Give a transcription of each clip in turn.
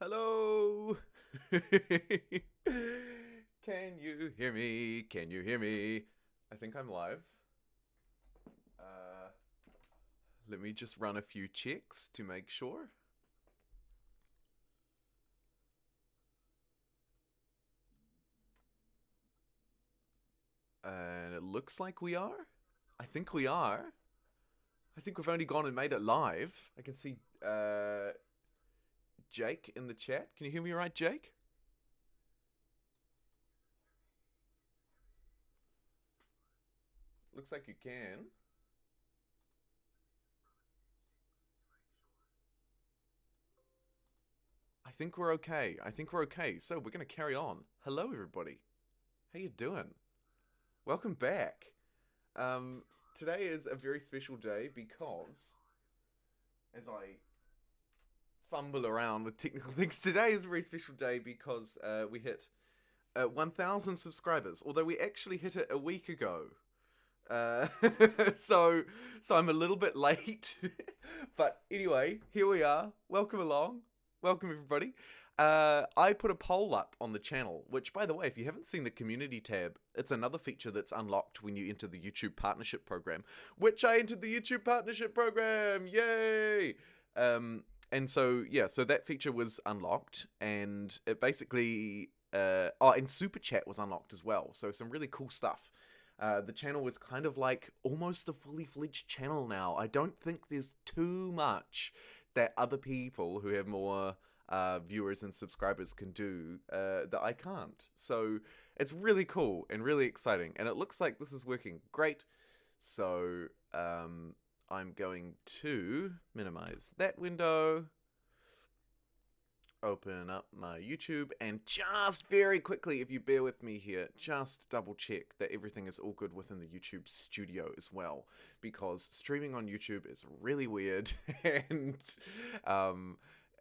Hello. Can you hear me? Can you hear me? I think I'm live. Uh, Let me just run a few checks to make sure. And it looks like we are. I think we are. I think we've only gone and made it live. I can see Jake in the chat. Can you hear me right, Jake? Looks like you can. I think we're okay. I think we're okay. So we're gonna carry on. Hello, everybody. How you doing? Welcome back. Um, Today is a very special day because, as I fumble around with technical things, today is a very special day because we hit 1,000 subscribers. Although we actually hit it a week ago. Uh, so, so I'm a little bit late, but anyway, here we are. Welcome along, welcome everybody. I put a poll up on the channel, which, by the way, if you haven't seen the community tab, it's another feature that's unlocked when you enter the YouTube Partnership Program, which I entered the YouTube Partnership Program, yay! And so, yeah, so that feature was unlocked, and it basically, and Super Chat was unlocked as well, so some really cool stuff. The channel is kind of like almost a fully fledged channel now. I don't think there's too much that other people who have more viewers and subscribers can do that I can't. So it's really cool and really exciting. And it looks like this is working great. So I'm going to minimize that window. Open up my YouTube, and just very quickly, if you bear with me here, just double check that everything is all good within the YouTube studio as well, because streaming on YouTube is really weird,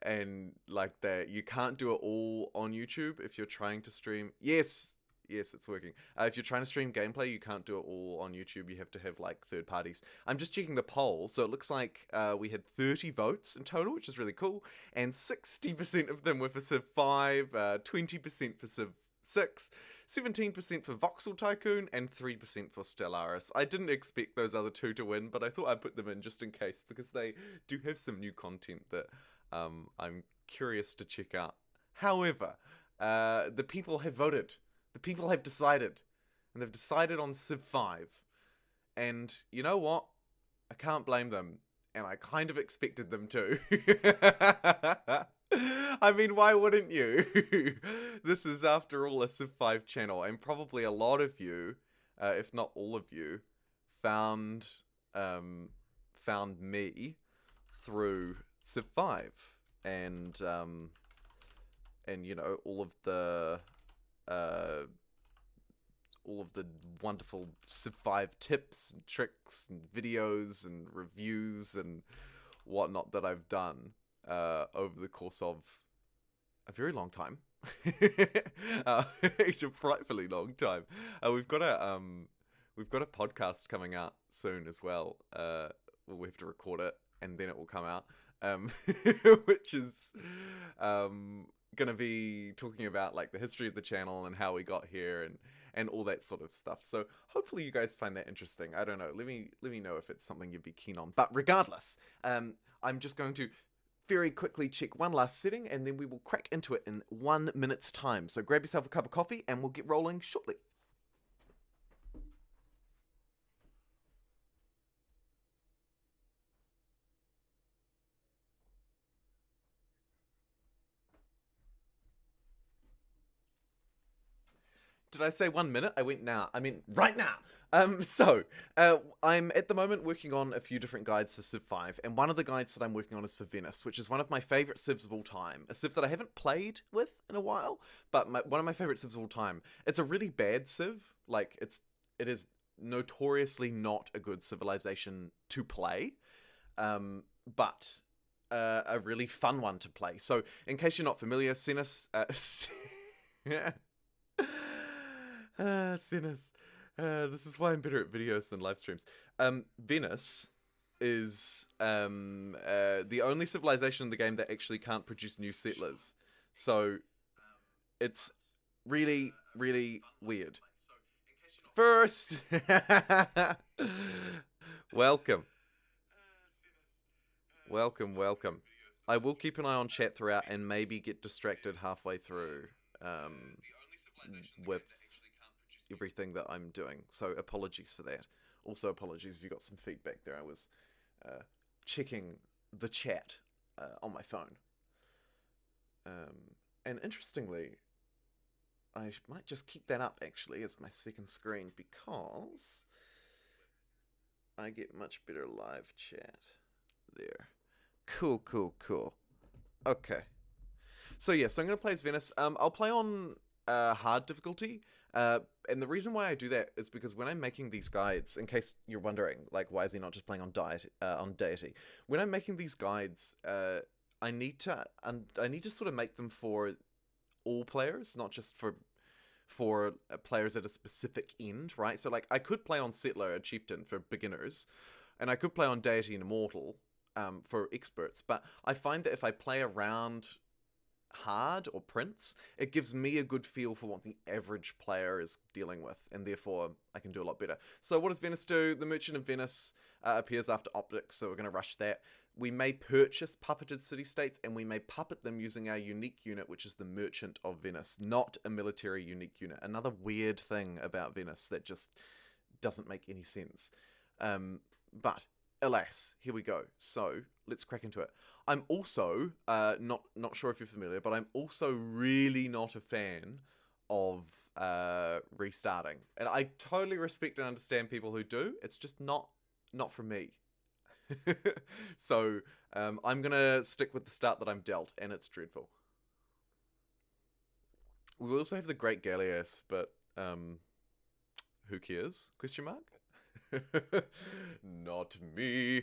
and like that you can't do it all on YouTube if you're trying to stream. Yes, it's working. If you're trying to stream gameplay, you can't do it all on YouTube. You have to have like third parties. I'm just checking the poll, so it looks like we had 30 votes in total, which is really cool, and 60% of them were for Civ 5, 20% for Civ 6, 17% for Voxel Tycoon, and 3% for Stellaris. I didn't expect those other two to win, but I thought I'd put them in just in case, because they do have some new content that I'm curious to check out. However, the people have voted. The people have decided, and they've decided on Civ 5. And you know what? I can't blame them, and I kind of expected them to. I mean, why wouldn't you? This is, after all, a Civ 5 channel, and probably a lot of you, if not all of you, found me through Civ 5, and you know, all of the wonderful Civ 5 tips and tricks and videos and reviews and whatnot that I've done over the course of a very long time. It's a frightfully long time. We've got a podcast coming out soon as well. Well, we have to record it and then it will come out, which is gonna be talking about like the history of the channel and how we got here and all that sort of stuff. So hopefully you guys find that interesting. I don't know. Let me know if it's something you'd be keen on. But regardless, I'm just going to very quickly check one last setting, and then we will crack into it in 1 minute's time. So grab yourself a cup of coffee and we'll get rolling shortly. Did I say 1 minute? I went now. I mean, right now. I'm at the moment working on a few different guides for Civ 5, and one of the guides that I'm working on is for Venice, which is one of my favorite civs of all time. A civ that I haven't played with in a while, but one of my favorite civs of all time. It's a really bad civ. Like, it is notoriously not a good civilization to play, but a really fun one to play. So, in case you're not familiar, Venice, sinners. This is why I'm better at videos than live streams. Venice is the only civilization in the game that actually can't produce new settlers. So it's really, really weird. First, welcome, welcome, welcome. I will keep an eye on chat throughout and maybe get distracted halfway through um, with everything that I'm doing. So apologies for that. Also apologies if you got some feedback there. I was checking the chat on my phone. And interestingly, I might just keep that up actually as my second screen because I get much better live chat there. Cool, cool, cool. Okay. So yeah, so I'm gonna play as Venice. I'll play on hard difficulty. And the reason why I do that is because when I'm making these guides, in case you're wondering, like, why is he not just playing on deity? When I'm making these guides, I need to sort of make them for all players, not just for players at a specific end, right? So like I could play on Settler or Chieftain for beginners, and I could play on Deity and Immortal for experts, but I find that if I play around hard or Prince, it gives me a good feel for what the average player is dealing with, and therefore I can do a lot better. So what does Venice do? The Merchant of Venice appears after Optics, so we're going to rush that. We may purchase puppeted city-states, and we may puppet them using our unique unit, which is the Merchant of Venice, not a military unique unit. Another weird thing about Venice that just doesn't make any sense. But alas, here we go. So let's crack into it. I'm also not sure if you're familiar, but I'm also really not a fan of restarting, and I totally respect and understand people who do. It's just not for me. So I'm gonna stick with the start that I'm dealt, and it's dreadful. We also have the Great Gallias, but who cares? Question mark? Not me.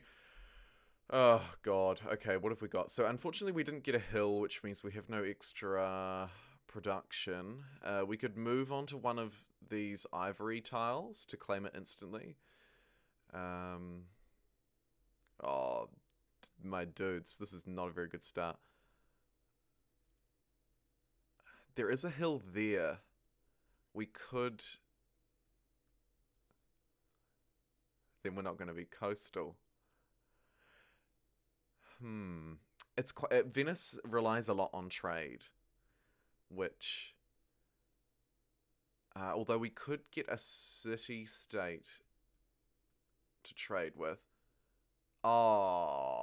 Oh god. Okay, what have we got? So unfortunately we didn't get a hill, which means we have no extra production. We could move on to one of these ivory tiles to claim it instantly. Oh, my dudes, this is not a very good start. There is a hill there. We could... Then we're not going to be coastal. It's quite... Venice relies a lot on trade, which... although we could get a city-state to trade with. Oh,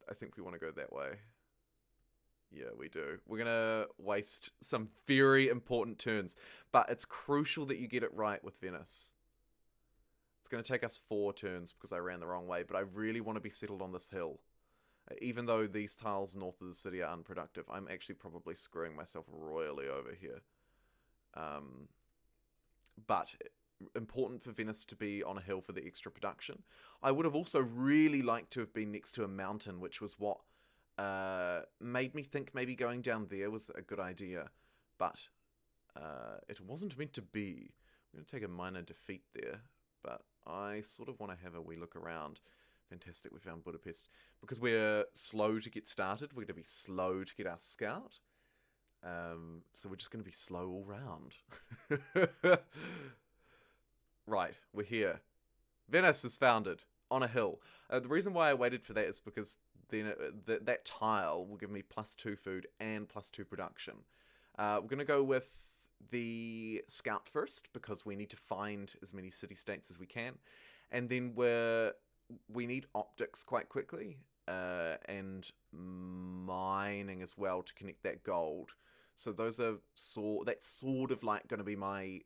I think we want to go that way. Yeah, we do. We're going to waste some very important turns, but it's crucial that you get it right with Venice. It's going to take us 4 turns because I ran the wrong way, but I really want to be settled on this hill. Even though these tiles north of the city are unproductive, I'm actually probably screwing myself royally over here. But important for Venice to be on a hill for the extra production. I would have also really liked to have been next to a mountain, which was what made me think maybe going down there was a good idea, but it wasn't meant to be. I'm going to take a minor defeat there, but I sort of want to have a wee look around. Fantastic, we found Budapest. Because we're slow to get started, we're going to be slow to get our scout. So we're just going to be slow all round. Right, we're here. Venice is founded on a hill. The reason why I waited for that is because then that tile will give me +2 food and +2 production. We're going to go with the scout first because we need to find as many city-states as we can. And then we need optics quite quickly. And mining as well to connect that gold. So those are that's sort of like going to be my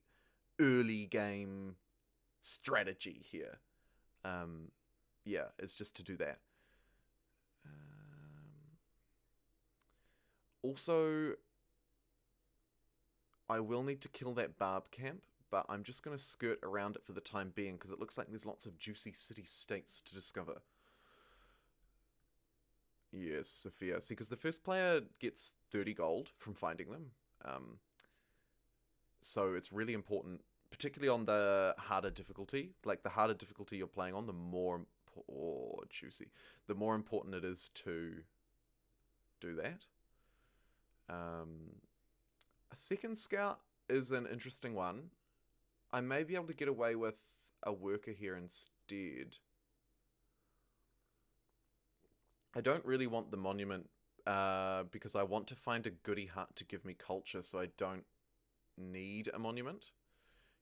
early game strategy here. Yeah, it's just to do that. Also, I will need to kill that barb camp, but I'm just going to skirt around it for the time being because it looks like there's lots of juicy city-states to discover. Yes, Sophia. See, because the first player gets 30 gold from finding them. So it's really important, particularly on the harder difficulty. Like, the harder difficulty you're playing on, the more... Oh, juicy. The more important it is to do that. A second scout is an interesting one. I may be able to get away with a worker here instead. I don't really want the monument because I want to find a goody hut to give me culture, so I don't need a monument.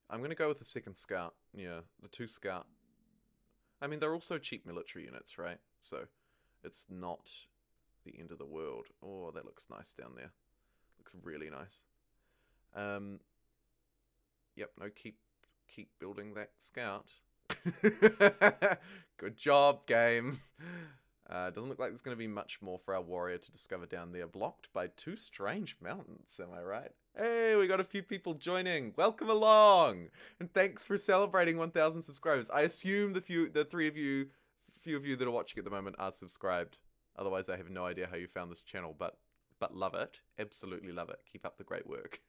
I'm going to go with the second scout. Yeah, the 2 scout. I mean, they're also cheap military units, right? So it's not the end of the world. Oh, that looks nice down there. Looks really nice. Yep, no, keep building that scout. Good job, game. Doesn't look like there's going to be much more for our warrior to discover down there. Blocked by 2 strange mountains, am I right? Hey, we got a few people joining. Welcome along, and thanks for celebrating 1,000 subscribers. I assume the few of you that are watching at the moment are subscribed. Otherwise, I have no idea how you found this channel, but love it. Absolutely love it. Keep up the great work.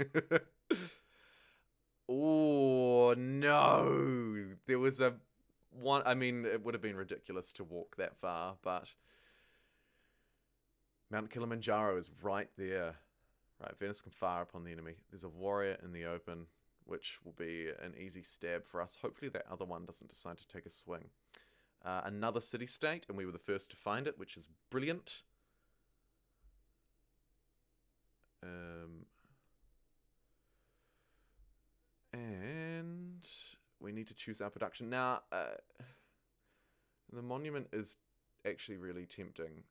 Oh, no. There was one. I mean, it would have been ridiculous to walk that far, but Mount Kilimanjaro is right there. Right, Venice can fire upon the enemy. There's a warrior in the open, which will be an easy stab for us. Hopefully that other one doesn't decide to take a swing. Another city-state, and we were the first to find it, which is brilliant. And we need to choose our production. Now, the monument is actually really tempting.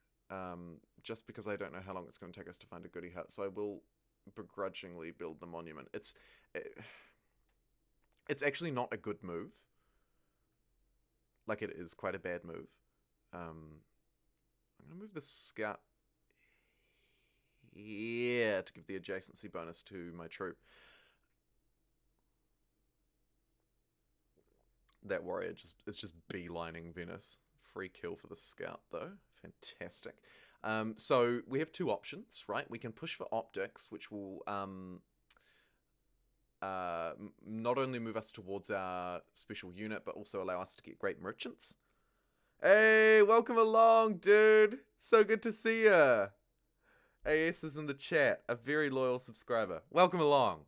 Just because I don't know how long it's going to take us to find a goody hut. So I will begrudgingly build the monument. It's actually not a good move. Like, it is quite a bad move. I'm going to move the scout here to give the adjacency bonus to my troop. That warrior is just beelining Venice. Free kill for the scout, though. Fantastic. So we have 2 options, right? We can push for optics, which will not only move us towards our special unit, but also allow us to get great merchants. Hey, welcome along, dude. So good to see ya. AS is in the chat, a very loyal subscriber. Welcome along.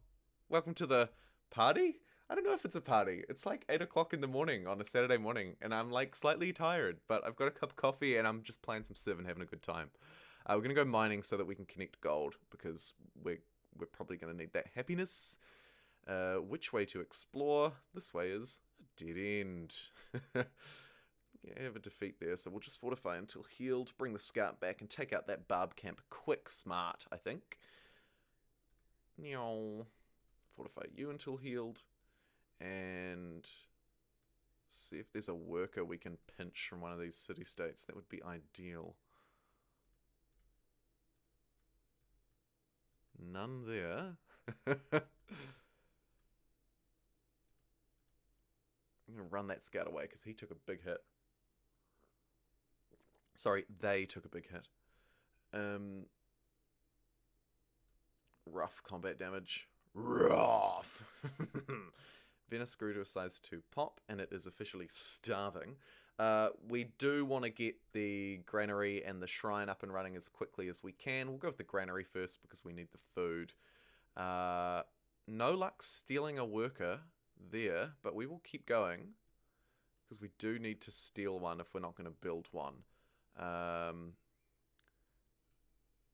Welcome to the party? I don't know if it's a party. It's like 8 o'clock in the morning on a Saturday morning, and I'm like slightly tired, but I've got a cup of coffee and I'm just playing some Civ and having a good time. We're going to go mining so that we can connect gold, because we're probably going to need that happiness. Which way to explore? This way is a dead end. Yeah, have a defeat there, so we'll just fortify until healed, bring the scout back, and take out that barb camp quick smart, I think. Fortify you until healed. And see if there's a worker we can pinch from one of these city-states. That would be ideal. None there. I'm going to run that scout away because he took a big hit. Sorry, they took a big hit. Rough combat damage. Rough! Venice grew to a size 2 pop, and it is officially starving. We do want to get the granary and the shrine up and running as quickly as we can. We'll go with the granary first because we need the food. No luck stealing a worker there, but we will keep going because we do need to steal one if we're not going to build one.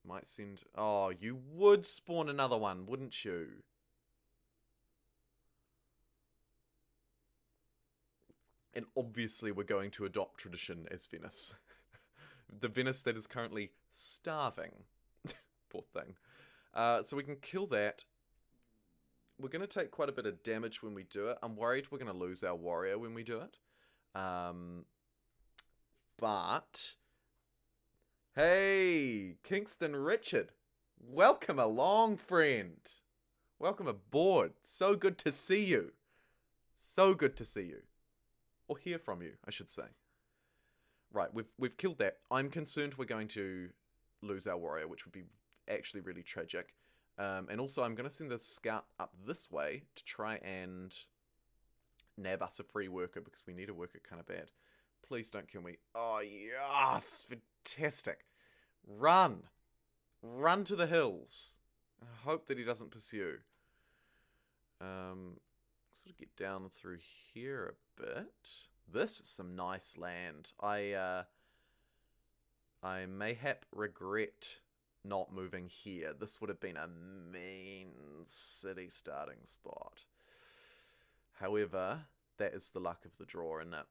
Might send... Oh, you would spawn another one, wouldn't you? And obviously we're going to adopt tradition as Venice. The Venice that is currently starving. Poor thing. So we can kill that. We're going to take quite a bit of damage when we do it. I'm worried we're going to lose our warrior when we do it. But... Hey, Kingston Richard. Welcome along, friend. Welcome aboard. So good to see you. So good to see you. Or hear from you, I should say. Right, we've killed that. I'm concerned we're going to lose our warrior, which would be actually really tragic. And also, I'm going to send the scout up this way to try and nab us a free worker, because we need a worker kind of bad. Please don't kill me. Oh, yes! Fantastic. Run! Run to the hills. I hope that he doesn't pursue. Sort of get down through here a bit. This is some nice land. I mayhap regret not moving here. This would have been a mean city starting spot. However, that is the luck of the draw, isn't it?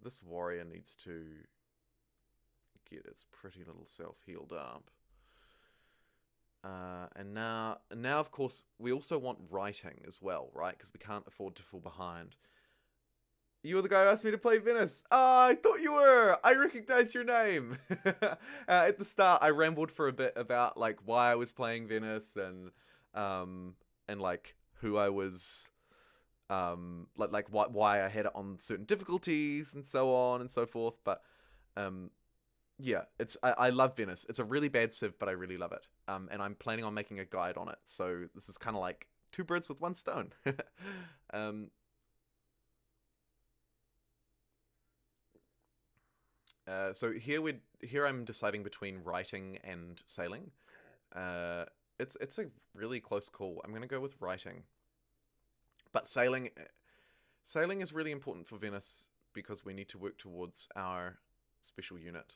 This warrior needs to get its pretty little self healed up. And now, of course, we also want writing as well, right? Because we can't afford to fall behind. You were the guy who asked me to play Venice. Oh, I thought you were. I recognize your name. At the start, I rambled for a bit about like why I was playing Venice and like who I was, like why I had it on certain difficulties and so on and so forth. But yeah, I love Venice. It's a really bad civ, but I really love it. And I'm planning on making a guide on it. So this is kind of like 2 birds with 1 stone. So here I'm deciding between writing and sailing. It's a really close call. I'm gonna go with writing, but sailing is really important for Venice because we need to work towards our special unit.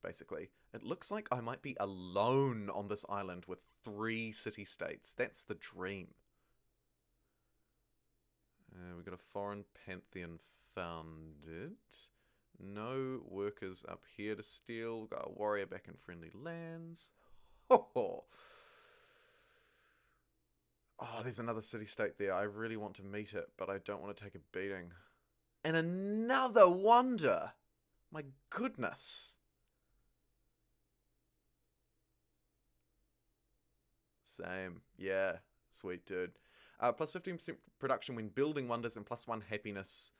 Basically, it looks like I might be alone on this island with 3 city-states. That's the dream. We've got a foreign pantheon founded. No workers up here to steal. We've got a warrior back in friendly lands. Oh, there's another city-state there. I really want to meet it, but I don't want to take a beating. And another wonder! My goodness. Same. Yeah. Sweet, dude. Plus 15% production when building wonders and plus 1 happiness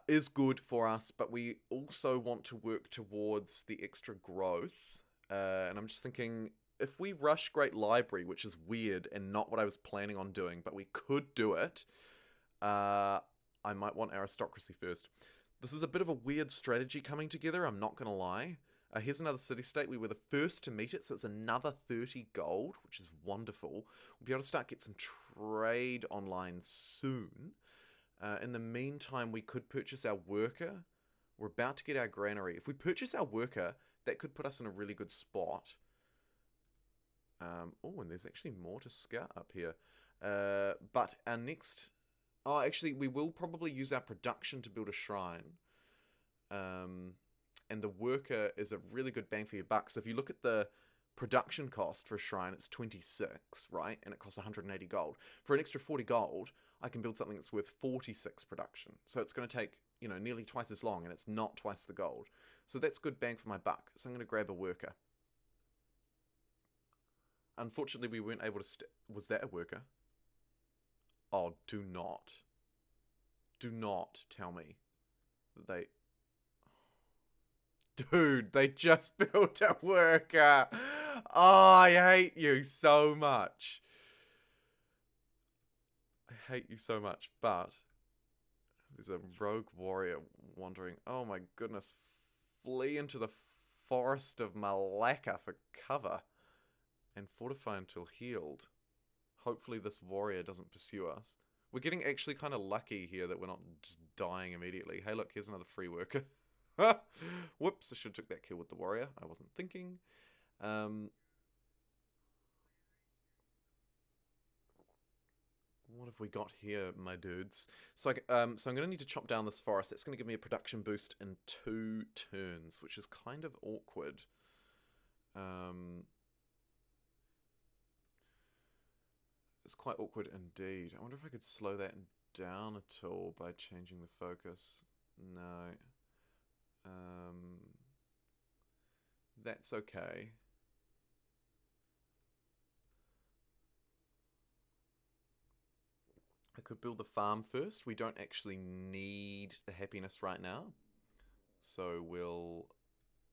is good for us, but we also want to work towards the extra growth. And I'm just thinking, if we rush Great Library, which is weird and not what I was planning on doing, but we could do it, I might want aristocracy first. This is a bit of a weird strategy coming together, I'm not going to lie. Here's another city-state. We were the first to meet it, so it's another 30 gold, which is wonderful. We'll be able to start get some trade online soon. In the meantime, we could purchase our worker. We're about to get our granary. If we purchase our worker, that could put us in a really good spot. Oh, and there's actually more to scout up here. But our next... Oh, actually, we will probably use our production to build a shrine. And the worker is a really good bang for your buck. So if you look at the production cost for a shrine, it's 26, right? And it costs 180 gold. For an extra 40 gold, I can build something that's worth 46 production. So it's going to take, you know, nearly twice as long, and it's not twice the gold. So that's good bang for my buck. So I'm going to grab a worker. Unfortunately, we weren't able to... Was that a worker? Oh, do not. Do not tell me that they... Dude, they just built a worker. Oh, I hate you so much. I hate you so much, but there's a rogue warrior wandering. Oh my goodness. Flee into the forest of Malacca for cover and fortify until healed. Hopefully this warrior doesn't pursue us. We're getting actually kind of lucky here that we're not just dying immediately. Hey, look, here's another free worker. Whoops, I should have took that kill with the warrior. I wasn't thinking. What have we got here, my dudes? So, I'm going to need to chop down this forest. That's going to give me a production boost in 2 turns, which is kind of awkward. It's quite awkward indeed. I wonder if I could slow that down at all by changing the focus. No. That's okay. I could build the farm first. We don't actually need the happiness right now. So we'll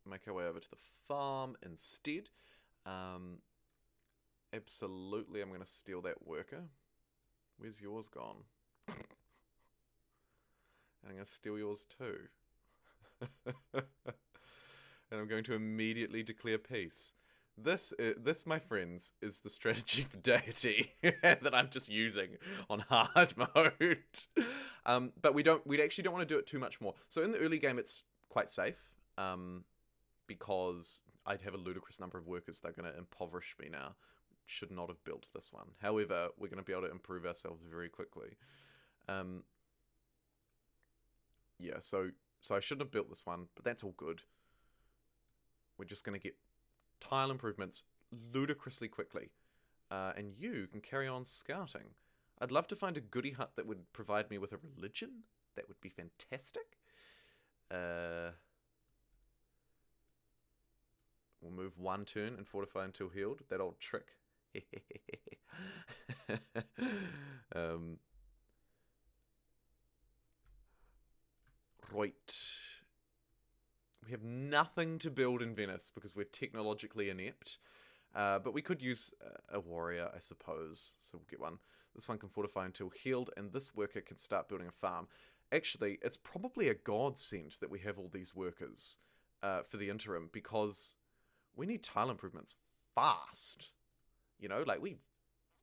make our way over to the farm instead. Absolutely, I'm going to steal that worker. Where's yours gone? And I'm going to steal yours too. And I'm going to immediately declare peace. This, my friends, is the strategy for deity that I'm just using on hard mode. But we actually don't want to do it too much more. So in the early game, it's quite safe, because I'd have a ludicrous number of workers that are going to impoverish me now. Should not have built this one. However, we're going to be able to improve ourselves very quickly. Yeah, so I shouldn't have built this one, but that's all good. We're just going to get tile improvements ludicrously quickly. And you can carry on scouting. I'd love to find a goody hut that would provide me with a religion. That would be fantastic. We'll move one turn and fortify until healed. That old trick. Right. We have nothing to build in Venice because we're technologically inept. But we could use a warrior, I suppose. So we'll get one. This one can fortify until healed, and this worker can start building a farm. Actually, it's probably a godsend that we have all these workers for the interim, because we need tile improvements fast. You know, like, we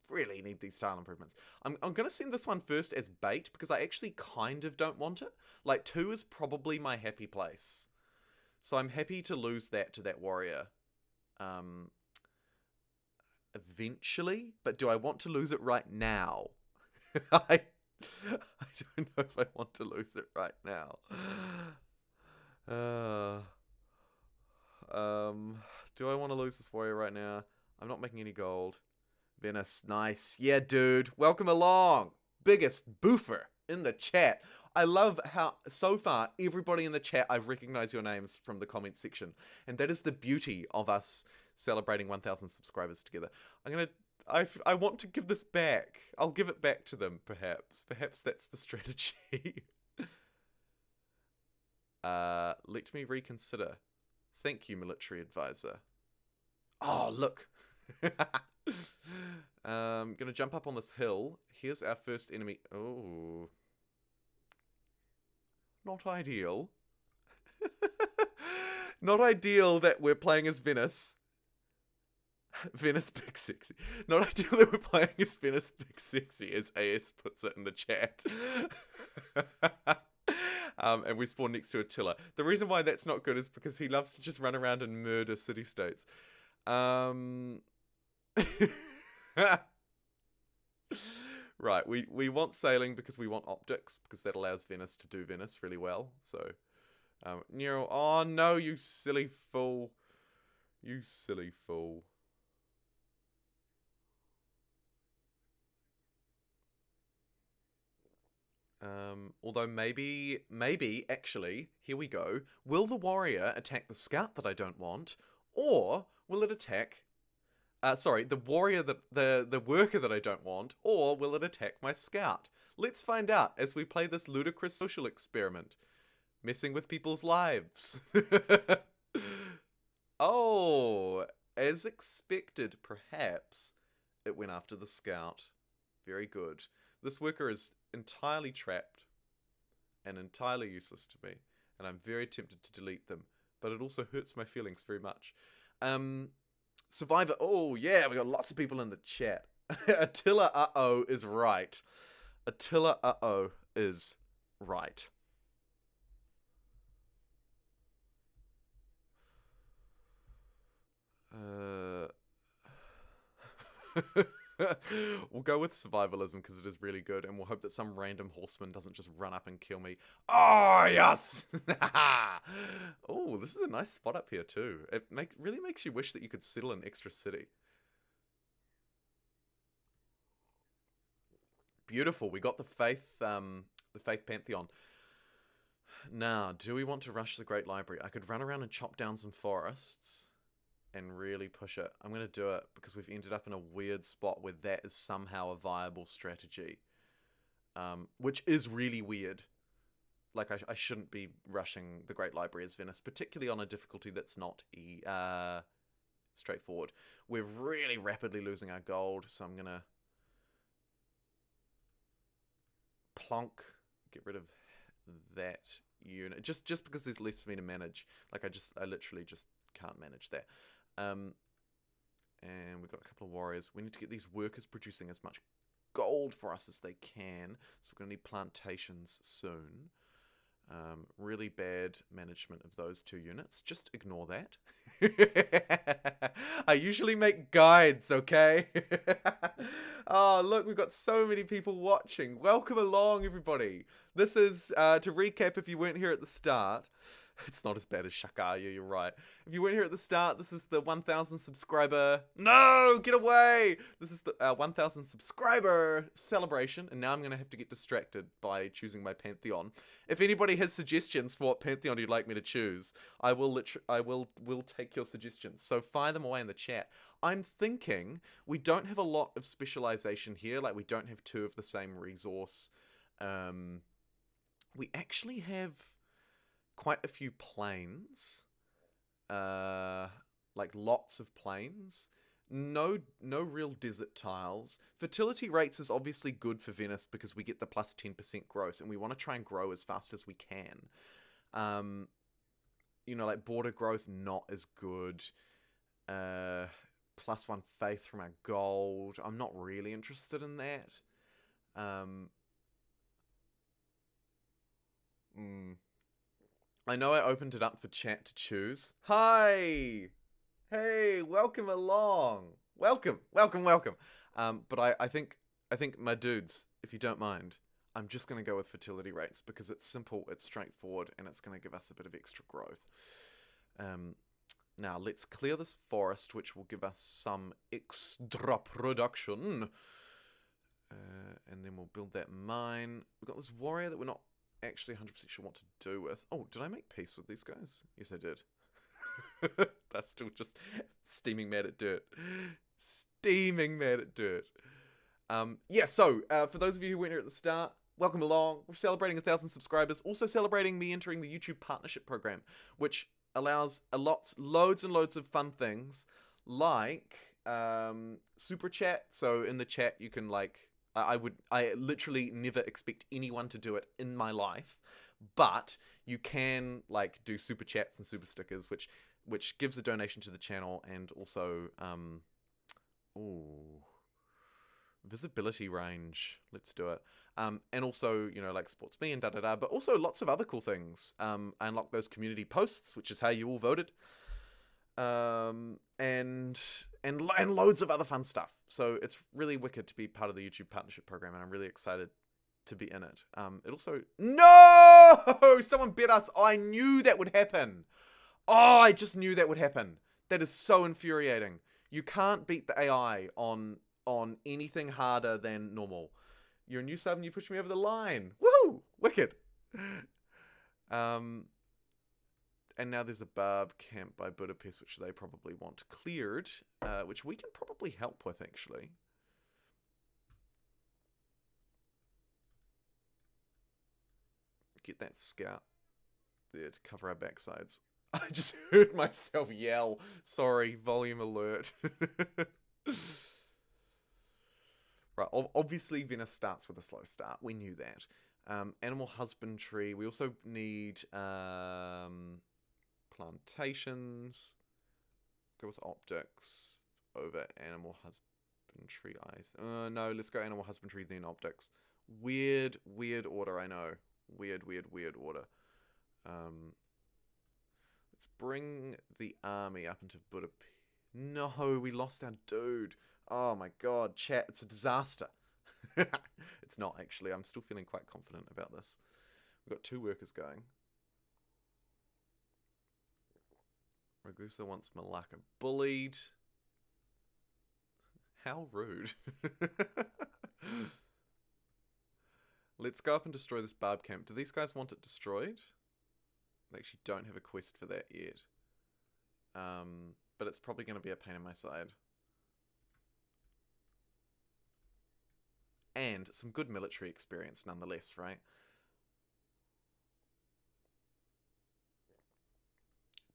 really need these tile improvements. I'm going to send this one first as bait, because I actually kind of don't want it. Like, 2 is probably my happy place. So I'm happy to lose that to that warrior. Eventually, but do I want to lose it right now? I don't know if I want to lose it right now. Do I want to lose this warrior right now? I'm not making any gold. Venice, nice. Yeah, dude. Welcome along. Biggest boofer in the chat. I love how, so far, everybody in the chat, I've recognized your names from the comment section. And that is the beauty of us celebrating 1,000 subscribers together. I want to give this back. I'll give it back to them, perhaps. Perhaps that's the strategy. Let me reconsider. Thank you, military advisor. Oh, look. Gonna jump up on this hill. Here's our first enemy. Oh. Not ideal. Not ideal that we're playing as Venice. Venice Big Sexy. Not ideal that we're playing as Venice Big Sexy, as AS puts it in the chat. And we spawn next to Attila. The reason why that's not good is because he loves to just run around and murder city-states. Right, we want sailing because we want optics, because that allows Venice to do Venice really well. So, Nero, oh no, you silly fool. You silly fool. Although maybe, actually, here we go. Will the warrior attack the scout that I don't want? Or will it attack... sorry, the warrior, the worker that I don't want? Or will it attack my scout? Let's find out as we play this ludicrous social experiment. Messing with people's lives. Oh, as expected, perhaps, it went after the scout. Very good. This worker is entirely trapped and entirely useless to me, and I'm very tempted to delete them, but it also hurts my feelings very much. Survivor, oh yeah, we got lots of people in the chat. Attila uh-oh is right. Attila uh-oh is right. We'll go with survivalism because it is really good, and we'll hope that some random horseman doesn't just run up and kill me. Oh, yes! Oh, this is a nice spot up here too. It really makes you wish that you could settle an extra city. Beautiful. We got the Faith Pantheon. Now, do we want to rush the Great Library? I could run around and chop down some forests and really push it. I'm going to do it because we've ended up in a weird spot where that is somehow a viable strategy. Which is really weird. Like, I shouldn't be rushing the Great Library as Venice, particularly on a difficulty that's not straightforward. We're really rapidly losing our gold, so I'm going to plonk, get rid of that unit. Just because there's less for me to manage. Like, I literally just can't manage that. And we've got a couple of warriors. We need to get these workers producing as much gold for us as they can. So we're going to need plantations soon. Really bad management of those 2 units. Just ignore that. I usually make guides, okay? Oh, look, we've got so many people watching. Welcome along, everybody. This is, to recap if you weren't here at the start. It's not as bad as Shakayu, you're right. If you weren't here at the start, this is the 1,000 subscriber... No! Get away! This is the 1,000 subscriber celebration, and now I'm going to have to get distracted by choosing my Pantheon. If anybody has suggestions for what Pantheon you'd like me to choose, I will take your suggestions. So fire them away in the chat. I'm thinking we don't have a lot of specialization here. Like, we don't have 2 of the same resource. We actually have quite a few plains, like lots of plains. No real desert tiles. Fertility rates is obviously good for Venice because we get the plus 10% growth, and we want to try and grow as fast as we can. You know, like border growth, not as good. Plus 1 faith from our gold. I'm not really interested in that. I know I opened it up for chat to choose. Hi! Hey, welcome along. Welcome. But I think my dudes, if you don't mind, I'm just going to go with fertility rates because it's simple, it's straightforward, and it's going to give us a bit of extra growth. Now, let's clear this forest, which will give us some extra production. And then we'll build that mine. We've got this warrior that we're not actually 100% sure what to do with. Oh, did I make peace with these guys? Yes, I did. That's still just steaming mad at dirt. Yeah, so, for those of you who weren't here at the start, welcome along. We're celebrating 1,000 subscribers. Also celebrating me entering the YouTube partnership program, which allows loads and loads of fun things, like super chat. So in the chat, you can, like, I literally never expect anyone to do it in my life, but you can, like, do super chats and super stickers, which gives a donation to the channel, and also visibility range. Let's do it. And also, you know, like, supports me and da-da-da, but also lots of other cool things. I unlock those community posts, which is how you all voted. And loads of other fun stuff. So it's really wicked to be part of the YouTube partnership program, and I'm really excited to be in it. It also... No! Someone bit us. Oh, I knew that would happen. Oh, I just knew that would happen. That is so infuriating. You can't beat the AI on anything harder than normal. You're a new sub and you pushed me over the line. Woo! Wicked. And now there's a barb camp by Budapest, which they probably want cleared, which we can probably help with, actually. Get that scout there to cover our backsides. I just heard myself yell. Sorry, volume alert. Right, obviously Venice starts with a slow start. We knew that. Animal husbandry. We also need plantations. Go with optics over animal husbandry. No, let's go animal husbandry, then optics. Weird order, I know. Weird order. Let's bring the army up into Budapest. No, we lost our dude. Oh my god, chat, it's a disaster. It's not, actually. I'm still feeling quite confident about this. We've got 2 workers going. Ragusa wants Malacca bullied. How rude. Let's go up and destroy this barb camp. Do these guys want it destroyed? They actually don't have a quest for that yet. But it's probably going to be a pain in my side. And some good military experience nonetheless, right?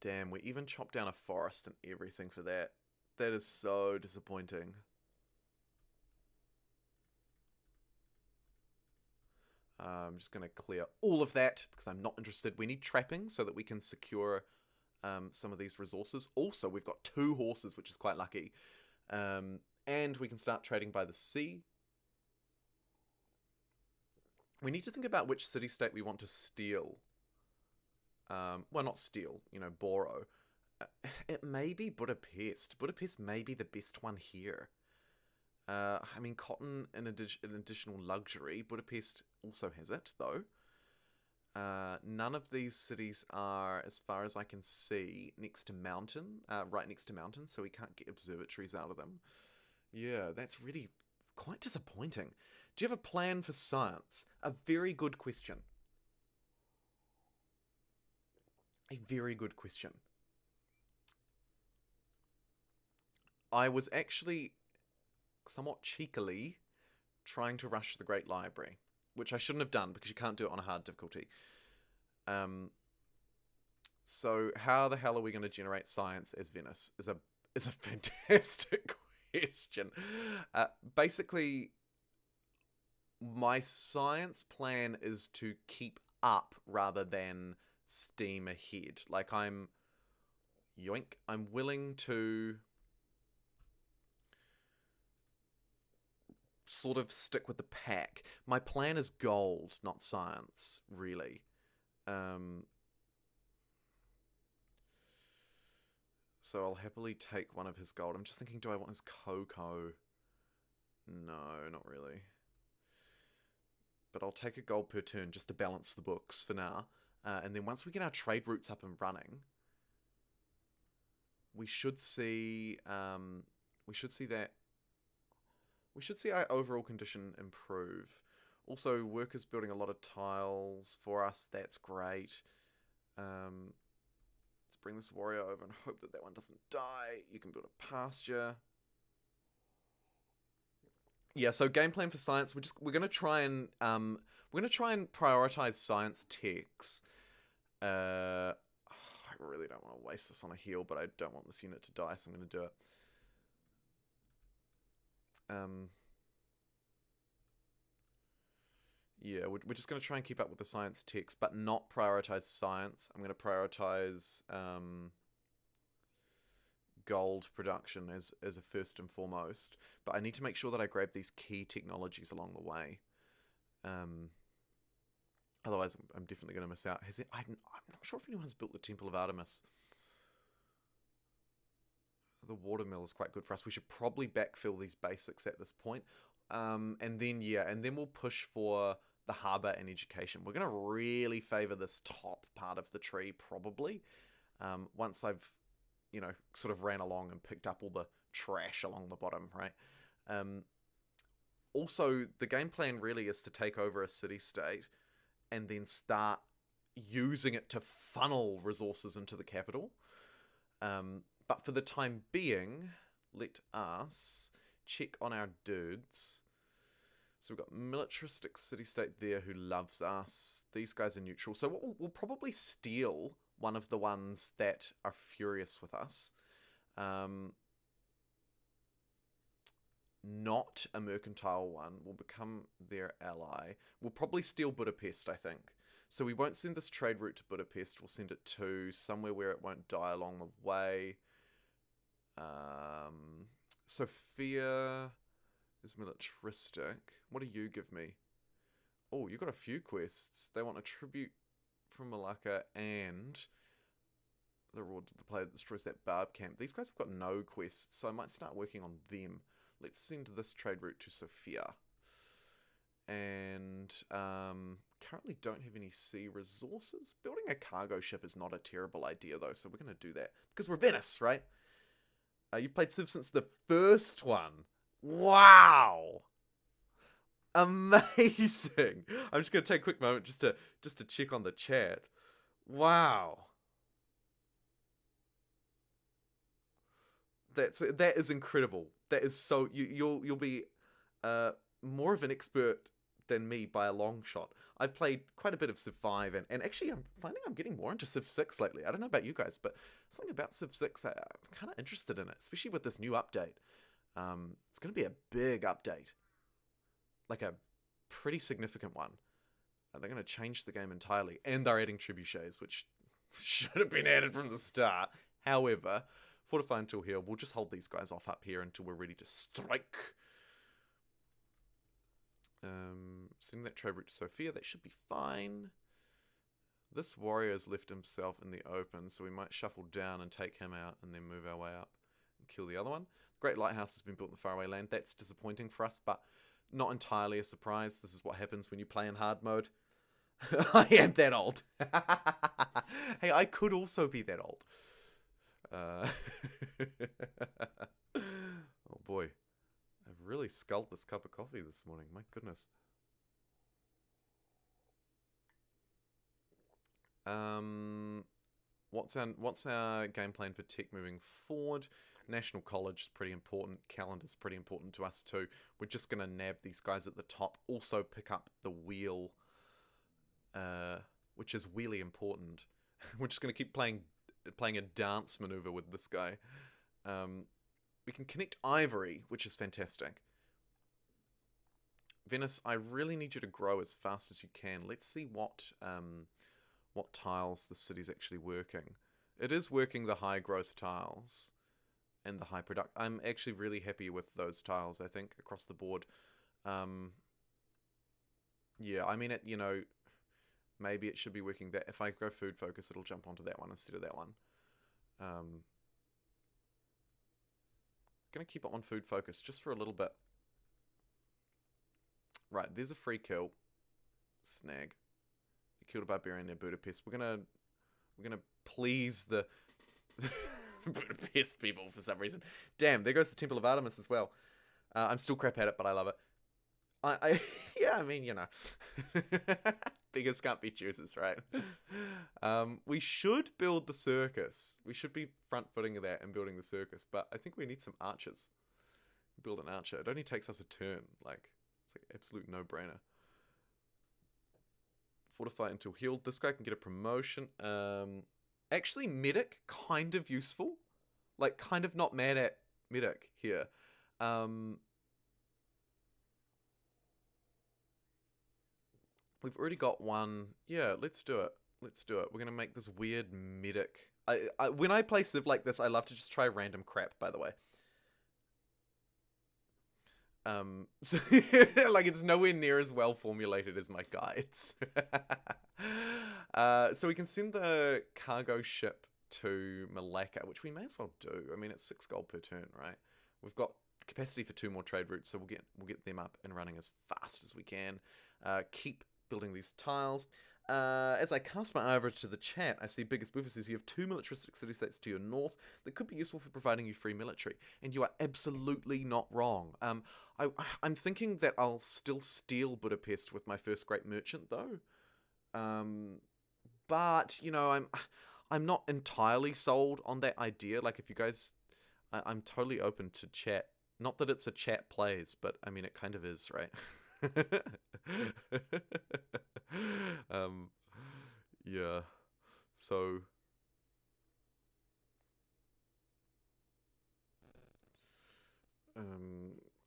Damn, we even chopped down a forest and everything for that. That is so disappointing. I'm just going to clear all of that because I'm not interested. We need trapping so that we can secure some of these resources. Also, we've got 2 horses, which is quite lucky. And we can start trading by the sea. We need to think about which city-state we want to steal. Well, not steal, borrow. It may be Budapest. Budapest may be the best one here. I mean, cotton, an additional luxury. Budapest also has it, though. None of these cities are, as far as I can see, next to mountain, right next to mountain, so we can't get observatories out of them. Yeah, that's really quite disappointing. Do you have a plan for science? A very good question. A very good question. I was actually somewhat cheekily trying to rush the Great Library, which I shouldn't have done because you can't do it on a hard difficulty. So how the hell are we going to generate science as Venice is a fantastic question. Basically, my science plan is to keep up rather than steam ahead. Like I'm willing to sort of stick with the pack. My plan is gold, not science, really. So I'll happily take one of his gold. I'm just thinking, do I want his cocoa? No, not really. But I'll take a gold per turn just to balance the books for now. And then once we get our trade routes up and running, we should see our overall condition improve. Also, workers building a lot of tiles for us. That's great. Let's bring this warrior over and hope that one doesn't die. You can build a pasture. Yeah, so game plan for science. We're gonna try and prioritize science techs. I really don't want to waste this on a heal, but I don't want this unit to die, so I'm gonna do it. Yeah, we're just going to try and keep up with the science techs, but not prioritize science. I'm going to prioritize gold production as a first and foremost. But I need to make sure that I grab these key technologies along the way. Otherwise, I'm definitely going to miss out. I'm not sure if anyone's built the Temple of Artemis. The watermill is quite good for us. We should probably backfill these basics at this point. And then we'll push for the harbour and education. We're going to really favour this top part of the tree, probably. Once I've, sort of ran along and picked up all the trash along the bottom, right? Also, the game plan really is to take over a city-state and then start using it to funnel resources into the capital. But for the time being, let us check on our dudes. So we've got militaristic city-state there who loves us. These guys are neutral. So we'll probably steal one of the ones that are furious with us. Not a mercantile one. We'll become their ally. We'll probably steal Budapest, I think. So we won't send this trade route to Budapest. We'll send it to somewhere where it won't die along the way. Sophia is militaristic. What do you give me? Oh, you got a few quests. They want a tribute from Malacca and the reward to the player that destroys that barb camp. These guys have got no quests, so I might start working on them. Let's send this trade route to Sophia. And currently don't have any sea resources. Building a cargo ship is not a terrible idea, though, so we're going to do that. Because we're Venice, right? You've played Civ since the first one. Wow! Amazing! I'm just going to take a quick moment just to check on the chat. Wow. That is incredible. That is so... You'll be more of an expert than me by a long shot. I've played quite a bit of Civ 5, and actually I'm finding I'm getting more into Civ 6 lately. I don't know about you guys, but something about Civ 6, I'm kind of interested in it, especially with this new update. It's going to be a big update. Like a pretty significant one. They're going to change the game entirely. And they're adding trebuchets, which should have been added from the start. However, fortify until here. We'll just hold these guys off up here until we're ready to strike. Sending that trade route to Sophia. That should be fine. This warrior has left himself in the open, so we might shuffle down and take him out and then move our way up and kill the other one. Great lighthouse has been built in the faraway land. That's disappointing for us, but not entirely a surprise. This is what happens when you play in hard mode. I am that old. Hey, I could also be that old. Oh boy. I've really sculled this cup of coffee this morning. My goodness. What's our game plan for tech moving forward? National College is pretty important. Calendar's pretty important to us too. We're just going to nab these guys at the top. Also pick up the wheel, which is really important. We're just going to keep playing a dance maneuver with this guy. We can connect Ivory, which is fantastic. Venice, I really need you to grow as fast as you can. Let's see what tiles the city's actually working. It is working the high growth tiles and the high product. I'm actually really happy with those tiles, I think, across the board. Yeah, I mean, maybe it should be working that. If I go food focus, it'll jump onto that one instead of that one. Gonna keep it on food focus just for a little bit. Right, there's a free kill. Snag. You killed a barbarian in Budapest. We're gonna please the Budapest people for some reason. Damn, there goes the Temple of Artemis as well. I'm still crap at it, but I love it. Yeah, I mean, beggars can't be choosers, right? We should build the circus. We should be front-footing of that and building the circus, but I think we need some archers. Build an archer. It only takes us a turn. Like, it's like an absolute no-brainer. Fortify until healed. This guy can get a promotion. Actually, medic, kind of useful. Like, kind of not mad at medic here. We've already got one. Yeah, let's do it. Let's do it. We're going to make this weird medic. When I play Civ like this, I love to just try random crap, by the way. So, like, it's nowhere near as well formulated as my guides. So we can send the cargo ship to Malacca, which we may as well do. I mean, it's 6 gold per turn, right? We've got capacity for 2 more trade routes, so we'll get them up and running as fast as we can. Keep building these tiles. As I cast my eye over to the chat, I see Biggest Boofer says you have 2 militaristic city-states to your north that could be useful for providing you free military. And you are absolutely not wrong. I'm thinking that I'll still steal Budapest with my first great merchant, though. But, I'm not entirely sold on that idea. Like, if you guys... I'm totally open to chat. Not that it's a chat plays, but, I mean, it kind of is, right? Yeah. So...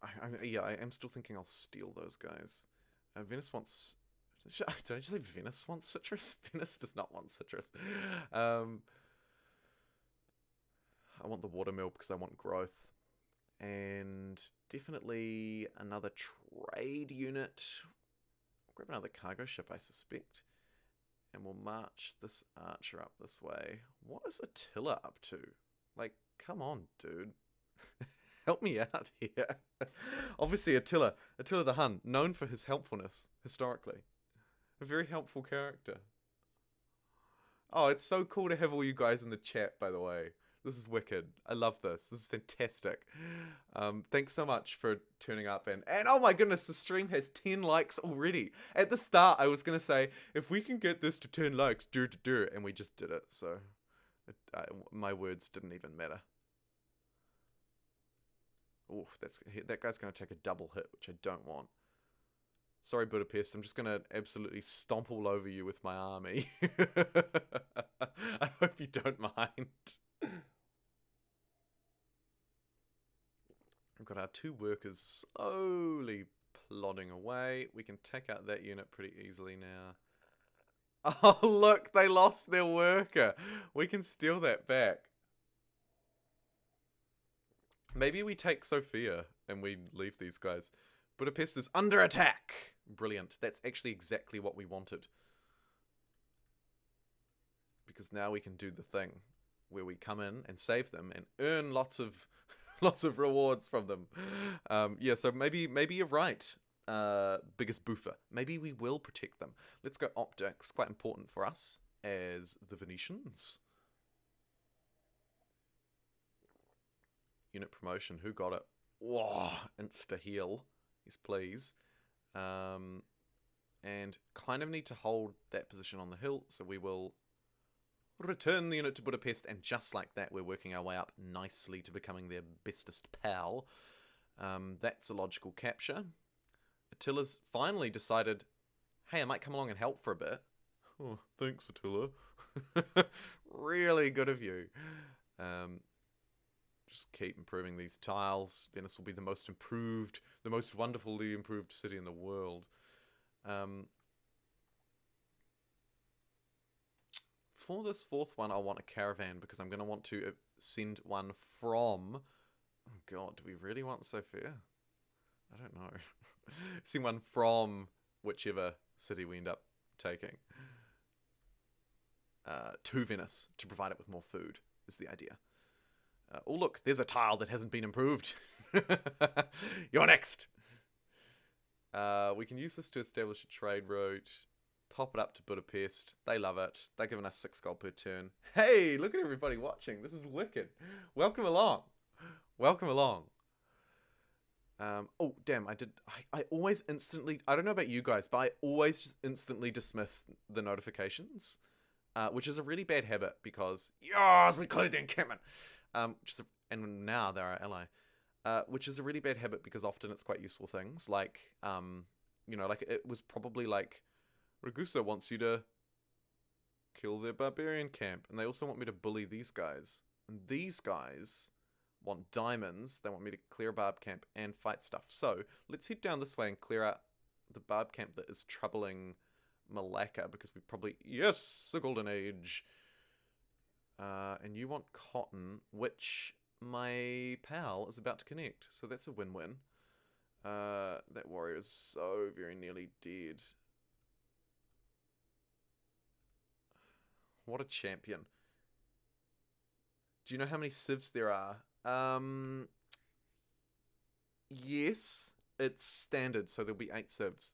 I am still thinking I'll steal those guys. Venice wants... Did I just say Venice wants citrus? Venice does not want citrus. I want the watermill because I want growth. And definitely another trade unit. Grab another cargo ship, I suspect. And we'll march this archer up this way. What is Attila up to? Like, come on, dude. Help me out here. Obviously, Attila the Hun, known for his helpfulness, historically. A very helpful character. Oh, it's so cool to have all you guys in the chat, by the way. This is wicked. I love this. This is fantastic. Thanks so much for turning up. And oh my goodness, the stream has 10 likes already. At the start, I was going to say, if we can get this to 10 likes, do. And we just did it. So my words didn't even matter. Oof, that guy's going to take a double hit, which I don't want. Sorry, Budapest. I'm just going to absolutely stomp all over you with my army. I hope you don't mind. We've got our 2 workers slowly plodding away. We can take out that unit pretty easily now. Oh, look, they lost their worker. We can steal that back. Maybe we take Sofia and we leave these guys. Budapest is under attack. Brilliant. That's actually exactly what we wanted. Because now we can do the thing where we come in and save them and earn lots of rewards from them. Yeah, so maybe you're right. Biggest boofer. Maybe we will protect them. Let's go optics. Quite important for us as the Venetians. Unit promotion. Who got it? Whoa, insta heal. Yes, please. And kind of need to hold that position on the hill, so we will return the unit to Budapest, and just like that, we're working our way up nicely to becoming their bestest pal. That's a logical capture. Attila's finally decided, hey, I might come along and help for a bit. Oh, thanks, Attila. Really good of you. Just keep improving these tiles. Venice will be the most improved, the most wonderfully improved city in the world. For this fourth one, I want a caravan because I'm going to want to send one from... Oh god, do we really want Sofia? I don't know. Send one from whichever city we end up taking to Venice to provide it with more food, is the idea. Oh look, there's a tile that hasn't been improved. You're next! We can use this to establish a trade route. Pop it up to Budapest. They love it. They're giving us 6 gold per turn. Hey, look at everybody watching. This is wicked. Welcome along. Welcome along. Oh, damn, I always instantly, I don't know about you guys, but I always just instantly dismiss the notifications, which is a really bad habit because, yes, we cleared the encampment, and now they're our ally, which is a really bad habit because often it's quite useful things, like, you know, like, it was probably like, Ragusa wants you to kill their barbarian camp, and they also want me to bully these guys, and these guys want diamonds. They want me to clear a barb camp and fight stuff. So let's head down this way and clear out the barb camp that is troubling Malacca, because we probably... Yes! A golden age! And you want cotton, which my pal is about to connect. So that's a win-win. That warrior is so very nearly dead. What a champion. Do you know how many civs there are? Yes, it's standard, so there'll be 8 civs.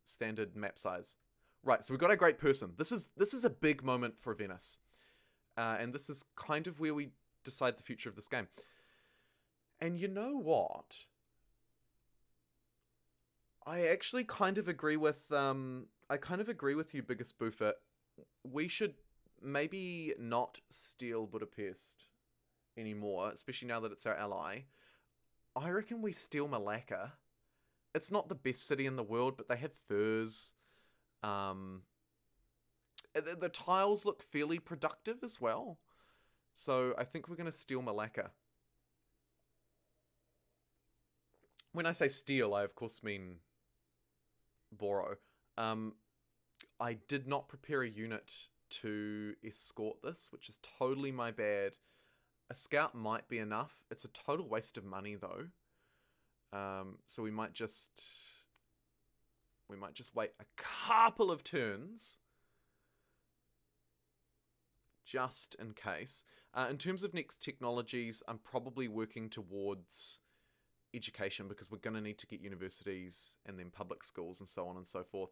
Standard map size. Right, so we've got a great person. This is a big moment for Venice. And this is kind of where we decide the future of this game. And you know what? I actually kind of agree with, you, Biggest Boofer. We should maybe not steal Budapest anymore, especially now that it's our ally. I reckon we steal Malacca. It's not the best city in the world, but they have furs. The tiles look fairly productive as well. So I think we're going to steal Malacca. When I say steal, I of course mean borrow. I did not prepare a unit to escort this, which is totally my bad. A scout might be enough. It's a total waste of money though. So we might just wait a couple of turns just in case. In terms of next technologies, I'm probably working towards education because we're going to need to get universities and then public schools and so on and so forth.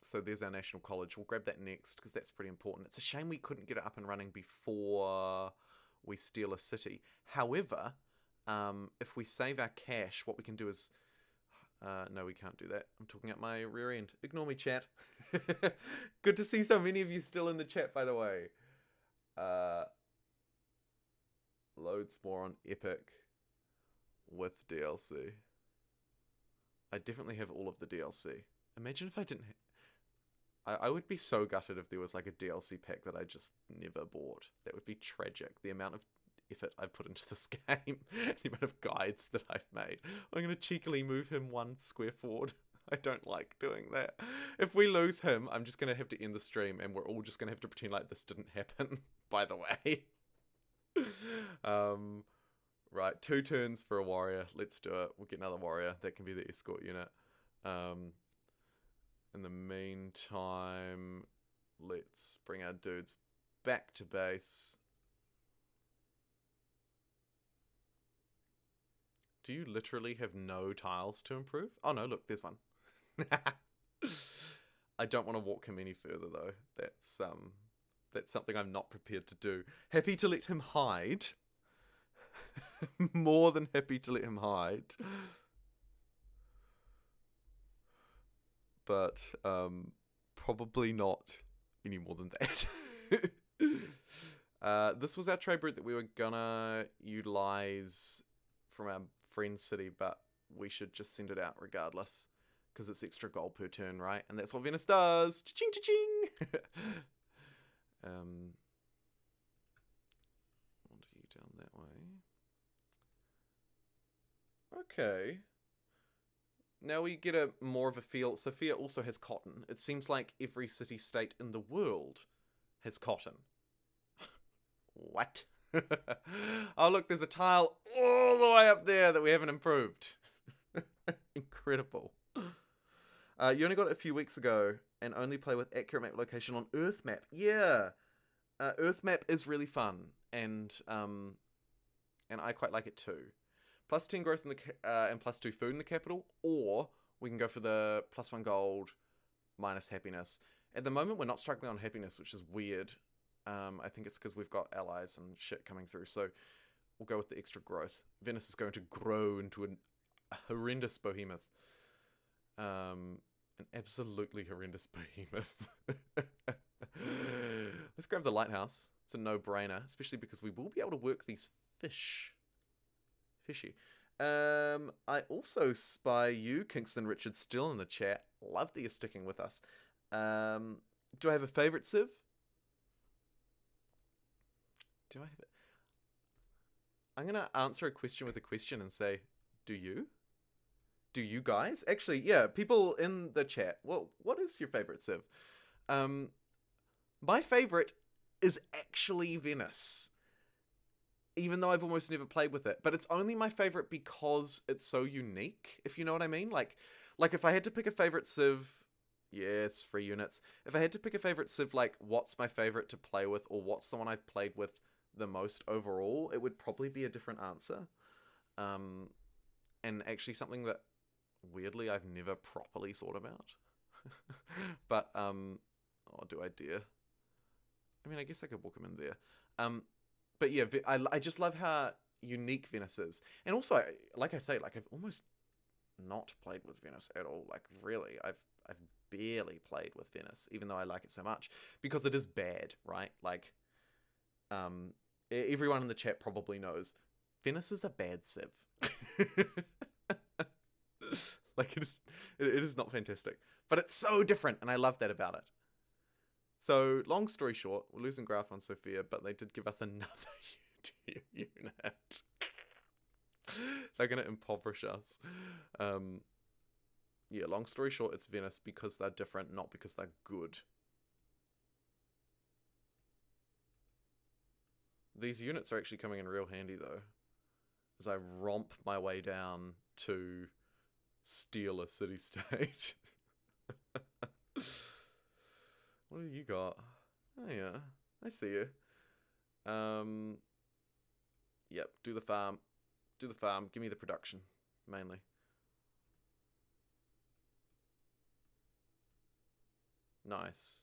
So there's our national college. We'll grab that next because that's pretty important. It's a shame we couldn't get it up and running before we steal a city. However, if we save our cash, what we can do is... no, we can't do that. I'm talking at my rear end. Ignore me, chat. Good to see so many of you still in the chat, by the way. Loads more on Epic with DLC. I definitely have all of the DLC. Imagine if I didn't... I would be so gutted if there was like a DLC pack that I just never bought. That would be tragic. The amount of effort I've put into this game, the amount of guides that I've made. I'm going to cheekily move him 1 square forward. I don't like doing that. If we lose him, I'm just going to have to end the stream, and we're all just going to have to pretend like this didn't happen, by the way. Right, 2 turns for a warrior. Let's do it. We'll get another warrior. That can be the escort unit. In the meantime, let's bring our dudes back to base. Do you literally have no tiles to improve? Oh no, look, there's one. I don't want to walk him any further though. That's something I'm not prepared to do. Happy to let him hide. More than happy to let him hide. But probably not any more than that. This was our trade route that we were gonna utilize from our friend city, but we should just send it out regardless, because it's extra gold per turn, right? And that's what Venice does. Cha-ching, cha-ching! Want you down that way. Okay. Now we get a more of a feel. Sophia also has cotton. It seems like every city-state in the world has cotton. What? Oh, look, there's a tile all the way up there that we haven't improved. Incredible. You only got it a few weeks ago and only play with accurate map location on Earth map. Yeah. Earth map is really fun, and I quite like it too. Plus 10 growth in the and plus 2 food in the capital, or we can go for the plus 1 gold, minus happiness. At the moment, we're not struggling on happiness, which is weird. I think it's because we've got allies and shit coming through, so we'll go with the extra growth. Venice is going to grow into a horrendous behemoth. An absolutely horrendous behemoth. Let's grab the lighthouse. It's a no-brainer, especially because we will be able to work these fish. Fishy. I also spy you, Kingston Richard, still in the chat. Love that you're sticking with us. Do I have a favorite civ? Do I have it? I'm gonna answer a question with a question and say, do you? Do you guys? Actually, yeah, people in the chat. Well, what is your favorite civ? My favorite is actually Venice. Even though I've almost never played with it. But it's only my favorite because it's so unique, if you know what I mean. Like if I had to pick a favorite civ, yes, free units. If I had to pick a favorite civ, like, what's my favorite to play with, or what's the one I've played with the most overall, it would probably be a different answer. And actually something that, weirdly, I've never properly thought about. But, oh, do I dare? I mean, I guess I could walk him in there. But yeah, I just love how unique Venice is. And also, like I say, like, I've almost not played with Venice at all. Like, really, I've barely played with Venice, even though I like it so much. Because it is bad, right? Like, everyone in the chat probably knows, Venice is a bad civ. Like, it is not fantastic. But it's so different, and I love that about it. So, long story short, we're losing Graph on Sophia, but they did give us another unit. They're going to impoverish us. Yeah, long story short, it's Venice because they're different, not because they're good. These units are actually coming in real handy, though, as I romp my way down to steal a city-state. What have you got? Oh yeah, I see you. Yep, do the farm. Do the farm. Give me the production, mainly. Nice.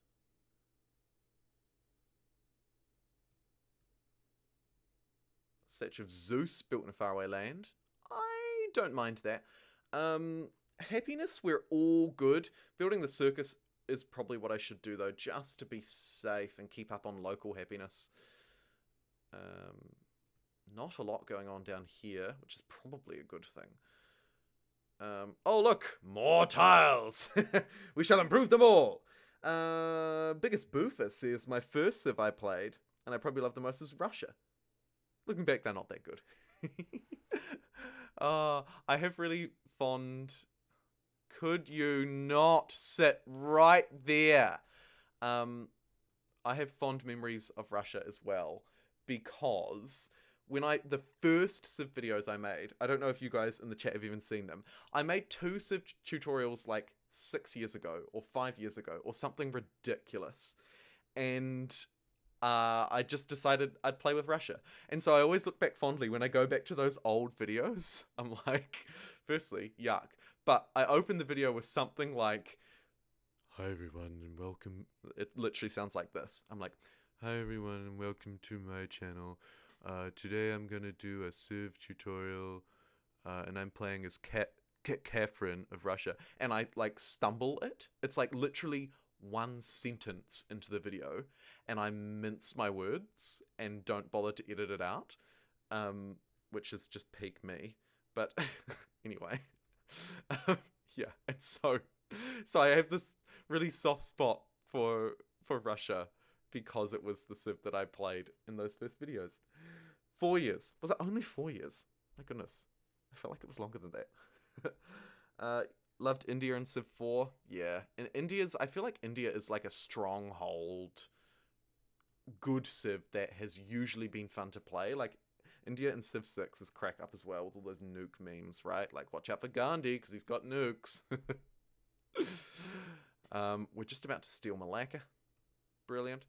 Statue of Zeus built in a faraway land. I don't mind that. Happiness, we're all good. Building the circus is probably what I should do, though, just to be safe and keep up on local happiness. Not a lot going on down here, which is probably a good thing. Oh, look! More tiles! We shall improve them all! Biggest Boofer says, my first civ I played, and I probably love the most, is Russia. Looking back, they're not that good. I have really fond... Could you not sit right there? I have fond memories of Russia as well, because the first Civ videos I made, I don't know if you guys in the chat have even seen them. I made 2 Civ tutorials like 6 years ago or 5 years ago or something ridiculous. And I just decided I'd play with Russia. And so I always look back fondly when I go back to those old videos. I'm like, firstly, yuck. But I open the video with something like, "Hi everyone and welcome." It literally sounds like this. I'm like, "Hi everyone and welcome to my channel. Today I'm gonna do a Civ tutorial, and I'm playing as Catherine of Russia." And I like stumble it. It's like literally one sentence into the video, and I mince my words and don't bother to edit it out, which is just peak me. But anyway, yeah. And so I have this really soft spot for Russia because it was the Civ that I played in those first videos. 4 years. Was it only 4 years? My goodness. I felt like it was longer than that. Loved India and Civ 4. Yeah. And I feel like India is like a stronghold good Civ that has usually been fun to play. Like, India and Civ 6 is crack up as well with all those nuke memes, right? Like, watch out for Gandhi because he's got nukes. We're just about to steal Malacca. Brilliant.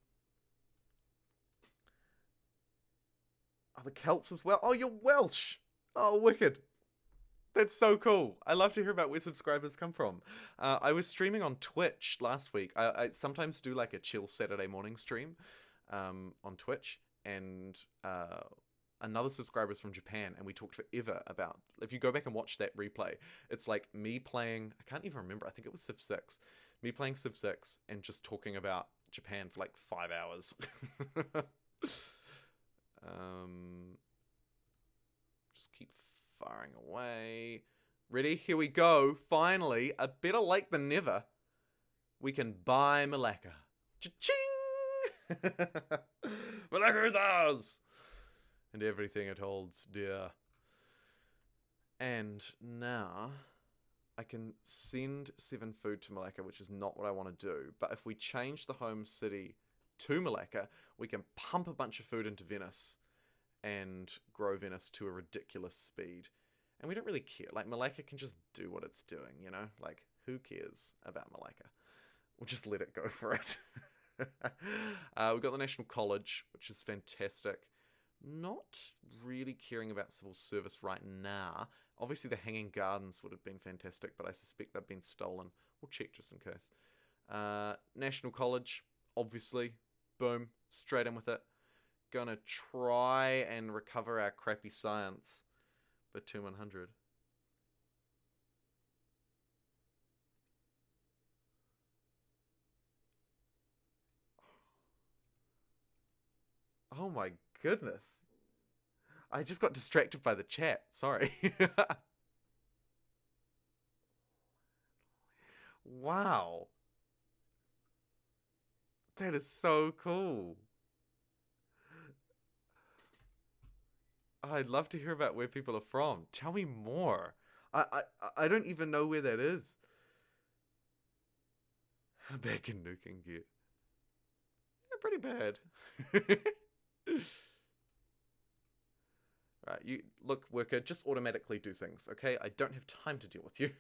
Oh, the Celts as well. Oh, you're Welsh. Oh, wicked. That's so cool. I love to hear about where subscribers come from. I was streaming on Twitch last week. I sometimes do like a chill Saturday morning stream on Twitch, and another subscriber is from Japan, and we talked forever about, if you go back and watch that replay, it's like me playing, I can't even remember, I think it was Civ 6, me playing Civ 6 and just talking about Japan for like 5 hours. Just keep firing away. Ready? Here we go. Finally, a better late than never. We can buy Malacca. Cha-ching! Malacca is ours! And everything it holds dear. And now I can send 7 food to Malacca, which is not what I want to do. But if we change the home city to Malacca, we can pump a bunch of food into Venice and grow Venice to a ridiculous speed. And we don't really care. Like, Malacca can just do what it's doing, you know? Like, who cares about Malacca? We'll just let it go for it. We've got the National College, which is fantastic. Not really caring about civil service right now. Obviously, the Hanging Gardens would have been fantastic, but I suspect they've been stolen. We'll check just in case. National College, obviously. Boom. Straight in with it. Gonna try and recover our crappy science for 2100. Oh my goodness. I just got distracted by the chat. Sorry. Wow. That is so cool. I'd love to hear about where people are from. Tell me more. I don't even know where that is. Back in nuking gear. Yeah, pretty bad. Right, you look, worker, just automatically do things, okay? I don't have time to deal with you.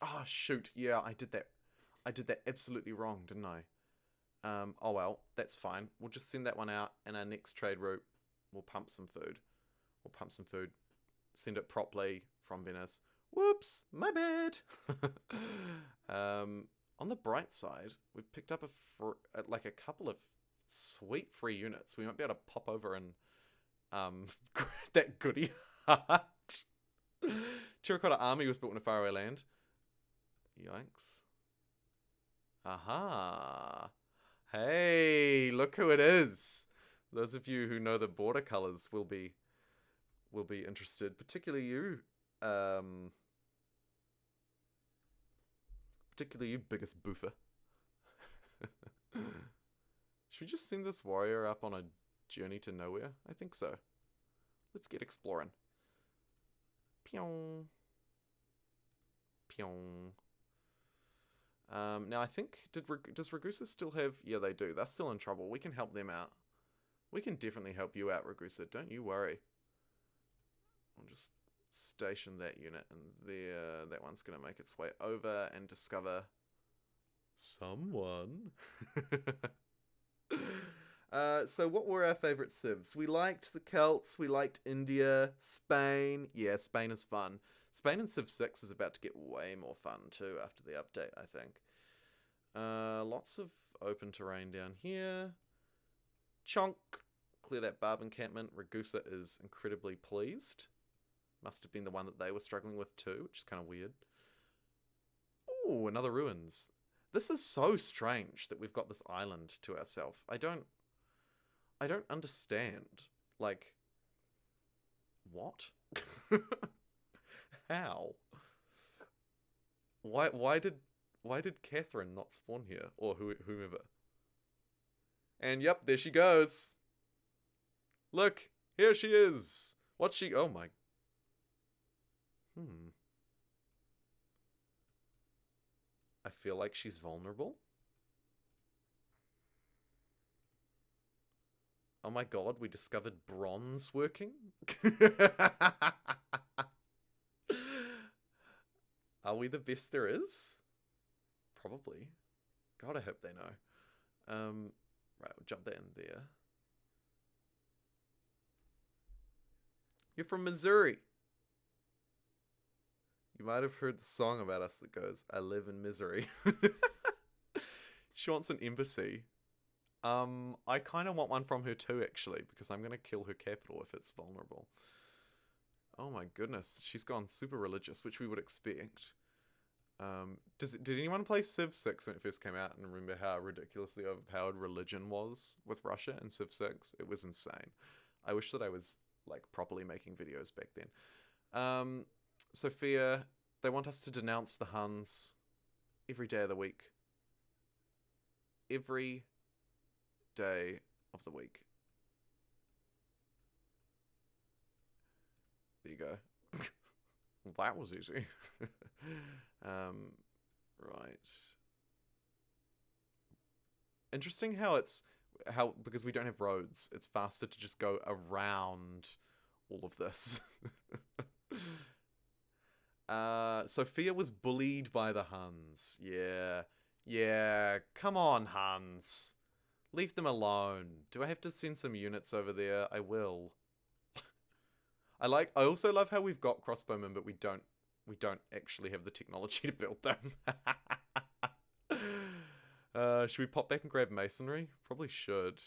Oh, shoot. Yeah, I did that. I did that absolutely wrong, didn't I? Oh well, that's fine. We'll just send that one out, and our next trade route, we'll pump some food. We'll pump some food. Send it properly from Venice. Whoops, my bad. On the bright side, we've picked up like a couple of sweet free units. We might be able to pop over and grab that goodie heart. Terracotta Army was built in a faraway land. Yikes. Aha. Hey, look who it is. Those of you who know the border colors will be interested, particularly you. Particularly you, biggest boofer. Should we just send this warrior up on a journey to nowhere? I think so. Let's get exploring. Pyong. Pyong. Now I think, does Ragusa still have... Yeah, they do. They're still in trouble. We can help them out. We can definitely help you out, Ragusa. Don't you worry. I'll just station that unit in there. That one's going to make its way over and discover someone. So what were our favourite civs? We liked the Celts. We liked India. Spain. Yeah, Spain is fun. Spain in Civ 6 is about to get way more fun too after the update, I think. Lots of open terrain down here. Chonk. Clear that barb encampment. Ragusa is incredibly pleased. Must have been the one that they were struggling with too, which is kind of weird. Ooh, another ruins. This is so strange that we've got this island to ourselves. I don't understand. Like, what? How? Why did Catherine not spawn here, or whomever? And yep, there she goes. Look, here she is. What's she? Oh my. I feel like she's vulnerable. Oh my god, we discovered bronze working? Are we the best there is? Probably. God, I hope they know. Right, we'll jump that in there. You're from Missouri. You might have heard the song about us that goes, I live in misery. She wants an embassy. I kind of want one from her too, actually, because I'm going to kill her capital if it's vulnerable. Oh my goodness, she's gone super religious, which we would expect. Did anyone play Civ 6 when it first came out and remember how ridiculously overpowered religion was with Russia in Civ 6? It was insane. I wish that I was, like, properly making videos back then. Sophia, they want us to denounce the Huns every day of the week. Every day of the week. There you go. Well, that was easy. Right. Interesting how because we don't have roads, it's faster to just go around all of this. Sophia was bullied by the Huns. Yeah, come on, Huns. Leave them alone. Do I have to send some units over there? I will. I also love how we've got crossbowmen, but we don't actually have the technology to build them. Should we pop back and grab masonry? Probably should.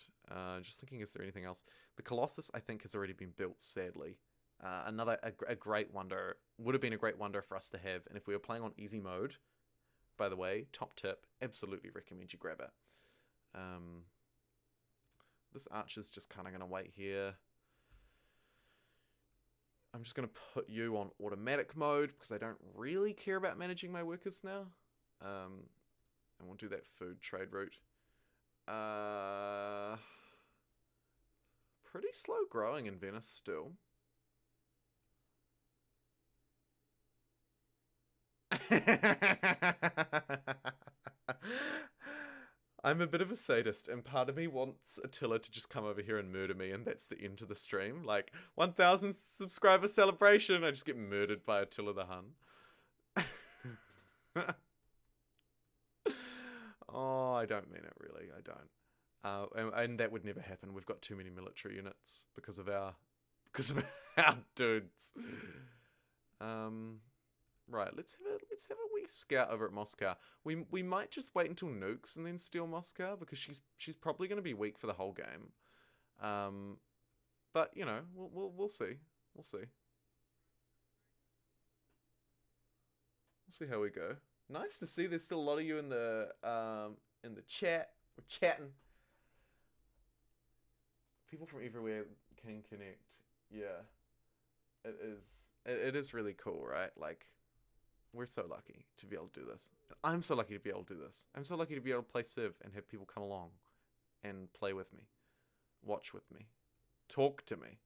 Just thinking, is there anything else? The Colossus, I think, has already been built, sadly. A great wonder. Would have been a great wonder for us to have. And if we were playing on easy mode, by the way, top tip, absolutely recommend you grab it. This archer's just kind of going to wait here. I'm just going to put you on automatic mode because I don't really care about managing my workers now. And we'll do that food trade route. Pretty slow growing in Venice still. I'm a bit of a sadist, and part of me wants Attila to just come over here and murder me, and that's the end of the stream. Like, 1,000 subscriber celebration, I just get murdered by Attila the Hun. Oh, I don't mean it, really. I don't. And that would never happen. We've got too many military units because of our dudes. Right, let's have a wee scout over at Moscow. We might just wait until nukes and then steal Moscow because she's probably going to be weak for the whole game. But you know, we'll see. We'll see. We'll see how we go. Nice to see there's still a lot of you in the chat. We're chatting. People from everywhere can connect. Yeah. It is really cool, right? Like, we're so lucky to be able to do this. I'm so lucky to be able to do this. I'm so lucky to be able to play Civ and have people come along. and play with me, watch with me, talk to me,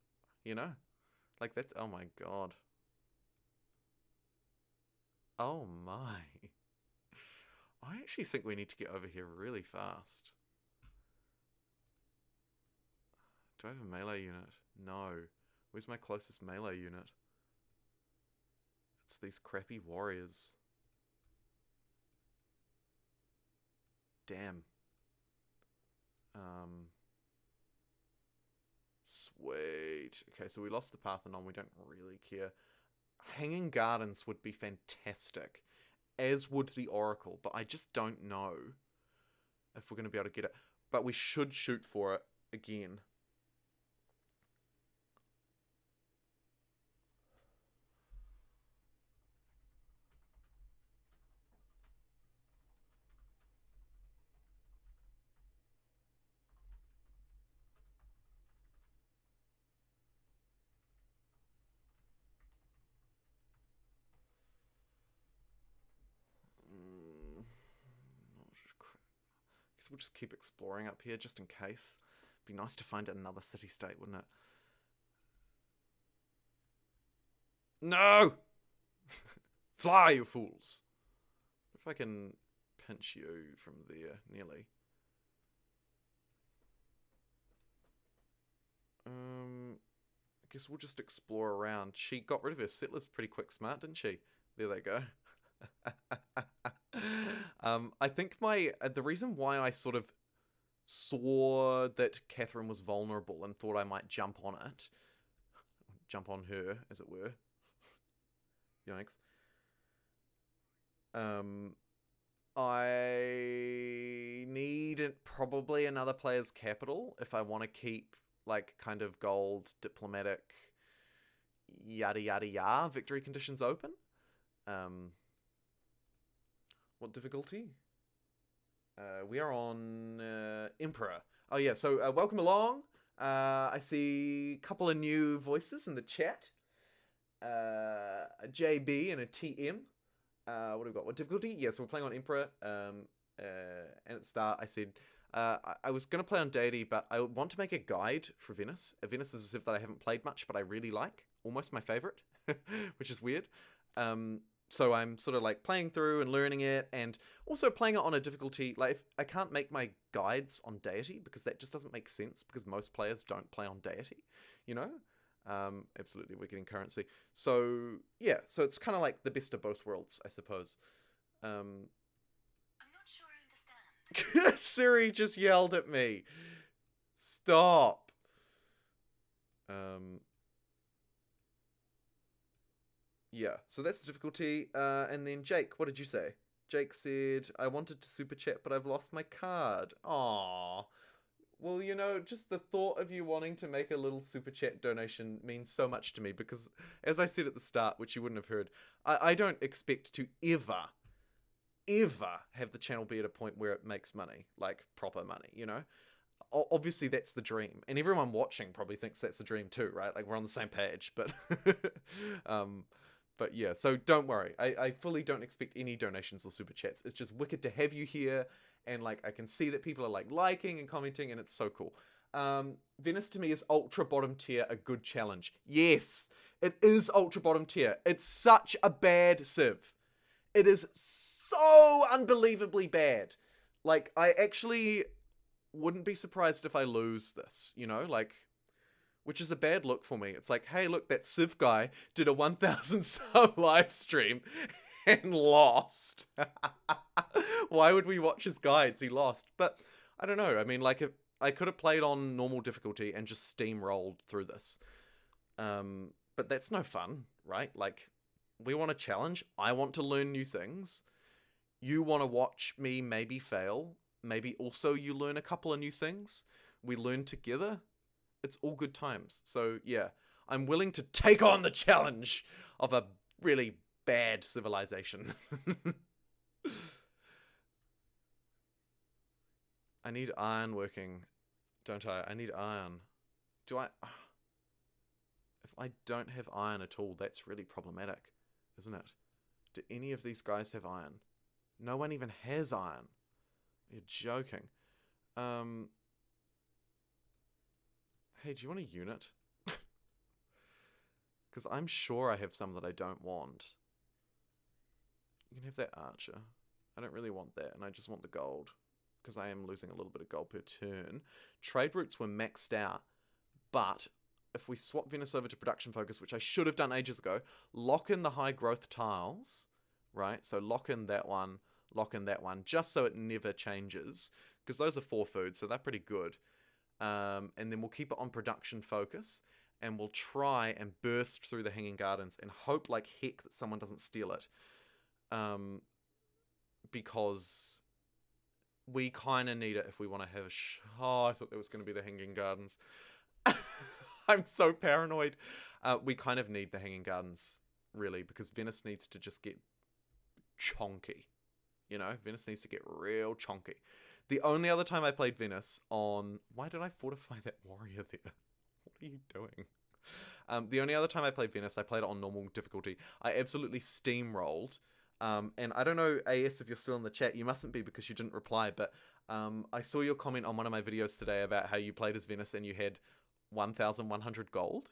you know? Like, that's, oh my god. Oh my. I actually think we need to get over here really fast. Do I have a melee unit? No. Where's my closest melee unit? It's these crappy warriors. Damn. Sweet. Okay, so we lost the Parthenon. We don't really care. Hanging Gardens would be fantastic, as would the Oracle, but I just don't know if we're going to be able to get it. But we should shoot for it again. We'll just keep exploring up here just in case. Be nice to find another city-state, wouldn't it? No! Fly, you fools! If I can pinch you from there, nearly. I guess we'll just explore around. She got rid of her settlers pretty quick smart, didn't she? There they go. I think the reason why I sort of saw that Catherine was vulnerable and thought I might jump on her, as it were. Yikes. I need probably another player's capital if I want to keep like kind of gold diplomatic yada yada yada victory conditions open. What difficulty? We are on Emperor. Oh yeah, so welcome along. I see a couple of new voices in the chat. A JB and a TM. What have we got? What difficulty? Yeah, so we're playing on Emperor. And at the start I said I was going to play on Deity, but I want to make a guide for Venice. Venice is a civ that I haven't played much, but I really like. Almost my favorite, which is weird. So I'm sort of like playing through and learning it, and also playing it on a difficulty. Like, if I can't make my guides on Deity because that just doesn't make sense, because most players don't play on Deity, you know? Absolutely, we're getting currency. So yeah, so it's kind of like the best of both worlds, I suppose. I'm not sure I understand. Siri just yelled at me. Stop. Yeah, so that's the difficulty. And then Jake, what did you say? Jake said, I wanted to super chat, but I've lost my card. Aww. Well, you know, just the thought of you wanting to make a little super chat donation means so much to me, because, as I said at the start, which you wouldn't have heard, I don't expect to ever have the channel be at a point where it makes money, like proper money, you know? Obviously, that's the dream. And everyone watching probably thinks that's the dream too, right? Like, we're on the same page, but... But yeah, so don't worry. I fully don't expect any donations or super chats. It's just wicked to have you here, and like I can see that people are like liking and commenting, and it's so cool. Venice to me is ultra bottom tier, a good challenge. Yes, it is ultra bottom tier. It's such a bad civ. It is so unbelievably bad. Like, I actually wouldn't be surprised if I lose this, you know, like... Which is a bad look for me. It's like, hey, look, that Civ guy did a 1,000 sub live stream and lost. Why would we watch his guides? He lost. But I don't know. I mean, like, if I could have played on normal difficulty and just steamrolled through this. But that's no fun, right? Like, we want a challenge. I want to learn new things. You want to watch me maybe fail. Maybe also you learn a couple of new things. We learn together. It's all good times. So, yeah, I'm willing to take on the challenge of a really bad civilization. I need iron working, don't I? I need iron. Do I... If I don't have iron at all, that's really problematic, isn't it? Do any of these guys have iron? No one even has iron. You're joking. Hey, do you want a unit? Because I'm sure I have some that I don't want. You can have that archer. I don't really want that, and I just want the gold. Because I am losing a little bit of gold per turn. Trade routes were maxed out, but if we swap Venice over to production focus, which I should have done ages ago, lock in the high growth tiles, right? So lock in that one, just so it never changes. Because those are 4 food, so they're pretty good. And then we'll keep it on production focus, and we'll try and burst through the Hanging Gardens and hope like heck that someone doesn't steal it. Because we kind of need it if we want to have a oh, I thought there was going to be the Hanging Gardens. I'm so paranoid. We kind of need the Hanging Gardens, really, because Venice needs to just get chonky. You know, Venice needs to get real chonky. The only other time I played Venice on... Why did I fortify that warrior there? What are you doing? The only other time I played Venice, I played it on normal difficulty. I absolutely steamrolled. And I don't know, AS, if you're still in the chat. You mustn't be because you didn't reply. But I saw your comment on one of my videos today about how you played as Venice and you had 1,100 gold,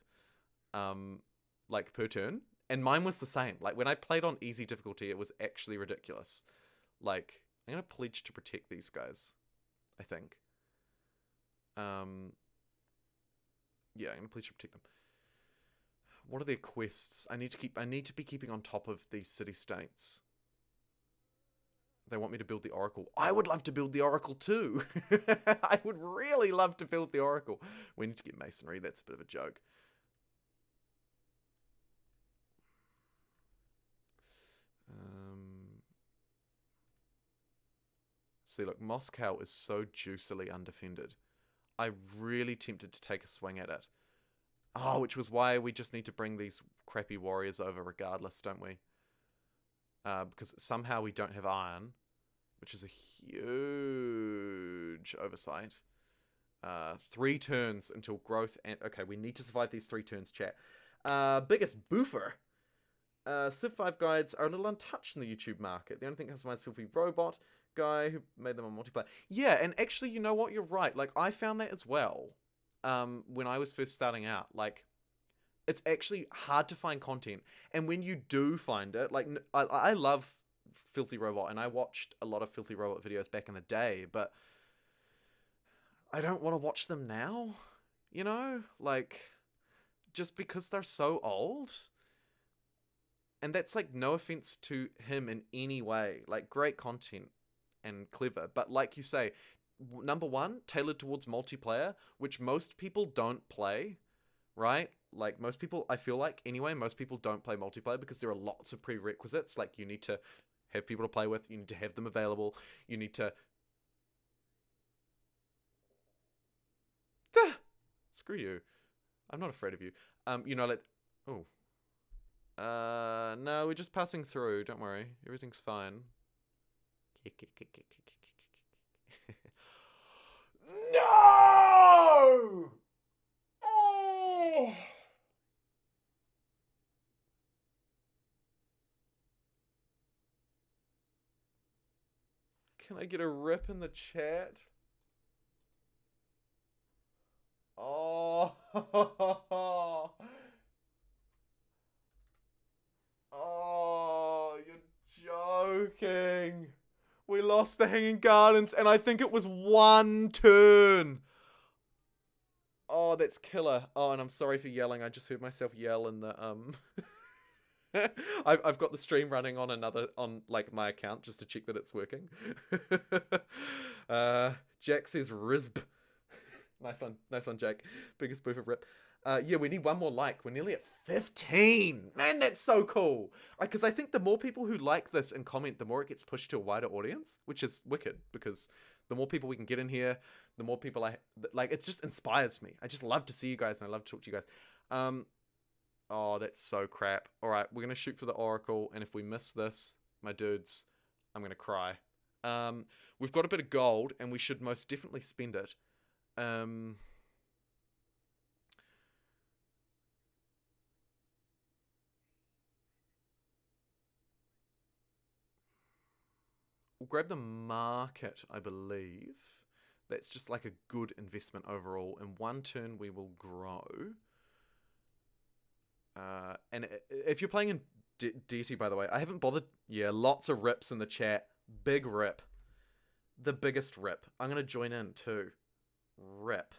like per turn, and mine was the same. Like when I played on easy difficulty, it was actually ridiculous. Like I'm gonna pledge to protect these guys, I think. Yeah, I'm gonna pledge to protect them. What are their quests? I need to be keeping on top of these city states. They want me to build the Oracle. I would love to build the Oracle too. I would really love to build the Oracle. We need to get masonry. That's a bit of a joke. See, look, Moscow is so juicily undefended. I'm really tempted to take a swing at it. Oh, which was why we just need to bring these crappy warriors over regardless, don't we? Because somehow we don't have iron, which is a huge oversight. 3 turns until growth and... Okay, we need to survive these 3 turns, chat. Biggest boofer. Civ 5 guides are a little untouched in the YouTube market. The only thing customized Filthy Robot guy who made them on multiplayer. Yeah, and actually, you know what? You're right. Like, I found that as well. When I was first starting out. Like, it's actually hard to find content. And when you do find it, like, I love Filthy Robot, and I watched a lot of Filthy Robot videos back in the day, but I don't want to watch them now, you know? Like, just because they're so old. And that's, like, no offense to him in any way. Like, great content and clever. But like you say, number one, tailored towards multiplayer, which most people don't play, right? Like, most people, I feel like, anyway, most people don't play multiplayer because there are lots of prerequisites. Like, you need to have people to play with. You need to have them available. You need to... Duh! Screw you. I'm not afraid of you. You know, like... Oh. No, we're just passing through. Don't worry. Everything's fine. No! Oh! Can I get a rip in the chat? Oh! Oh, you're joking. We lost the Hanging Gardens, and I think it was 1 turn. Oh, that's killer. Oh, and I'm sorry for yelling. I just heard myself yell in the I've got the stream running on like my account just to check that it's working. Jack says Rizb. Nice one, Jack. Biggest boof of rip. Yeah, we need 1 more like. We're nearly at 15. Man, that's so cool. Because I think the more people who like this and comment, the more it gets pushed to a wider audience, which is wicked. Because the more people we can get in here, the more people like. It just inspires me. I just love to see you guys, and I love to talk to you guys. Oh, that's so crap. All right, we're gonna shoot for the Oracle, and if we miss this, my dudes, I'm gonna cry. We've got a bit of gold, and we should most definitely spend it. We'll grab the market, I believe. That's just like a good investment overall. In 1 turn, we will grow. And if you're playing in DT, by the way, I haven't bothered. Yeah, lots of rips in the chat. Big rip. The biggest rip. I'm going to join in too. Rip.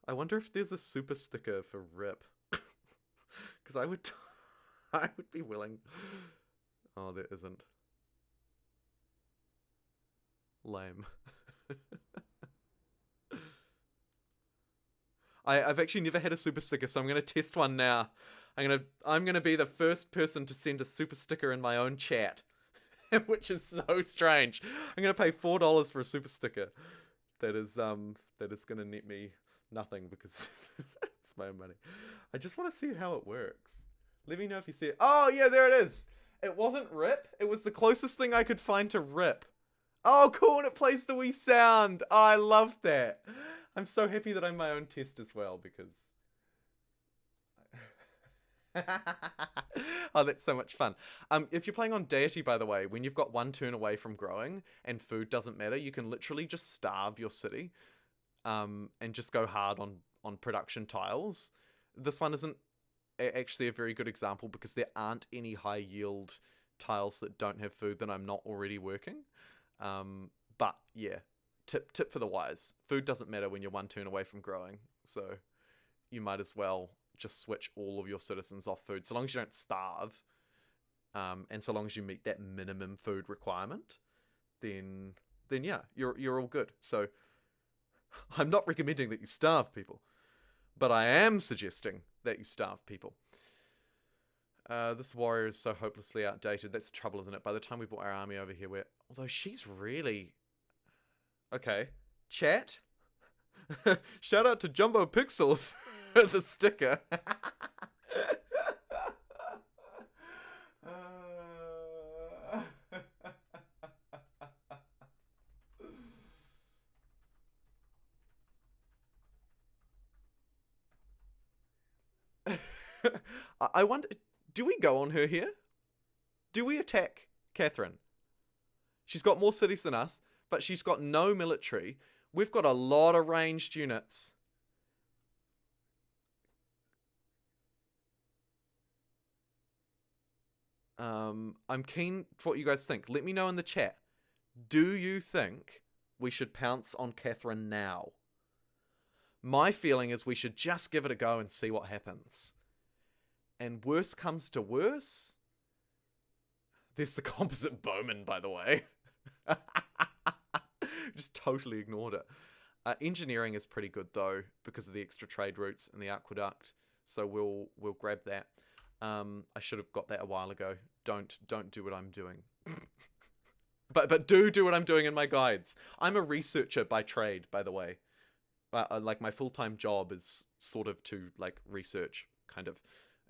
I wonder if there's a super sticker for rip. Because I would be willing. Oh, there isn't. Lame. I've actually never had a super sticker, so I'm gonna test one now. I'm gonna be the first person to send a super sticker in my own chat, which is so strange. I'm gonna pay $4 for a super sticker. That is gonna net me nothing because it's my own money. I just want to see how it works. Let me know if you see it. Oh yeah, there it is. It wasn't rip. It was the closest thing I could find to rip. Oh, cool, and it plays the wee sound. Oh, I love that. I'm so happy that I'm my own test as well, because... Oh, that's so much fun. If you're playing on Deity, by the way, when you've got 1 turn away from growing and food doesn't matter, you can literally just starve your city and just go hard on production tiles. This one isn't actually a very good example because there aren't any high yield tiles that don't have food that I'm not already working. But yeah, tip for the wise. Food doesn't matter when you're 1 turn away from growing, so you might as well just switch all of your citizens off food, so long as you don't starve, and so long as you meet that minimum food requirement, then yeah, you're all good. So I'm not recommending that you starve people, but I am suggesting that you starve people. This warrior is so hopelessly outdated. That's the trouble, isn't it? By the time we brought our army over here, although she's really... Okay. Chat? Shout out to JumboPixel for the sticker. I wonder... Do we go on her here? Do we attack Catherine? She's got more cities than us, but she's got no military. We've got a lot of ranged units. I'm keen for what you guys think. Let me know in the chat. Do you think we should pounce on Catherine now? My feeling is we should just give it a go and see what happens. And worse comes to worse. There's the composite bowman, by the way. Just totally ignored it. Engineering is pretty good though, because of the extra trade routes and the aqueduct. So we'll grab that. I should have got that a while ago. Don't do what I'm doing. but do what I'm doing in my guides. I'm a researcher by trade, by the way. Like my full-time job is sort of to like research, kind of.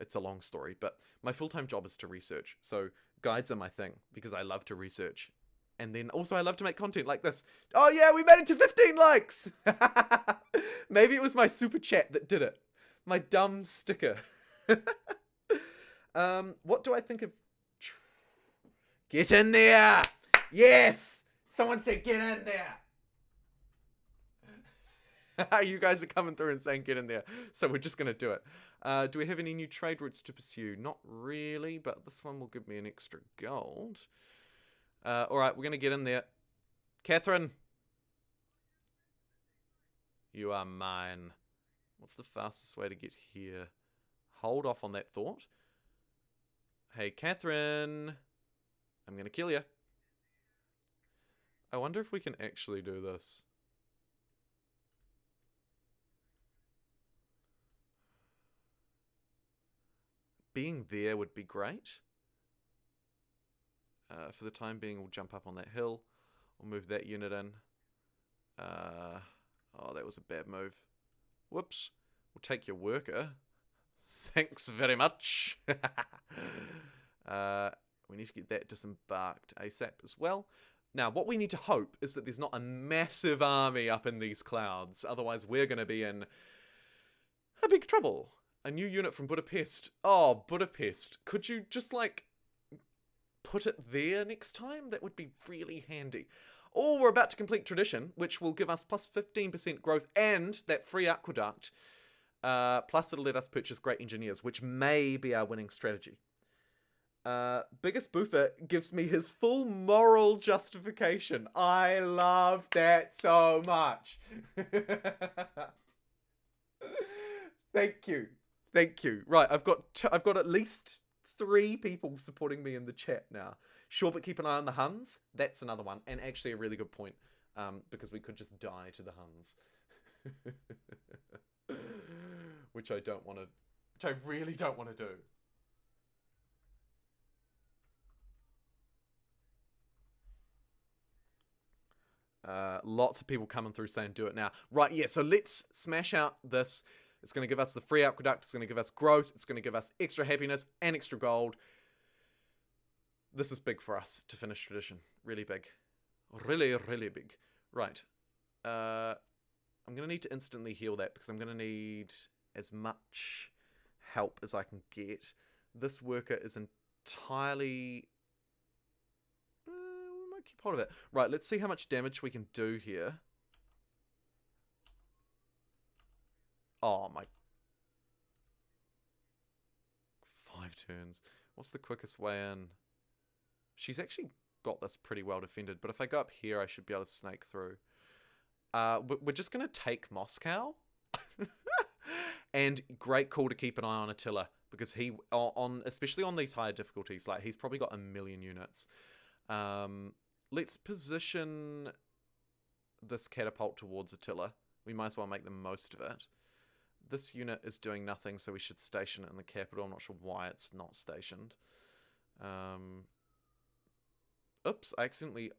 It's a long story, but my full-time job is to research. So guides are my thing because I love to research. And then also I love to make content like this. Oh yeah, we made it to 15 likes! Maybe it was my super chat that did it. My dumb sticker. What do I think of... Get in there! Yes! Someone said get in there! You guys are coming through and saying get in there. So we're just going to do it. Do we have any new trade routes to pursue? Not really, but this one will give me an extra gold. Alright, we're going to get in there. Catherine. You are mine. What's the fastest way to get here? Hold off on that thought. Hey, Catherine. I'm going to kill you. I wonder if we can actually do this. Being there would be great. For the time being, we'll jump up on that hill. We'll move that unit in. Oh, that was a bad move. Whoops. We'll take your worker. Thanks very much. We need to get that disembarked ASAP as well. Now, what we need to hope is that there's not a massive army up in these clouds. Otherwise, we're going to be in a big trouble. A new unit from Budapest. Oh, Budapest. Could you just, like, put it there next time, that would be really handy. Or we're about to complete Tradition, which will give us plus 15% growth and that free Aqueduct. Plus it'll let us purchase Great Engineers, which may be our winning strategy. Biggest Boofer gives me his full moral justification. I love that so much. Thank you. Thank you. Right, I've got at least 3 people supporting me in the chat now. Sure, but keep an eye on the Huns. That's another one, and actually a really good point, because we could just die to the Huns, which I don't want to. Which I really don't want to do. Lots of people coming through saying do it now. Right, yeah, so let's smash out this. It's going to give us the free Aqueduct. It's going to give us growth. It's going to give us extra happiness and extra gold. This is big for us to finish Tradition. Really big. Really, really big. Right. I'm going to need to instantly heal that because I'm going to need as much help as I can get. This worker is entirely... we might keep hold of it. Right, let's see how much damage we can do here. Oh, my... 5 turns. What's the quickest way in? She's actually got this pretty well defended, but if I go up here, I should be able to snake through. We're just going to take Moscow. And great call to keep an eye on Attila, because he, especially on these higher difficulties, like he's probably got 1 million units. Let's position this catapult towards Attila. We might as well make the most of it. This unit is doing nothing, so we should station it in the capital. I'm not sure why it's not stationed. Oops, I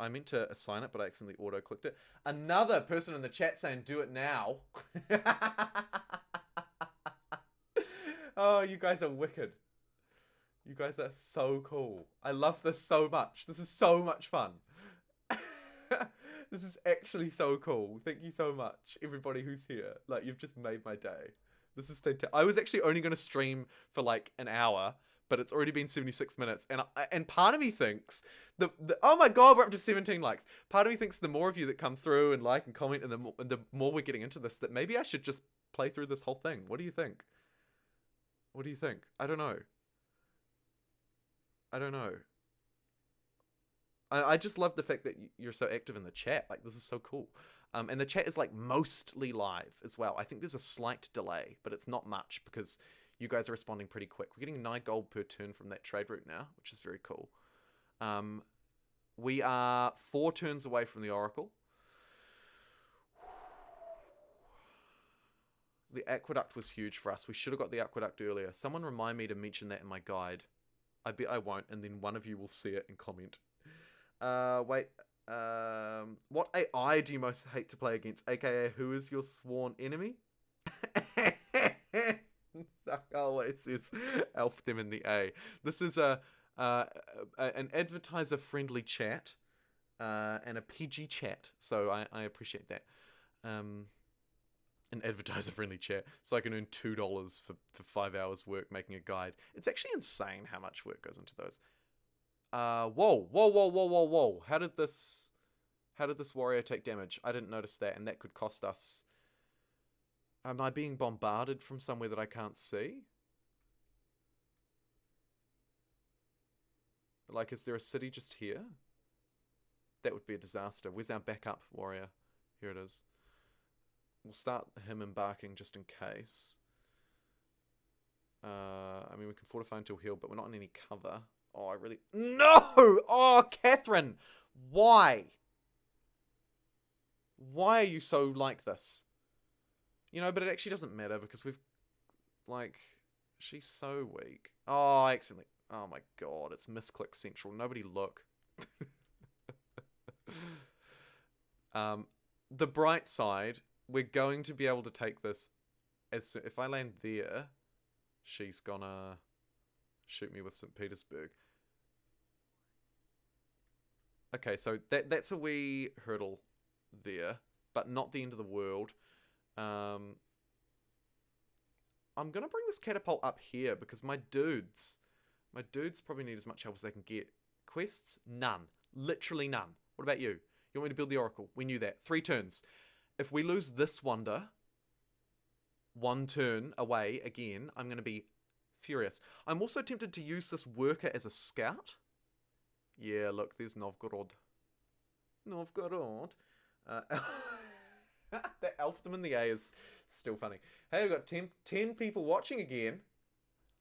meant to assign it, but I accidentally auto-clicked it. Another person in the chat saying, do it now. Oh, you guys are wicked. You guys are so cool. I love this so much. This is so much fun. This is actually so cool. Thank you so much, everybody who's here. Like, you've just made my day. This is fantastic. I was actually only going to stream for like an hour, but it's already been 76 minutes. And part of me thinks, oh my god, we're up to 17 likes. Part of me thinks the more of you that come through and like and comment, and the more we're getting into this, that maybe I should just play through this whole thing. What do you think? What do you think? I don't know. I don't know. I just love the fact that you're so active in the chat. Like, this is so cool. And the chat is, like, mostly live as well. I think there's a slight delay, but it's not much because you guys are responding pretty quick. We're getting 9 gold per turn from that trade route now, which is very cool. We are 4 turns away from the Oracle. The aqueduct was huge for us. We should have got the aqueduct earlier. Someone remind me to mention that in my guide. I bet I won't, and then one of you will see it and comment. Wait. What AI do you most hate to play against? AKA, who is your sworn enemy? Oh, it says elf them in the A. This is an advertiser-friendly chat, and a PG chat, so I appreciate that. An advertiser-friendly chat, so I can earn $2 for 5 hours work making a guide. It's actually insane how much work goes into those. Whoa. How did this warrior take damage? I didn't notice that, and that could cost us... Am I being bombarded from somewhere that I can't see? Like, is there a city just here? That would be a disaster. Where's our backup warrior? Here it is. We'll start him embarking just in case. I mean, we can fortify until healed, but we're not in any cover. Oh, I really... No! Oh, Catherine! Why? Why are you so like this? You know, but it actually doesn't matter because we've... Like, she's so weak. Oh, accidentally... Oh my god, it's misclick central. Nobody look. The bright side, we're going to be able to take this as soon... If I land there, she's gonna shoot me with St. Petersburg. Okay, so that's a wee hurdle there, but not the end of the world. I'm gonna bring this catapult up here because my dudes probably need as much help as they can get Quests? None. Literally none. What about you? You want me to build the Oracle? We knew that. 3 turns. If we lose this wonder, 1 turn away again, I'm going to be furious. I'm also tempted to use this worker as a scout. Yeah, look, there's Novgorod. Novgorod. That elfdom in the A is still funny. Hey, we've got 10 people watching again.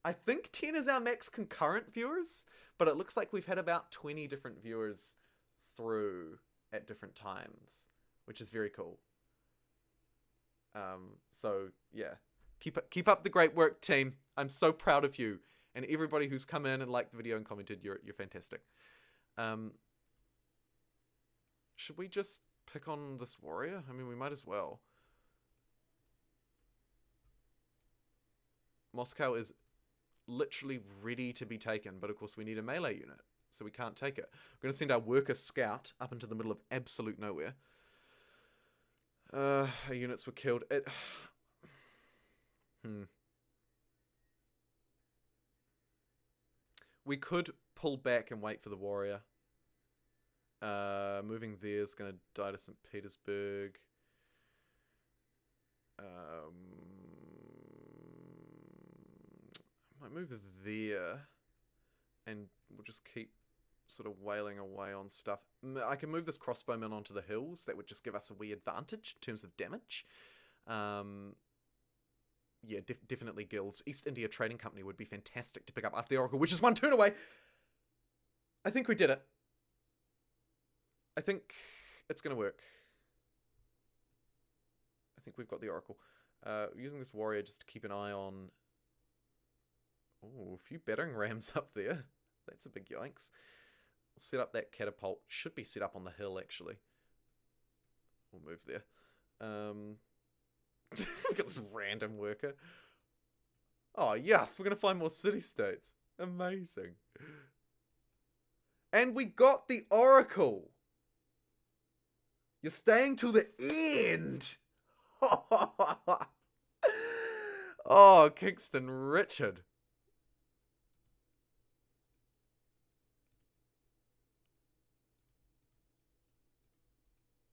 I think 10 is our max concurrent viewers, but it looks like we've had about 20 different viewers through at different times, which is very cool. So yeah, keep up the great work, team. I'm so proud of you and everybody who's come in and liked the video and commented. You're fantastic. Should we just pick on this warrior? I mean, we might as well. Moscow is literally ready to be taken, but of course we need a melee unit, so we can't take it. We're going to send our worker scout up into the middle of absolute nowhere. Our units were killed. We could pull back and wait for the warrior. Moving there is going to die to St. Petersburg. Might move there, and we'll just keep sort of wailing away on stuff. I can move this crossbowman onto the hills. That would just give us a wee advantage in terms of damage. Yeah, definitely guilds. East India Trading Company would be fantastic to pick up after the Oracle, which is 1 turn away. I think we did it. I think it's going to work. I think we've got the Oracle. Using this warrior just to keep an eye on... Oh, a few battering rams up there. That's a big yikes. We'll set up that catapult. Should be set up on the hill, actually. We'll move there. We've got this random worker. Oh, yes, we're going to find more city-states. Amazing. And we got the Oracle. You're staying till the end. Oh, Kingston Richard.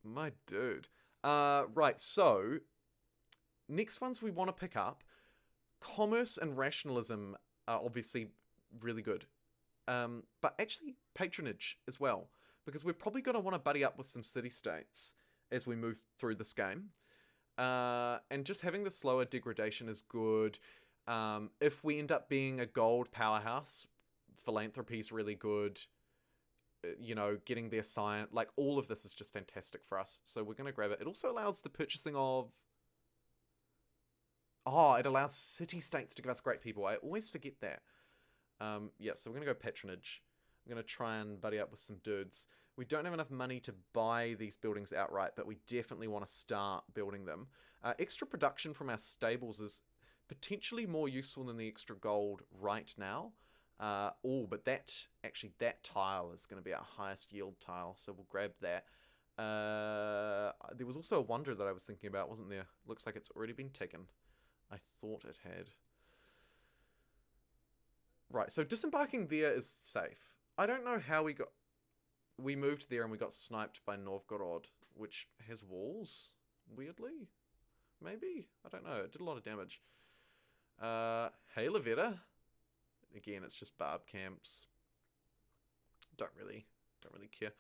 My dude. Right, so next ones we want to pick up. Commerce and rationalism are obviously really good. But actually patronage as well. Because we're probably going to want to buddy up with some city-states as we move through this game. And just having the slower degradation is good. If we end up being a gold powerhouse, philanthropy is really good. You know, getting their science, like all of this is just fantastic for us. So we're going to grab it. It also allows the purchasing of... Oh, it allows city-states to give us great people. I always forget that. Yeah, so we're going to go patronage. I'm going to try and buddy up with some dudes. We don't have enough money to buy these buildings outright, but we definitely want to start building them. Extra production from our stables is potentially more useful than the extra gold right now. But that tile is going to be our highest yield tile, so we'll grab that. There was also a wonder that I was thinking about, wasn't there? Looks like it's already been taken. I thought it had. Right, so disembarking there is safe. I don't know how we moved there and we got sniped by Novgorod, which has walls, weirdly. Maybe? I don't know. It did a lot of damage. Hey, Levetta. Again, it's just barb camps. Don't really care.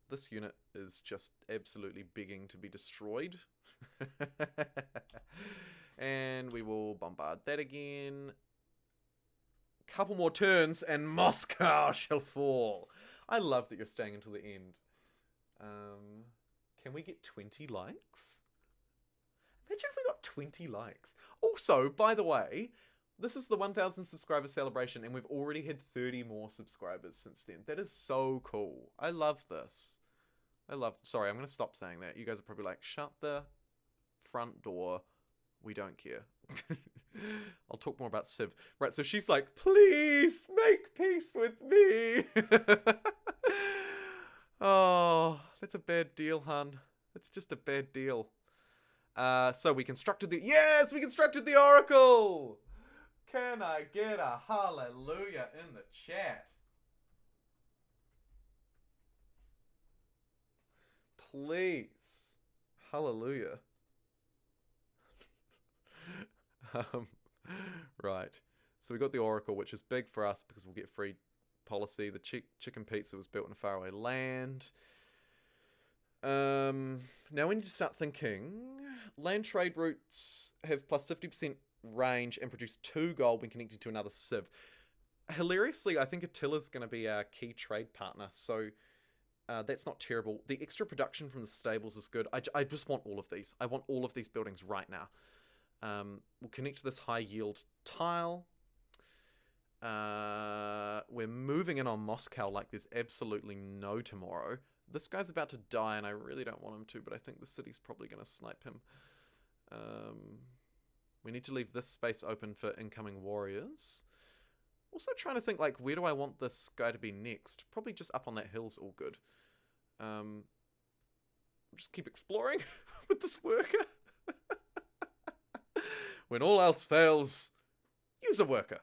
This unit is just absolutely begging to be destroyed. And we will bombard that again. Couple more turns and Moscow shall fall. I love that you're staying until the end. Can we get 20 likes? Imagine if we got 20 likes. Also, by the way, this is the 1,000 subscriber celebration and we've already had 30 more subscribers since then. That is so cool. I love this. Sorry, I'm going to stop saying that. You guys are probably like, shut the front door. We don't care. I'll talk more about Civ. Right, so she's like, please make peace with me. Oh, that's a bad deal, hun. It's just a bad deal. So we constructed the... Yes, we constructed the Oracle! Can I get a hallelujah in the chat? please. Hallelujah. um, right. So we got the Oracle, which is big for us because we'll get free policy. The chicken pizza was built in a faraway land. Now we need to start thinking. Land trade routes have plus 50% range and produce 2 gold when connected to another civ. Hilariously, I think Attila's going to be our key trade partner, so that's not terrible. The extra production from the stables is good. I just want all of these. I want all of these buildings right now. We'll connect to this high yield tile. We're moving in on Moscow like there's absolutely no tomorrow. This guy's about to die and I really don't want him to, but I think the city's probably going to snipe him. We need to leave this space open for incoming warriors. Also trying to think, like, where do I want this guy to be next? Probably just up on that hill's all good. Just keep exploring with this worker. When all else fails, use a worker.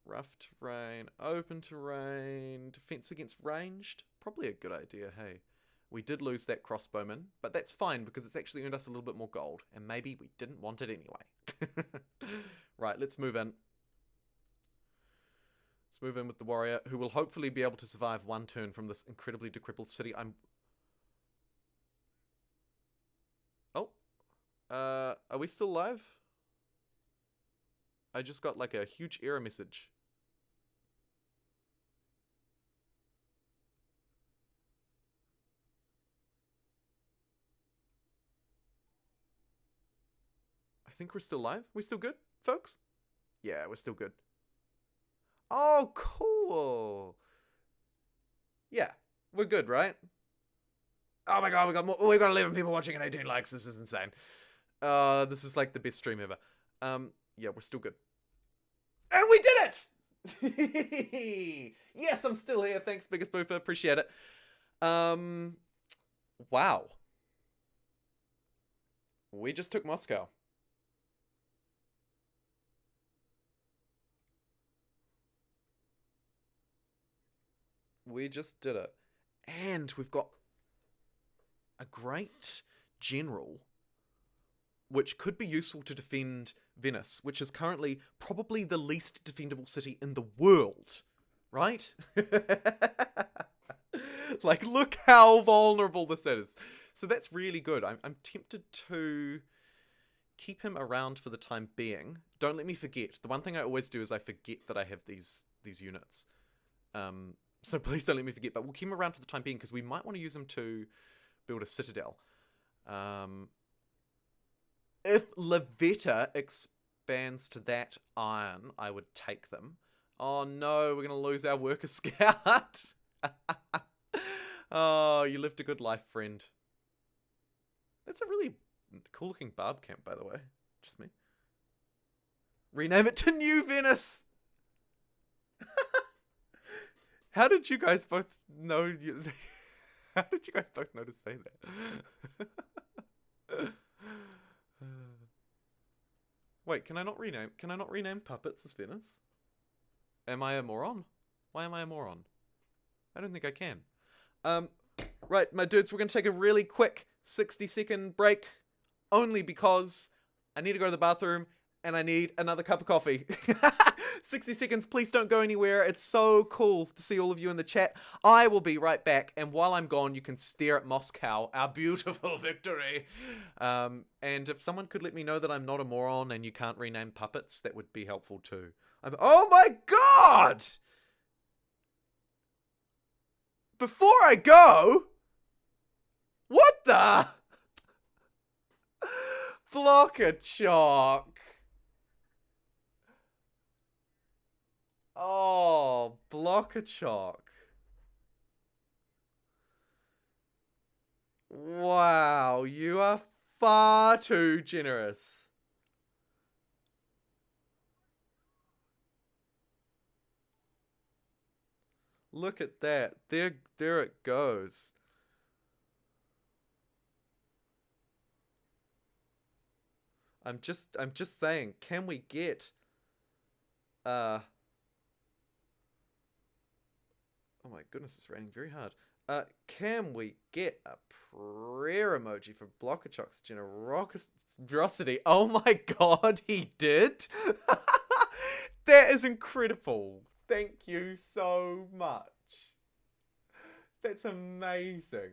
Rough terrain, open terrain, defense against ranged. Probably a good idea, hey. We did lose that crossbowman, but that's fine because it's actually earned us a little bit more gold, and maybe we didn't want it anyway. Right, let's move in. Let's move in with the warrior, who will hopefully be able to survive 1 turn from this incredibly decrepit city. Oh. Are we still live? I just got like a huge error message. I think we're still live. We still good, folks? Yeah, we're still good. Oh, cool. Yeah, we're good, right? Oh my god, we got 11 people watching and 18 likes. This is insane. This is like the best stream ever. Yeah, we're still good. And we did it! Yes, I'm still here. Thanks, Biggest Boofer. Appreciate it. Wow. We just took Moscow. We just did it. And we've got a great general, which could be useful to defend Venice, which is currently probably the least defendable city in the world. Right? Like, look how vulnerable this is. So that's really good. I'm tempted to keep him around for the time being. Don't let me forget. The one thing I always do is I forget that I have these units. So please don't let me forget. But we'll keep him around for the time being because we might want to use him to build a citadel. If Lavetta expands to that iron, I would take them. Oh no, we're going to lose our worker scout. Oh, you lived a good life, friend. That's a really cool looking barb camp, by the way. Just me. Rename it to New Venice. How did you guys both know? How did you guys both know to say that? Wait, can I not rename? Can I not rename puppets as Venice? Am I a moron? Why am I a moron? I don't think I can. Right, my dudes, we're gonna take a really quick 60-second break, only because I need to go to the bathroom and I need another cup of coffee. 60 seconds, please don't go anywhere. It's so cool to see all of you in the chat. I will be right back, and while I'm gone, you can stare at Moscow, our beautiful victory. And if someone could let me know that I'm not a moron and you can't rename puppets, that would be helpful too. Oh my god! Before I go... What the... Blockachock. Oh, Blockachock. Wow, you are far too generous. Look at that. There it goes. I'm just saying, can we get Oh my goodness, it's raining very hard. Can we get a prayer emoji for Blockachock's generosity? Oh my god, he did? That is incredible. Thank you so much. That's amazing.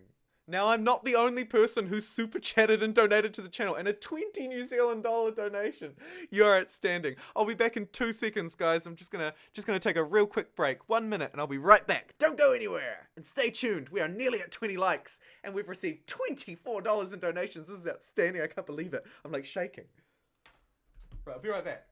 Now I'm not the only person who's super chatted and donated to the channel, and a 20 New Zealand dollar donation. You're outstanding. I'll be back in 2 seconds, guys. I'm just gonna take a real quick break, 1 minute, and I'll be right back. Don't go anywhere, and stay tuned. We are nearly at 20 likes, and we've received $24 in donations. This is outstanding. I can't believe it. I'm like shaking. Right, I'll be right back.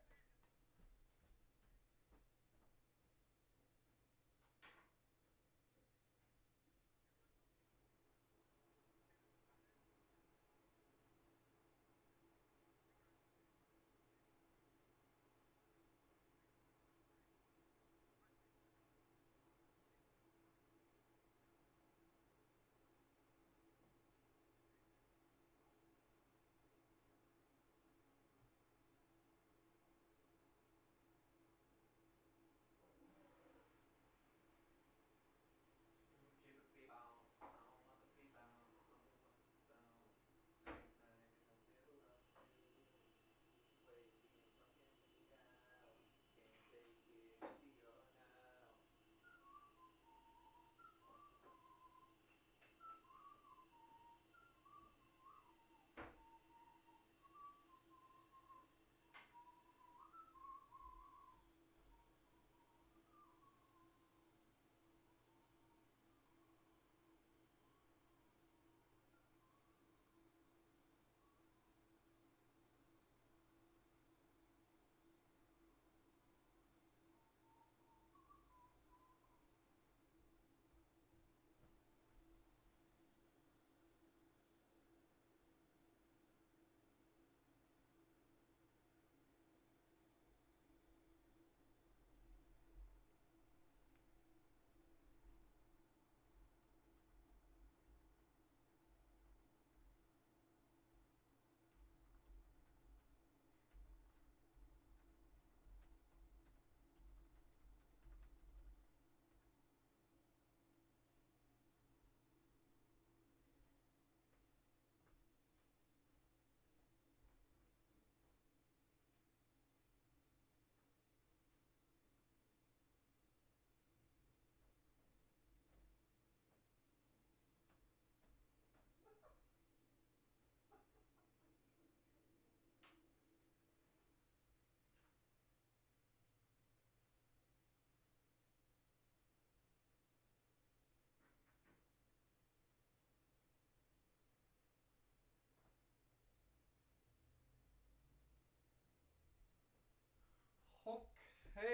Okay.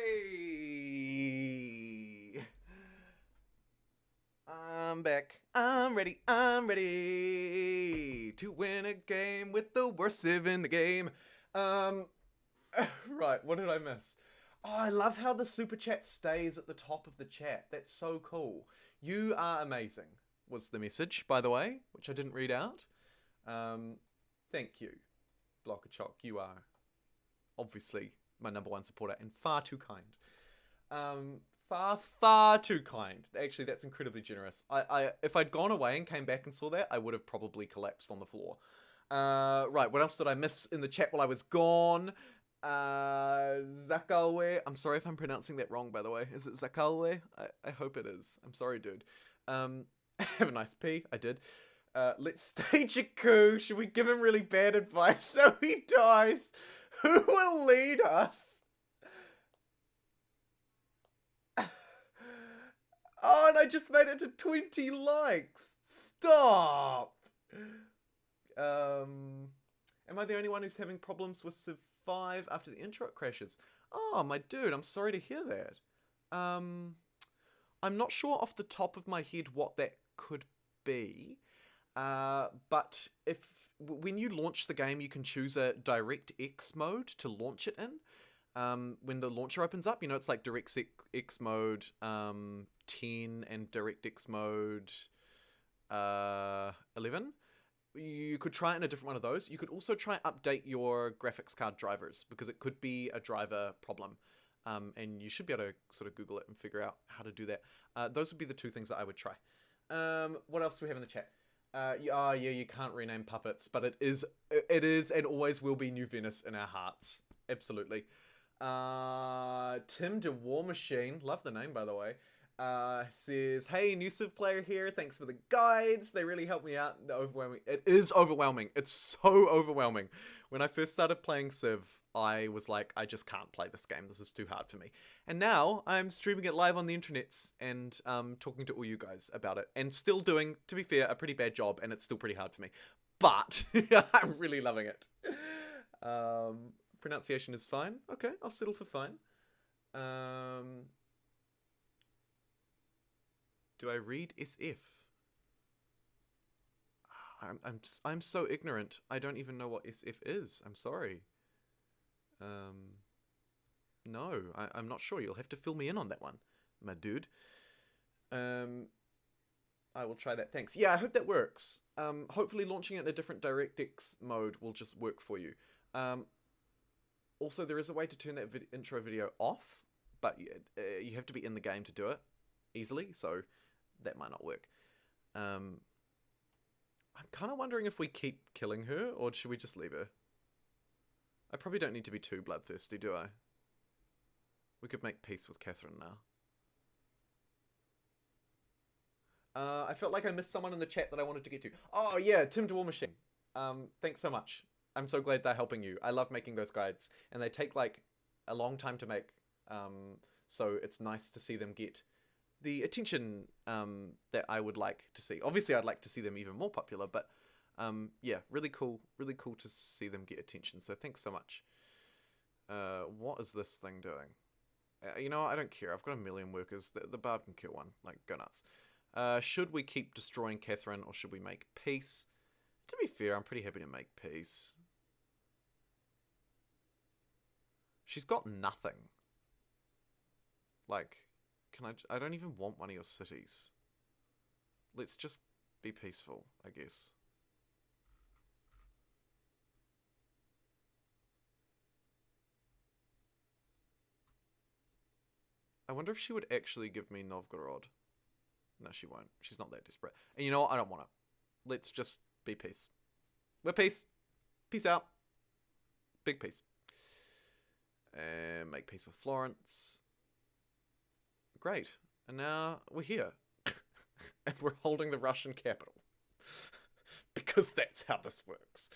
I'm back. I'm ready. I'm ready to win a game with the worst civ in the game. Um, right. What did I miss? Oh, I love how the super chat stays at the top of the chat. That's so cool. You are amazing. Was the message, by the way, which I didn't read out. Um, thank you, Blockachock. You are obviously my #1 supporter and far too kind. Far too kind. Actually, that's incredibly generous. If I'd gone away and came back and saw that, I would have probably collapsed on the floor. Right, what else did I miss in the chat while I was gone? Zakalwe. I'm sorry if I'm pronouncing that wrong, by the way. Is it Zakalwe? I hope it is. I'm sorry, dude. Have a nice pee. I did. Let's stage a coup. Should we give him really bad advice so he dies? Who will lead us? Oh, and I just made it to 20 likes. Stop. Am I the only one who's having problems with Civ 5 after the intro crashes? Oh, my dude, I'm sorry to hear that. I'm not sure off the top of my head what that could be. But when you launch the game, you can choose a DirectX mode to launch it in. When the launcher opens up, you know, it's like DirectX mode 10 and DirectX mode 11. You could try it in a different one of those. You could also try and update your graphics card drivers because it could be a driver problem. And you should be able to sort of Google it and figure out how to do that. Those would be the two things that I would try. What else do we have in the chat? Yeah, you can't rename puppets, but it is and always will be New Venice in our hearts. Absolutely. Tim de War Machine, love the name by the way, says, hey, new Civ player here, thanks for the guides, they really help me out. Overwhelming. It is overwhelming. It's so overwhelming. When I first started playing Civ, I was like, I just can't play this game. This is too hard for me. And now I'm streaming it live on the internets and talking to all you guys about it. And still doing, to be fair, a pretty bad job. And it's still pretty hard for me. But I'm really loving it. Pronunciation is fine. Okay, I'll settle for fine. Do I read SF? I'm so ignorant. I don't even know what SF is. I'm sorry. No, I'm not sure. You'll have to fill me in on that one, my dude. I will try that. Thanks. Yeah, I hope that works. Hopefully launching it in a different DirectX mode will just work for you. Also, there is a way to turn that intro video off, but you have to be in the game to do it easily, so that might not work. I'm kind of wondering if we keep killing her, or should we just leave her? I probably don't need to be too bloodthirsty, do I? We could make peace with Catherine now. I felt like I missed someone in the chat that I wanted to get to. Oh yeah, Tim de War Machine. Thanks so much. I'm so glad they're helping you. I love making those guides, and they take like a long time to make. So it's nice to see them get the attention that I would like to see. Obviously, I'd like to see them even more popular, but yeah, really cool to see them get attention. So thanks so much. What is this thing doing? You know what? I don't care. I've got a million workers. The bard can kill one. Like, go nuts. Should we keep destroying Catherine, or should we make peace? To be fair, I'm pretty happy to make peace. She's got nothing. Like, I don't even want one of your cities. Let's just be peaceful, I guess. I wonder if she would actually give me Novgorod. No, she won't. She's not that desperate. And you know what? I don't want it. Let's just be peace. We're peace. Peace out. Big peace. And make peace with Florence. Great. And now we're here. And we're holding the Russian capital. Because that's how this works.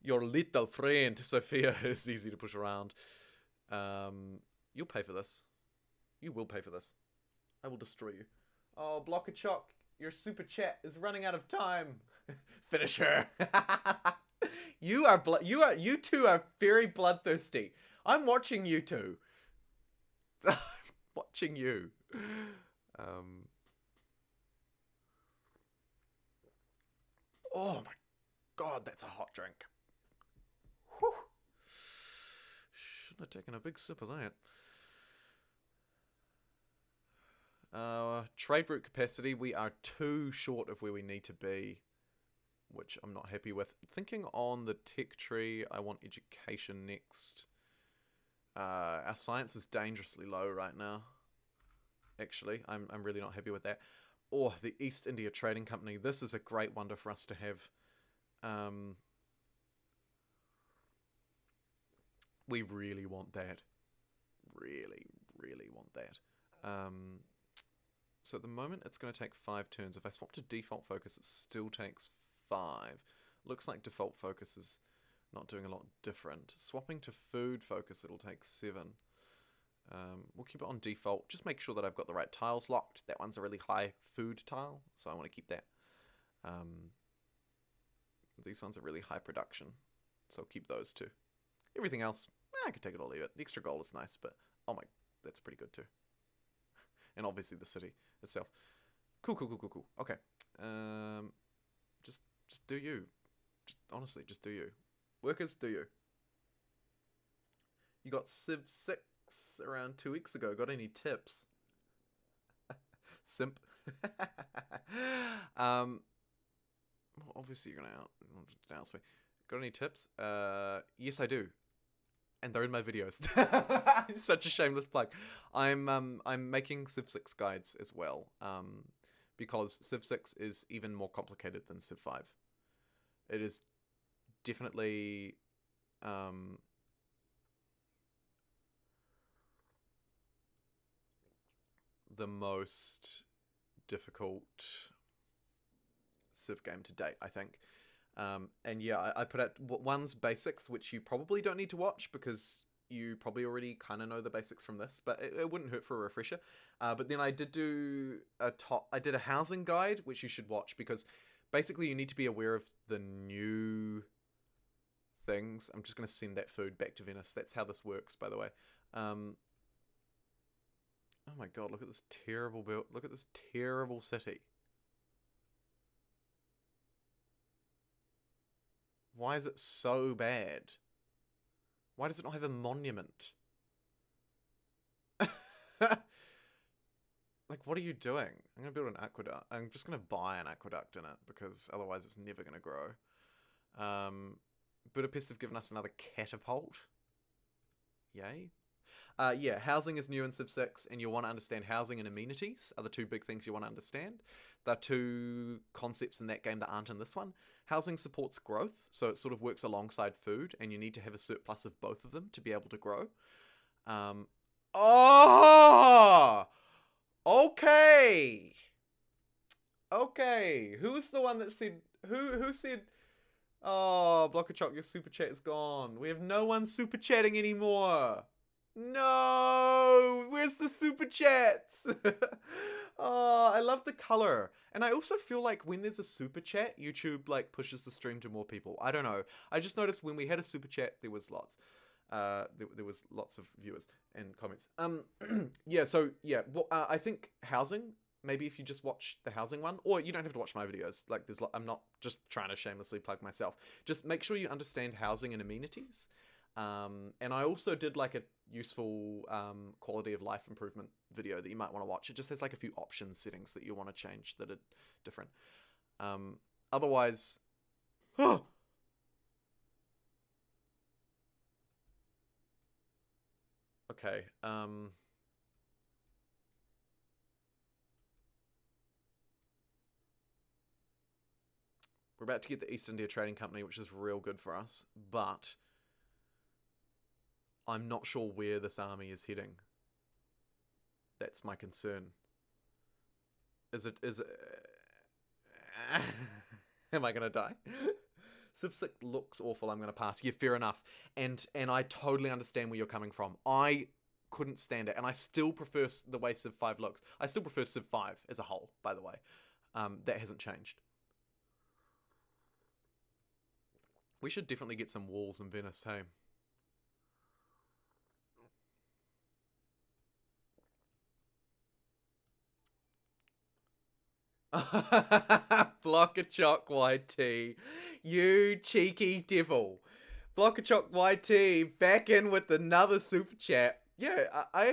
Your little friend, Sophia, is easy to push around. You'll pay for this. You will pay for this. I will destroy you. Oh, Blockachock, your super chat is running out of time. Finish her. You two are very bloodthirsty. I'm watching you two. I'm watching you. Oh my god, that's a hot drink. Whew. Shouldn't have taken a big sip of that. Trade route capacity, we are too short of where we need to be, which I'm not happy with. Thinking on the tech tree, I want education next. Our science is dangerously low right now. Actually, I'm really not happy with that. Oh, the East India Trading Company. This is a great wonder for us to have. We really want that. Really, really want that. So at the moment, it's going to take 5 turns. If I swap to default focus, it still takes 5. Looks like default focus is not doing a lot different. Swapping to food focus, it'll take 7. We'll keep it on default. Just make sure that I've got the right tiles locked. That one's a really high food tile, so I want to keep that. These ones are really high production, so I'll keep those too. Everything else, I could take it or leave it. The extra gold is nice, but oh my, that's pretty good too. And obviously the city itself. Cool. Okay. Just do you. Honestly, just do you. Workers, do you. You got Civ 6 around 2 weeks ago. Got any tips? Simp. Well, obviously you're gonna announce me. Got any tips? Yes, I do. and they're in my videos. Such a shameless plug. I'm making Civ 6 guides as well. Because Civ 6 is even more complicated than Civ 5. It is definitely the most difficult Civ game to date, I think. And yeah, I put out one's basics, which you probably don't need to watch because you probably already kind of know the basics from this, but it wouldn't hurt for a refresher. But then I did do I did a housing guide, which you should watch because basically you need to be aware of the new things. I'm just going to send that food back to Venice. That's how this works, by the way. Oh my god, look at this terrible build. Look at this terrible city. Why is it so bad? Why does it not have a monument? Like, what are you doing? I'm going to build an aqueduct. I'm just going to buy an aqueduct in it because otherwise it's never going to grow. Budapest have given us another catapult. Yay. Yeah, housing is new in Civ 6, and you'll want to understand housing and amenities are the two big things you want to understand. There are two concepts in that game that aren't in this one. Housing supports growth, so it sort of works alongside food, and you need to have a surplus of both of them to be able to grow. Oh! Okay! Okay, who's the one that said... Who said... Oh, Blockachock, your super chat is gone. We have no one super chatting anymore. No! Where's the super chats? Oh, I love the color. And I also feel like when there's a super chat, YouTube like pushes the stream to more people. I don't know. I just noticed when we had a super chat, there was lots. There was lots of viewers and comments. Yeah, so yeah, well, I think housing, maybe if you just watch the housing one, or you don't have to watch my videos. Like I'm not just trying to shamelessly plug myself. Just make sure you understand housing and amenities. And I also did like a useful quality of life improvement video that you might want to watch. It just has like a few option settings that you want to change that are different. Otherwise, okay. We're about to get the East India Trading Company, which is real good for us, but I'm not sure where this army is heading. That's my concern. Is it... Am I gonna die? Civ 6 looks awful, I'm gonna pass. Yeah, fair enough. And I totally understand where you're coming from. I couldn't stand it, and I still prefer the way Civ 5 looks. I still prefer Civ 5 as a whole, by the way. That hasn't changed. We should definitely get some walls in Venice, hey? Blockachock YT. You cheeky devil. Blockachock YT back in with another super chat. Yeah, I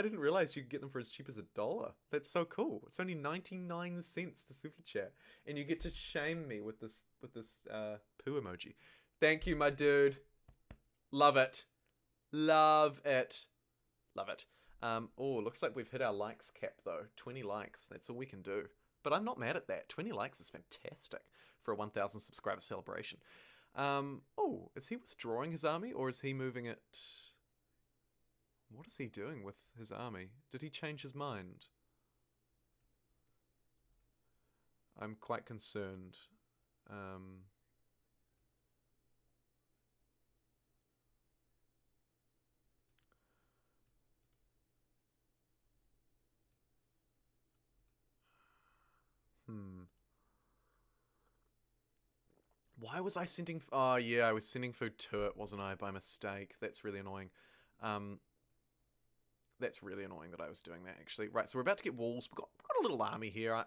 didn't realize you could get them for as cheap as $1. That's so cool. It's only 99 cents to super chat, and you get to shame me with this poo emoji. Thank you, my dude. Love it. Love it. Love it. Oh, looks like we've hit our likes cap though. 20 likes. That's all we can do. But I'm not mad at that. 20 likes is fantastic for a 1,000 subscriber celebration. Oh, is he withdrawing his army or is he moving it? What is he doing with his army? Did he change his mind? I'm quite concerned. Why was I sending... Oh, yeah, I was sending food to it, wasn't I, by mistake. That's really annoying. That's really annoying that I was doing that, actually. Right, so we're about to get walls. We've got a little army here.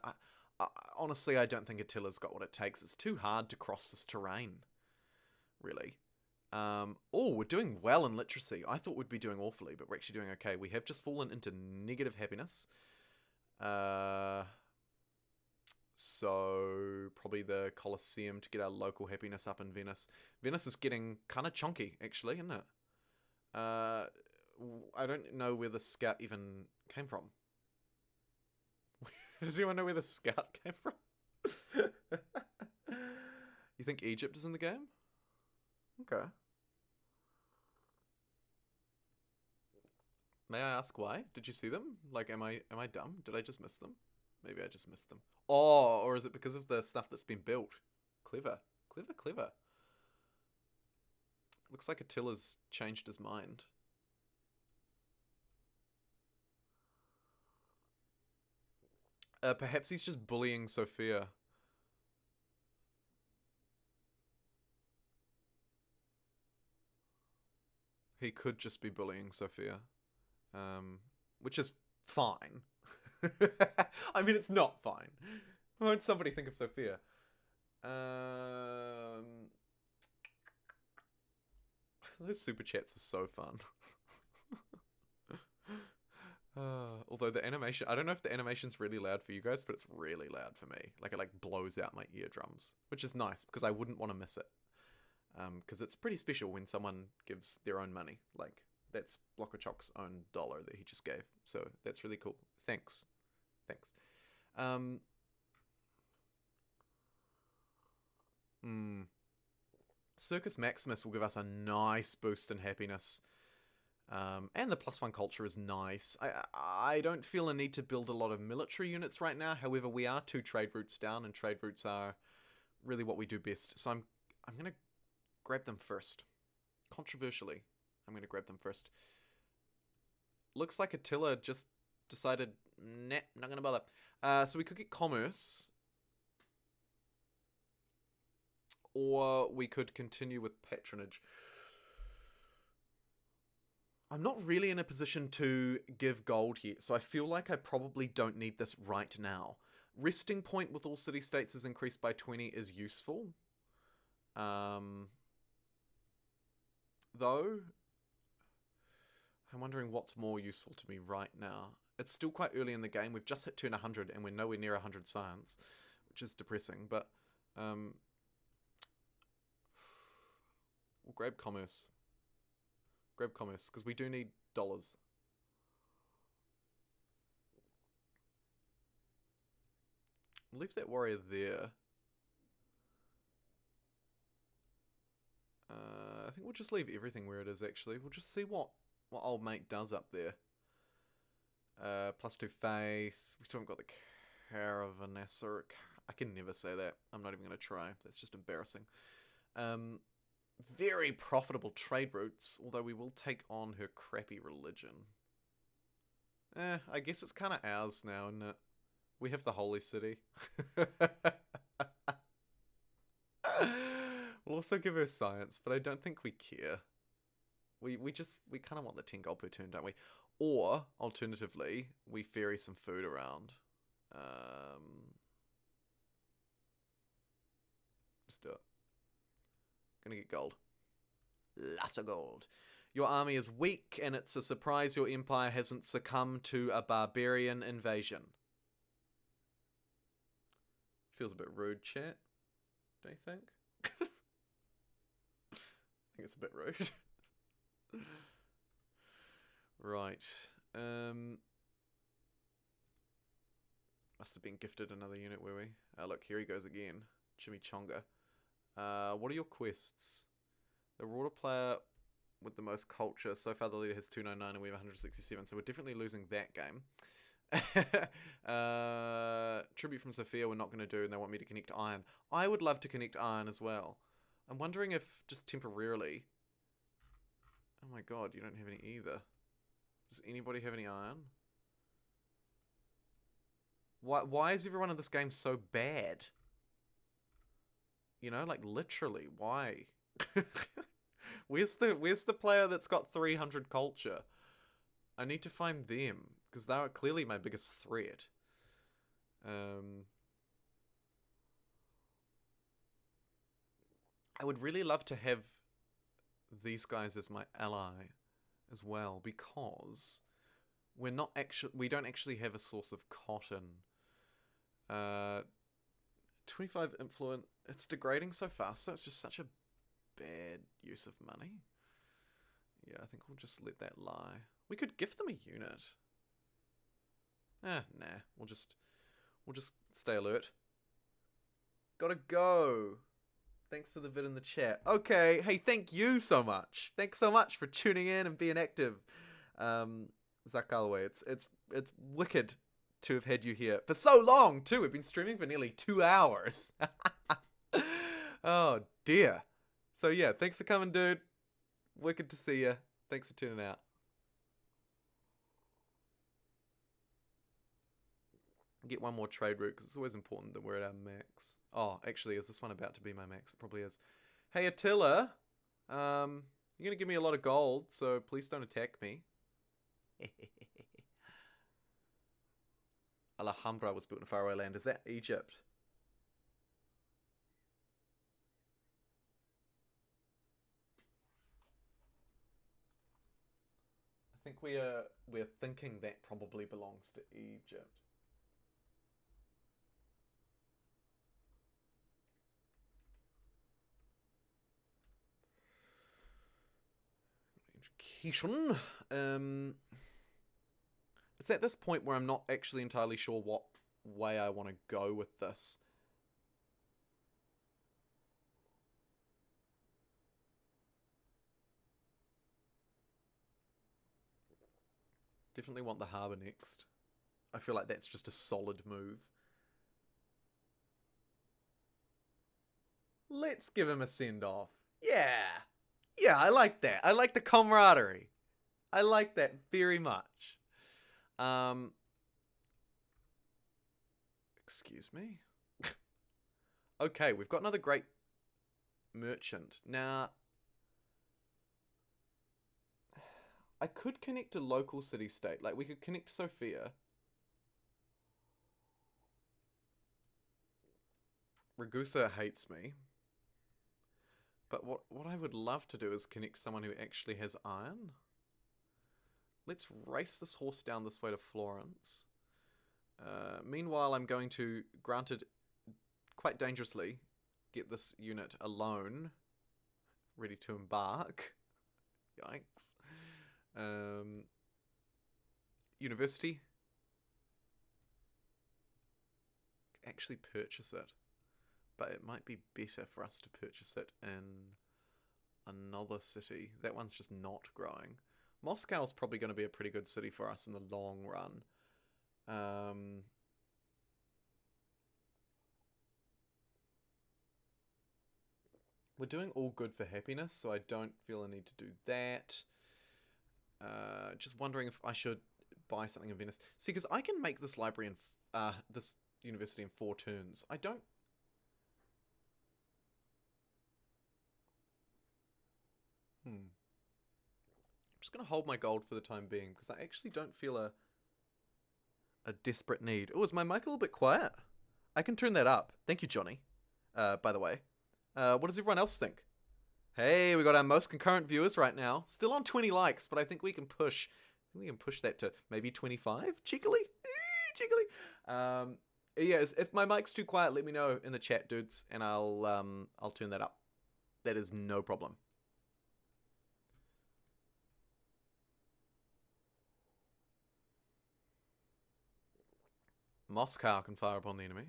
Honestly, I don't think Attila's got what it takes. It's too hard to cross this terrain, really. Oh, we're doing well in literacy. I thought we'd be doing awfully, but we're actually doing okay. We have just fallen into negative happiness. So probably the Colosseum to get our local happiness up in Venice. Venice is getting kind of chunky, actually, isn't it? I don't know where the scout even came from. Does anyone know where the scout came from? You think Egypt is in the game? Okay. May I ask why? Did you see them? Like, am I dumb? Did I just miss them? Maybe I just missed them. Oh, or is it because of the stuff that's been built? Clever. Clever, clever. Looks like Attila's changed his mind. Perhaps he's just bullying Sophia. He could just be bullying Sophia. Which is fine. I mean, it's not fine. Why won't somebody think of Sophia? Those super chats are so fun. Although the animation, I don't know if the animation's really loud for you guys, but it's really loud for me. Like, it like blows out my eardrums, which is nice because I wouldn't want to miss it. Because it's pretty special when someone gives their own money. Like, that's Blockachock's own dollar that he just gave. So that's really cool. Thanks. Circus Maximus will give us a nice boost in happiness. And the +1 culture is nice. I don't feel a need to build a lot of military units right now. However, we are 2 trade routes down, and trade routes are really what we do best. So I'm going to grab them first. Controversially, I'm going to grab them first. Looks like Attila just decided, nah, not going to bother. So we could get commerce. Or we could continue with patronage. I'm not really in a position to give gold yet, so I feel like I probably don't need this right now. Resting point with all city-states is increased by 20 is useful. Though, I'm wondering what's more useful to me right now. It's still quite early in the game. We've just hit turn 100 and we're nowhere near 100 science, which is depressing, but we'll grab commerce. Grab commerce, because we do need dollars. Leave that warrior there. I think we'll just leave everything where it is, actually. We'll just see what old mate does up there. +2 faith. We still haven't got the caravanasser. I can never say that. I'm not even going to try. That's just embarrassing. Very profitable trade routes, although we will take on her crappy religion. I guess it's kind of ours now, isn't it? We have the holy city. We'll also give her science, but I don't think we care. We kind of want the 10 gold per turn, don't we? Or, alternatively, we ferry some food around. Let's do it. Gonna get gold. Lots of gold. Your army is weak, and it's a surprise your empire hasn't succumbed to a barbarian invasion. Feels a bit rude, chat. Don't you think? I think it's a bit rude. Right. Must have been gifted another unit, were we? Look, here he goes again. Chimichanga. What are your quests? The Rorder player with the most culture. So far the leader has 299 and we have 167. So we're definitely losing that game. Tribute from Sophia we're not going to do, and they want me to connect iron. I would love to connect iron as well. I'm wondering if just temporarily... Oh my god, you don't have any either. Does anybody have any iron? Why is everyone in this game so bad? You know, like literally, why? Where's the player that's got 300 culture? I need to find them, because they are clearly my biggest threat. I would really love to have these guys as my ally as well, because we don't actually have a source of cotton. 25 influence. It's degrading so fast, so it's just such a bad use of money. Yeah, I think we'll just let that lie. We could gift them a unit. Nah. We'll just stay alert. Gotta go. Thanks for the vid in the chat. Okay, hey, thank you so much. Thanks so much for tuning in and being active. Zach Galloway, it's wicked to have had you here for so long too. We've been streaming for nearly 2 hours. Oh dear. So yeah, thanks for coming, dude. Wicked to see you. Thanks for tuning out. Get one more trade route because it's always important that we're at our max. Oh, actually, is this one about to be my max? It probably is. Hey, Attila. You're gonna give me a lot of gold, so please don't attack me. Alhambra was built in a faraway land. Is that Egypt? I think we're thinking that probably belongs to Egypt. Education. It's at this point where I'm not actually entirely sure what way I want to go with this. Definitely want the harbour next. I feel like that's just a solid move. Let's give him a send-off. Yeah. Yeah, I like that. I like the camaraderie. I like that very much. Excuse me. Okay, we've got another great merchant. Now, I could connect to local city-state. Like, we could connect to Sofia. Ragusa hates me. But what I would love to do is connect someone who actually has iron. Let's race this horse down this way to Florence. Meanwhile, I'm going to, granted, quite dangerously, get this unit alone, ready to embark. Yikes. University. Actually purchase it. But it might be better for us to purchase it in another city. That one's just not growing. Moscow's probably going to be a pretty good city for us in the long run. We're doing all good for happiness, so I don't feel a need to do that. Just wondering if I should buy something in Venice. See, because I can make this library in this university in 4 turns. I don't. I'm just going to hold my gold for the time being because I actually don't feel a desperate need. Oh, is my mic a little bit quiet? I can turn that up. Thank you, Johnny. By the way. What does everyone else think? Hey, we got our most concurrent viewers right now. Still on 20 likes, but I think we can push that to maybe 25? Cheekily? Cheekily. Yes, if my mic's too quiet, let me know in the chat, dudes, and I'll turn that up. That is no problem. Moscow can fire upon the enemy.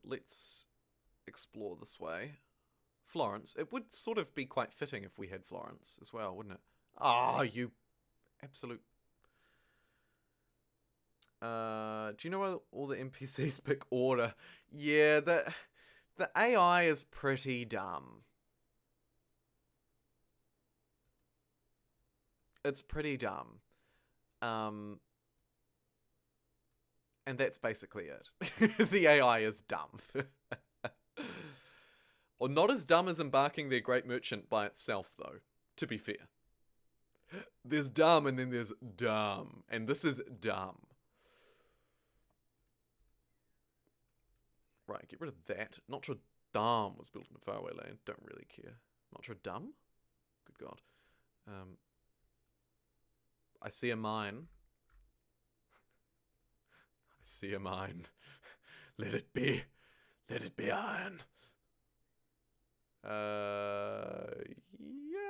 Let's explore this way. Florence. It would sort of be quite fitting if we had Florence as well, wouldn't it? Ah, you absolute... do you know why all the NPCs pick order? Yeah, the AI is pretty dumb. It's pretty dumb. And that's basically it. The AI is dumb. Or not as dumb as embarking their great merchant by itself, though, to be fair. There's dumb and then there's dumb. And this is dumb. Right, get rid of that. Notre Dame was built in a faraway land. Don't really care. Notre Dame? Good God. I see a mine. I see a mine. Let it be. Let it be iron. Yeah,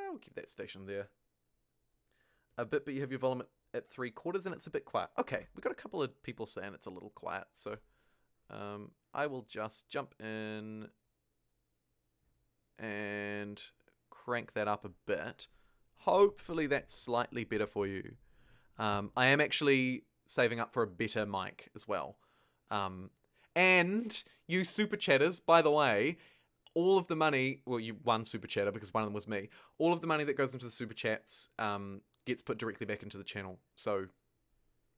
we'll keep that station there. A bit, but you have your volume at 3/4 and it's a bit quiet. Okay, we got a couple of people saying it's a little quiet, so I will just jump in and crank that up a bit. Hopefully that's slightly better for you. I am actually saving up for a better mic as well. And you super chatters, by the way, all of the money, well, you one super chatter because one of them was me. All of the money that goes into the super chats gets put directly back into the channel. So,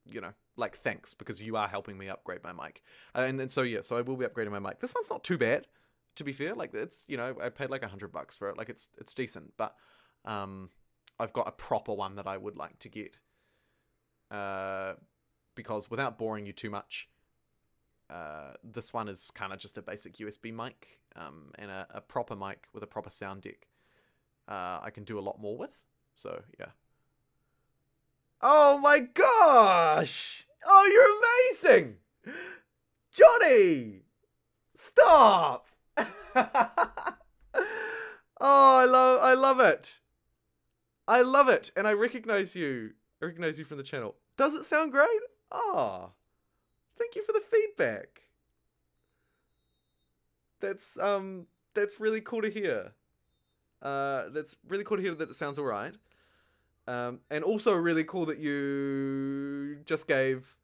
you know, like, thanks, because you are helping me upgrade my mic. And so I will be upgrading my mic. This one's not too bad, to be fair. Like, it's, you know, I paid like $100 for it. Like, it's decent, but I've got a proper one that I would like to get. Because without boring you too much, this one is kind of just a basic USB mic, and a proper mic with a proper sound deck. I can do a lot more with. So, yeah. Oh my gosh! Oh, you're amazing! Johnny! Stop! Oh, I love it. I love it, and I recognize you. I recognize you from the channel. Does it sound great? Oh, thank you for the feedback. That's really cool to hear. That's really cool to hear that it sounds alright. And also really cool that you just gave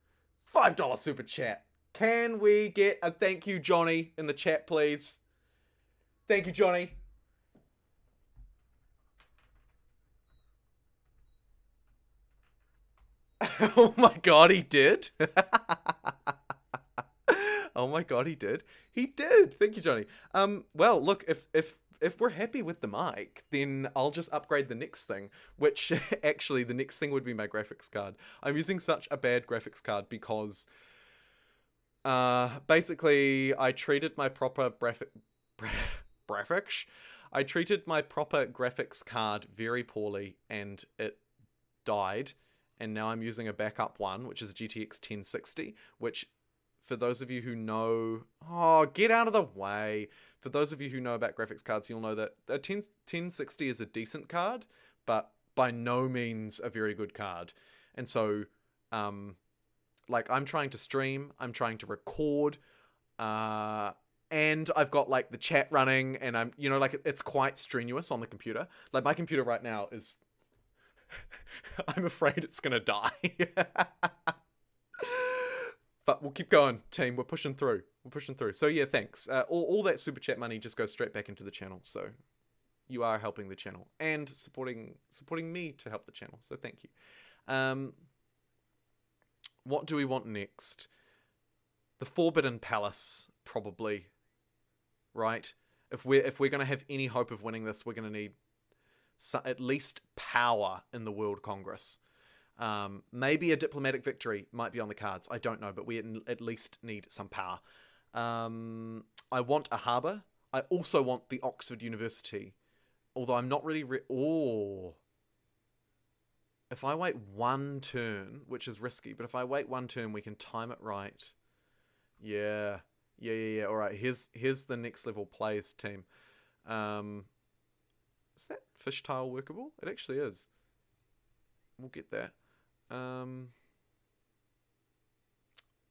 $5 super chat. Can we get a thank you, Johnny, in the chat, please? Thank you, Johnny. Oh my god, he did. Oh my god, he did. He did. Thank you, Johnny. Well, look, if we're happy with the mic, then I'll just upgrade the next thing, which actually the next thing would be my graphics card. I'm using such a bad graphics card because basically I treated my proper I treated my proper graphics card very poorly and it died. And now I'm using a backup one, which is a GTX 1060, which for those of you who know... Oh, get out of the way. For those of you who know about graphics cards, you'll know that a 1060 is a decent card, but by no means a very good card. And so, like, I'm trying to stream, I'm trying to record, and I've got, like, the chat running, and I'm, you know, like, it's quite strenuous on the computer. Like, my computer right now is... I'm afraid it's gonna die. But we'll keep going, team. We're pushing through. So yeah, thanks. All that super chat money just goes straight back into the channel. So you are helping the channel and supporting me to help the channel. So thank you. What do we want next? The Forbidden Palace, probably. Right? If we're gonna have any hope of winning this, we're gonna need at least power in the World Congress. Maybe a diplomatic victory might be on the cards. I don't know, but we at least need some power. I want a harbour. I also want the Oxford University. Although I'm not really... If I wait one turn, which is risky, but if I wait one turn, we can time it right. Yeah. Alright, here's the next level plays team. Is that fish tile workable? It actually is. We'll get that.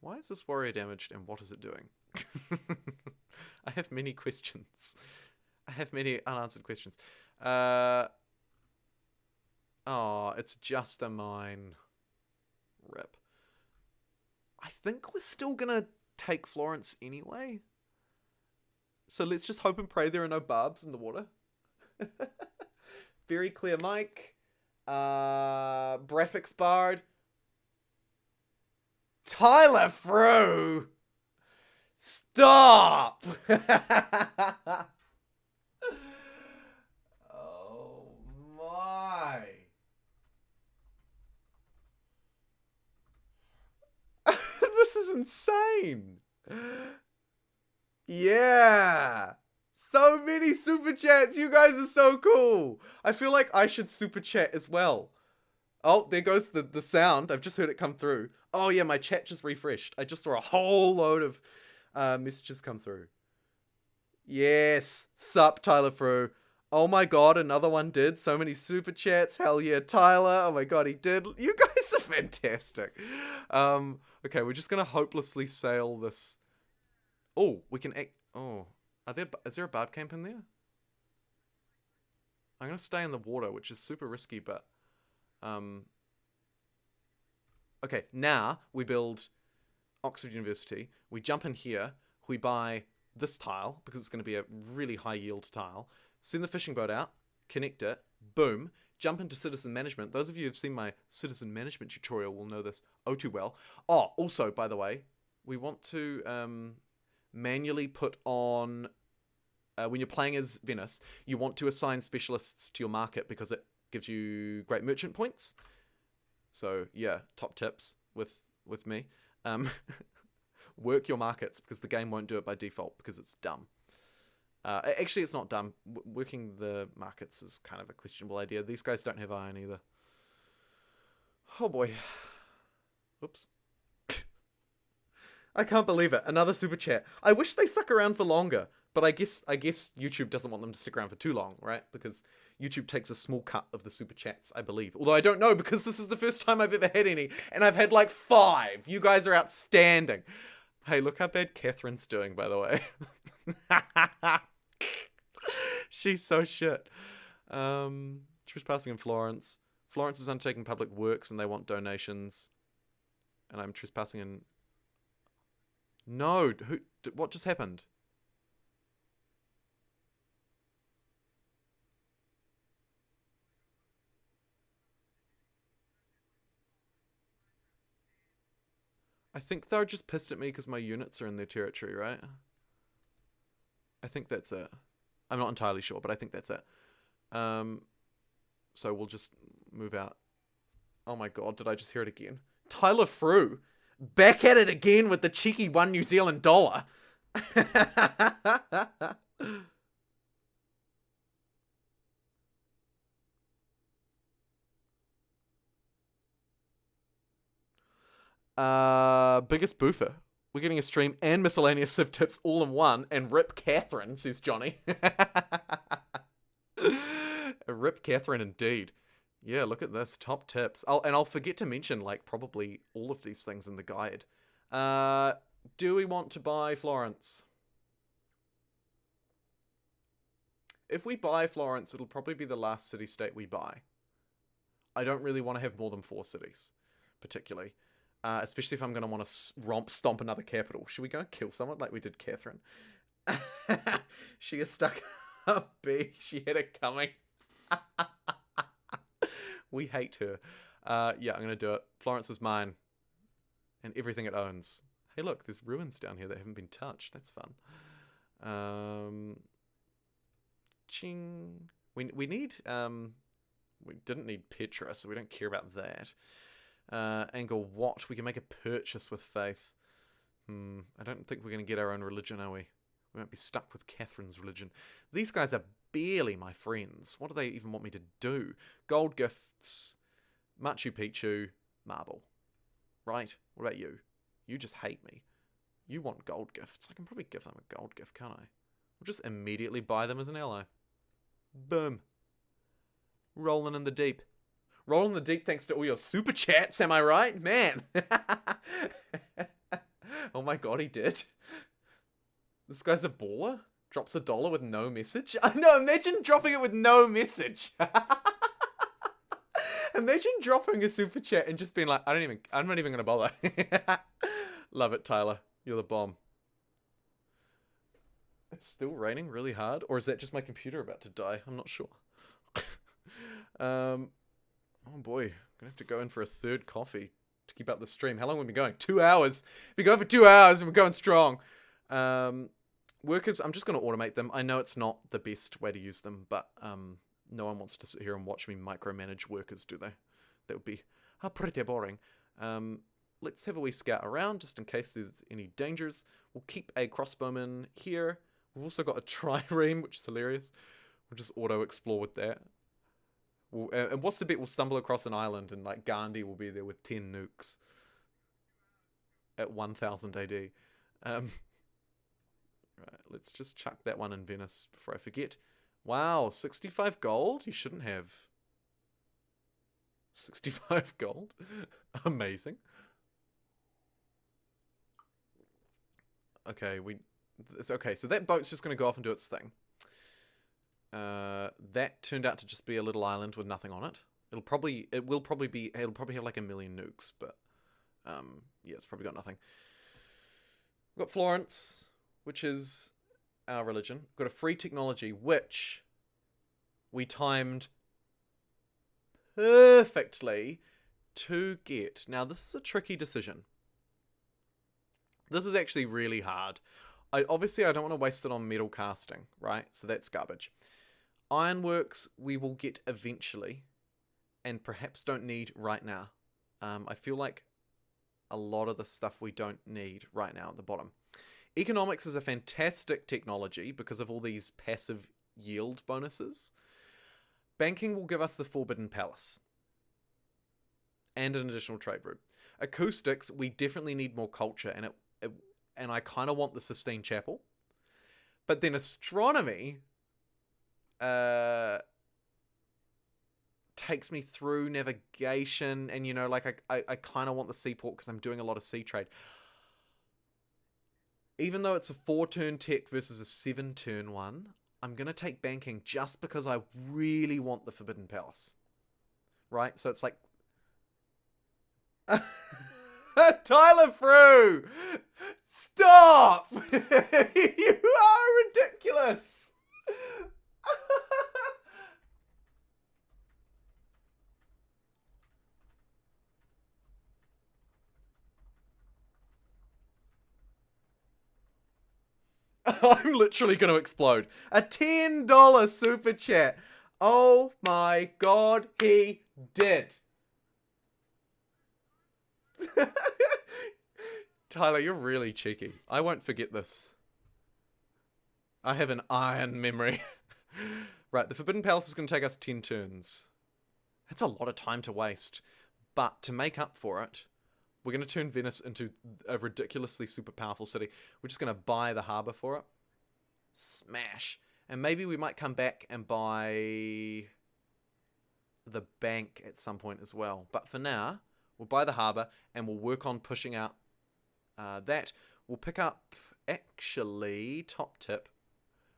Why is this warrior damaged and what is it doing? I have many questions. I have many unanswered questions. Oh, it's just a mine. Rip. I think we're still gonna take Florence anyway. So let's just hope and pray there are no barbs in the water. Very clear mic. Graphics Bard. Tyler Frew! Stop! Oh my. This is insane. Yeah. So many super chats. You guys are so cool. I feel like I should super chat as well. Oh, there goes the sound. I've just heard it come through. Oh yeah, my chat just refreshed. I just saw a whole load of messages come through. Yes. Sup, Tyler Frew. Oh my god, another one did. So many super chats. Hell yeah, Tyler. Oh my god, he did. You guys are fantastic. Okay, we're just gonna hopelessly sail this. Oh, we can act. Oh, is there a barb camp in there? I'm gonna stay in the water, which is super risky, but um. Okay, now we build Oxford University. We jump in here. We buy this tile because it's going to be a really high yield tile. Send the fishing boat out. Connect it. Boom. Jump into citizen management. Those of you who've seen my citizen management tutorial will know this oh too well. Oh, also, by the way, we want to manually put on... when you're playing as Venice, you want to assign specialists to your market because it gives you great merchant points. So, yeah, top tips with me. Work your markets because the game won't do it by default because it's dumb. Actually, it's not dumb. Working the markets is kind of a questionable idea. These guys don't have iron either. Oh boy. Oops. I can't believe it. Another super chat. I wish they stuck around for longer, but I guess YouTube doesn't want them to stick around for too long, right? Because YouTube takes a small cut of the super chats, I believe. Although I don't know because this is the first time I've ever had any, and I've had like 5. You guys are outstanding. Hey, look how bad Catherine's doing, by the way. She's so shit. Trespassing in Florence. Florence is undertaking public works and they want donations. And I'm trespassing in... No, what just happened? I think they're just pissed at me because my units are in their territory, right? I think that's it. I'm not entirely sure, but I think that's it. So we'll just move out. Oh my god, did I just hear it again? Tyler Frew! Back at it again with the cheeky $1 New Zealand dollar! Biggest boofer. We're getting a stream and miscellaneous civ tips all in one, and rip Catherine, says Johnny. Rip Catherine indeed. Yeah, look at this. Top tips. I'll forget to mention, like, probably all of these things in the guide. Do we want to buy Florence? If we buy Florence, it'll probably be the last city-state we buy. I don't really want to have more than 4 cities, particularly. Especially if I'm going to want to stomp another capital. Should we go and kill someone like we did Catherine? She is stuck up B. She had it coming. We hate her. Yeah, I'm going to do it. Florence is mine. And everything it owns. Hey, look, there's ruins down here that haven't been touched. That's fun. Ching. We need... we didn't need Petra, so we don't care about that. Angle what? We can make a purchase with faith. I don't think we're going to get our own religion, are we? We won't be stuck with Catherine's religion. These guys are barely my friends. What do they even want me to do? Gold gifts, Machu Picchu, marble. Right? What about you? You just hate me. You want gold gifts. I can probably give them a gold gift, can't I? We'll just immediately buy them as an ally. Boom. Rolling in the deep. Rolling the deep thanks to all your super chats, am I right? Man. Oh my god, he did. This guy's a baller? Drops $1 with no message? No, imagine dropping it with no message. Imagine dropping a super chat and just being like, I'm not even gonna bother. Love it, Tyler. You're the bomb. It's still raining really hard? Or is that just my computer about to die? I'm not sure. Oh boy, I'm gonna have to go in for a 3rd coffee to keep up the stream. How long have we been going? 2 hours. We go for 2 hours and we're going strong. Workers, I'm just gonna automate them. I know it's not the best way to use them, but no one wants to sit here and watch me micromanage workers, do they? That would be pretty boring. Let's have a wee scout around just in case there's any dangers. We'll keep a crossbowman here. We've also got a trireme, which is hilarious. We'll just auto-explore with that. And what's the bet? We'll stumble across an island and like Gandhi will be there with 10 nukes at 1000 AD. Right, let's just chuck that one in Venice before I forget. Wow, 65 gold? You shouldn't have 65 gold. Amazing. Okay, okay, so that boat's just going to go off and do its thing. That turned out to just be a little island with nothing on it. It'll probably have like a million nukes, but yeah, it's probably got nothing. We've got Florence, which is our religion. We've got a free technology, which we timed perfectly to get. Now, this is a tricky decision. This is actually really hard. Obviously, I don't want to waste it on metal casting, right? So that's garbage. Ironworks, we will get eventually, and perhaps don't need right now. I feel like a lot of the stuff we don't need right now at the bottom. Economics is a fantastic technology because of all these passive yield bonuses. Banking will give us the Forbidden Palace and an additional trade route. Acoustics, we definitely need more culture, and I kind of want the Sistine Chapel. But then astronomy takes me through navigation, and like I kind of want the seaport because I'm doing a lot of sea trade. Even though it's a 4-turn tech versus a 7-turn one, I'm going to take banking just because I really want the Forbidden Palace. Right? So it's like... Tyler Frew! Stop! You are ridiculous! I'm literally going to explode. A $10 super chat. Oh my god, he did. Tyler, you're really cheeky. I won't forget this. I have an iron memory. Right, the Forbidden Palace is going to take us 10 turns. That's a lot of time to waste. But to make up for it, we're going to turn Venice into a ridiculously super powerful city. We're just going to buy the harbour for it. Smash. And maybe we might come back and buy the bank at some point as well. But for now, we'll buy the harbour and we'll work on pushing out that. We'll pick up, actually, top tip,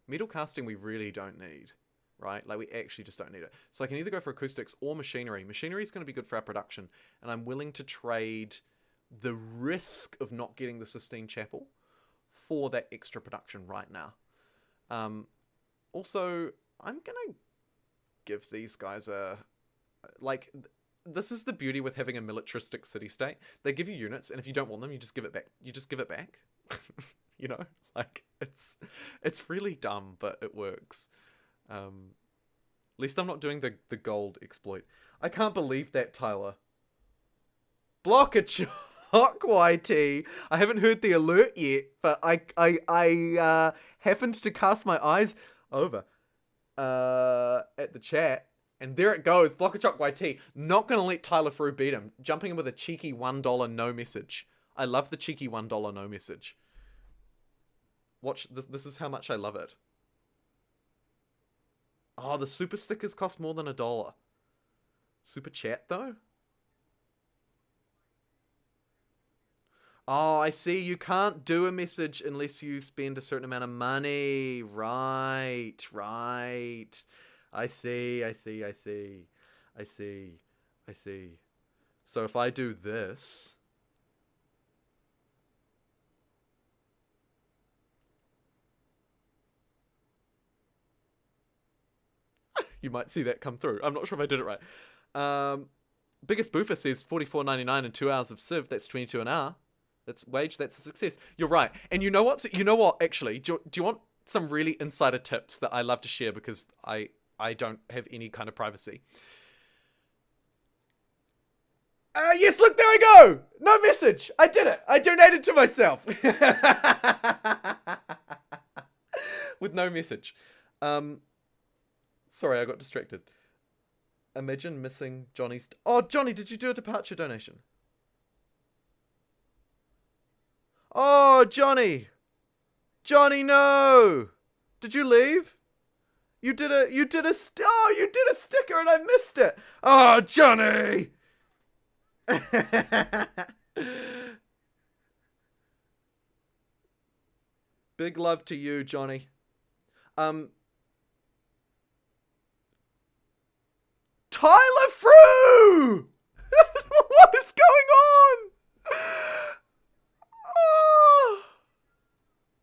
metal casting we really don't need. Right? Like, we actually just don't need it. So I can either go for acoustics or machinery. Machinery is going to be good for our production. And I'm willing to trade the risk of not getting the Sistine Chapel for that extra production right now. Also, I'm going to give these guys a... Like, this is the beauty with having a militaristic city-state. They give you units, and if you don't want them, you just give it back. You just give it back. You know? Like, it's really dumb, but it works. At least I'm not doing the gold exploit. I can't believe that, Tyler. Blockachock YT. I haven't heard the alert yet, but I happened to cast my eyes over at the chat, and there it goes. Blockachock YT. Not gonna let Tyler Frew beat him. Jumping in with a cheeky $1 no message. I love the cheeky $1 no message. Watch this. This is how much I love it. Oh, the super stickers cost more than $1. Super chat, though? Oh, I see. You can't do a message unless you spend a certain amount of money. Right. I see. So if I do this... You might see that come through. I'm not sure if I did it right. Biggest Boofer says $44.99 and 2 hours of Civ. That's 22 an hour. That's wage. That's a success. You're right. And you know what? Actually, do you want some really insider tips that I love to share because I don't have any kind of privacy? Yes, look, there I go. No message. I did it. I donated to myself. With no message. Sorry, I got distracted. Imagine missing Johnny's... Oh, Johnny, did you do a departure donation? Oh, Johnny! Johnny, no! Did you leave? You did a sticker and I missed it. Oh, Johnny! Big love to you, Johnny. Tyler Frew! What is going on? Oh,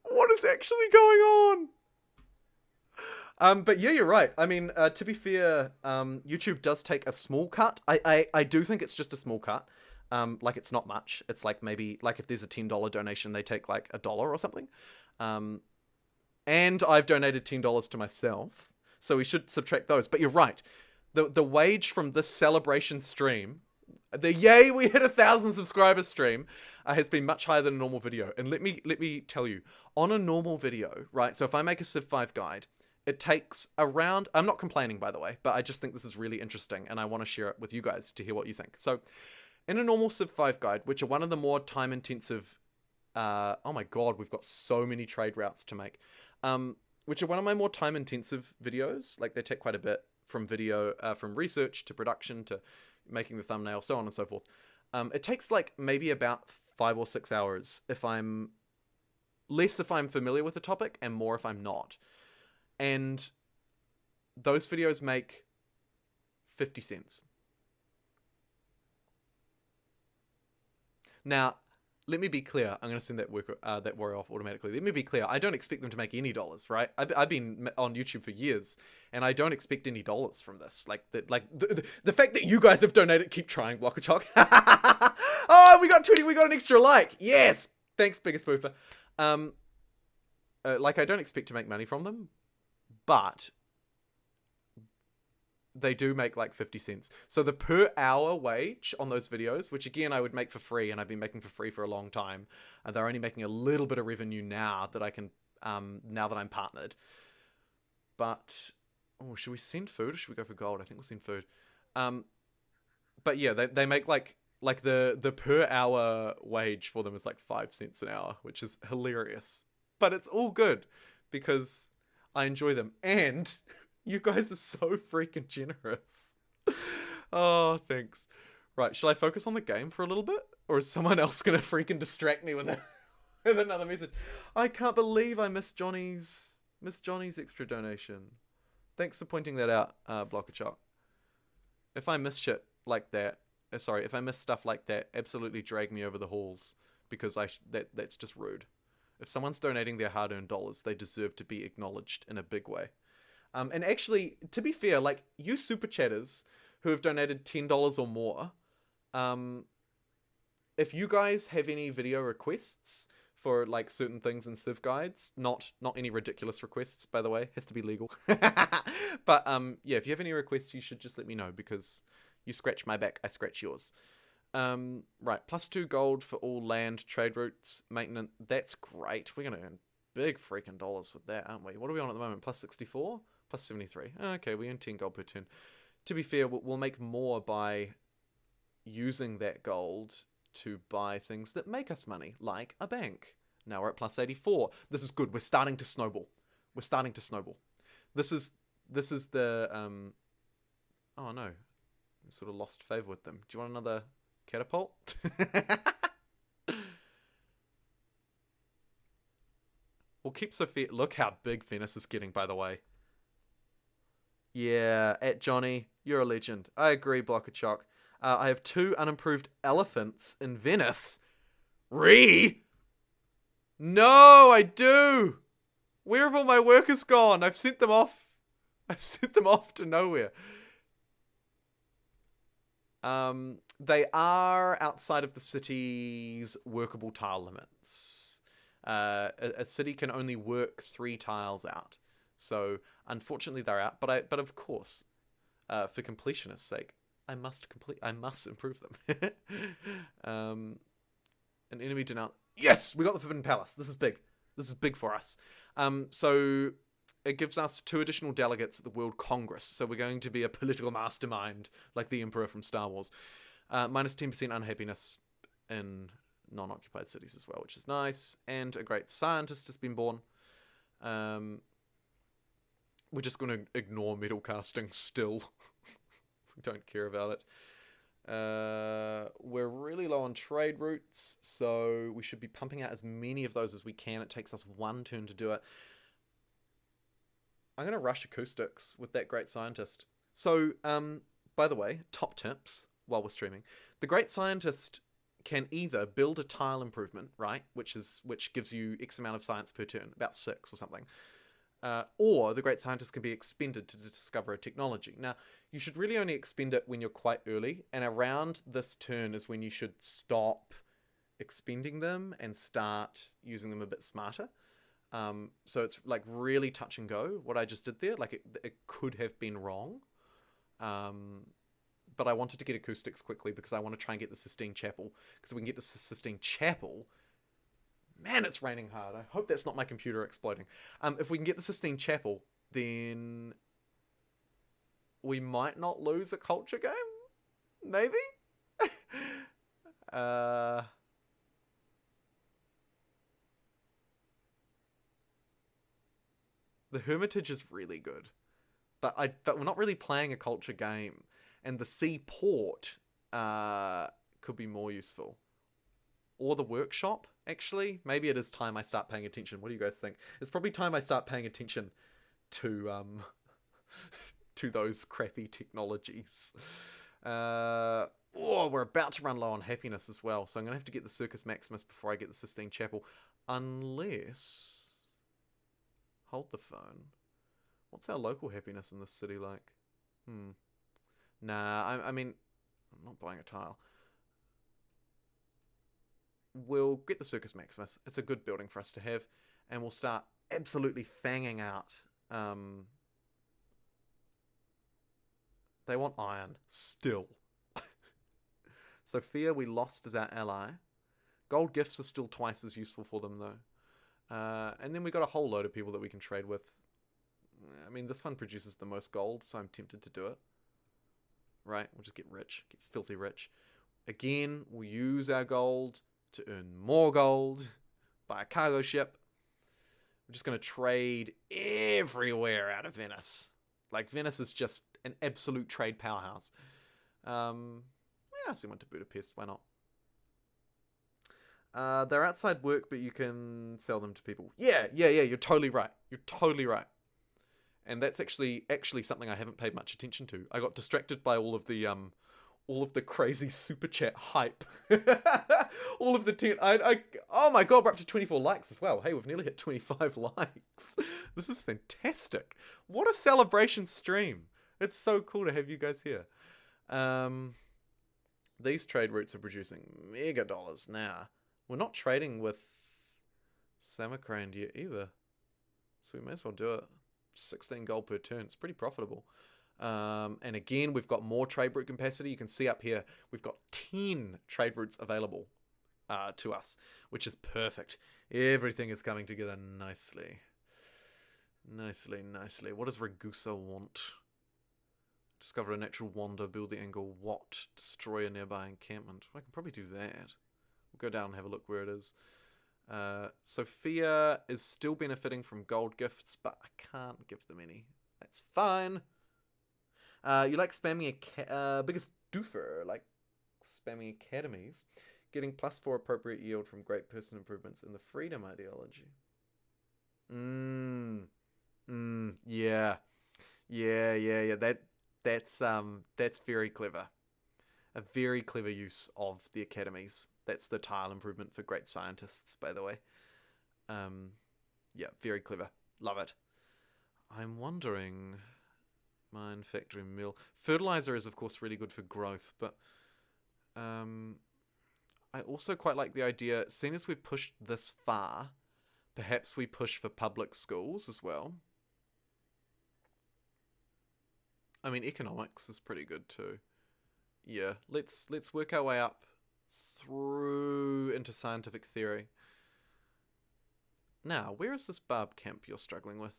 what is actually going on? But yeah, you're right. I mean, to be fair, YouTube does take a small cut. I do think it's just a small cut. Like it's not much. It's like maybe like if there's a $10 donation, they take like $1 or something. And I've donated $10 to myself, so we should subtract those. But you're right. The wage from this celebration stream, the yay we hit 1,000 subscriber stream, has been much higher than a normal video. And let me tell you, on a normal video, right? So if I make a Civ 5 guide, it takes around, I'm not complaining by the way, but I just think this is really interesting and I want to share it with you guys to hear what you think. So in a normal Civ 5 guide, which are one of the more time intensive, oh my god, we've got so many trade routes to make, which are one of my more time intensive videos. Like they take quite a bit from video, from research to production to making the thumbnail, so on and so forth. It takes like maybe about 5 or 6 hours if I'm familiar with the topic and more if I'm not. And those videos make 50 cents. Now, let me be clear. I'm going to send that worry off automatically. Let me be clear. I don't expect them to make any dollars, right? I've been on YouTube for years, and I don't expect any dollars from this. The fact that you guys have donated, keep trying, Blockachock. Oh, we got an extra like. Yes, thanks, biggest spoofer. Like I don't expect to make money from them, but they do make like 50 cents. So the per hour wage on those videos, which again I would make for free, and I've been making for free for a long time, and they're only making a little bit of revenue now that I can, now that I'm partnered. But oh, should we send food or should we go for gold? I think we'll send food. But yeah, they make like the per hour wage for them is like 5 cents an hour, which is hilarious. But it's all good because I enjoy them, and you guys are so freaking generous. Oh, thanks. Right, shall I focus on the game for a little bit? Or is someone else gonna freaking distract me with another message? I can't believe I missed Johnny's extra donation. Thanks for pointing that out, Blockachock. If I miss shit like that, if I miss stuff like that, absolutely drag me over the halls, because that's just rude. If someone's donating their hard-earned dollars, they deserve to be acknowledged in a big way. And actually, to be fair, like, you super chatters who have donated $10 or more, if you guys have any video requests for, like, certain things in Civ guides, not any ridiculous requests, by the way, has to be legal. But, yeah, if you have any requests, you should just let me know, because you scratch my back, I scratch yours. Right, +2 gold for all land, trade routes, maintenance. That's great. We're gonna earn big freaking dollars with that, aren't we? What are we on at the moment? +64? +73. Okay, we earn 10 gold per turn. To be fair, we'll make more by using that gold to buy things that make us money, like a bank. Now we're at +84. This is good. We're starting to snowball. This is the, oh no. We sort of lost favor with them. Do you want another catapult? We'll keep Sophia. Look how big Venice is getting, by the way. Yeah, at Johnny, you're a legend. I agree, Blockachock. I have 2 unimproved elephants in Venice. No, I do. Where have all my workers gone? I've sent them off. To nowhere. They are outside of the city's workable tile limits. A city can only work 3 tiles out. So, unfortunately, they're out. But of course, for completionist's sake, I must improve them. An enemy denounced. Yes, we got the Forbidden Palace. This is big. This is big for us. So it gives us 2 additional delegates at the World Congress. So we're going to be a political mastermind like the Emperor from Star Wars. -10% unhappiness in non-occupied cities as well, which is nice. And a great scientist has been born. We're just going to ignore metal casting still. We don't care about it. We're really low on trade routes, so we should be pumping out as many of those as we can. It takes us 1 turn to do it. I'm going to rush acoustics with that great scientist. So, by the way, top tips while we're streaming. The great scientist can either build a tile improvement, right, which gives you X amount of science per turn, about 6 or something, or the great scientist can be expended to discover a technology. Now, you should really only expend it when you're quite early, and around this turn is when you should stop expending them and start using them a bit smarter. So it's like really touch and go what I just did there. Like it could have been wrong. But I wanted to get acoustics quickly because I want to try and get the Sistine Chapel. Because if we can get the Sistine Chapel, man, it's raining hard. I hope that's not my computer exploding. If we can get the Sistine Chapel, then we might not lose a culture game. Maybe. The Hermitage is really good, but we're not really playing a culture game, and the Seaport could be more useful, or the workshop. Actually, maybe it is time I start paying attention. What do you guys think? It's probably time I start paying attention to to those crappy technologies. We're about to run low on happiness as well, so I'm gonna have to get the Circus Maximus before I get the Sistine Chapel, unless. Hold the phone. What's our local happiness in this city like? Nah, I mean, I'm not buying a tile. We'll get the Circus Maximus. It's a good building for us to have. And we'll start absolutely fanging out. They want iron. Still. Sophia, we lost as our ally. Gold gifts are still twice as useful for them, though. And then we got a whole load of people that we can trade with. I mean, this one produces the most gold, so I'm tempted to do it. Right? We'll just get rich. Get filthy rich. Again, we'll use our gold to earn more gold. Buy a cargo ship. We're just going to trade everywhere out of Venice. Like, Venice is just an absolute trade powerhouse. Yeah, I send one to Budapest. Why not? They're outside work, but you can sell them to people. Yeah, you're totally right. You're totally right. And that's actually something I haven't paid much attention to. I got distracted by all of the crazy super chat hype. All of the oh my god, we're up to 24 likes as well. Hey, we've nearly hit 25 likes. This is fantastic. What a celebration stream. It's so cool to have you guys here. These trade routes are producing mega dollars now. We're not trading with Samarkand yet either. So we may as well do it. 16 gold per turn. It's pretty profitable. And again, we've got more trade route capacity. You can see up here, we've got 10 trade routes available to us, which is perfect. Everything is coming together nicely. Nicely. What does Ragusa want? Discover a natural wonder, build the angle, what? Destroy a nearby encampment. I can probably do that. We'll go down and have a look where it is. Sophia is still benefiting from gold gifts, but I can't give them any. That's fine. You like spamming biggest doofer, like spamming academies. Getting +4 appropriate yield from great person improvements in the freedom ideology. Yeah. That's very clever. A very clever use of the academies. That's the tile improvement for great scientists, by the way. Yeah, very clever. Love it. I'm wondering... Mine, factory, mill. Fertilizer is, of course, really good for growth, but... I also quite like the idea, seeing as we've pushed this far, perhaps we push for public schools as well. I mean, economics is pretty good too. Yeah, let's work our way up through into scientific theory. Now, where is this barb camp you're struggling with?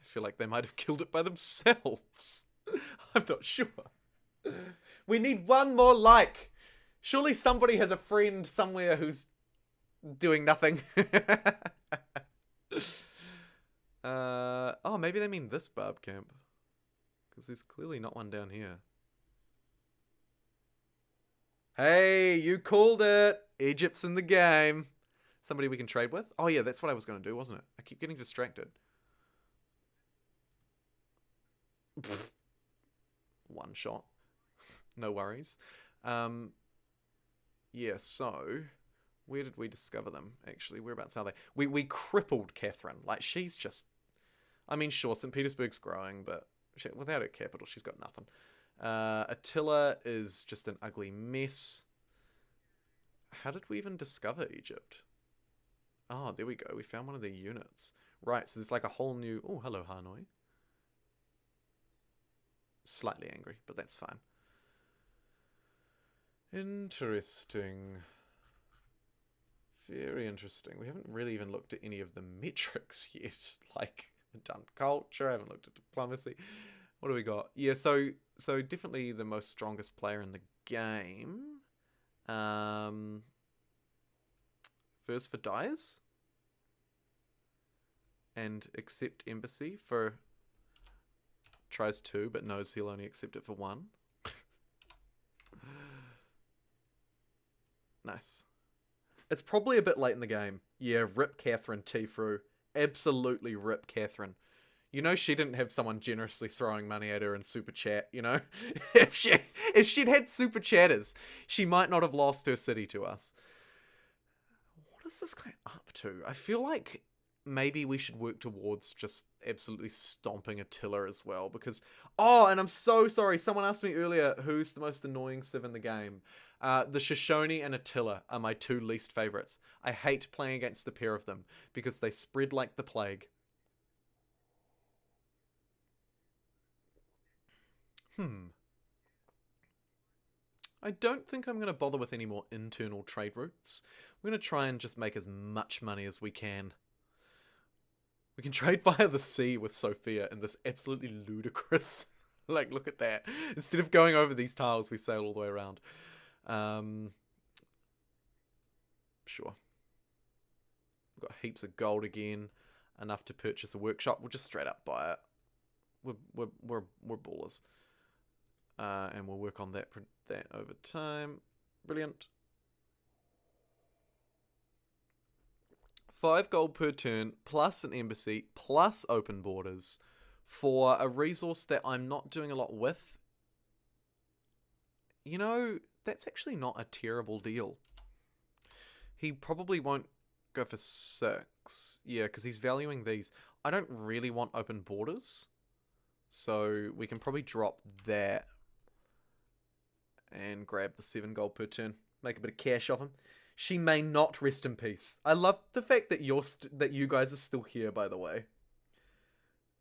I feel like they might have killed it by themselves. I'm not sure. We need one more like. Surely somebody has a friend somewhere who's doing nothing. Oh, maybe they mean this barb camp. Because there's clearly not one down here. Hey, you called it. Egypt's in the game. Somebody we can trade with? Oh yeah, that's what I was going to do, wasn't it? I keep getting distracted. Pfft. One shot. No worries. Yeah, so where did we discover them? Actually, whereabouts are they? We crippled Catherine. Like, she's just... I mean, sure, St. Petersburg's growing, but without her capital, she's got nothing. Attila is just an ugly mess. How did we even discover Egypt? Oh, there we go. We found one of their units. Right, so there's like a whole new... Oh, hello, Hanoi. Slightly angry, but that's fine. Interesting. Very interesting. We haven't really even looked at any of the metrics yet. Like, done culture, I haven't looked at diplomacy. What do we got? Yeah, so definitely the most strongest player in the game. First for Dyers. And accept embassy for... Tries 2, but knows he'll only accept it for 1. Nice. It's probably a bit late in the game. Yeah, rip Catherine T-Fru. Absolutely rip Catherine. You know she didn't have someone generously throwing money at her in Super Chat, you know? if she'd had Super Chatters, she might not have lost her city to us. What is this guy up to? I feel like maybe we should work towards just absolutely stomping Attila as well, because... Oh, and I'm so sorry. Someone asked me earlier who's the most annoying civ in the game. The Shoshone and Attila are my 2 least favorites. I hate playing against the pair of them because they spread like the plague. I don't think I'm going to bother with any more internal trade routes. We're going to try and just make as much money as we can. We can trade via the sea with Sophia in this absolutely ludicrous... Like, look at that. Instead of going over these tiles, we sail all the way around. Sure. We've got heaps of gold again. Enough to purchase a workshop. We'll just straight up buy it. We're ballers. And we'll work on that over time. Brilliant. 5 gold per turn, plus an embassy, plus open borders, for a resource that I'm not doing a lot with. You know, that's actually not a terrible deal. He probably won't go for 6. Yeah, because he's valuing these. I don't really want open borders. So we can probably drop that. And grab the 7 gold per turn. Make a bit of cash off him. She may not rest in peace. I love the fact that you guys are still here, by the way.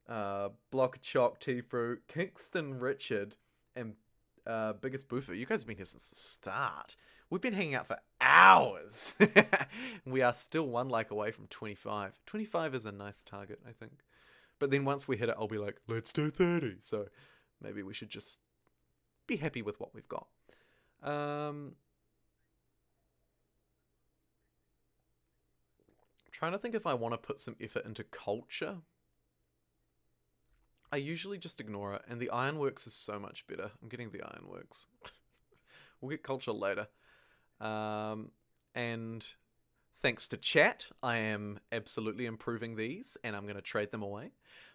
Blockachock T-Fru, Kingston Richard, and Biggest Boofer. You guys have been here since the start. We've been hanging out for hours. We are still 1 like away from 25. 25 is a nice target, I think. But then once we hit it, I'll be like, let's do 30. So maybe we should just be happy with what we've got. Trying to think if I want to put some effort into culture. I usually just ignore it, and the ironworks is so much better. I'm getting the ironworks. We'll get culture later. And thanks to chat, I am absolutely improving these, and I'm going to trade them away.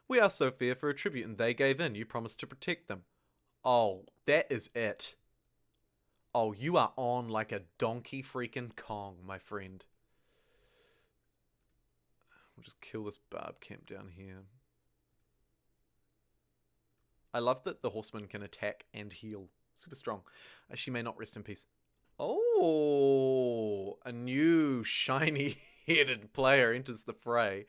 We asked Sophia for a tribute, and they gave in. You promised to protect them. Oh, that is it. Oh, you are on like a Donkey freaking Kong, my friend. We'll just kill this barb camp down here. I love that the horseman can attack and heal. Super strong. She may not rest in peace. Oh, a new shiny-headed player enters the fray.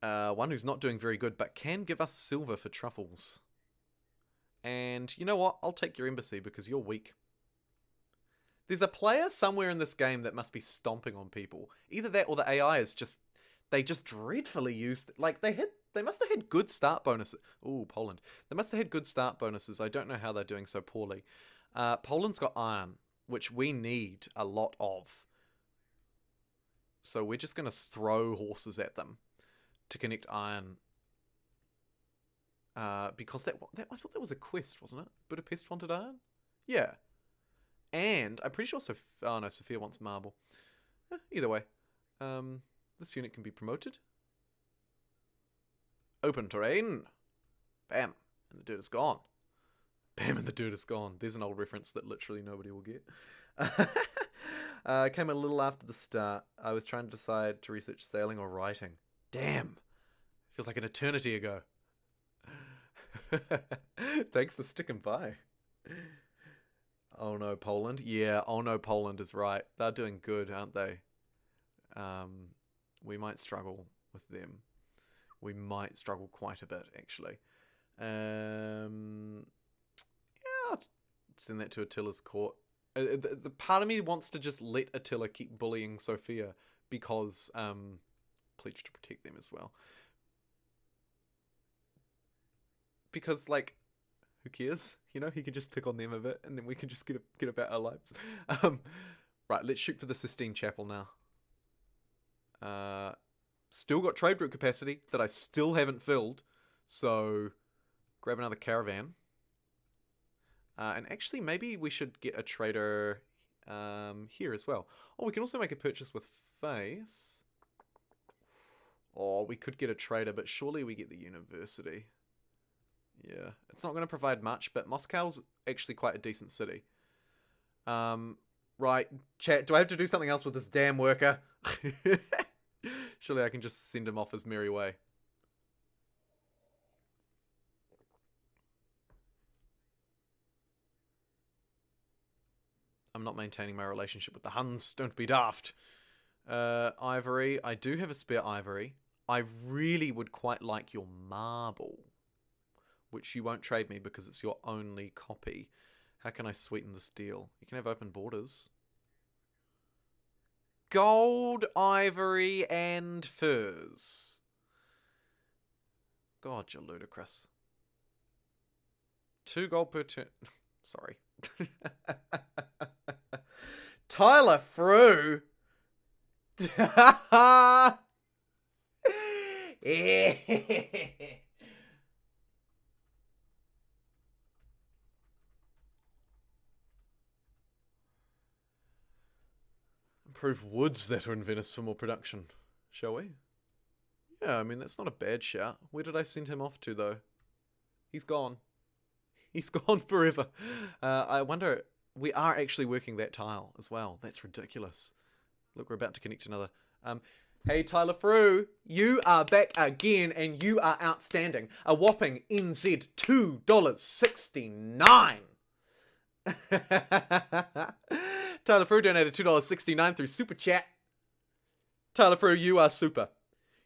One who's not doing very good, but can give us silver for truffles. And you know what? I'll take your embassy because you're weak. There's a player somewhere in this game that must be stomping on people. Either that or the AI is just... They just dreadfully used... Like, they must have had good start bonuses. Ooh, Poland. They must have had good start bonuses. I don't know how they're doing so poorly. Poland's got iron. which we need a lot of. So we're just going to throw horses at them to connect iron. Because that I thought that was a quest, wasn't it? Budapest wanted iron? Yeah. And I'm pretty sure oh no, Sophia wants marble. Either way. This unit can be promoted. Open terrain. Bam. And the dirt is gone. Bam, and the dirt is gone. There's an old reference that literally nobody will get. Came a little after the start. I was trying to decide to research sailing or writing. Damn. Feels like an eternity ago. Thanks for sticking by. Oh no, Poland. Yeah, oh no, Poland is right. They're doing good, aren't they? We might struggle with them. We might struggle quite a bit, actually. Yeah, I'll send that to Attila's court. The part of me wants to just let Attila keep bullying Sophia because pledged to protect them as well. Because, like, who cares? You know, he can just pick on them a bit, and then we can just get about our lives. Right, let's shoot for the Sistine Chapel now. Still got trade route capacity that I still haven't filled, so grab another caravan. And actually, maybe we should get a trader here as well. Oh, we can also make a purchase with Faith. Or we could get a trader, but surely we get the university. Yeah, it's not going to provide much, but Moscow's actually quite a decent city. Right, chat, do I have to do something else with this damn worker? Surely I can just send him off his merry way. I'm not maintaining my relationship with the Huns. Don't be daft. Ivory. I do have a spare ivory. I really would quite like your marble, which you won't trade me because it's your only copy. How can I sweeten this deal? You can have open borders. Gold, ivory, and furs. God, you're ludicrous. 2 gold per turn. Sorry. Tyler Frew. Improve woods that are in Venice for more production, shall we? Yeah, I mean, that's not a bad shout. Where did I send him off to, though? He's gone. He's gone forever. I wonder, we are actually working that tile as well. That's ridiculous. Look, we're about to connect another. Hey, Tyler Frew, you are back again, and you are outstanding. A whopping NZ $2.69. Tyler Frew donated $2.69 through Super Chat. Tyler Frew, you are super.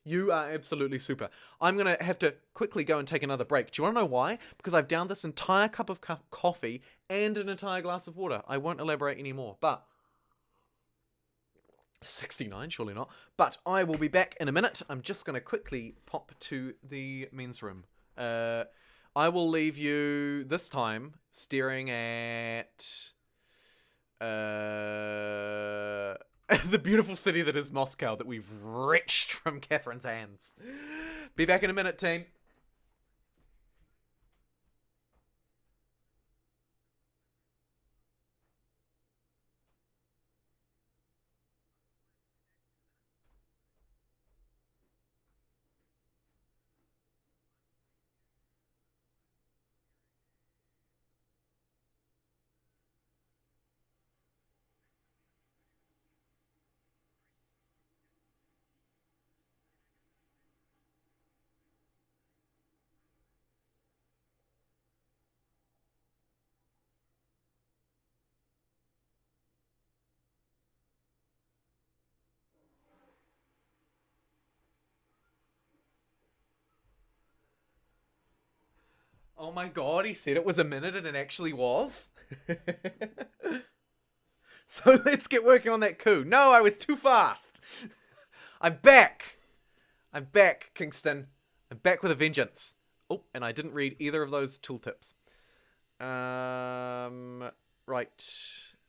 You are absolutely super. I'm going to have to quickly go and take another break. Do you want to know why? Because I've downed this entire cup of coffee and an entire glass of water. I won't elaborate anymore, but 69, surely not. But I will be back in a minute. I'm just going to quickly pop to the men's room. I will leave you this time staring at the beautiful city that is Moscow that we've wrenched from Catherine's hands. Be back in a minute, team. Oh my god, he said it was a minute and it actually was? So let's get working on that coup. No, I was too fast. I'm back. I'm back, Kingston. I'm back with a vengeance. Oh, and I didn't read either of those tooltips. Right.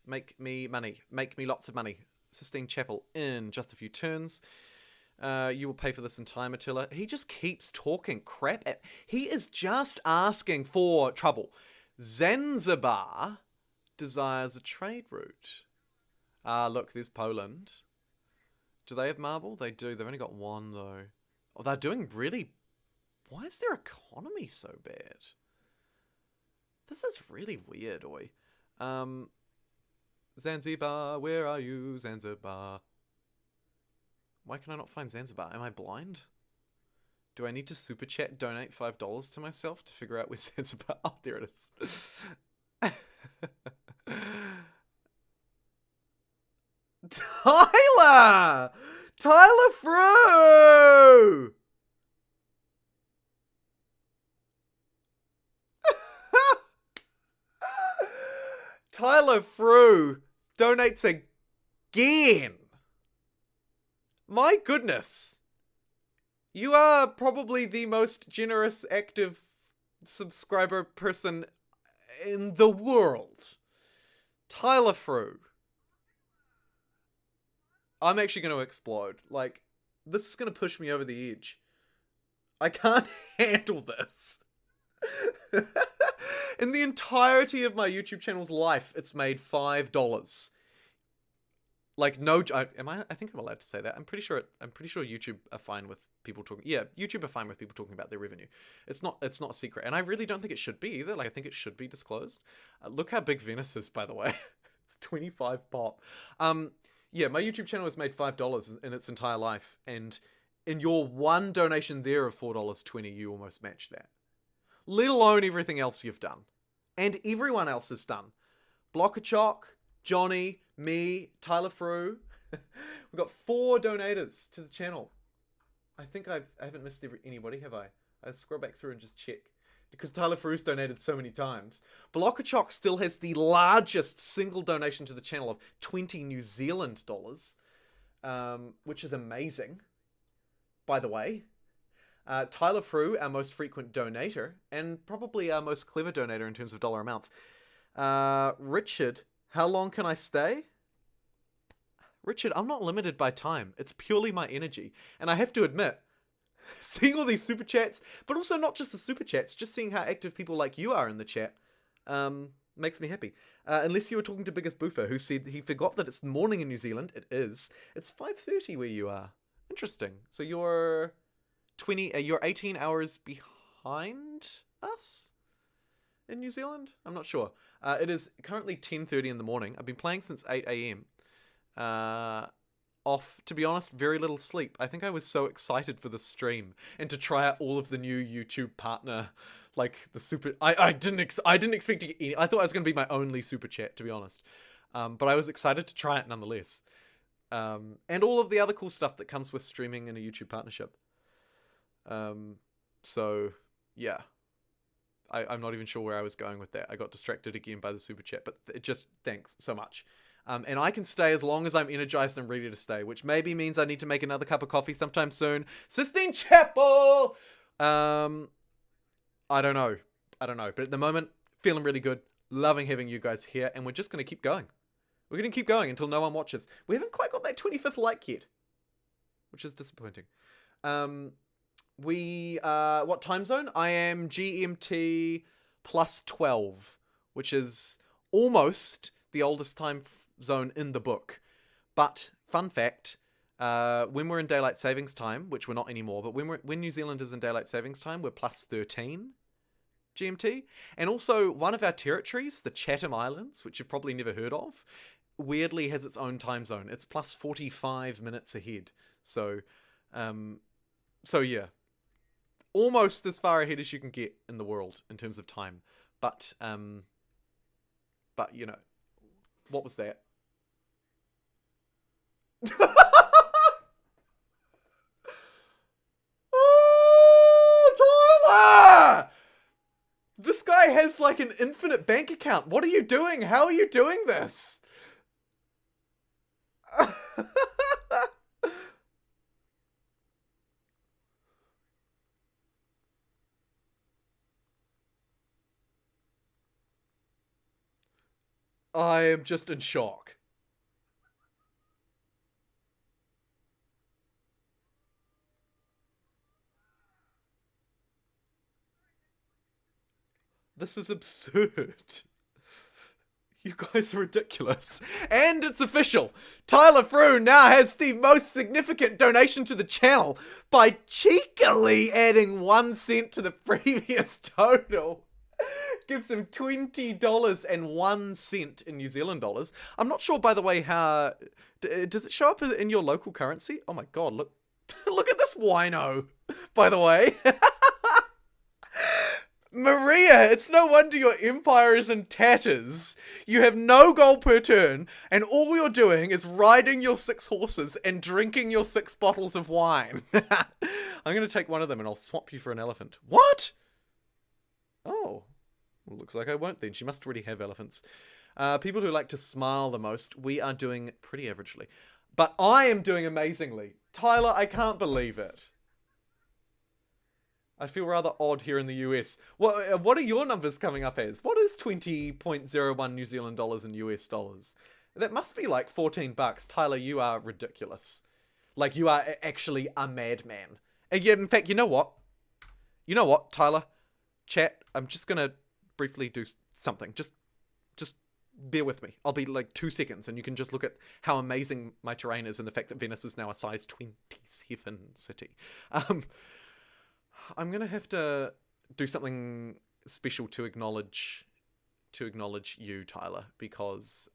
Make me money. Make me lots of money. Sistine Chapel in just a few turns. You will pay for this in time, Attila. He just keeps talking crap. He is just asking for trouble. Zanzibar desires a trade route. Look, there's Poland. Do they have marble? They do. They've only got one, though. Oh, they're doing really... Why is their economy so bad? This is really weird, oi. Zanzibar, where are you, Zanzibar? Why can I not find Zanzibar? Am I blind? Do I need to super chat donate $5 to myself to figure out where Zanzibar... Oh, there it is. Tyler! Tyler Frew! Tyler Frew donates again. My goodness. You are probably the most generous, active subscriber person in the world. Tyler Frew. I'm actually going to explode. Like, this is going to push me over the edge. I can't handle this. In the entirety of my YouTube channel's life, it's made $5. Like, no, I think I'm allowed to say that. I'm pretty sure YouTube are fine with people talking. Yeah, YouTube are fine with people talking about their revenue. It's not a secret, and I really don't think it should be either. Like, I think it should be disclosed. Look how big Venice is, by the way. It's 25 pop. Yeah, my YouTube channel has made $5 in its entire life, and in your one donation there of $4.20, you almost match that. Let alone everything else you've done. And everyone else has done. Blockachock, Johnny, me, Tyler Frew. We've got 4 donators to the channel. I think I haven't missed anybody, have I? I scroll back through and just check. Because Tyler Frew's donated so many times. Blockachock still has the largest single donation to the channel of 20 New Zealand dollars. Which is amazing. By the way. Tyler Frew, our most frequent donator, and probably our most clever donator in terms of dollar amounts. Richard, how long can I stay? Richard, I'm not limited by time. It's purely my energy. And I have to admit, seeing all these super chats, but also not just the super chats, just seeing how active people like you are in the chat, makes me happy. Unless you were talking to Biggest Boofer, who said he forgot that it's morning in New Zealand. It is. It's 5:30 where you are. Interesting. So you're 18 hours behind us in New Zealand? I'm not sure. It is currently 10:30 in the morning. I've been playing since 8 a.m. Off, to be honest, very little sleep. I think I was so excited for the stream and to try out all of the new YouTube partner, like the super... I didn't expect to get any... I thought it was going to be my only super chat, to be honest. But I was excited to try it nonetheless. And all of the other cool stuff that comes with streaming in a YouTube partnership. So, yeah. I'm not even sure where I was going with that. I got distracted again by the super chat, but just thanks so much. And I can stay as long as I'm energized and ready to stay, which maybe means I need to make another cup of coffee sometime soon. Sistine Chapel! I don't know. But at the moment, feeling really good. Loving having you guys here, and we're just going to keep going. We're going to keep going until no one watches. We haven't quite got that 25th like yet, which is disappointing. What time zone? I am GMT plus 12, which is almost the oldest time zone in the book. But, fun fact, when we're in daylight savings time, which we're not anymore, but when New Zealand is in daylight savings time, we're plus 13 GMT. And also, one of our territories, the Chatham Islands, which you've probably never heard of, weirdly has its own time zone. It's plus 45 minutes ahead. So yeah. Almost as far ahead as you can get in the world in terms of time. But you know, what was that? Oh, Tyler! This guy has like an infinite bank account. What are you doing? How are you doing this? I am just in shock. This is absurd. You guys are ridiculous. And it's official. Tyler Frew now has the most significant donation to the channel by cheekily adding 1 cent to the previous total. Gives him $20.01 in New Zealand dollars. I'm not sure, by the way, how... Does it show up in your local currency? Oh my god, look. Look at this wino, by the way. Maria, it's no wonder your empire is in tatters. You have no goal per turn, and all you're doing is riding your 6 horses and drinking your 6 bottles of wine. I'm going to take one of them and I'll swap you for an elephant. What? Oh. Well, looks like I won't then. She must already have elephants. People who like to smile the most, we are doing pretty averagely. But I am doing amazingly. Tyler, I can't believe it. I feel rather odd here in the US. What are your numbers coming up as? What is 20.01 New Zealand dollars in US dollars? That must be like 14 bucks. Tyler, you are ridiculous. Like, you are actually a madman. And yeah, in fact, you know what? You know what, Tyler? Chat, I'm just gonna briefly do something. Just bear with me. I'll be like 2 seconds and you can just look at how amazing my terrain is and the fact that Venice is now a size 27 city. I'm gonna have to do something special to acknowledge you, Tyler, because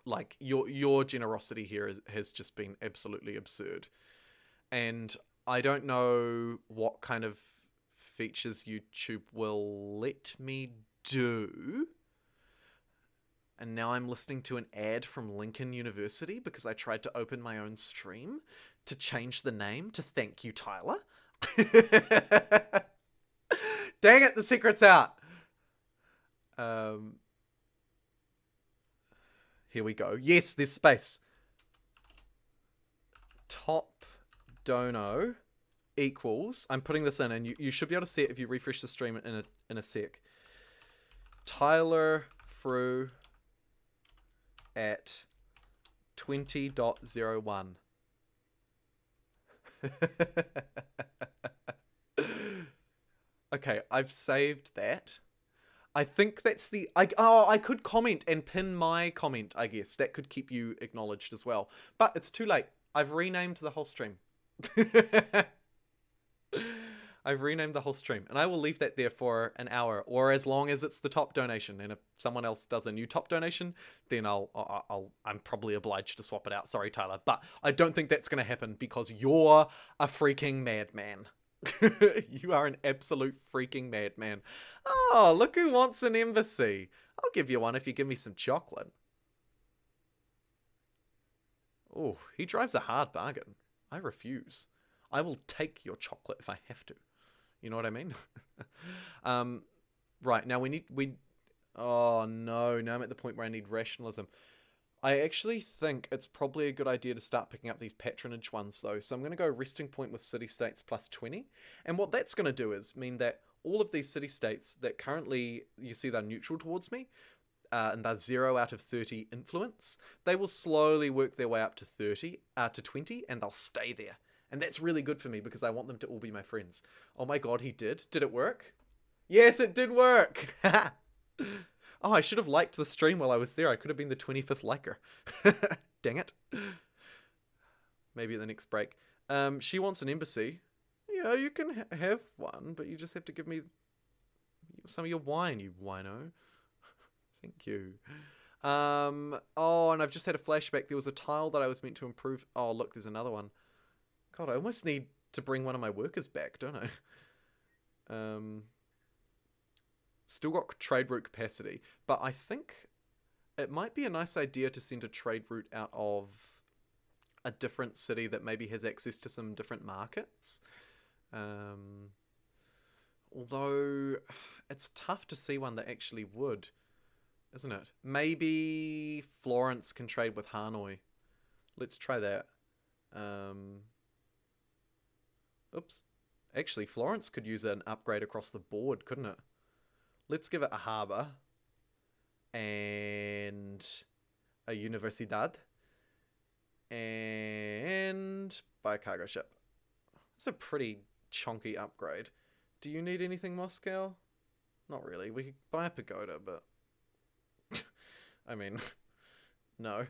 like your generosity here has just been absolutely absurd, and I don't know what kind of features YouTube will let me do. And now I'm listening to an ad from Lincoln University because I tried to open my own stream to change the name to thank you, Tyler. Dang it, the secret's out. Here we go. Yes, there's space. Top dono equals, I'm putting this in and you should be able to see it if you refresh the stream in a sec. Tyler Frew at 20.01. Okay, I've saved that. I think that's the... I could comment and pin my comment, I guess. That could keep you acknowledged as well. But it's too late. I've renamed the whole stream. I've renamed the whole stream. And I will leave that there for an hour. Or as long as it's the top donation. And if someone else does a new top donation, then I'm probably obliged to swap it out. Sorry, Tyler. But I don't think that's going to happen because you're a freaking madman. You are an absolute freaking madman. Oh, look who wants an embassy. I'll give you one if you give me some chocolate. Oh, he drives a hard bargain. I refuse. I will take your chocolate if I have to. You know what I mean? Right, now oh no, now I'm at the point where I need rationalism. I actually think it's probably a good idea to start picking up these patronage ones though. So I'm going to go resting point with city-states plus 20. And what that's going to do is mean that all of these city-states that currently you see they're neutral towards me, and they're 0 out of 30 influence, they will slowly work their way up to 20, and they'll stay there. And that's really good for me because I want them to all be my friends. Oh my god, he did. Did it work? Yes, it did work! Oh, I should have liked the stream while I was there. I could have been the 25th liker. Dang it. Maybe at the next break. She wants an embassy. Yeah, you can have one, but you just have to give me some of your wine, you wino. Thank you. Oh, and I've just had a flashback. There was a tile that I was meant to improve. Oh, look, there's another one. God, I almost need to bring one of my workers back, don't I? Still got trade route capacity, but I think it might be a nice idea to send a trade route out of a different city that maybe has access to some different markets. Although it's tough to see one that actually would, isn't it? Maybe Florence can trade with Hanoi. Let's try that. Oops. Actually, Florence could use an upgrade across the board, couldn't it? Let's give it a harbour. and a Universidad, and buy a cargo ship. It's a pretty chonky upgrade. Do you need anything, Moscow? Not really. We could buy a pagoda, but... I mean, no.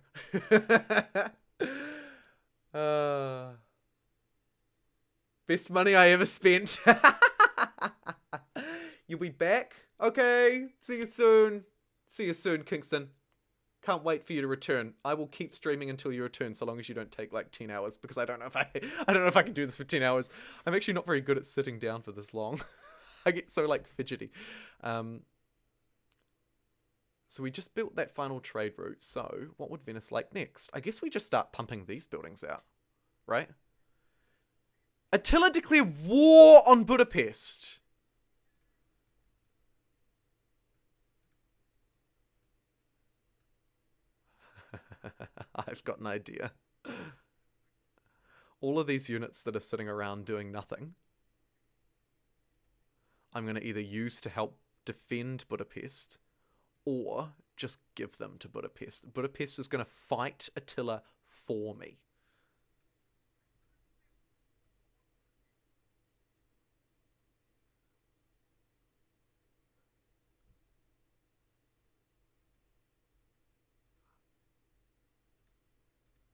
Best money I ever spent. You'll be back? Okay. See you soon. See you soon, Kingston. Can't wait for you to return. I will keep streaming until you return, so long as you don't take like 10 hours, because I don't know if I can do this for 10 hours. I'm actually not very good at sitting down for this long. I get so like fidgety. So we just built that final trade route. So what would Venice like next? I guess we just start pumping these buildings out, right? Attila declared war on Budapest. I've got an idea. All of these units that are sitting around doing nothing, I'm going to either use to help defend Budapest or just give them to Budapest. Budapest is going to fight Attila for me.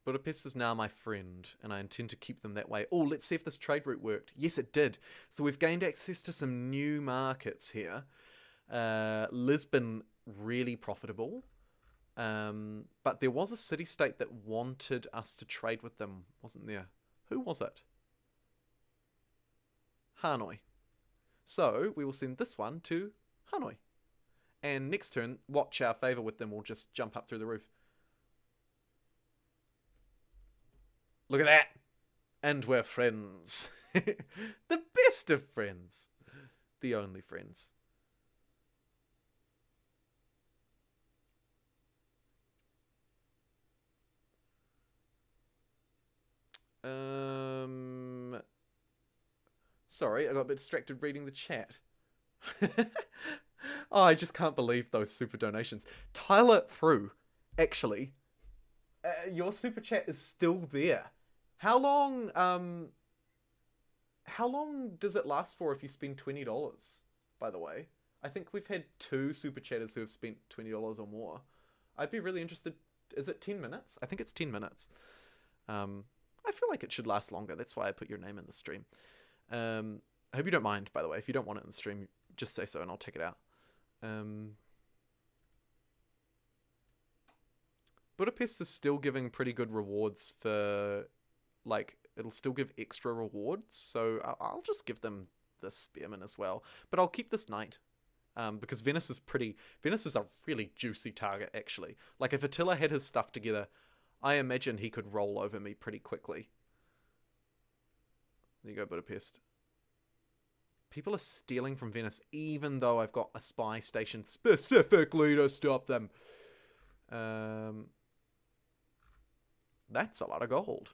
Budapest is now my friend, and I intend to keep them that way. Oh, let's see if this trade route worked. Yes, it did. So we've gained access to some new markets here. Lisbon, really profitable. But there was a city-state that wanted us to trade with them, wasn't there? Who was it? Hanoi. So we will send this one to Hanoi. And next turn, watch our favor with them will just jump up through the roof. Look at that. And we're friends. The best of friends. The only friends. Sorry, I got a bit distracted reading the chat. Oh, I just can't believe those super donations. Tyler Frew, actually, your super chat is still there. How long does it last for if you spend $20, by the way? I think we've had 2 super chatters who have spent $20 or more. I'd be really interested. Is it 10 minutes? I think it's 10 minutes. I feel like it should last longer. That's why I put your name in the stream. I hope you don't mind, by the way. If you don't want it in the stream, just say so and I'll take it out. Budapest is still giving pretty good rewards for, like, it'll still give extra rewards, so I'll just give them the spearman as well. But I'll keep this knight, because Venice is a really juicy target, actually. Like, if Attila had his stuff together, I imagine he could roll over me pretty quickly. There you go, Budapest. People are stealing from Venice, even though I've got a spy station specifically to stop them. That's a lot of gold.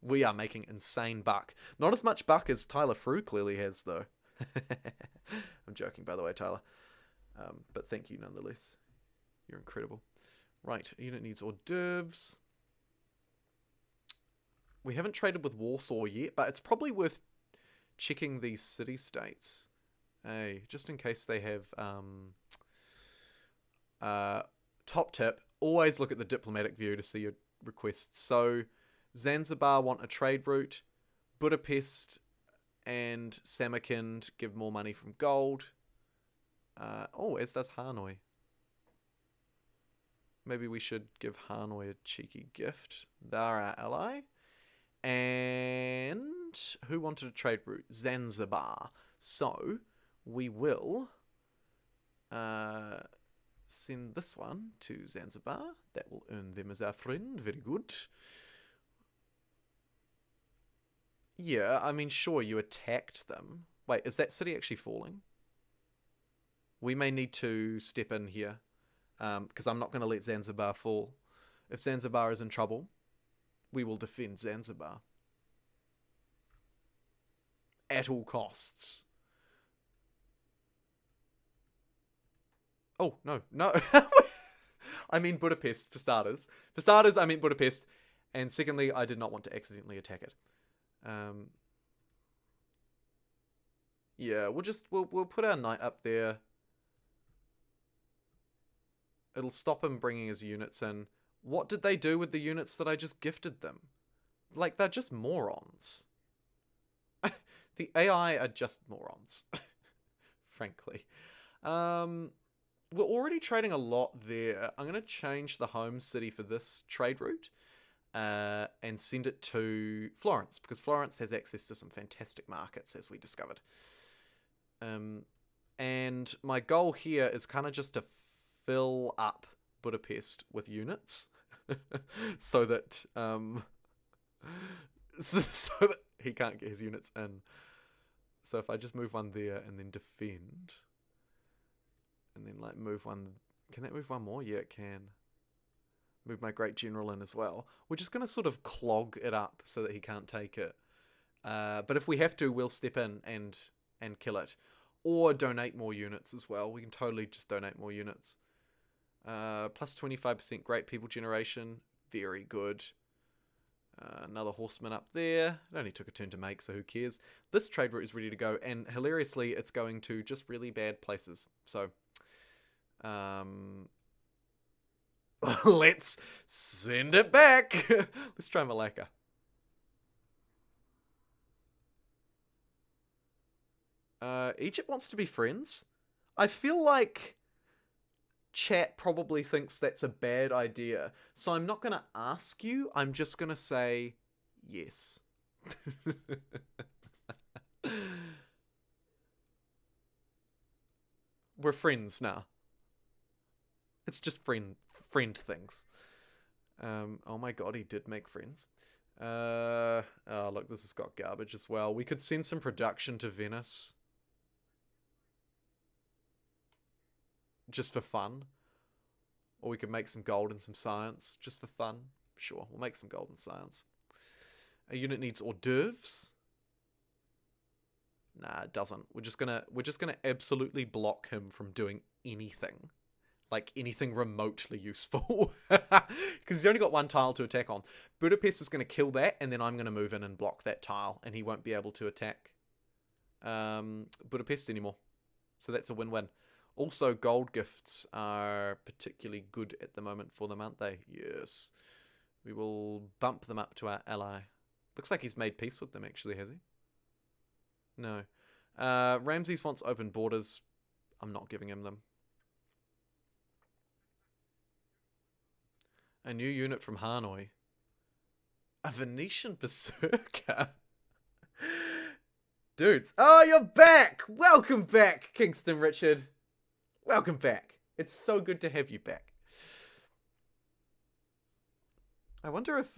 We are making insane buck. Not as much buck as Tyler Frew clearly has, though. I'm joking, by the way, Tyler. But thank you nonetheless. You're incredible. Right, unit needs hors d'oeuvres. We haven't traded with Warsaw yet, but it's probably worth checking these city-states. Hey, just in case they have... top tip, always look at the diplomatic view to see your requests. So, Zanzibar want a trade route. Budapest and Samarkand give more money from gold. As does Hanoi. Maybe we should give Hanoi a cheeky gift. They're our ally. And who wanted a trade route? Zanzibar. So, we will send this one to Zanzibar. That will earn them as our friend. Very good. Yeah, I mean, sure, you attacked them. Wait, is that city actually falling? We may need to step in here, because I'm not going to let Zanzibar fall. If Zanzibar is in trouble, we will defend Zanzibar. At all costs. Oh, no, no. I mean Budapest, for starters. For starters, I meant Budapest. And secondly, I did not want to accidentally attack it. Yeah, we'll put our knight up there. It'll stop him bringing his units in. What did they do with the units that I just gifted them? Like, they're just morons. The AI are just morons. Frankly. We're already trading a lot there. I'm going to change the home city for this trade route. And send it to Florence, because Florence has access to some fantastic markets, as we discovered. And my goal here is kind of just to fill up Budapest with units, so that so that he can't get his units in. So if I just move one there and then defend, and then like move one, can that move one more? Yeah, it can. Move my great general in as well. We're just going to sort of clog it up so that he can't take it. But if we have to, we'll step in and kill it. Or donate more units as well. We can totally just donate more units. Plus 25% great people generation. Very good. Another horseman up there. It only took a turn to make, so who cares? This trade route is ready to go. And hilariously, it's going to just really bad places. So, let's send it back. Let's try Malacca. Egypt wants to be friends. I feel like chat probably thinks that's a bad idea. So I'm not going to ask you. I'm just going to say yes. We're friends now. It's just friend things. Oh my god, he did make friends. Oh, look, this has got garbage as well. We could send some production to Venice. Just for fun. Or we could make some gold and some science. Just for fun. Sure, we'll make some gold and science. A unit needs hors d'oeuvres. Nah, it doesn't. We're just gonna absolutely block him from doing anything. Like anything remotely useful. Because he's only got one tile to attack on. Budapest is going to kill that, and then I'm going to move in and block that tile, and he won't be able to attack Budapest anymore. So that's a win-win. Also, gold gifts are particularly good at the moment for them, aren't they? Yes. We will bump them up to our ally. Looks like he's made peace with them, actually, has he? No. Ramses wants open borders. I'm not giving him them. A new unit from Hanoi. A Venetian berserker. Dudes. Oh, you're back! Welcome back, Kingston Richard. Welcome back. It's so good to have you back. I wonder if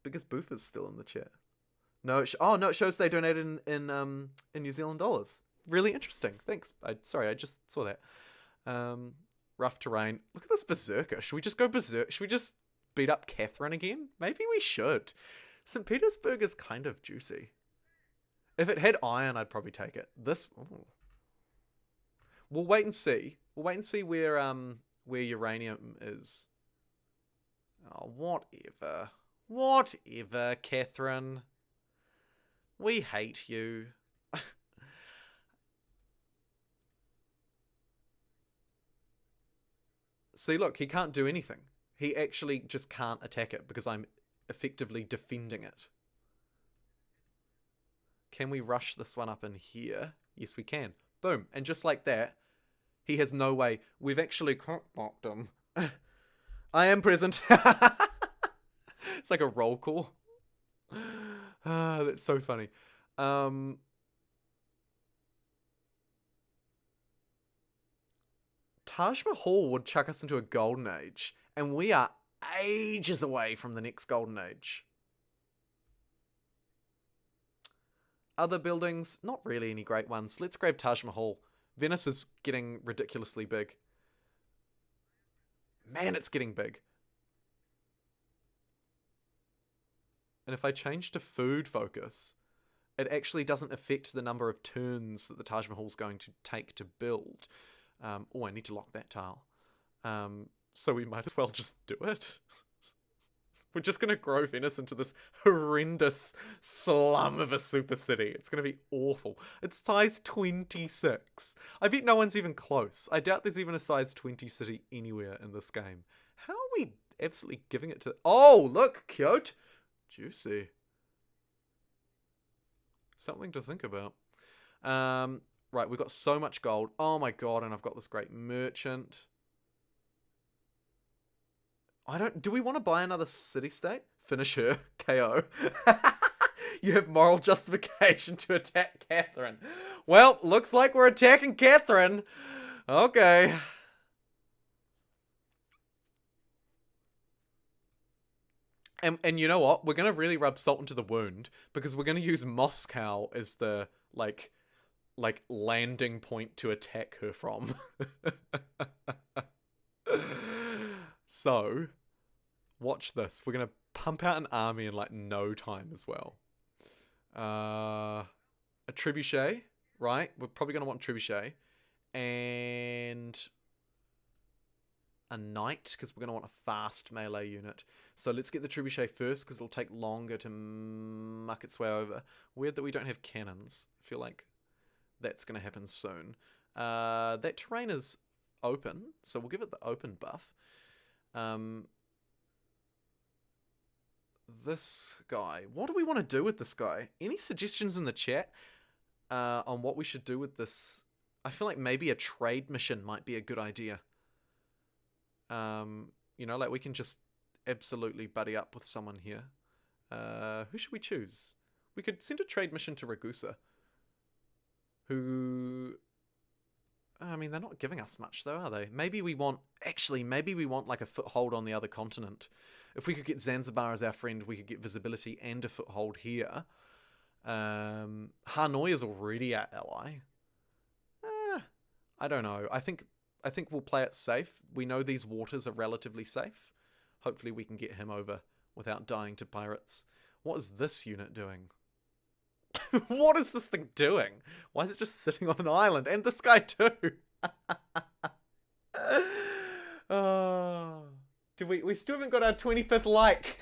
Biggest Boof is still in the chat. No, no, it shows they donated in New Zealand dollars. Really interesting. Thanks. Sorry, I just saw that. Rough terrain. Look at this berserker. Should we just go berserk? Should we just beat up Catherine again? Maybe we should. St. Petersburg is kind of juicy. If it had iron, I'd probably take it. This... Ooh. We'll wait and see. We'll wait and see where uranium is. Oh, whatever. Whatever, Catherine. We hate you. See, look, he can't do anything. He actually just can't attack it because I'm effectively defending it. Can we rush this one up in here? Yes, we can. Boom. And just like that, he has no way. We've actually cockblocked him. I am present. It's like a roll call. Ah, that's so funny. Taj Mahal would chuck us into a golden age, and we are ages away from the next golden age. Other buildings, not really any great ones. Let's grab Taj Mahal. Venice is getting ridiculously big. Man, it's getting big. And if I change to food focus, it actually doesn't affect the number of turns that the Taj Mahal's going to take to build. Oh, I need to lock that tile. So we might as well just do it. We're just going to grow Venice into this horrendous slum of a super city. It's going to be awful. It's size 26. I bet no one's even close. I doubt there's even a size 20 city anywhere in this game. How are we absolutely giving it to... Oh, look, cute. Juicy. Something to think about. Right, we've got so much gold. Oh my god, and I've got this great merchant. Do we want to buy another city-state? Finish her. KO. You have moral justification to attack Catherine. Well, looks like we're attacking Catherine. Okay. And you know what? We're going to really rub salt into the wound because we're going to use Moscow as the, like landing point to attack her from. So, watch this. We're going to pump out an army in, like, no time as well. A trebuchet, right? We're probably going to want trebuchet. And a knight, because we're going to want a fast melee unit. So let's get the trebuchet first, because it'll take longer to muck its way over. Weird that we don't have cannons. I feel like that's going to happen soon. That terrain is open, so we'll give it the open buff. This guy. What do we want to do with this guy? Any suggestions in the chat on what we should do with this? I feel like maybe a trade mission might be a good idea. You know, like we can just absolutely buddy up with someone here. Who should we choose? We could send a trade mission to Ragusa. Who... I mean, they're not giving us much, though, are they? Maybe we want... Actually, maybe we want, like, a foothold on the other continent. If we could get Zanzibar as our friend, we could get visibility and a foothold here. Hanoi is already our ally. I don't know. I think we'll play it safe. We know these waters are relatively safe. Hopefully we can get him over without dying to pirates. What is this unit doing? What is this thing doing? Why is it just sitting on an island? And this guy too. Oh, we still haven't got our 25th like.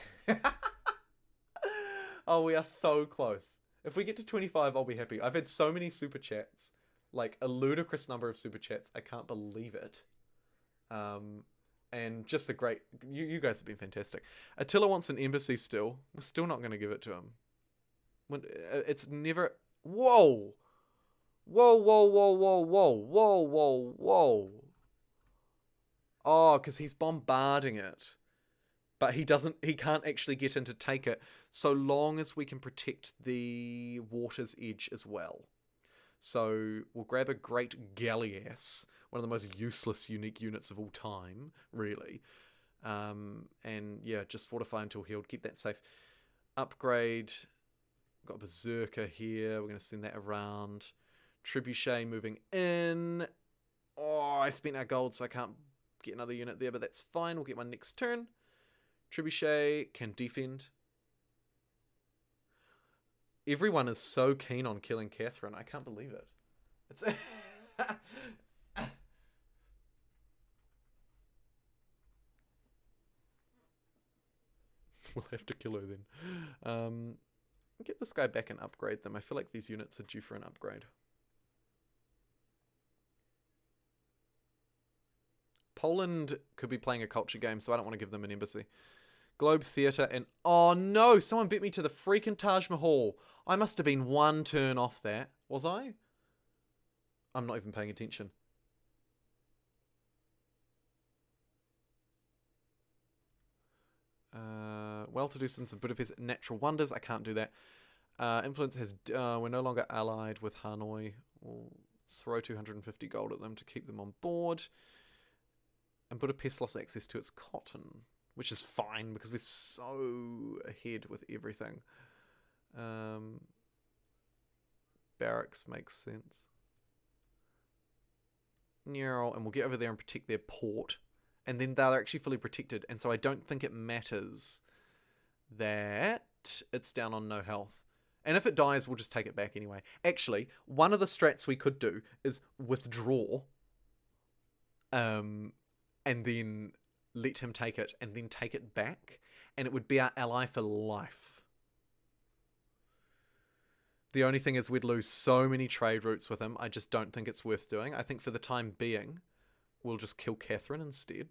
Oh, we are so close. If we get to 25, I'll be happy. I've had so many super chats. Like, a ludicrous number of super chats. I can't believe it. And just a great... You guys have been fantastic. Attila wants an embassy still. We're still not going to give it to him. It's never... Whoa! Whoa, whoa, whoa, whoa, whoa, whoa, whoa, whoa. Oh, because he's bombarding it. But he can't actually get in to take it so long as we can protect the water's edge as well. So we'll grab a great galleass, one of the most useless unique units of all time, really. And yeah, just fortify until healed. Keep that safe. Upgrade. Got a berserker here. We're going to send that around. Trebuchet moving in. Oh, I spent our gold, so I can't get another unit there, but that's fine. We'll get one next turn. Trebuchet can defend. Everyone is so keen on killing Catherine. I can't believe it. It's... We'll have to kill her then. Get this guy back and upgrade them. I feel like these units are due for an upgrade. Poland could be playing a culture game, so I don't want to give them an embassy. Globe Theatre and... Oh no! Someone beat me to the freaking Taj Mahal. I must have been one turn off that. Was I? I'm not even paying attention. Well-to-do citizens of Budapest, natural wonders. I can't do that. Influence has... we're no longer allied with Hanoi. We'll throw 250 gold at them to keep them on board. And Budapest lost access to its cotton, which is fine because we're so ahead with everything. Barracks makes sense. And we'll get over there and protect their port. And then they're actually fully protected. And so I don't think it matters that it's down on no health. And if it dies, we'll just take it back anyway. Actually, one of the strats we could do is withdraw and then let him take it, and then take it back, and it would be our ally for life. The only thing is we'd lose so many trade routes with him. I just don't think it's worth doing. I think for the time being, we'll just kill Catherine instead.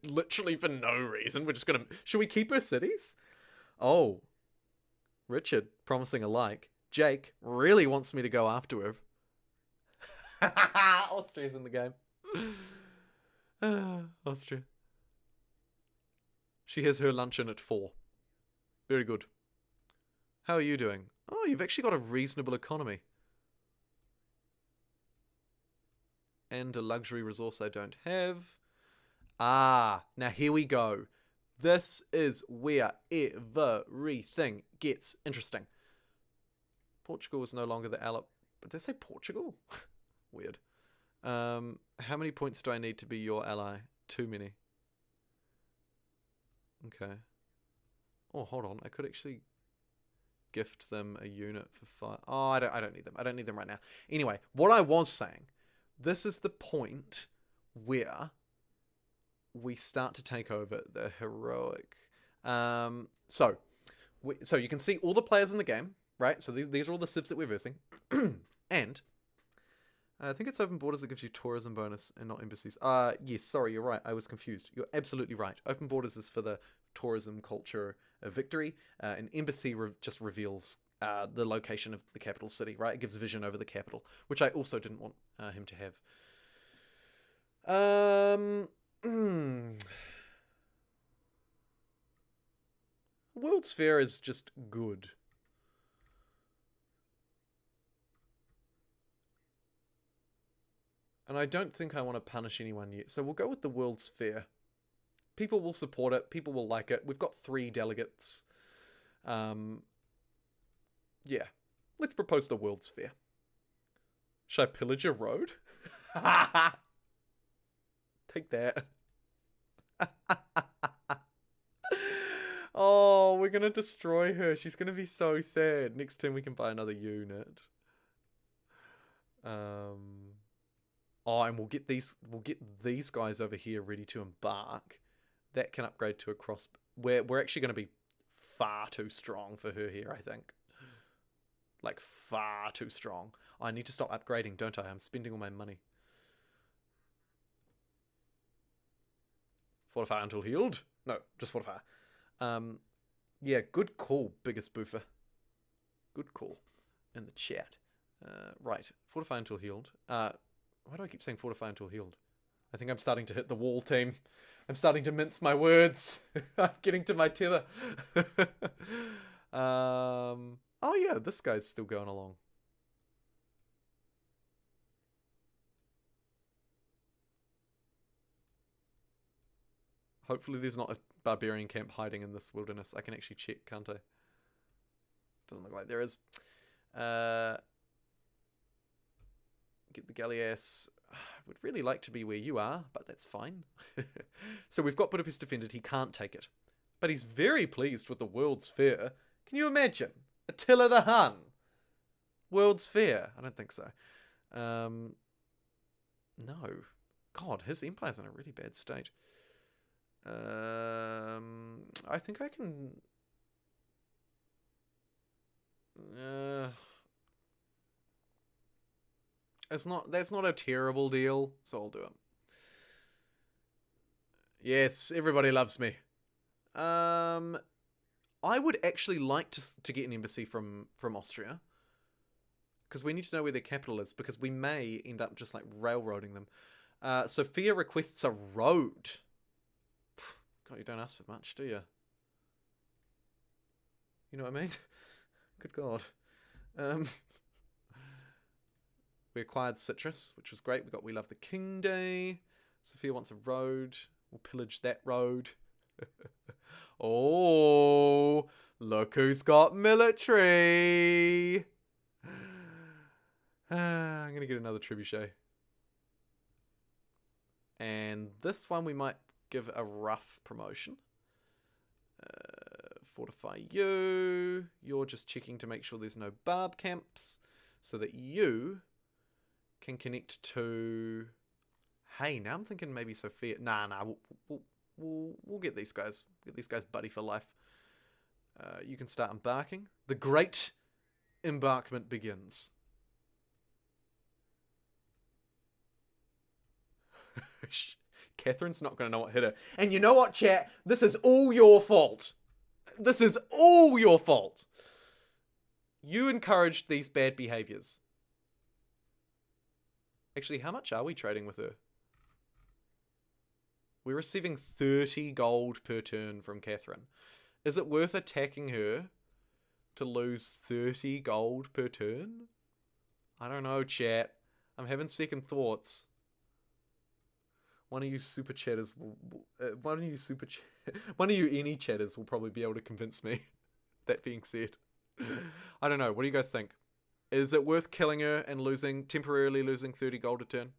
Literally for no reason. We're just gonna... Should we keep her cities? Oh. Richard, promising a like. Jake really wants me to go after her. Austria's in the game. Austria. She has her luncheon at 4. Very good. How are you doing? Oh, you've actually got a reasonable economy. And a luxury resource I don't have. Ah, now here we go. This is where everything gets interesting. Portugal is no longer the ally. Did they say Portugal? Weird. How many points do I need to be your ally? Too many. Okay. Oh, hold on. I could actually gift them a unit for 5. Oh, I don't need them. I don't need them right now. Anyway, what I was saying, this is the point where we start to take over the heroic. So you can see all the players in the game, right? So these are all the civs that we're versing. And I think it's open borders that gives you tourism bonus and not embassies. Yes, sorry, you're right. I was confused. You're absolutely right. Open borders is for the tourism culture of victory. An embassy just reveals the location of the capital city, right? It gives vision over the capital, which I also didn't want him to have. World's Fair is just good. And I don't think I want to punish anyone yet. So we'll go with the World's Fair. People will support it. People will like it. We've got 3 delegates. Yeah. Let's propose the World's Fair. Should I pillage a road? Take that. Oh, we're going to destroy her. She's going to be so sad. Next turn we can buy another unit. Oh, and we'll get these guys over here ready to embark. That can upgrade to a cross. We're actually going to be far too strong for her here, I think. Like, far too strong. I need to stop upgrading, don't I? I'm spending all my money. Fortify until healed? No, just fortify. Yeah, good call, biggest boofer. Good call in the chat. Right, fortify until healed. Why do I keep saying fortify until healed? I think I'm starting to hit the wall, team. I'm starting to mince my words. I'm getting to my tether. Oh yeah, this guy's still going along. Hopefully there's not a barbarian camp hiding in this wilderness. I can actually check, can't I? Doesn't look like there is. Get the galleass. I would really like to be where you are, but that's fine. So we've got Budapest defended. He can't take it. But he's very pleased with the World's Fair. Can you imagine? Attila the Hun. World's Fair. I don't think so. No. God, his empire's in a really bad state. I think I can... That's not a terrible deal, so I'll do it. Yes, everybody loves me. I would actually like to get an embassy from Austria, because we need to know where their capital is, because we may end up just like railroading them. Sophia requests a road. God, you don't ask for much, do you? You know what I mean? Good God. We acquired Citrus, which was great. We got We Love the King Day. Sophia wants a road. We'll pillage that road. Oh, look who's got military. I'm going to get another trebuchet. And this one we might give a rough promotion. Fortify you. You're just checking to make sure there's no barb camps, so that you can connect to Hey, now I'm thinking maybe Sophia. Nah, we'll get these guys. Get these guys buddy for life. You can start embarking. The great embarkment begins. Catherine's not going to know what hit her. And you know what, chat? This is all your fault. This is all your fault. You encouraged these bad behaviors. Actually, how much are we trading with her? We're receiving 30 gold per turn from Catherine. Is it worth attacking her to lose 30 gold per turn? I don't know, chat. I'm having second thoughts. One of you super chatters will... one of you any chatters will probably be able to convince me. That being said. I don't know. What do you guys think? Is it worth killing her and temporarily losing 30 gold a turn?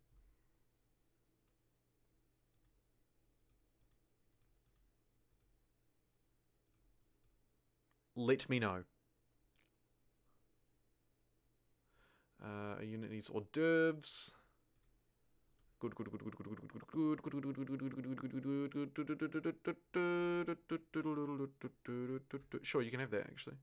Let me know. A unit needs hors d'oeuvres. Good. Sure, you can have that, actually.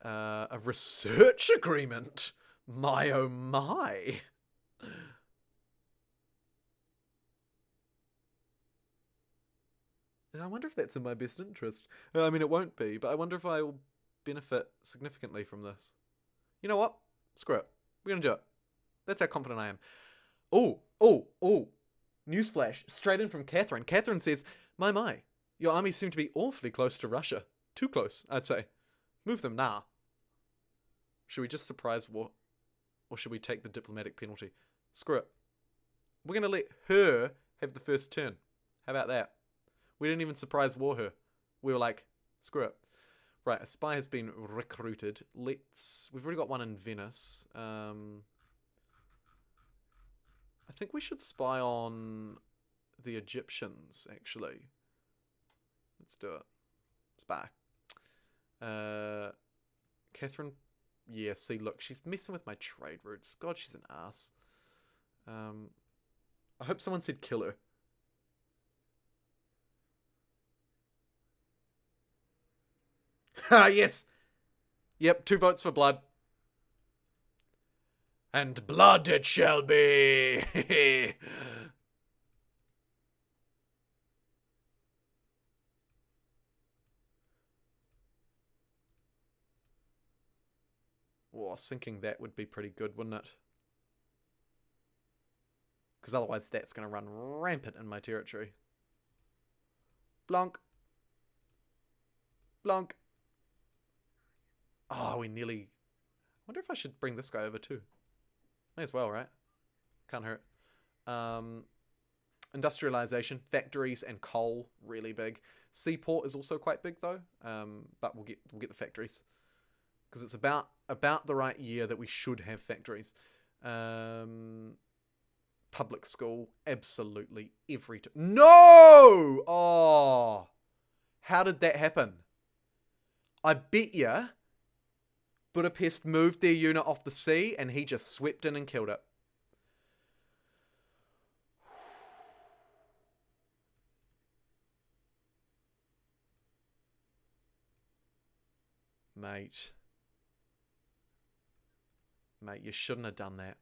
A research agreement? My oh my. I wonder if that's in my best interest. I mean, it won't be, but I wonder if I will benefit significantly from this. You know what? Screw it. We're going to do it. That's how confident I am. Oh. Newsflash. Straight in from Catherine. Catherine says, My. Your armies seem to be awfully close to Russia. Too close, I'd say. Move them now. Should we just surprise war? Or should we take the diplomatic penalty? Screw it. We're going to let her have the first turn. How about that? We didn't even surprise war her. We were like, screw it. Right, a spy has been recruited. We've already got one in Venice. I think we should spy on the Egyptians, actually. Let's do it. Spy. Catherine. Yeah, see, look, she's messing with my trade routes. God, she's an ass. I hope someone said kill her. Yes. Yep, 2 votes for blood. And blood it shall be. Oh, sinking that would be pretty good, wouldn't it? Because otherwise that's going to run rampant in my territory. Blonk. Oh, we nearly... I wonder if I should bring this guy over too. May as well, right? Can't hurt. Industrialization, factories and coal, really big. Seaport is also quite big though, but we'll get the factories because it's about the right year that we should have factories. Public school, absolutely every time. No! Oh, how did that happen? I bet ya Budapest moved their unit off the sea and he just swept in and killed it. Mate, you shouldn't have done that.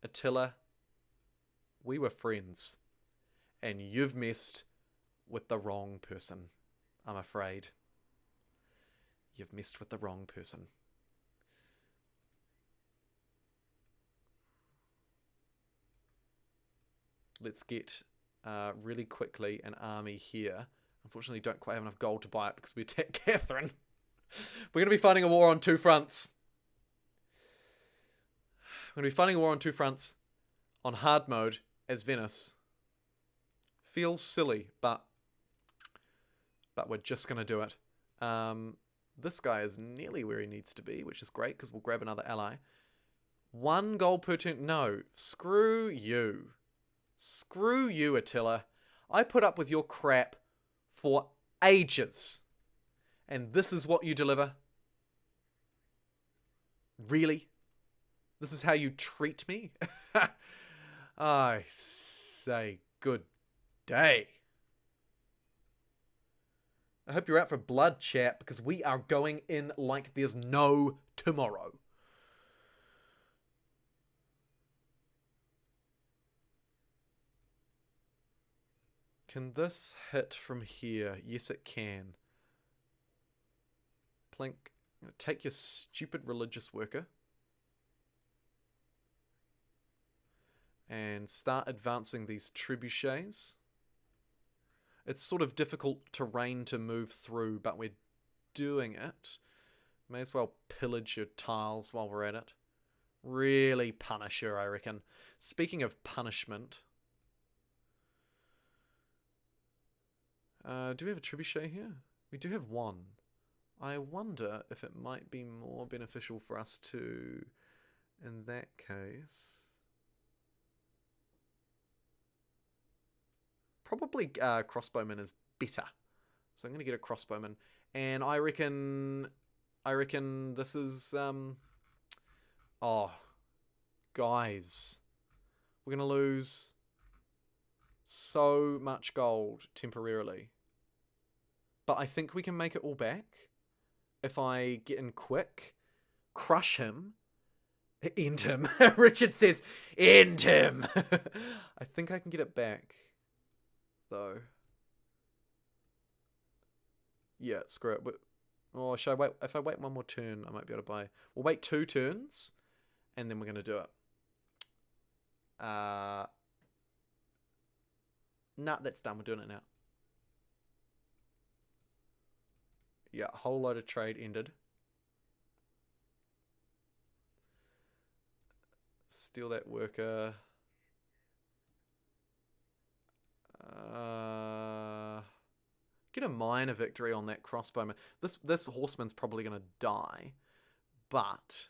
Attila, we were friends. And you've messed with the wrong person, I'm afraid. You've messed with the wrong person. Let's get really quickly an army here. Unfortunately, don't quite have enough gold to buy it because we attacked Catherine. We're going to be fighting a war on 2 fronts. We're going to be fighting a war on 2 fronts on hard mode as Venice. Feels silly, but we're just going to do it. This guy is nearly where he needs to be, which is great because we'll grab another ally. 1 gold per turn. No, screw you. Screw you, Attila. I put up with your crap for ages. And this is what you deliver? Really? This is how you treat me? I say good day. I hope you're out for blood, chat, because we are going in like there's no tomorrow. Can this hit from here? Yes, it can. Plink. I'm gonna take your stupid religious worker. And start advancing these trebuchets. It's sort of difficult terrain to move through, but we're doing it. May as well pillage your tiles while we're at it. Really punish her, I reckon. Speaking of punishment... do we have a trebuchet here? We do have one. I wonder if it might be more beneficial for us to, in that case... Probably crossbowman is better. So I'm going to get a crossbowman. And I reckon this is... Oh, guys. We're going to lose so much gold temporarily. But I think we can make it all back. If I get in quick, crush him, end him. Richard says, end him. I think I can get it back, though. Yeah, screw it. Or should I wait? If I wait one more turn, I might be able to buy. We'll wait 2 turns, and then we're going to do it. Nah, that's done. We're doing it now. Yeah, a whole load of trade ended. Steal that worker. Get a minor victory on that crossbowman. This horseman's probably going to die, but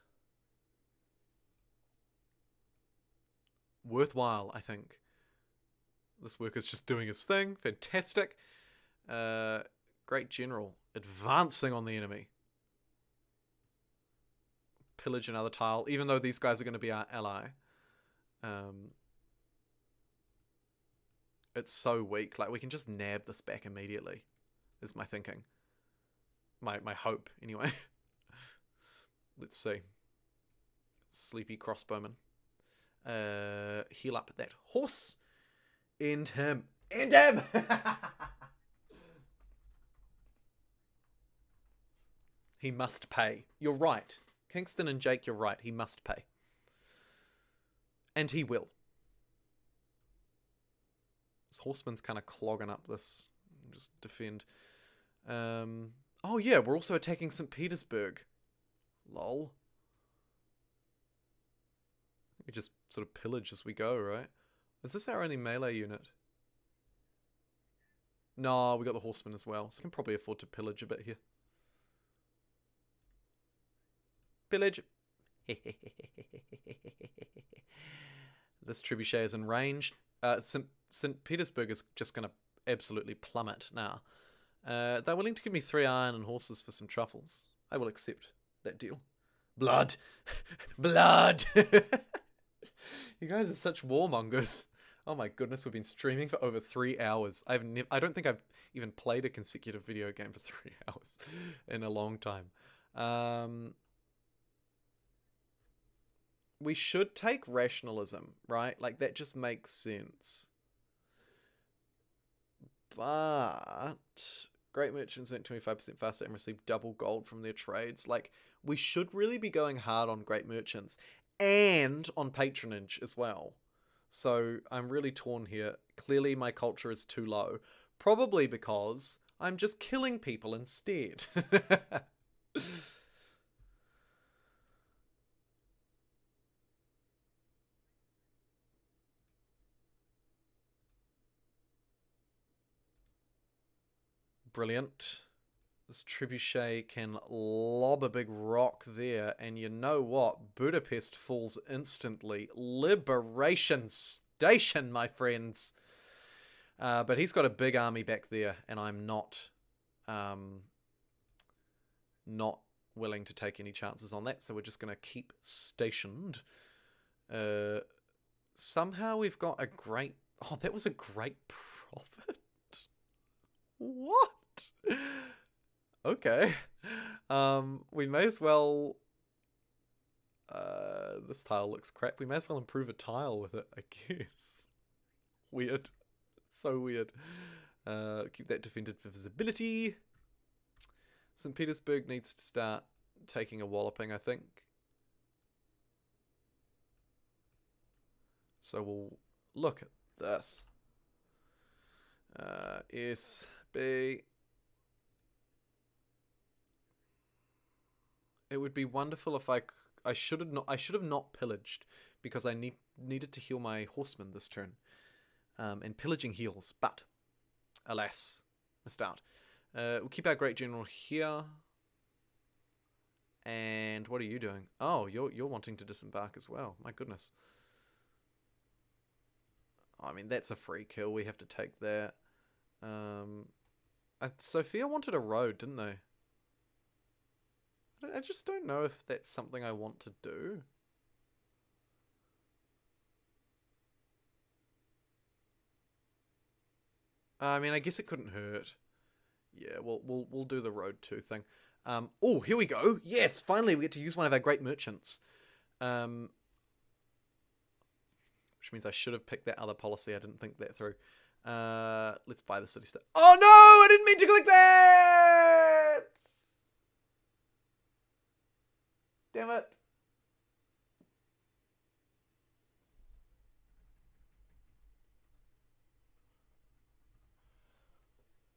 worthwhile, I think. This worker's just doing his thing. Fantastic. Great general. Advancing on the enemy. Pillage another tile, even though these guys are going to be our ally. It's so weak. Like, we can just nab this back immediately, is my thinking. My hope, anyway. Let's see. Sleepy crossbowman. Heal up that horse. End him. End him! He must pay. You're right. Kingston and Jake, you're right. He must pay. And he will. This horseman's kind of clogging up this. Just defend. Oh yeah, we're also attacking St. Petersburg. Lol. We just sort of pillage as we go, right? Is this our only melee unit? No, we got the horseman as well, so I can probably afford to pillage a bit here. Pillage. This trebuchet is in range. St. Petersburg is just going to absolutely plummet now. They're willing to give me 3 iron and horses for some truffles. I will accept that deal. Blood. Blood. You guys are such warmongers. Oh my goodness, we've been streaming for over 3 hours. I don't think I've even played a consecutive video game for 3 hours in a long time. We should take rationalism, right? Like, that just makes sense. But great merchants earn 25% faster and receive double gold from their trades. Like, we should really be going hard on great merchants and on patronage as well. So I'm really torn here. Clearly my culture is too low. Probably because I'm just killing people instead. Brilliant. This trebuchet can lob a big rock there, and you know what? Budapest falls instantly. Liberation Station, my friends. But he's got a big army back there, and I'm not willing to take any chances on that, so we're just going to keep stationed. Somehow we've got a great... Oh, that was a great profit. What? Okay. We may as well... this tile looks crap. We may as well improve a tile with it, I guess. Weird. So weird. Keep that defended for visibility. St. Petersburg needs to start taking a walloping, I think. So we'll look at this. SB. It would be wonderful if I should have not pillaged, because I needed to heal my horsemen this turn. And pillaging heals, but alas, missed out. We'll keep our great general here. And what are you doing? Oh, you're wanting to disembark as well. My goodness. I mean, that's a free kill. We have to take that. Sophia wanted a road, didn't they? I just don't know if that's something I want to do. I mean, I guess it couldn't hurt. Yeah, we'll do the road 2 thing. Oh, here we go. Yes, finally we get to use one of our great merchants. Which means I should have picked that other policy. I didn't think that through. Let's buy the city state. Oh no! I didn't mean to click that! Damn it.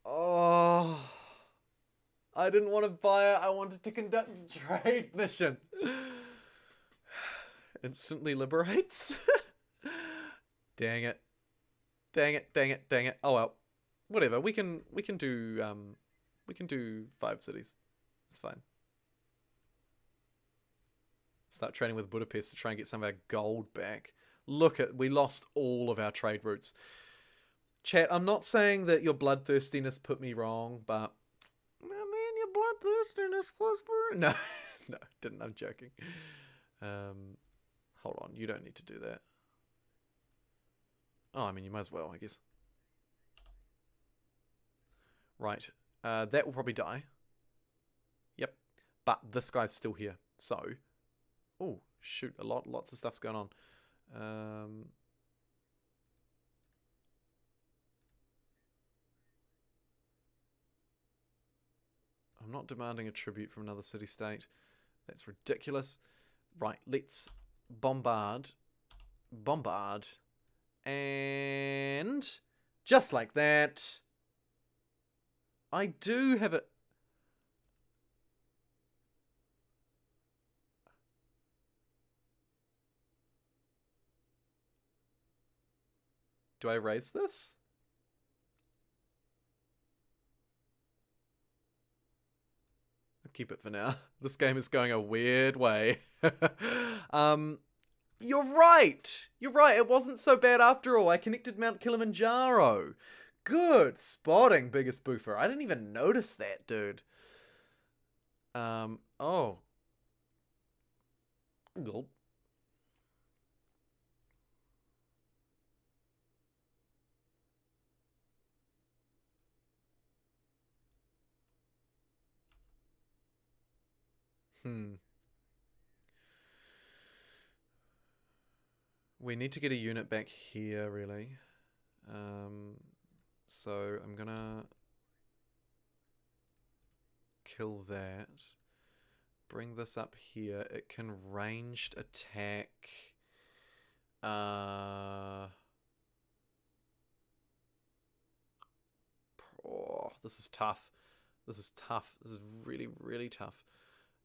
Oh. I didn't want to buy it. I wanted to conduct a trade mission. Instantly liberates. Dang it. Dang it, dang it, dang it. Oh well. Whatever. We can do 5 cities. It's fine. Start trading with Budapest to try and get some of our gold back. Look at, we lost all of our trade routes. Chat, I'm not saying that your bloodthirstiness put me wrong, but I mean, your bloodthirstiness was... No, no, didn't. I'm joking. Hold on, you don't need to do that. Oh, I mean, you might as well, I guess. Right, that will probably die. Yep, but this guy's still here, so... Oh, shoot, lots of stuff's going on. I'm not demanding a tribute from another city-state. That's ridiculous. Right, let's bombard. Bombard. And just like that, I do have it. Do I raise this? I'll keep it for now. This game is going a weird way. You're right. You're right. It wasn't so bad after all. I connected Mount Kilimanjaro. Good spotting, biggest boofer. I didn't even notice that, dude. Oh. Gulp. We need to get a unit back here, really. So I'm gonna kill that. Bring this up here. It can ranged attack. Oh, this is tough. This is tough. This is really, really tough.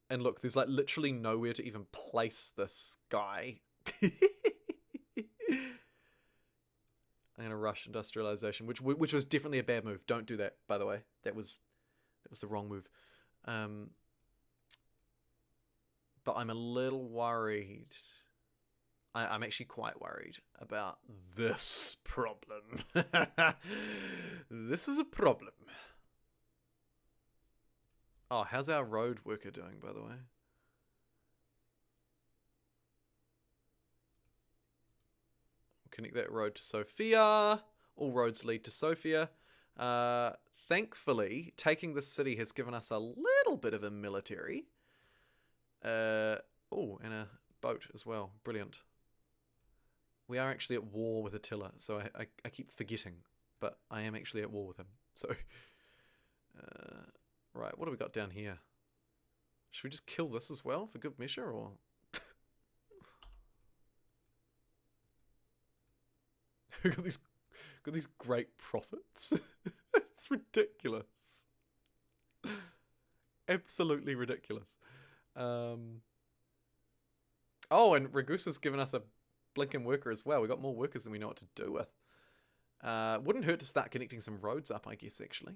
And look, there's like literally nowhere to even place this guy. I'm gonna rush industrialization, which was definitely a bad move. Don't do that, by the way. That was the wrong move. But I'm a little worried. I'm actually quite worried about this problem. This is a problem. Oh, how's our road worker doing, by the way? Connect that road to Sofia. All roads lead to Sofia. Uh, Thankfully, taking the city has given us a little bit of a military. Oh, and a boat as well. Brilliant. We are actually at war with Attila, so I keep forgetting, but I am actually at war with him. So, right, what do we got down here? Should we just kill this as well for good measure, or? We got these great profits. It's ridiculous. Absolutely ridiculous. Oh, and Ragusa's given us a blinking worker as well. We got more workers than we know what to do with. Wouldn't hurt to start connecting some roads up, I guess, actually.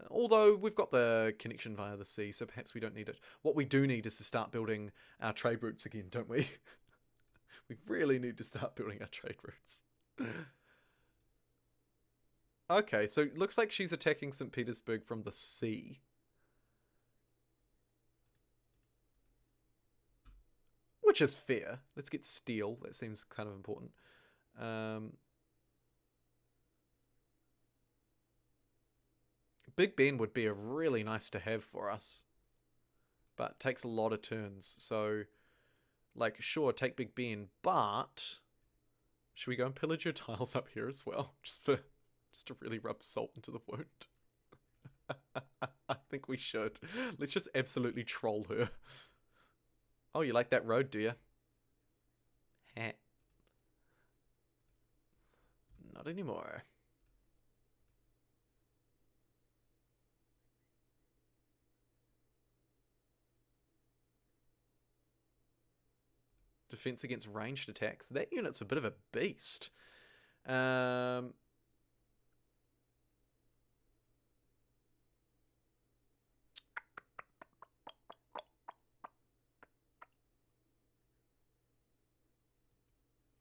Although we've got the connection via the sea, so perhaps we don't need it. What we do need is to start building our trade routes again, don't we? We really need to start building our trade routes. Okay, so it looks like she's attacking St. Petersburg from the sea. Which is fair. Let's get steel. That seems kind of important. Big Ben would be a really nice to have for us. But takes a lot of turns. So, like, sure, take Big Ben, but should we go and pillage your tiles up here as well? Just to really rub salt into the wound. I think we should. Let's just absolutely troll her. Oh, you like that road, do you? Heh. Not anymore. Defense against ranged attacks. That unit's a bit of a beast.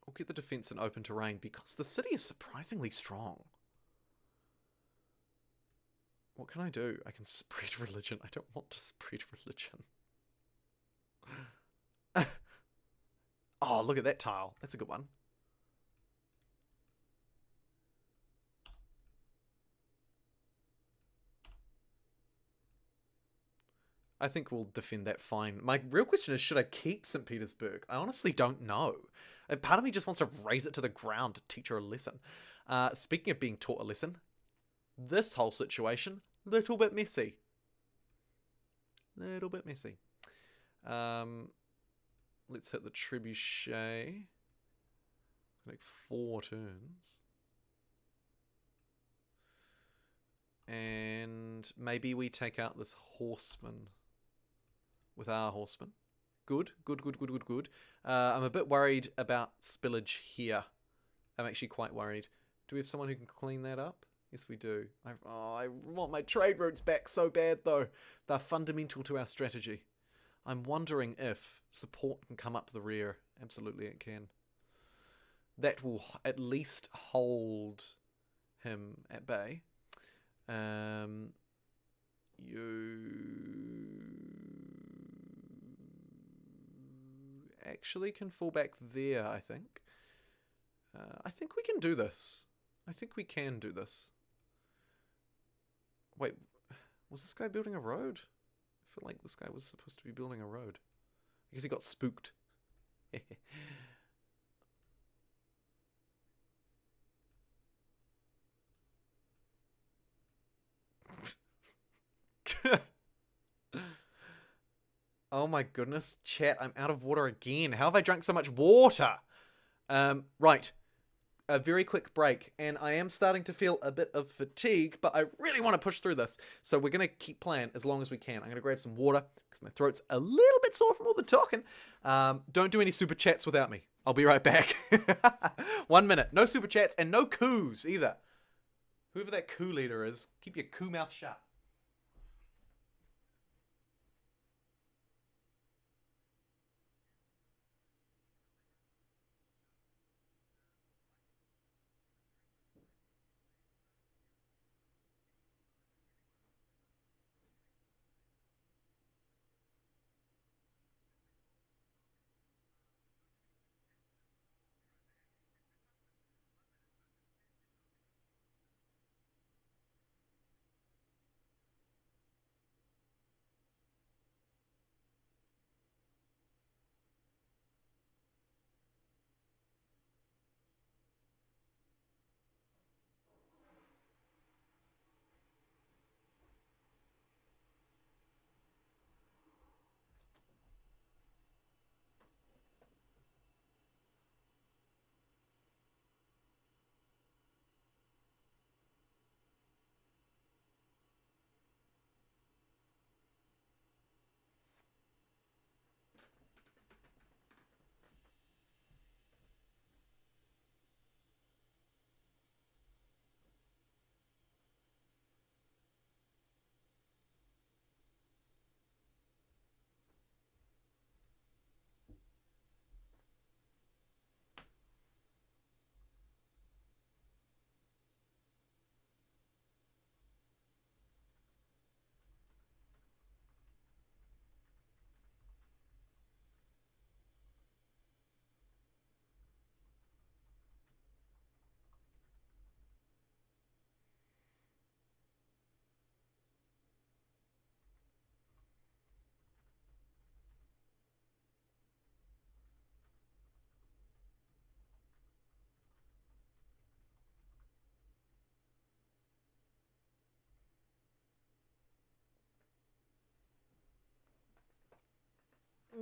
We'll get the defense in open terrain because the city is surprisingly strong. What can I do? I can spread religion. I don't want to spread religion. Oh, look at that tile. That's a good one. I think we'll defend that fine. My real question is, should I keep St. Petersburg? I honestly don't know. Part of me just wants to raise it to the ground to teach her a lesson. Speaking of being taught a lesson, this whole situation, little bit messy. Little bit messy. Let's hit the trebuchet. Like 4 turns. And maybe we take out this horseman with our horseman. Good. I'm a bit worried about spillage here. I'm actually quite worried. Do we have someone who can clean that up? Yes, we do. I want my trade routes back so bad, though. They're fundamental to our strategy. I'm wondering if support can come up the rear. Absolutely it can. That will at least hold him at bay. You actually can fall back there, I think. I think we can do this. I think we can do this. Wait, was this guy building a road? I feel like this guy was supposed to be building a road. I guess he got spooked. Oh my goodness, chat, I'm out of water again. How have I drank so much water? Right. A very quick break, and I am starting to feel a bit of fatigue, but I really want to push through this. So we're going to keep playing as long as we can. I'm going to grab some water, because my throat's a little bit sore from all the talking. Don't do any super chats without me. I'll be right back. 1 minute. No super chats, and no coups either. Whoever that coup leader is, keep your coup mouth shut.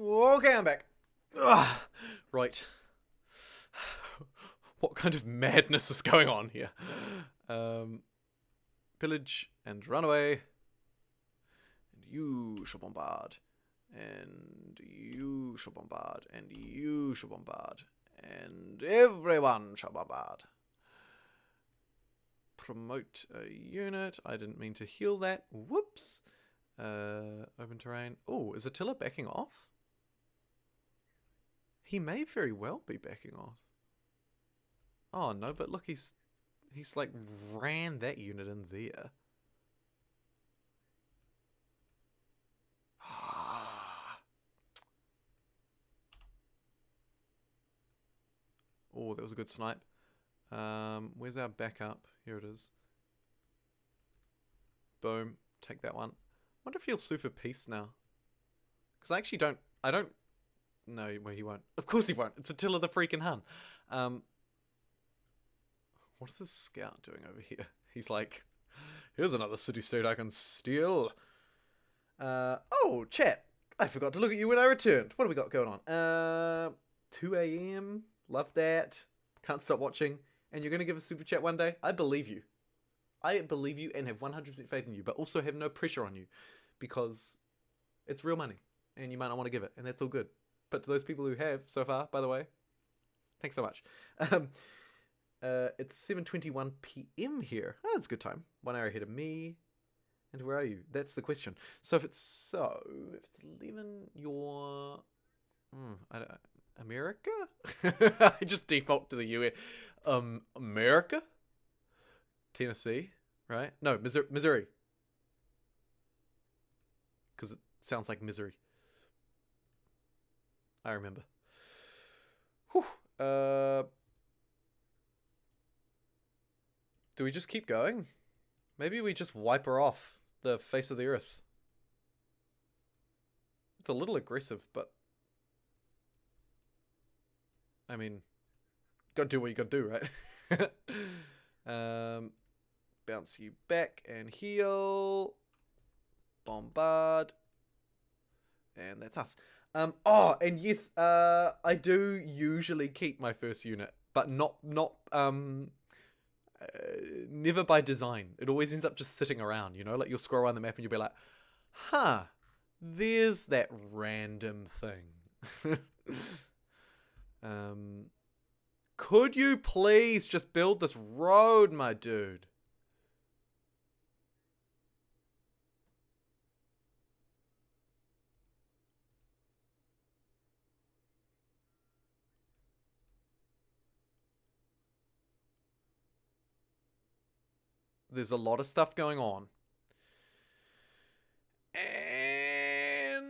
Okay, I'm back. Ugh. Right. What kind of madness is going on here? Pillage and run away. And you shall bombard. And you shall bombard. And you shall bombard. And everyone shall bombard. Promote a unit. I didn't mean to heal that. Whoops. Open terrain. Oh, is Attila backing off? He may very well be backing off. Oh no, but look, he's like ran that unit in there. Oh, that was a good snipe. Where's our backup? Here it is. Boom. Take that one. Wonder if he'll sue for peace now. Because I actually don't... No, well, he won't. Of course he won't. It's Attila the freaking Hun. What is this scout doing over here? He's like, here's another city-state I can steal. Oh, chat. I forgot to look at you when I returned. What have we got going on? 2 a.m. Love that. Can't stop watching. And you're going to give a super chat one day? I believe you. I believe you and have 100% faith in you, but also have no pressure on you. Because it's real money. And you might not want to give it. And that's all good. But to those people who have so far, by the way, thanks so much. It's 7:21 p.m. here. Oh, that's a good time. 1 hour ahead of me. And where are you? That's the question. So if it's 11, you're... America? I just default to the US. America? Tennessee, right? No, Missouri. Because it sounds like misery. I remember. Whew. Do we just keep going? Maybe we just wipe her off the face of the earth. It's a little aggressive, but... I mean... Gotta do what you gotta do, right? Bounce you back and heal. Bombard. And that's us. Oh, and yes, I do usually keep my first unit, but not never by design. It always ends up just sitting around, you know? Like, you'll scroll around the map and you'll be like, huh, there's that random thing. Could you please just build this road, my dude? There's a lot of stuff going on. And...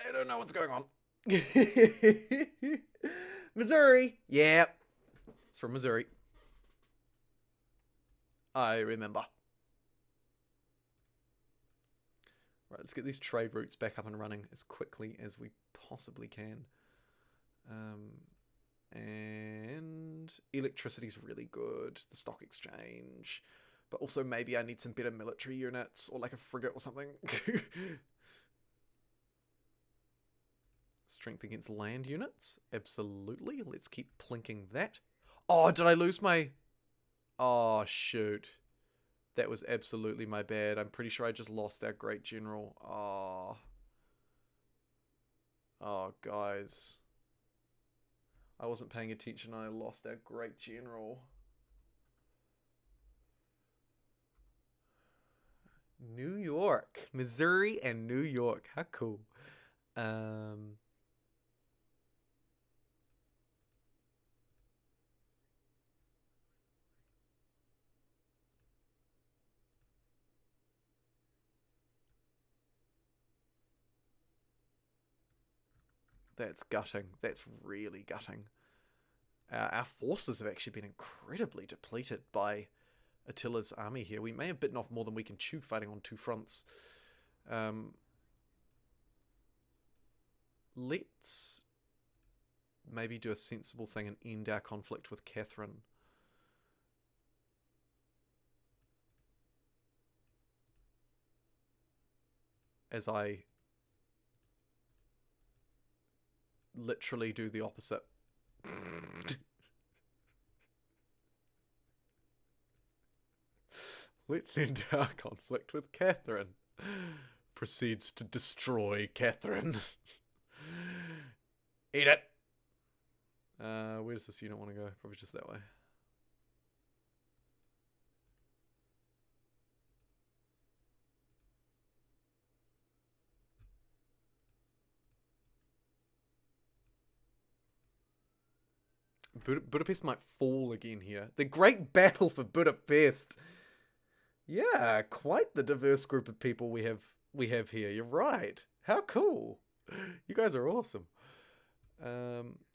I don't know what's going on. Missouri. Yeah. It's from Missouri. I remember. Right, let's get these trade routes back up and running as quickly as we possibly can. And electricity's really good. The stock exchange. But also maybe I need some better military units or like a frigate or something. Strength against land units. Absolutely. Let's keep plinking that. Oh, did I lose my... Oh, shoot. That was absolutely my bad. I'm pretty sure I just lost our great general. Oh. Oh, guys. I wasn't paying attention. I lost our great general. New York. Missouri and New York. How cool. That's gutting. That's really gutting. Our forces have actually been incredibly depleted by Attila's army here. We may have bitten off more than we can chew fighting on two fronts. Let's maybe do a sensible thing and end our conflict with Catherine. as I literally do the opposite. Let's end our conflict with Catherine. Proceeds to destroy Catherine. Eat it! Where does this unit want to go? Probably just that way. Budapest might fall again here. The great battle for Budapest. Yeah, quite the diverse group of people we have here. You're right. How cool. You guys are awesome.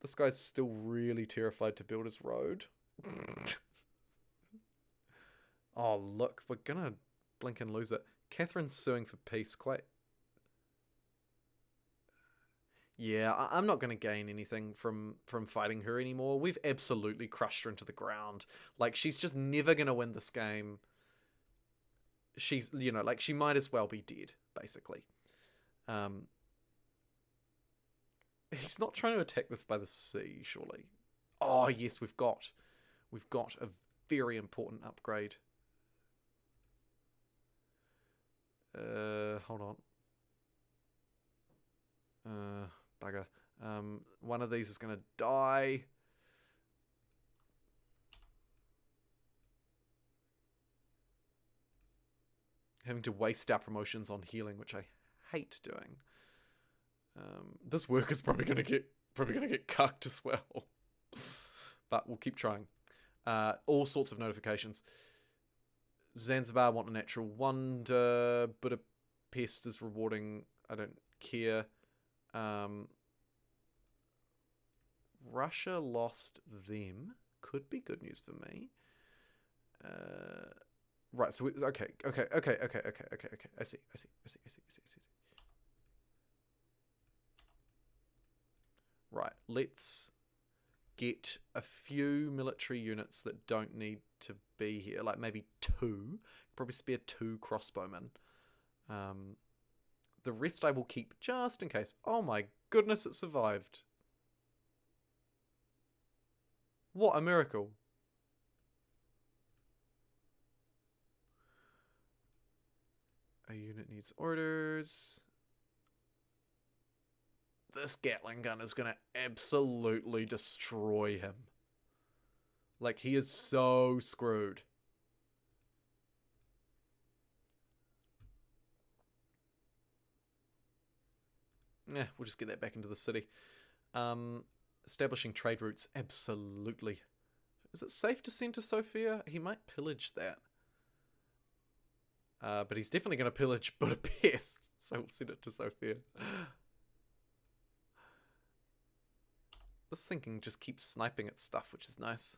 This guy's still really terrified to build his road. Oh, look, we're gonna blink and lose it. Catherine's suing for peace. Quite. Yeah, I'm not going to gain anything from fighting her anymore. We've absolutely crushed her into the ground. Like, she's just never going to win this game. She's, you know, like, she might as well be dead, basically. He's not trying to attack this by the sea, surely. Oh, yes, we've got a very important upgrade. Hold on. Bugger. One of these is going to die. Having to waste our promotions on healing, which I hate doing. This work is probably going to get cucked as well. But we'll keep trying. All sorts of notifications. Zanzibar want a natural wonder. Budapest is rewarding. I don't care. Russia lost them. Could be good news for me. Right, so okay. I see. Right, let's get a few military units that don't need to be here. Like maybe 2. Probably spare 2 crossbowmen. The rest I will keep just in case. Oh my goodness, it survived. What a miracle. A unit needs orders. This Gatling gun is going to absolutely destroy him. Like, he is so screwed. Yeah, we'll just get that back into the city. Establishing trade routes, absolutely. Is it safe to send to Sofia? He might pillage that. But he's definitely going to pillage Budapest, so we'll send it to Sofia. This thing can just keep sniping at stuff, which is nice.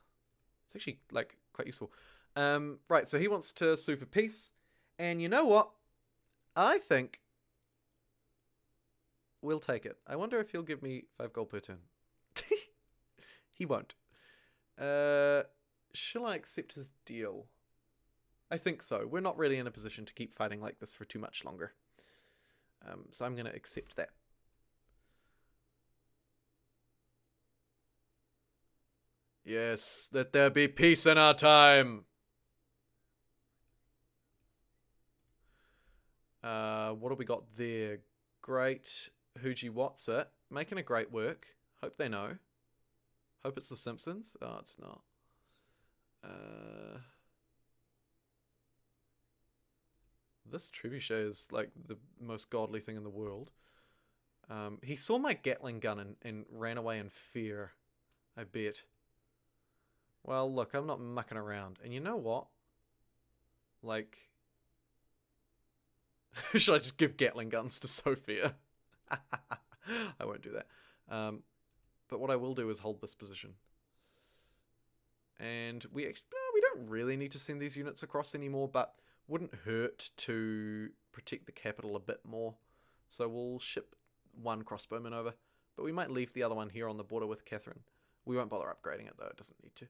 It's actually, like, quite useful. Right, so he wants to sue for peace. And you know what? I think we'll take it. I wonder if he'll give me 5 gold per turn. He won't. Shall I accept his deal? I think so. We're not really in a position to keep fighting like this for too much longer. So I'm going to accept that. Yes, let there be peace in our time. What have we got there? Great. Hooji What's it? Making a great work. Hope they know. Hope it's The Simpsons. Oh, it's not. This trebuchet is like the most godly thing in the world. He saw my Gatling gun and ran away in fear. I bet. Well, look, I'm not mucking around. And you know what? Like, should I just give Gatling guns to Sofia? I won't do that. But what I will do is hold this position. And we don't really need to send these units across anymore, but wouldn't hurt to protect the capital a bit more. So we'll ship 1 crossbowman over, but we might leave the other one here on the border with Catherine. We won't bother upgrading it though, it doesn't need to.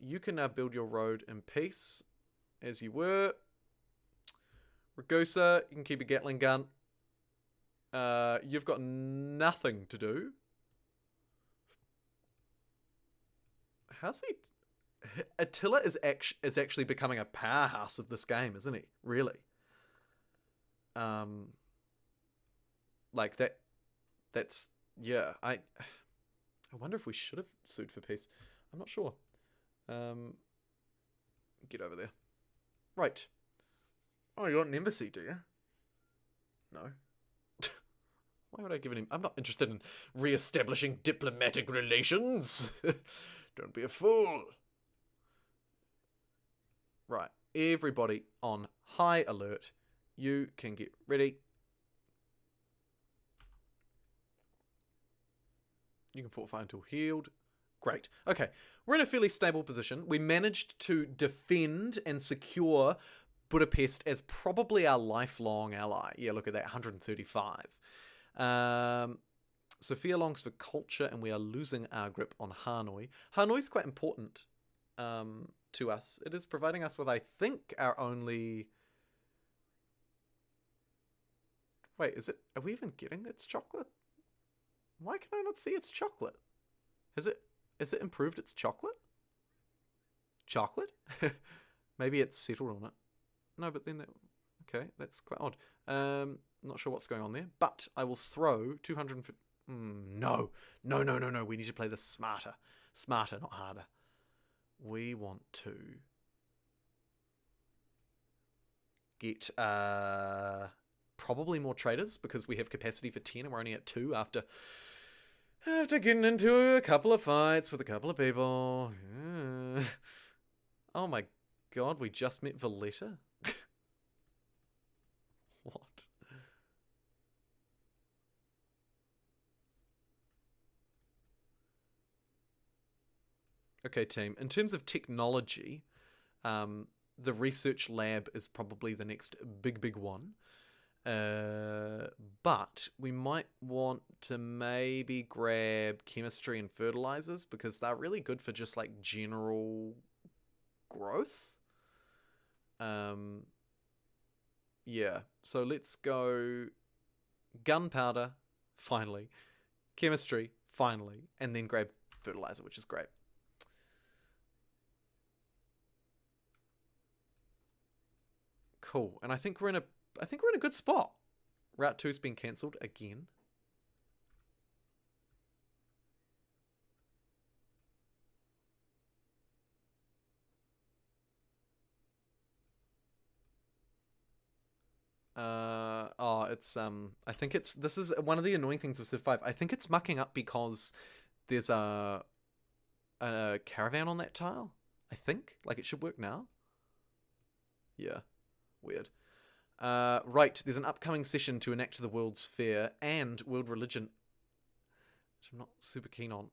You can now build your road in peace, as you were. Ragusa, you can keep a Gatling gun. You've got nothing to do. How's he... Attila is actually becoming a powerhouse of this game, isn't he? Really? Like that's yeah. I wonder if we should have sued for peace. I'm not sure. Get over there. Right. Oh, you want an embassy, do you? No. Why would I give it him? I'm not interested in re-establishing diplomatic relations. Don't be a fool. Right. Everybody on high alert. You can get ready. You can fortify until healed. Great. Okay. We're in a fairly stable position. We managed to defend and secure Budapest as probably our lifelong ally. Yeah, look at that. 135. Sophia longs for culture, and we are losing our grip on Hanoi. Hanoi's quite important to us. It is providing us with, I think, our only... Wait, is it... Are we even getting its chocolate? Why can I not see its chocolate? Has it improved its chocolate? Chocolate? Maybe it's settled on it. No, but then... Okay, that's quite odd. Not sure what's going on there. But I will throw 250... No. No. We need to play this smarter. Smarter, not harder. We want to... get... probably more traders, because we have capacity for 10 and we're only at 2 after getting into a couple of fights with a couple of people. Yeah. Oh my god, we just met Valletta? What? Okay, team. In terms of technology, the research lab is probably the next big one. But we might want to maybe grab chemistry and fertilizers, because they're really good for just like general growth. Yeah, so let's go gunpowder, finally, chemistry, finally, and then grab fertilizer, which is great. Cool, and I think we're in a good spot. Route 2's been cancelled again. I think this is one of the annoying things with Civ 5. I think it's mucking up because there's a caravan on that tile. I think. Like, it should work now. Yeah. Weird. Right, there's an upcoming session to enact the World's Fair and World Religion, which I'm not super keen on.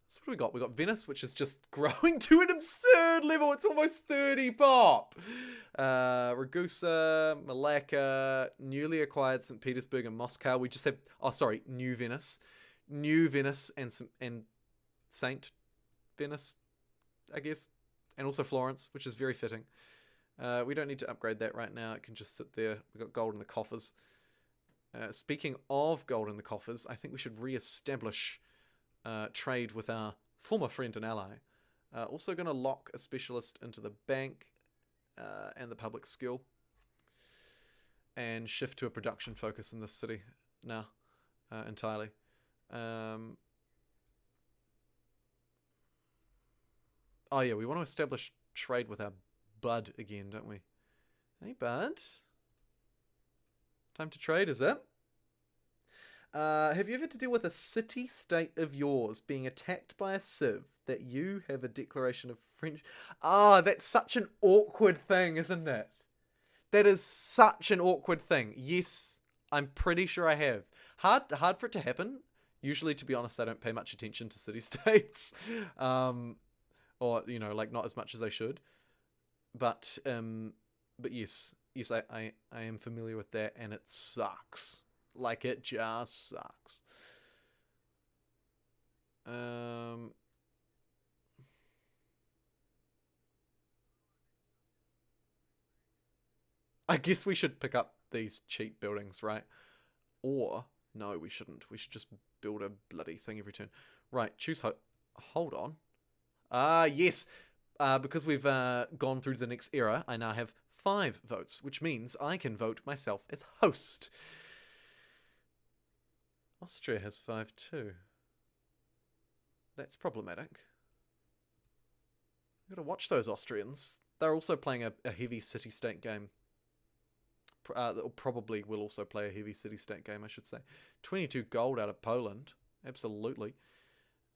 So what do we got? We got Venice, which is just growing to an absurd level. It's almost 30 pop. Ragusa, Malacca, newly acquired St. Petersburg and Moscow. We just have, New Venice. New Venice and Saint Venice, I guess. And also Florence, which is very fitting. We don't need to upgrade that right now. It can just sit there. We've got gold in the coffers. Speaking of gold in the coffers, I think we should re-establish trade with our former friend and ally. Also going to lock a specialist into the bank and the public skill. And shift to a production focus in this city now, entirely. Oh yeah, we want to establish trade with our bud again, don't we? Hey bud. Time to trade, is it? Have you ever had to deal with a city-state of yours being attacked by a civ that you have a declaration of friendship? Ah, that's such an awkward thing, isn't it? That is such an awkward thing. Yes, I'm pretty sure I have. Hard for it to happen. Usually, to be honest, I don't pay much attention to city-states. Or, you know, like, not as much as I should. But yes, I am familiar with that, and it sucks. Like, it just sucks. I guess we should pick up these cheap buildings, right? Or, no, we shouldn't. We should just build a bloody thing every turn. Right, choose hold on. Yes. Because we've gone through the next era, I now have 5 votes, which means I can vote myself as host. Austria has 5 too. That's problematic. I've got to watch those Austrians. They're also playing a heavy city-state game. Probably will also play a heavy city-state game, I should say. 22 gold out of Poland. Absolutely.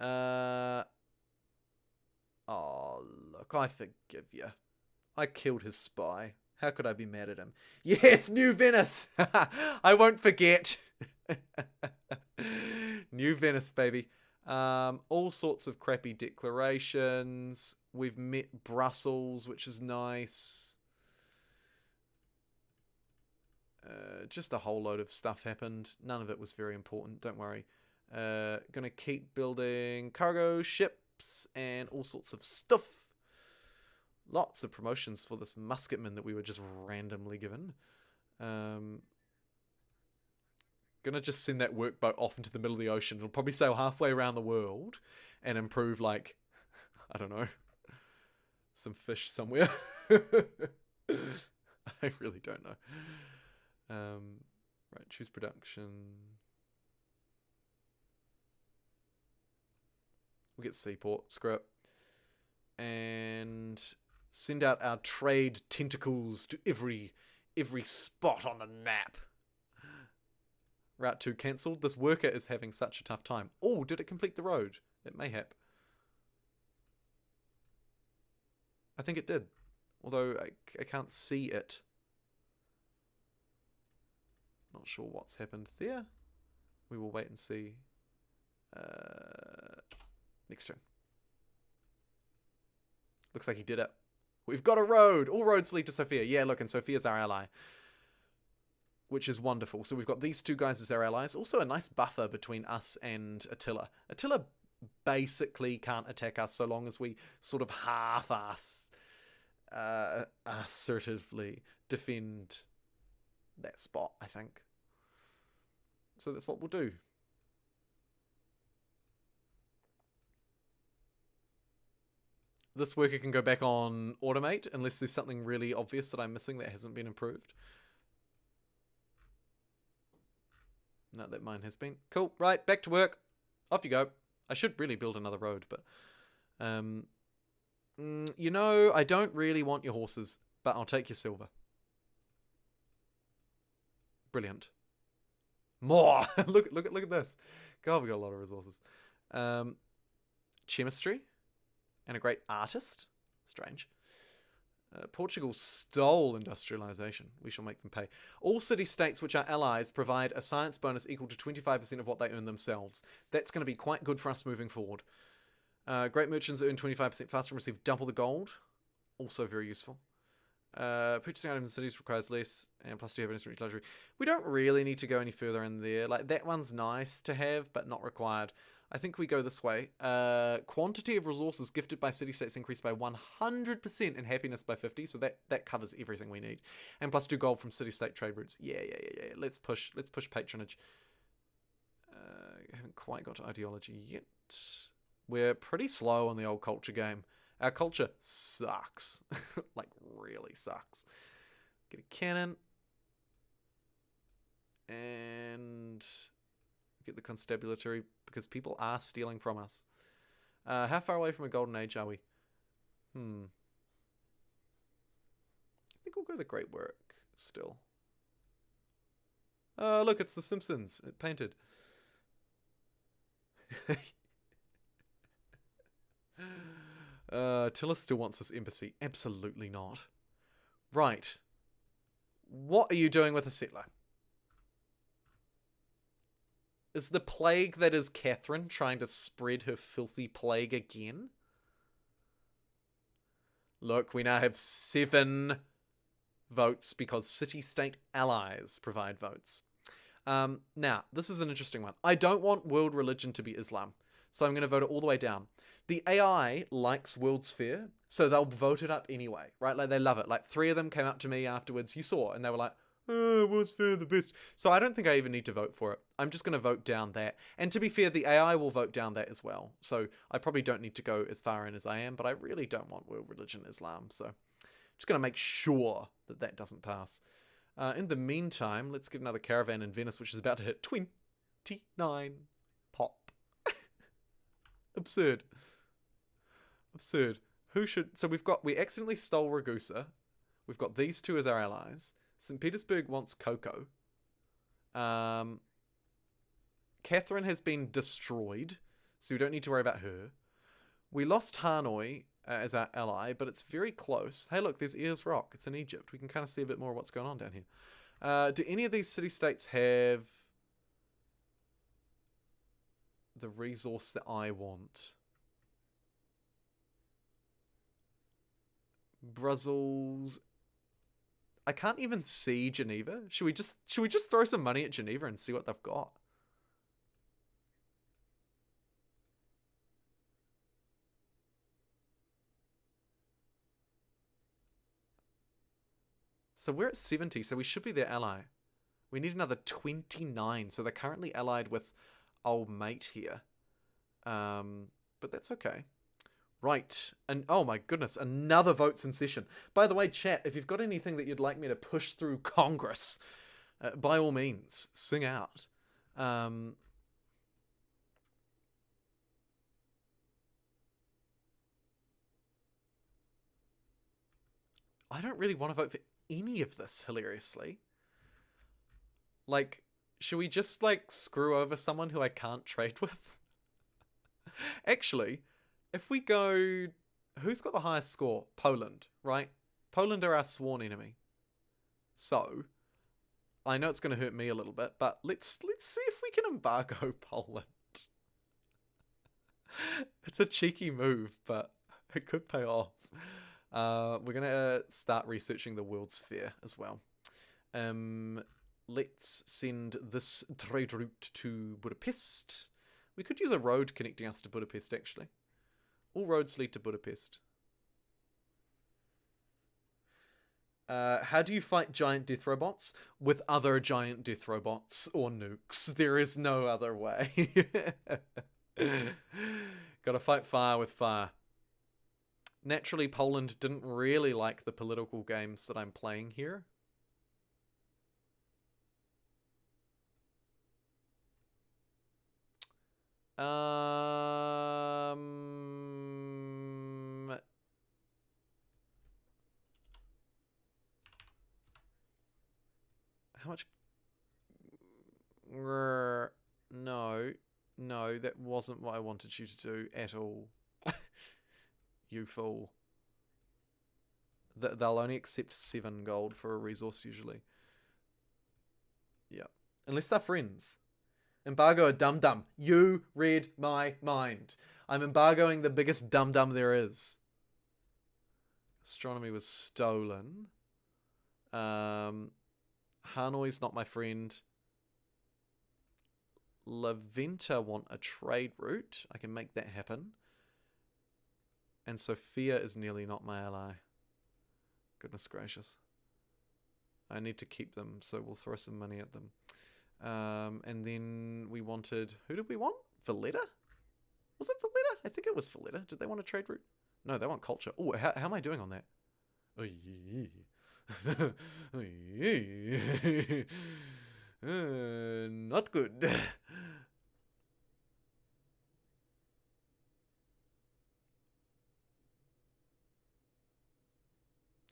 Oh, look, I forgive you. I killed his spy. How could I be mad at him? Yes, New Venice! I won't forget. New Venice, baby. All sorts of crappy declarations. We've met Brussels, which is nice. Just a whole load of stuff happened. None of it was very important, don't worry. Gonna keep building cargo ships and all sorts of stuff. Lots of promotions for this musketman that we were just randomly given. Gonna just send that workboat off into the middle of the ocean. It'll probably sail halfway around the world and improve, like, I don't know, some fish somewhere. I really don't know. Right, choose production. We'll get seaport, screw it. And send out our trade tentacles to every spot on the map. Route 2 cancelled. This worker is having such a tough time. Oh, did it complete the road? It mayhap. I think it did. Although I can't see it. Not sure what's happened there. We will wait and see. Next turn. Looks like he did it. We've got a road. All roads lead to Sofia. Yeah, look, and Sofia's our ally. Which is wonderful. So we've got these two guys as our allies. Also a nice buffer between us and Attila. Attila basically can't attack us so long as we sort of half-ass assertively defend that spot, I think. So that's what we'll do. This worker can go back on automate unless there's something really obvious that I'm missing that hasn't been improved. No, that mine has been. Cool. Right, back to work. Off you go. I should really build another road, but... you know, I don't really want your horses, but I'll take your silver. Brilliant. More! look at this. God, we got a lot of resources. Chemistry. And a great artist. Strange. Portugal stole industrialization. We shall make them pay. All city-states which are allies provide a science bonus equal to 25% of what they earn themselves. That's going to be quite good for us moving forward. Great merchants earn 25% faster and receive double the gold. Also very useful. Purchasing items in cities requires less, and plus 2 have instant luxury. We don't really need to go any further in there. Like, that one's nice to have, but not required. I think we go this way. Quantity of resources gifted by city-states increased by 100% and happiness by 50, so that covers everything we need. And plus 2 gold from city-state trade routes. Yeah. Let's push patronage. Haven't quite got to ideology yet. We're pretty slow on the old culture game. Our culture sucks. Like, really sucks. Get a cannon. And get the constabulary, because people are stealing from us. How far away from a golden age are we? I think we'll go the great work still. Oh, look, it's The Simpsons. It painted. Attila still wants this embassy. Absolutely not. Right. What are you doing with a settler? Is the plague that is Catherine trying to spread her filthy plague again? Look, we now have 7 votes because city-state allies provide votes. Now, this is an interesting one. I don't want world religion to be Islam, so I'm going to vote it all the way down. The AI likes World Sphere, So they'll vote it up anyway, right? Like, they love it. Like, 3 of them came up to me afterwards, you saw, and they were like, oh, what's fair the best? So I don't think I even need to vote for it. I'm just going to vote down that. And to be fair, the AI will vote down that as well. So I probably don't need to go as far in as I am, but I really don't want world religion Islam. So just going to make sure that that doesn't pass. In the meantime, let's get another caravan in Venice, which is about to hit 29 pop. Absurd. Absurd. Who should... So we accidentally stole Ragusa. We've got these 2 as our allies. St. Petersburg wants Cocoa. Catherine has been destroyed, so we don't need to worry about her. We lost Hanoi as our ally, but it's very close. Hey, look, there's Ayers Rock. It's in Egypt. We can kind of see a bit more of what's going on down here. Do any of these city-states have the resource that I want? Brussels. I can't even see Geneva. Should we just throw some money at Geneva and see what they've got? So we're at 70, so we should be their ally. We need another 29, so they're currently allied with old mate here. But that's okay. Right, and oh my goodness, another vote's in session. By the way, chat, if you've got anything that you'd like me to push through Congress, by all means, sing out. I don't really want to vote for any of this, hilariously. Like, should we just, like, screw over someone who I can't trade with? Actually... If we go... Who's got the highest score? Poland, right? Poland are our sworn enemy. So, I know it's going to hurt me a little bit, but let's see if we can embargo Poland. It's a cheeky move, but it could pay off. We're going to start researching the World's Fair as well. Let's send this trade route to Budapest. We could use a road connecting us to Budapest, actually. All roads lead to Budapest. How do you fight giant death robots? With other giant death robots or nukes. There is no other way. Gotta fight fire with fire. Naturally, Poland didn't really like the political games that I'm playing here. How much? No, that wasn't what I wanted you to do at all. You fool. They'll only accept 7 gold for a resource usually. Yeah. Unless they're friends. Embargo a dum-dum. You read my mind. I'm embargoing the biggest dum-dum there is. Astronomy was stolen. Hanoi's not my friend. Laventa want a trade route. I can make that happen. And Sofia is nearly not my ally. Goodness gracious. I need to keep them, so we'll throw some money at them. And then we wanted... Who did we want? Valletta? Was it Valletta? I think it was Valletta. Did they want a trade route? No, they want culture. Oh, how am I doing on that? Oh, yeah. Not good.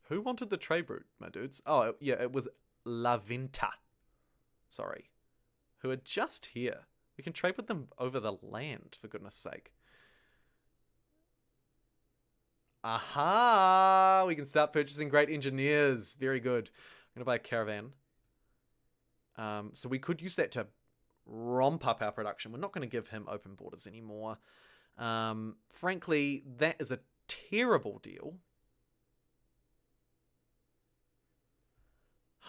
Who wanted the trade route, my dudes? Oh, yeah, it was Laventa. Sorry. Who are just here. We can trade with them over the land, for goodness sake. Aha! We can start purchasing great engineers. Very good. I'm going to buy a caravan. So we could use that to romp up our production. We're not going to give him open borders anymore. Frankly, that is a terrible deal.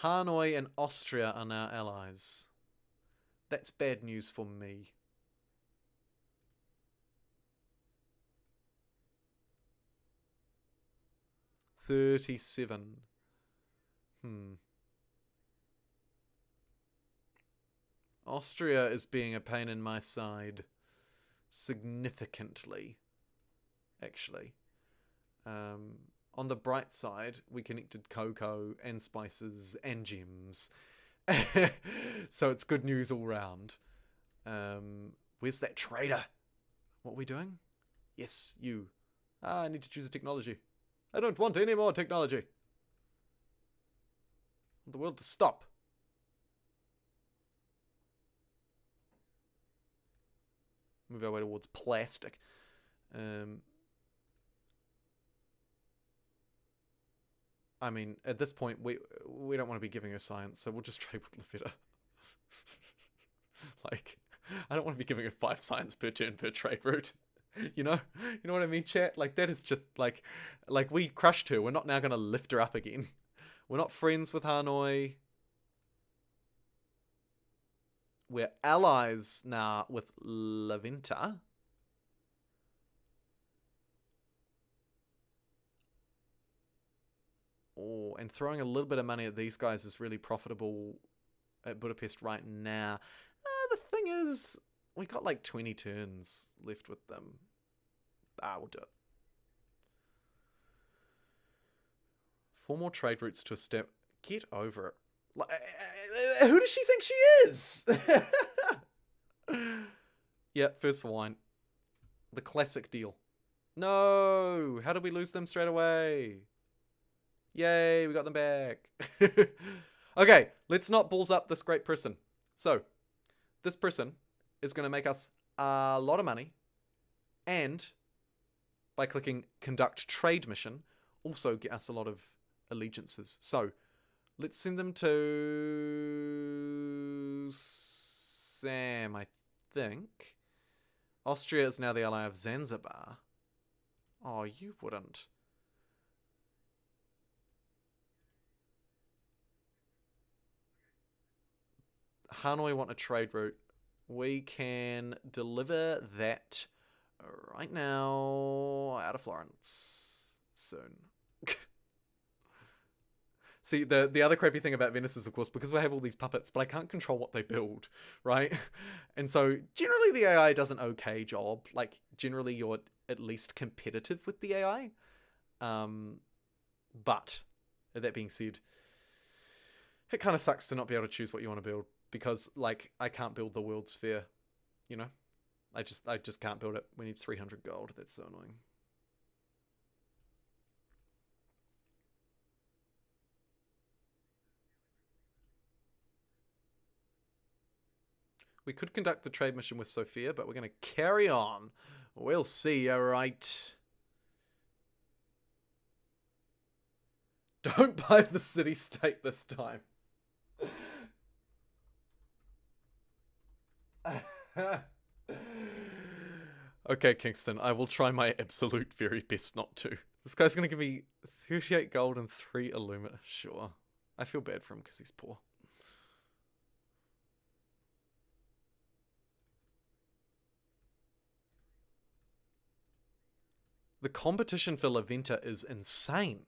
Hanoi and Austria are now allies. That's bad news for me. 37. Austria is being a pain in my side. Significantly. Actually. On the bright side, we connected cocoa and spices and gems. So it's good news all round. Where's that trader? What are we doing? Yes, you. I need to choose a technology. I don't want any more technology. I want the world to stop. Move our way towards plastic. I mean, at this point, we don't want to be giving her science, so we'll just trade with Lafetta. Like, I don't want to be giving her 5 science per turn per trade route. You know what I mean, chat? Like, that is just like we crushed her. We're not now going to lift her up again. We're not friends with Hanoi. We're allies now with La Venta. Oh, and throwing a little bit of money at these guys is really profitable at Budapest right now. The thing is, we got like 20 turns left with them. We'll do it. 4 more trade routes to a step. Get over it. Who does she think she is? Yeah, first for wine. The classic deal. No! How did we lose them straight away? Yay, we got them back. Okay, let's not balls up this great person. So, this person is going to make us a lot of money. And, by clicking Conduct Trade Mission, also get us a lot of allegiances. So, let's send them to Sam, I think. Austria is now the ally of Zanzibar. Oh, you wouldn't. Hanoi want a trade route. We can deliver that right now out of Florence soon. See, the other crappy thing about Venice is, of course, because we have all these puppets, but I can't control what they build, right? And so, generally the AI does an okay job. Like, generally you're at least competitive with the AI. But, that being said, it kind of sucks to not be able to choose what you want to build. Because, like, I can't build the World Sphere, you know? I just can't build it. We need 300 gold. That's so annoying. We could conduct the trade mission with Sophia, but we're going to carry on. We'll see, alright. Don't buy the city-state this time. Okay, Kingston, I will try my absolute very best not to. This guy's going to give me 38 gold and 3 Illumina. Sure. I feel bad for him because he's poor. The competition for La Venta is insane.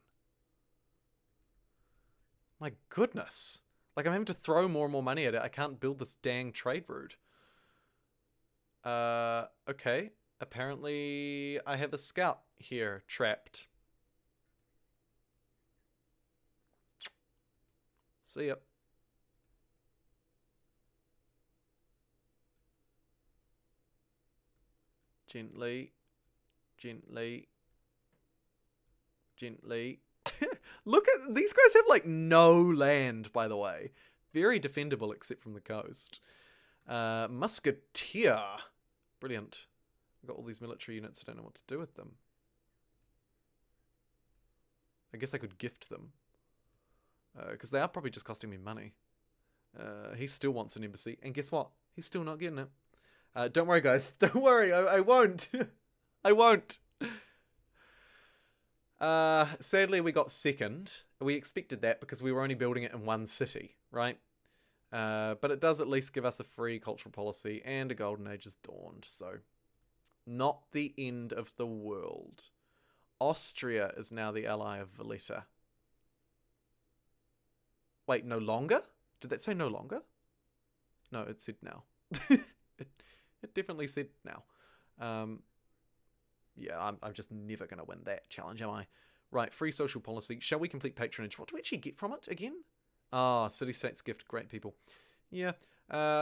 My goodness. Like, I'm having to throw more and more money at it. I can't build this dang trade route. Okay. Apparently, I have a scout here trapped. See ya. Gently. Gently. Gently. Look at... These guys have, like, no land, by the way. Very defendable, except from the coast. Musketeer. Brilliant. I've got all these military units. I don't know what to do with them. I guess I could gift them. Because they are probably just costing me money. He still wants an embassy. And guess what? He's still not getting it. Don't worry, guys. Don't worry. I won't. I won't. Sadly, we got second. We expected that because we were only building it in one city, right? But it does at least give us a free cultural policy and a golden age has dawned. So, not the end of the world. Austria is now the ally of Valletta. Wait, no longer? Did that say no longer? No, it said now. it definitely said now. Yeah, I'm just never going to win that challenge, am I? Right, free social policy. Shall we complete patronage? What do we actually get from it again? Ah, city-states gift. Great people. Yeah.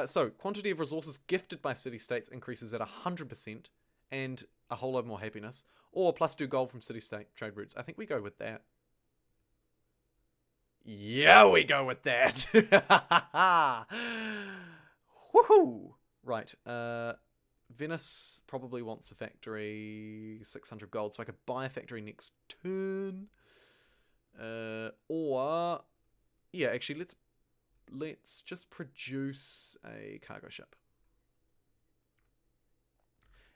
So, quantity of resources gifted by city-states increases at 100% and a whole lot more happiness. Or plus 2 gold from city-state trade routes. I think we go with that. Yeah, we go with that. Woohoo! Right. Venice probably wants a factory, 600 gold, so I could buy a factory next turn. Or yeah, actually let's just produce a cargo ship.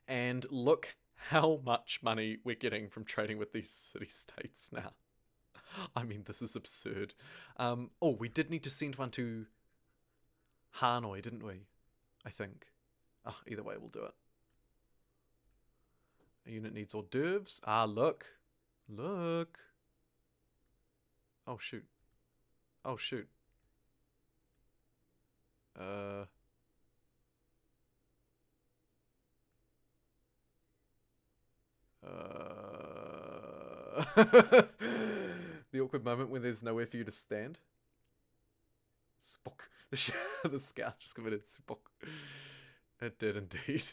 And look how much money we're getting from trading with these city-states now. I mean, this is absurd. Oh, we did need to send one to Hanoi, didn't we? I think. Oh, either way, we'll do it. A unit needs hors d'oeuvres. Ah, look. Look. Oh, shoot. Oh, shoot. The awkward moment when there's nowhere for you to stand. Spock. The scout just committed Spock. It did indeed.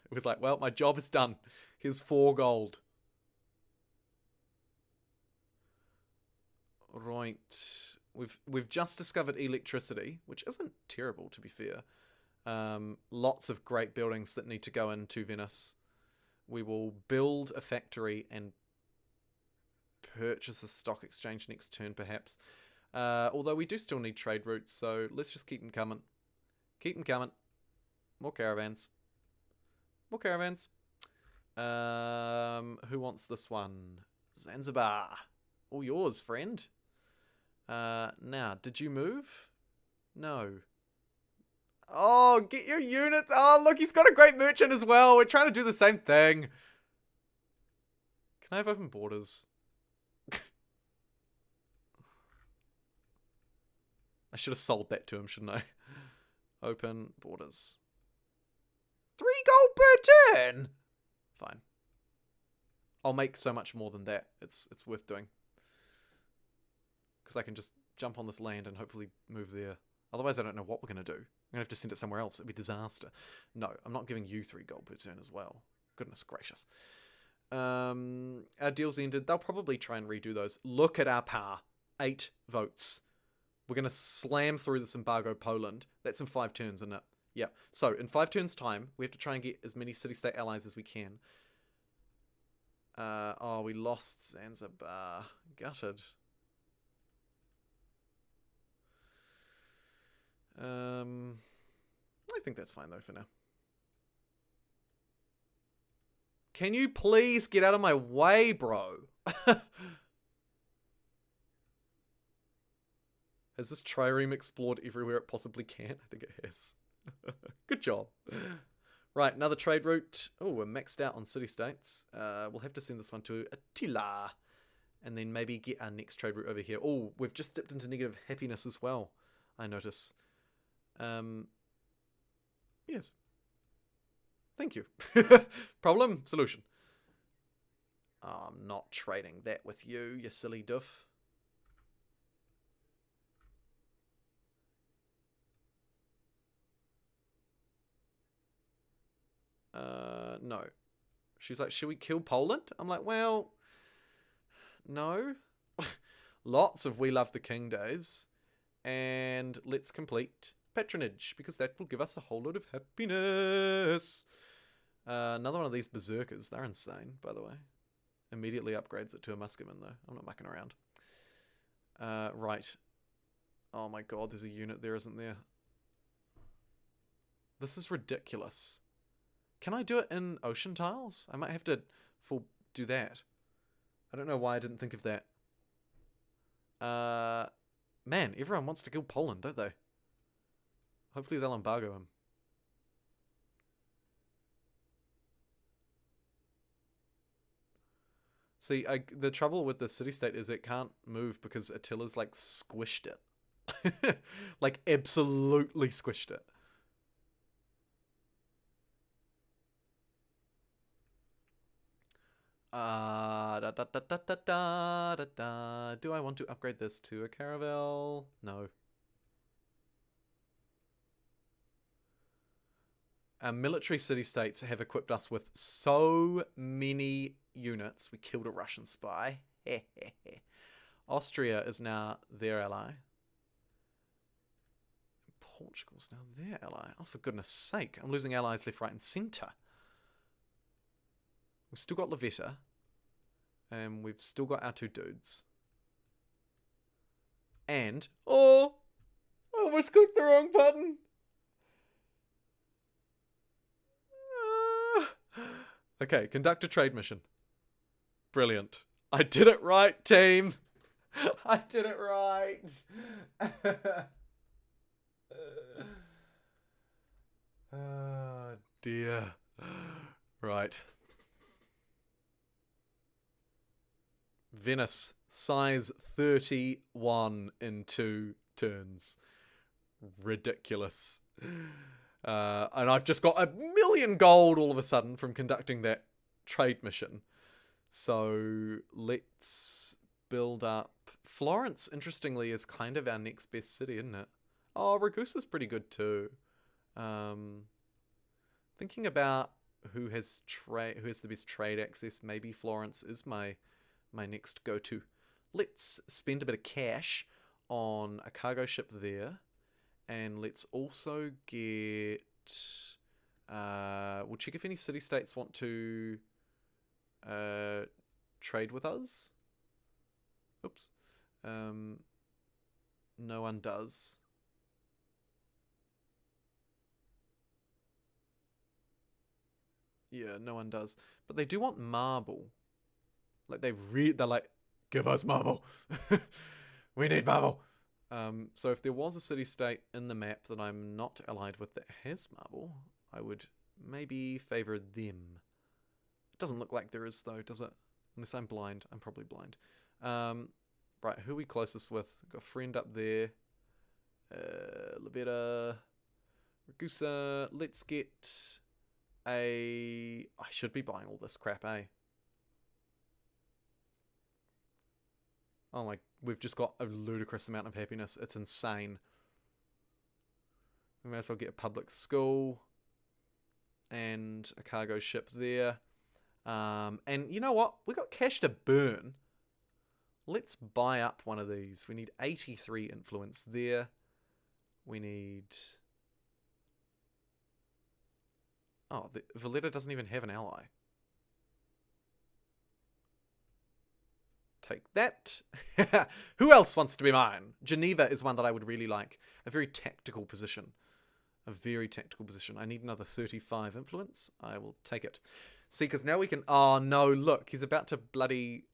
It was like, well, my job is done. Here's 4 gold. Right. We've just discovered electricity, which isn't terrible to be fair. Lots of great buildings that need to go into Venice. We will build a factory and purchase a stock exchange next turn, perhaps. Although we do still need trade routes, so let's just keep them coming. Keep them coming. More caravans. More caravans. Who wants this one? Zanzibar. All yours, friend. Now, did you move? No. Oh, get your units. Oh, look, he's got a great merchant as well. We're trying to do the same thing. Can I have open borders? I should have sold that to him, shouldn't I? Open borders. 3 gold per turn. Fine. I'll make so much more than that. It's worth doing. Because I can just jump on this land and hopefully move there. Otherwise, I don't know what we're going to do. I'm going to have to send it somewhere else. It'd be disaster. No, I'm not giving you 3 gold per turn as well. Goodness gracious. Our deal's ended. They'll probably try and redo those. Look at our power. 8 votes. We're going to slam through this embargo Poland. That's in 5 turns, isn't it? Yeah. So, in 5 turns' time, we have to try and get as many city-state allies as we can. Oh, we lost Zanzibar. Gutted. I think that's fine, though, for now. Can you please get out of my way, bro? Has this trireme explored everywhere it possibly can? I think it has. Good job. Right, another trade route. Oh, we're maxed out on city-states. We'll have to send this one to Attila. And then maybe get our next trade route over here. Oh, we've just dipped into negative happiness as well, I notice. Yes. Thank you. Problem? Solution. Oh, I'm not trading that with you, you silly doof. No. She's like, should we kill Poland? I'm like, well, no. Lots of We Love the King days. And let's complete patronage, because that will give us a whole lot of happiness. Another one of these berserkers. They're insane, by the way. Immediately upgrades it to a Muskeman, though. I'm not mucking around. Right. Oh my god, there's a unit there, isn't there? This is ridiculous. Can I do it in ocean tiles? I might have to do that. I don't know why I didn't think of that. Man, everyone wants to kill Poland, don't they? Hopefully they'll embargo him. See, the trouble with the city-state is it can't move because Attila's, like, squished it. Like, absolutely squished it. Do I want to upgrade this to a caravel? No. Our military city-states have equipped us with so many units. We killed a Russian spy. Austria is now their ally. Portugal's now their ally. Oh, for goodness sake. I'm losing allies left, right, and centre. We've still got Levetta. And we've still got our two dudes. And... oh! I almost clicked the wrong button! Okay, conduct a trade mission. Brilliant. I did it right, team! I did it right! Oh, dear. Right. Venice, size 31 in 2 turns. Ridiculous. And I've just got 1,000,000 gold all of a sudden from conducting that trade mission. So let's build up. Florence, interestingly, is kind of our next best city, isn't it? Oh, Ragusa's pretty good too. Thinking about who has the best trade access, maybe Florence is my next go-to. Let's spend a bit of cash on a cargo ship there. And let's also get... we'll check if any city-states want to trade with us. Oops. No one does. Yeah, no one does. But they do want marble. Like, they're like, give us marble. We need marble. So if there was a city-state in the map that I'm not allied with that has marble, I would maybe favour them. It doesn't look like there is, though, does it? Unless I'm blind. I'm probably blind. Right, who are we closest with? Got a friend up there. Levetta. Ragusa. Let's get a... I should be buying all this crap, eh? Oh my... We've just got a ludicrous amount of happiness. It's insane. We may as well get a public school. And a cargo ship there. And you know what? We got cash to burn. Let's buy up one of these. We need 83 influence there. We need... Oh, Valletta doesn't even have an ally. Take that. Who else wants to be mine? Geneva is one that I would really like. A very tactical position. A very tactical position. I need another 35 influence. I will take it. See, because now we can... Oh, no, look. He's about to bloody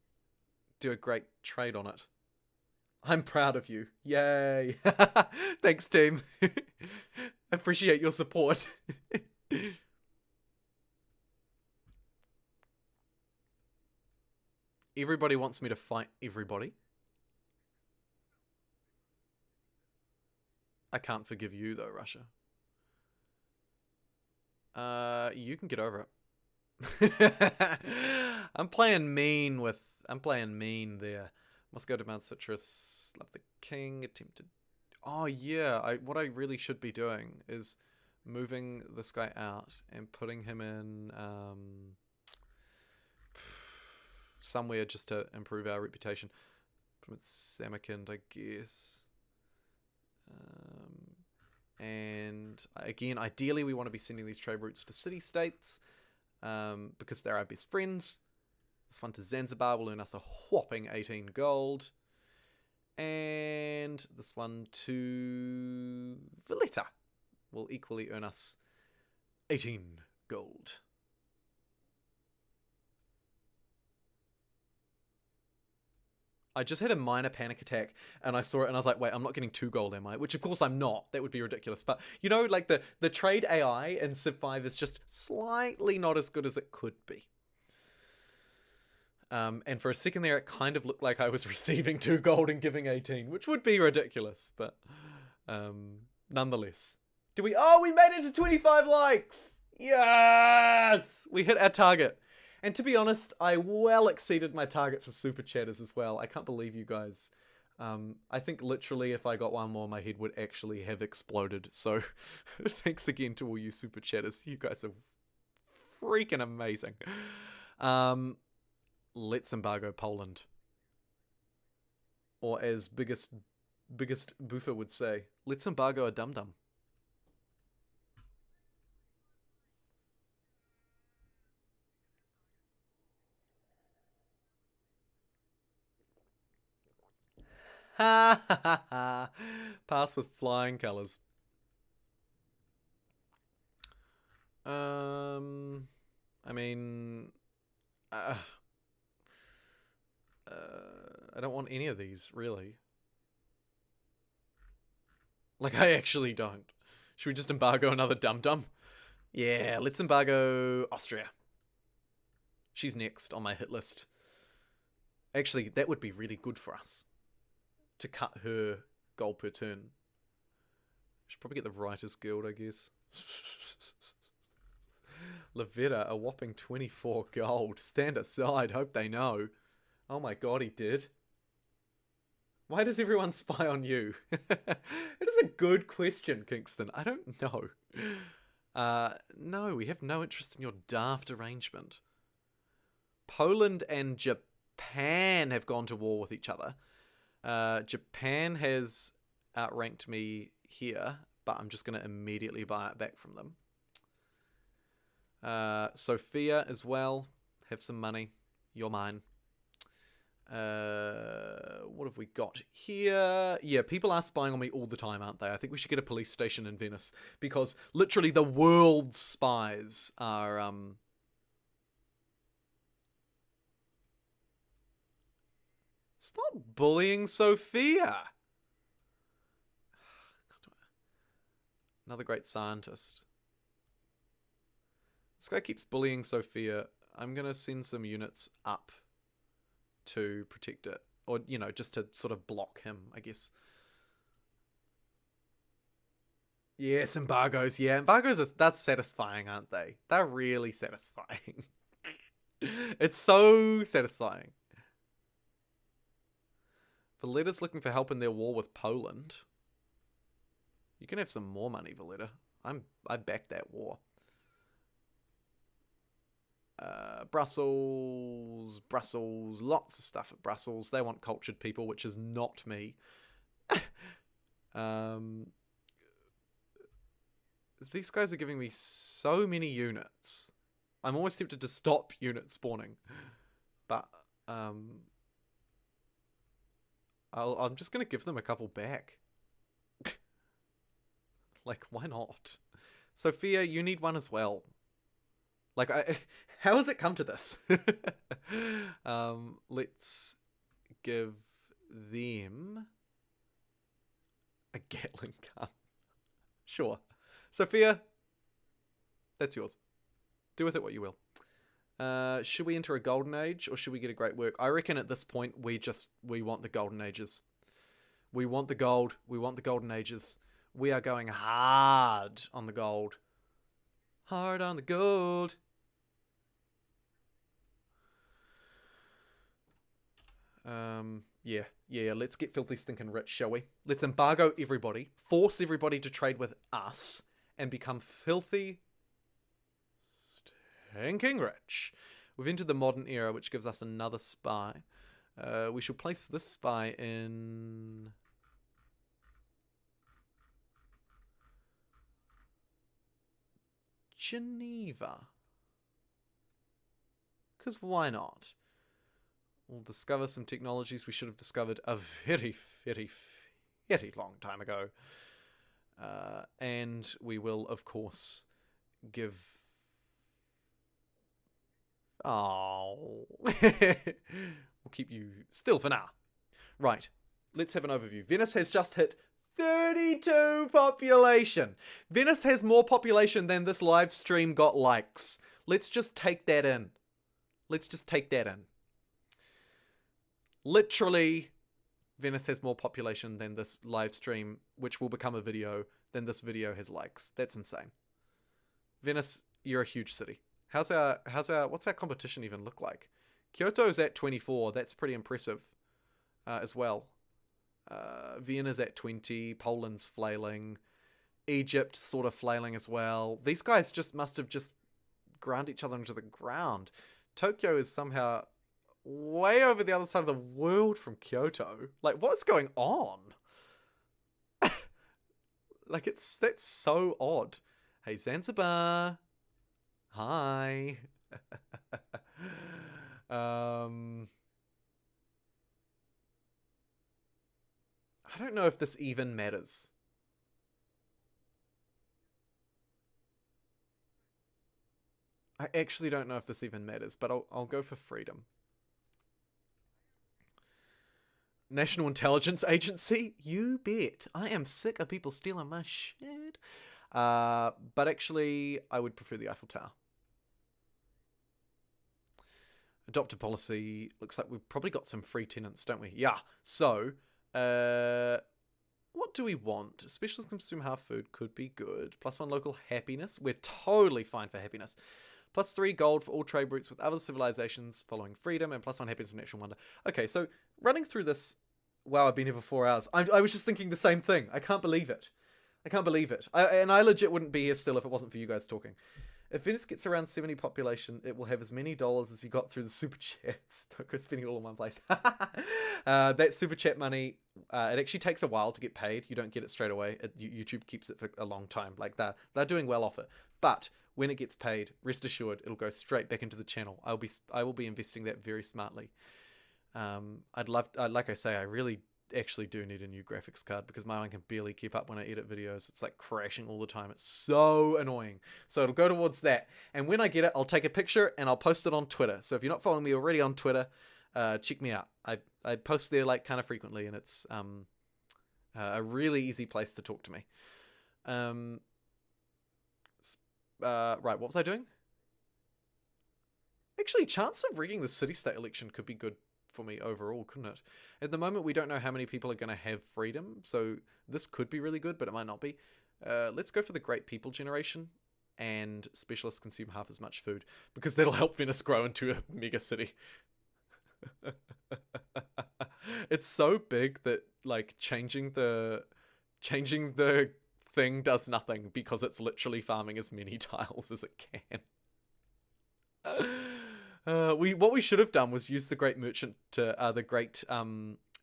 do a great trade on it. I'm proud of you. Yay. Thanks, team. Appreciate your support. Everybody wants me to fight everybody. I can't forgive you, though, Russia. You can get over it. I'm playing mean there. Must go to Mount Citrus. Love the king. Attempted. Oh, yeah. What I really should be doing is moving this guy out and putting him in... somewhere just to improve our reputation. With Samarkand, I guess. And again, ideally we want to be sending these trade routes to city-states because they're our best friends. This one to Zanzibar will earn us a whopping 18 gold. And this one to Valletta will equally earn us 18 gold. I just had a minor panic attack and I saw it and I was like, wait, I'm not getting 2 gold, am I? Which of course I'm not. That would be ridiculous. But you know, like the trade AI in Civ 5 is just slightly not as good as it could be. And for a second there, it kind of looked like I was receiving 2 gold and giving 18, which would be ridiculous, but nonetheless. Oh, we made it to 25 likes! Yes! We hit our target. And to be honest, I well exceeded my target for super chatters as well. I can't believe you guys. I think literally if I got one more, my head would actually have exploded. So thanks again to all you super chatters. You guys are freaking amazing. Let's embargo Poland. Or as biggest boofer would say, let's embargo a dum-dum. Ha ha ha ha. Pass with flying colours. I mean, I don't want any of these, really. Like, I actually don't. Should we just embargo another dum-dum? Yeah, let's embargo Austria. She's next on my hit list. Actually, that would be really good for us. To cut her gold per turn. Should probably get the Writers Guild, I guess. Lavetta, a whopping 24 gold. Stand aside, hope they know. Oh my god, he did. Why does everyone spy on you? It is a good question, Kingston. I don't know. No, we have no interest in your daft arrangement. Poland and Japan have gone to war with each other. Japan has outranked me here, but I'm just going to immediately buy it back from them. Sophia as well. Have some money. You're mine. What have we got here? Yeah, people are spying on me all the time, aren't they? I think we should get a police station in Venice, because literally the world's spies are, Stop bullying Sophia! Another great scientist. This guy keeps bullying Sophia. I'm gonna send some units up to protect it. Or, you know, just to sort of block him, I guess. Yes, embargoes. Yeah, embargoes, that's satisfying, aren't they? They're really satisfying. It's so satisfying. Valletta's looking for help in their war with Poland. You can have some more money, Valletta. I back that war. Brussels, lots of stuff at Brussels. They want cultured people, which is not me. These guys are giving me so many units. I'm almost tempted to stop unit spawning. But, I'm just going to give them a couple back. Like, why not? Sophia, you need one as well. Like, how has it come to this? Let's give them a Gatling gun. Sure. Sophia, that's yours. Do with it what you will. Should we enter a golden age, or should we get a great work? I reckon at this point we want the golden ages. We want the gold. We want the golden ages. We are going hard on the gold. Hard on the gold. Yeah, let's get filthy stinking rich, shall we? Let's embargo everybody, force everybody to trade with us, and become filthy stinking rich. We've entered the modern era, which gives us another spy. We shall place this spy in Geneva. Because why not? We'll discover some technologies we should have discovered a very, very, very long time ago. And we will, of course, give... Oh. We'll keep you still for now. Right. Let's have an overview. Venice has just hit 32 population. Venice has more population than this live stream got likes. Let's just take that in. Let's just take that in. Literally, Venice has more population than this live stream, which will become a video, than this video has likes. That's insane. Venice, you're a huge city. What's our competition even look like? Kyoto's at 24. That's pretty impressive as well. Vienna's at 20. Poland's flailing. Egypt sort of flailing as well. These guys just must have just ground each other into the ground. Tokyo is somehow way over the other side of the world from Kyoto. Like, what's going on? Like, that's so odd. Hey, Zanzibar. Hi. I don't know if this even matters. I actually don't know if this even matters, but I'll go for freedom. National Intelligence Agency? You bet. I am sick of people stealing my shit. But actually, I would prefer the Eiffel Tower. Adopt a policy. Looks like we've probably got some free tenants, don't we? Yeah. So, what do we want? Specialist consume half food could be good. +1 local happiness. We're totally fine for happiness. +3 gold for all trade routes with other civilizations following freedom, and +1 happiness for natural wonder. Okay, so running through this, wow, I've been here for 4 hours. I was just thinking the same thing. I can't believe it. And I legit wouldn't be here still if it wasn't for you guys talking. If Venice gets around 70 population, it will have as many dollars as you got through the super chats. Don't go spending it all in one place. That super chat money, it actually takes a while to get paid. You don't get it straight away. YouTube keeps it for a long time. Like they're doing well off it. But when it gets paid, rest assured, it'll go straight back into the channel. I will be investing that very smartly. Like I say, I really actually do need a new graphics card because my one can barely keep up when I edit videos. It's like crashing all the time. It's so annoying. So it'll go towards that. And when I get it, I'll take a picture and I'll post it on Twitter. So if you're not following me already on Twitter, check me out. I post there like kind of frequently, and it's a really easy place to talk to me. Right, what was I doing? Actually, chance of rigging the city-state election could be good for me overall, couldn't it? At the moment, we don't know how many people are going to have freedom, so this could be really good, but it might not be. Let's go for the Great People Generation, and specialists consume half as much food, because that'll help Venice grow into a mega city. It's so big that, like, changing the thing does nothing, because it's literally farming as many tiles as it can. What we should have done was use the great merchant to the great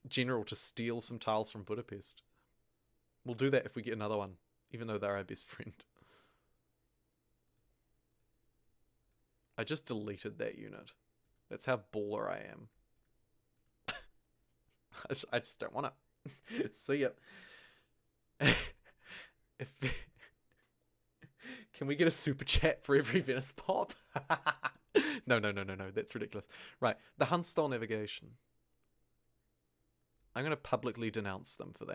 general to steal some tiles from Budapest. We'll do that if we get another one, even though they're our best friend. I just deleted that unit. That's how baller I am. I just don't want it. See ya. Can we get a super chat for every Venice pop? No, that's ridiculous. Right, the Hun stole navigation. I'm going to publicly denounce them for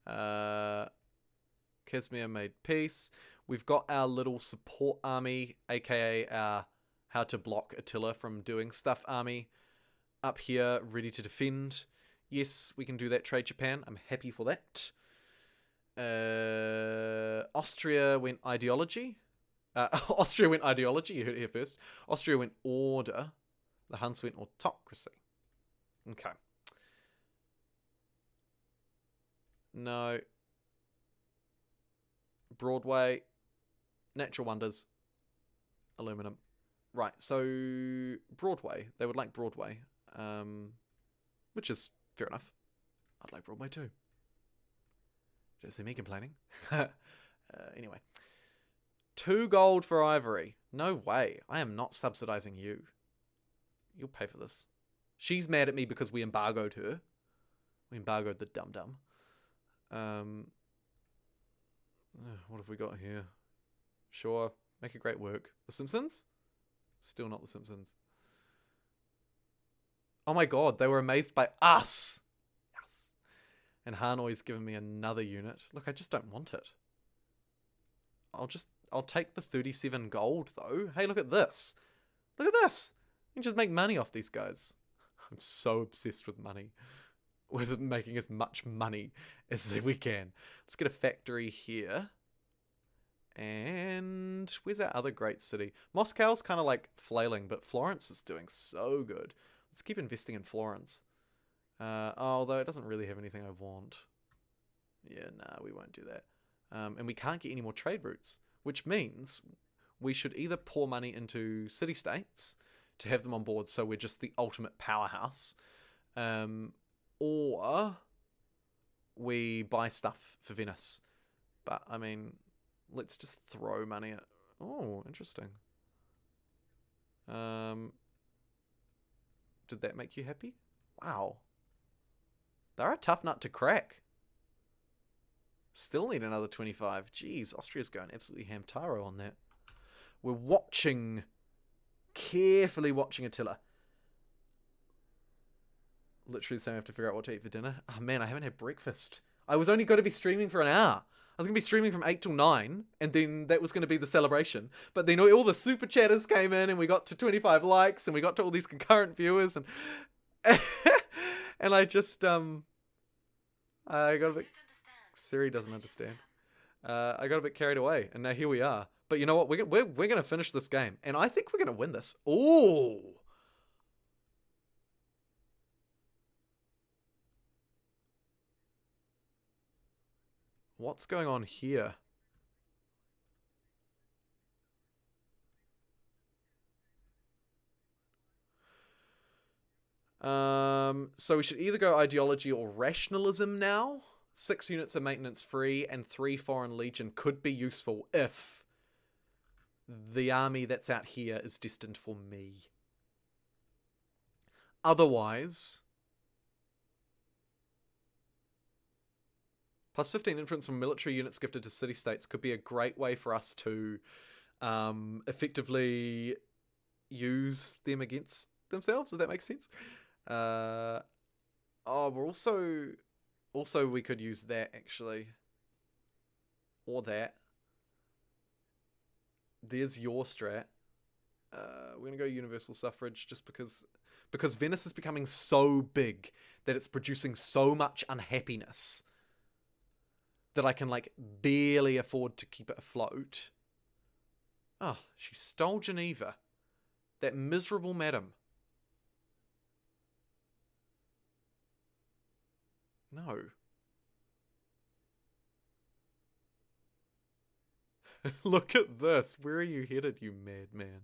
that. Casimir made peace. We've got our little support army, aka our how to block Attila from doing stuff army, up here, ready to defend. Yes, we can do that, trade Japan. I'm happy for that. Austria went ideology. Austria went ideology, you heard it here first. Austria went order. The Huns went autocracy. Okay. No. Broadway. Natural wonders. Aluminum. Right, so Broadway. They would like Broadway. Which is fair enough. I'd like Broadway too. Don't see me complaining. Anyway. 2 gold for ivory. No way. I am not subsidizing you. You'll pay for this. She's mad at me because we embargoed her. We embargoed the dum-dum. What have we got here? Sure. Make a great work. The Simpsons? Still not The Simpsons. Oh my god, they were amazed by us. Yes. And Hanoi's given me another unit. Look, I just don't want it. I'll take the 37 gold, though. Hey, look at this. Look at this. can just make money off these guys. I'm so obsessed with money. With making as much money as we can. Let's get a factory here. And where's our other great city? Moscow's kind of like flailing, but Florence is doing so good. Let's keep investing in Florence. Although it doesn't really have anything I want. Yeah, nah, we won't do that. And we can't get any more trade routes, which means we should either pour money into city-states to have them on board so we're just the ultimate powerhouse, or we buy stuff for Venice. But, I mean, let's just throw money at... Oh, interesting. Did that make you happy? Wow. They're a tough nut to crack. Still need another 25. Jeez, Austria's going absolutely ham-taro on that. We're watching... Carefully watching Attila. Literally saying I have to figure out what to eat for dinner. Oh man, I haven't had breakfast. I was only going to be streaming for an hour. I was going to be streaming from 8 till 9, and then that was going to be the celebration. But then all the super chatters came in, and we got to 25 likes, and we got to all these concurrent viewers, and and I just I got a bit... Siri doesn't understand. I got a bit carried away, and now here we are. But you know what? We're going to finish this game, and I think we're going to win this. Ooh. What's going on here? So we should either go ideology or rationalism now. 6 units are maintenance free, and 3 foreign legion could be useful if the army that's out here is destined for me. Otherwise... Plus 15 influence from military units gifted to city-states could be a great way for us to effectively use them against themselves, if that makes sense. We're also we could use that, actually. Or that. There's your strat. We're going to go universal suffrage just because Venice is becoming so big that it's producing so much unhappiness that I can, like, barely afford to keep it afloat. Oh, she stole Geneva. That miserable madam. No. Look at this. Where are you headed, you madman?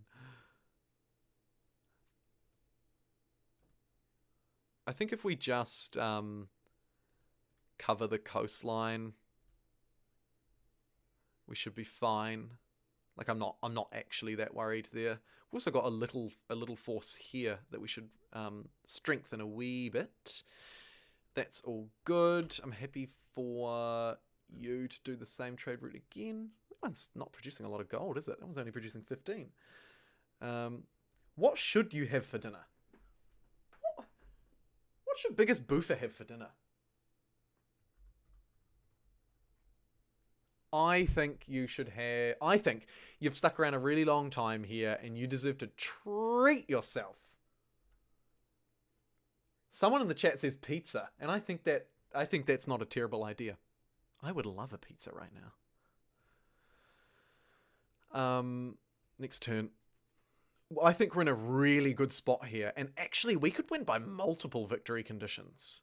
I think if we just cover the coastline, we should be fine. Like, I'm not actually that worried there. We've also got a little force here that we should strengthen a wee bit. That's all good. I'm happy for you to do the same trade route again. That one's not producing a lot of gold, is it? That one's only producing 15. What should you have for dinner? What should biggest boofer have for dinner? I think you should have... I think you've stuck around a really long time here and you deserve to treat yourself. Someone in the chat says pizza, and I think that's not a terrible idea. I would love a pizza right now. Next turn. I think we're in a really good spot here, and actually we could win by multiple victory conditions.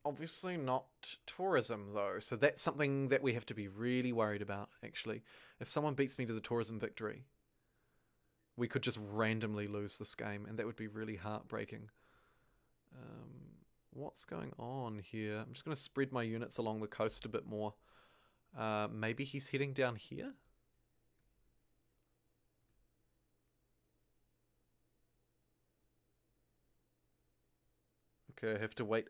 Obviously not tourism, though, so that's something that we have to be really worried about, actually. If someone beats me to the tourism victory, we could just randomly lose this game, and that would be really heartbreaking. What's going on here? I'm just going to spread my units along the coast a bit more. Maybe he's heading down here? Okay, I have to wait.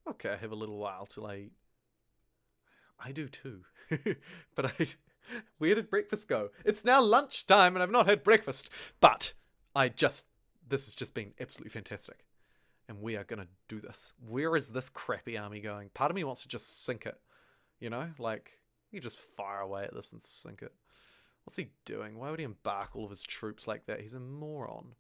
Okay, I have a little while till I do too. But where did breakfast go? It's now lunchtime and I've not had breakfast. But this has just been absolutely fantastic. And we are going to do this. Where is this crappy army going? Part of me wants to just sink it. You know? Like, you just fire away at this and sink it. What's he doing? Why would he embark all of his troops like that? He's a moron.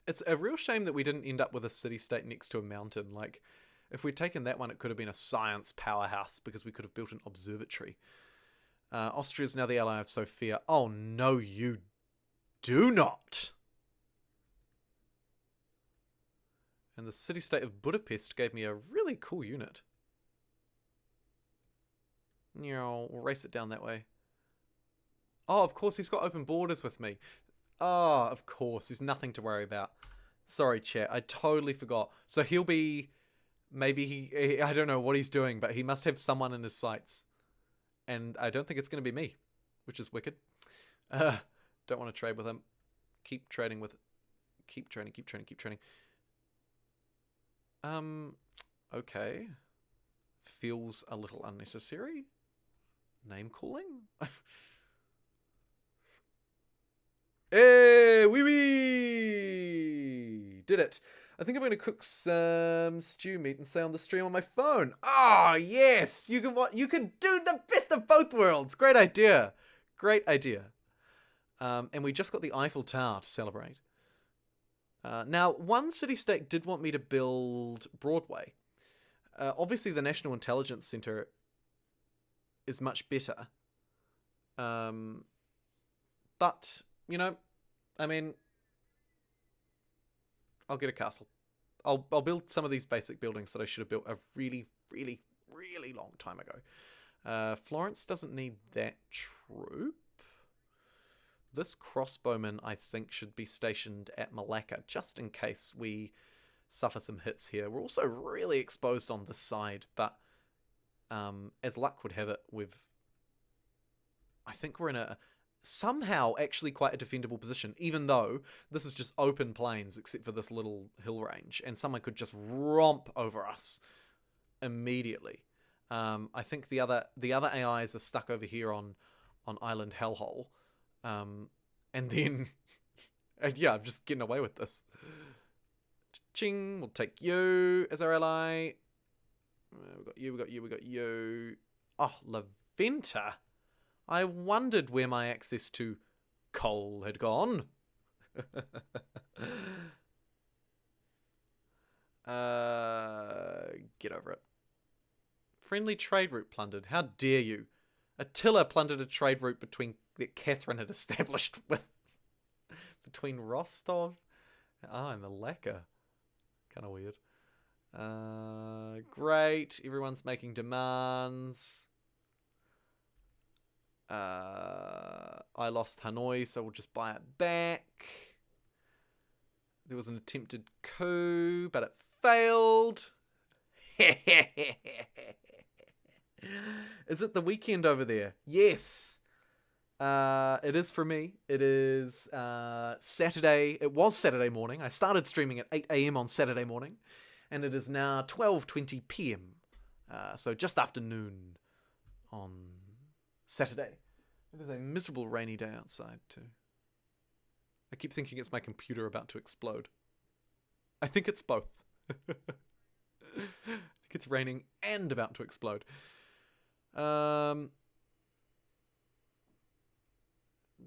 It's a real shame that we didn't end up with a city-state next to a mountain. Like, if we'd taken that one, it could have been a science powerhouse because we could have built an observatory. Austria's now the ally of Sofia. Oh, no, you do not. And the city-state of Budapest gave me a really cool unit. You know, we'll race it down that way. Oh, of course, he's got open borders with me. Oh, of course, there's nothing to worry about. Sorry, chat, I totally forgot. So he'll be... Maybe he... I don't know what he's doing, but he must have someone in his sights. And I don't think it's going to be me, which is wicked. Don't want to trade with him. Keep trading with... Keep trading. Okay. Feels a little unnecessary. Name calling? Hey, wee! Did it. I think I'm going to cook some stew meat and say on the stream on my phone. Ah, yes! You can do the best of both worlds! Great idea. And we just got the Eiffel Tower to celebrate. Now, one city-state did want me to build Broadway. Obviously, the National Intelligence Center is much better. But, you know, I mean, I'll get a castle. I'll build some of these basic buildings that I should have built a really, really, really long time ago. Florence doesn't need that troop. This crossbowman, I think, should be stationed at Malacca, just in case we suffer some hits here. We're also really exposed on this side, but as luck would have it, I think we're in a somehow actually quite a defendable position, even though this is just open plains except for this little hill range, and someone could just romp over us immediately. I think the other AIs are stuck over here on Island Hellhole. And then, and yeah, I'm just getting away with this. Ching, we'll take you as our ally. We got you. Oh, Laventa. I wondered where my access to coal had gone. Get over it. Friendly trade route plundered. How dare you? Attila plundered a trade route that Catherine had established between Rostov and Malacca. Kind of weird. Great. Everyone's making demands. I lost Hanoi, so we'll just buy it back. There was an attempted coup, but it failed. Is it the weekend over there? Yes. It is for me. It is Saturday. It was Saturday morning. I started streaming at 8 a.m. on Saturday morning, and it is now 12:20 p.m. So just after noon on Saturday. It is a miserable rainy day outside too. I keep thinking it's my computer about to explode. I think it's both. I think it's raining and about to explode.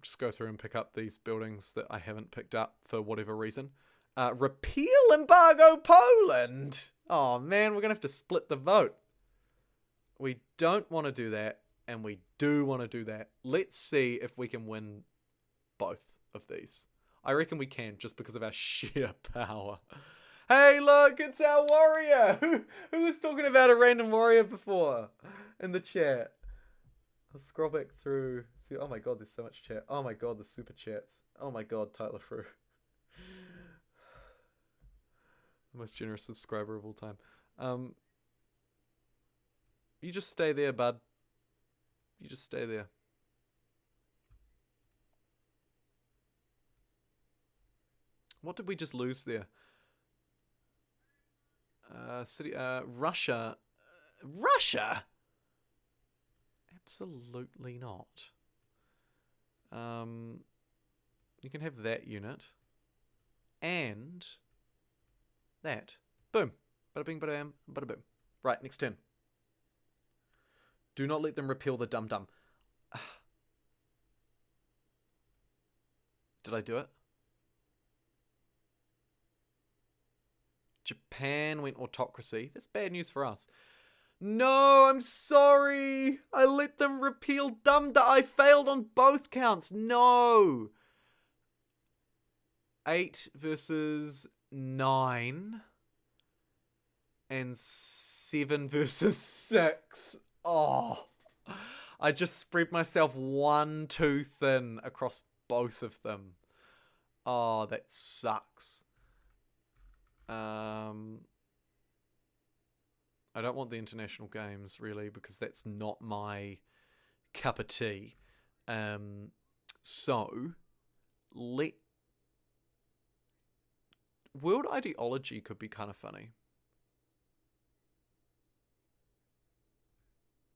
Just go through and pick up these buildings that I haven't picked up for whatever reason. Repeal embargo Poland! Oh man, we're gonna have to split the vote. We don't want to do that, and we do want to do that. Let's see if we can win both of these. I reckon we can, just because of our sheer power. Hey, look, it's our warrior! Who was talking about a random warrior before in the chat? I'll scroll back through. See, oh my god, there's so much chat. Oh my god, the super chats. Oh my god, Tyler Frew. The most generous subscriber of all time. You just stay there, bud. You just stay there. What did we just lose there? Russia. Russia? Absolutely not. You can have that unit. And that. Boom. Bada bing, bada bam, bada boom. Right, next turn. Do not let them repeal the dum-dum. Did I do it? Japan went autocracy. That's bad news for us. No, I'm sorry. I let them repeal dum-dum. I failed on both counts. No. 8 versus 9. And 7 versus 6. Oh. I just spread myself one too thin across both of them. Oh, that sucks. I don't want the international games, really, because that's not my cup of tea. So, world ideology could be kind of funny.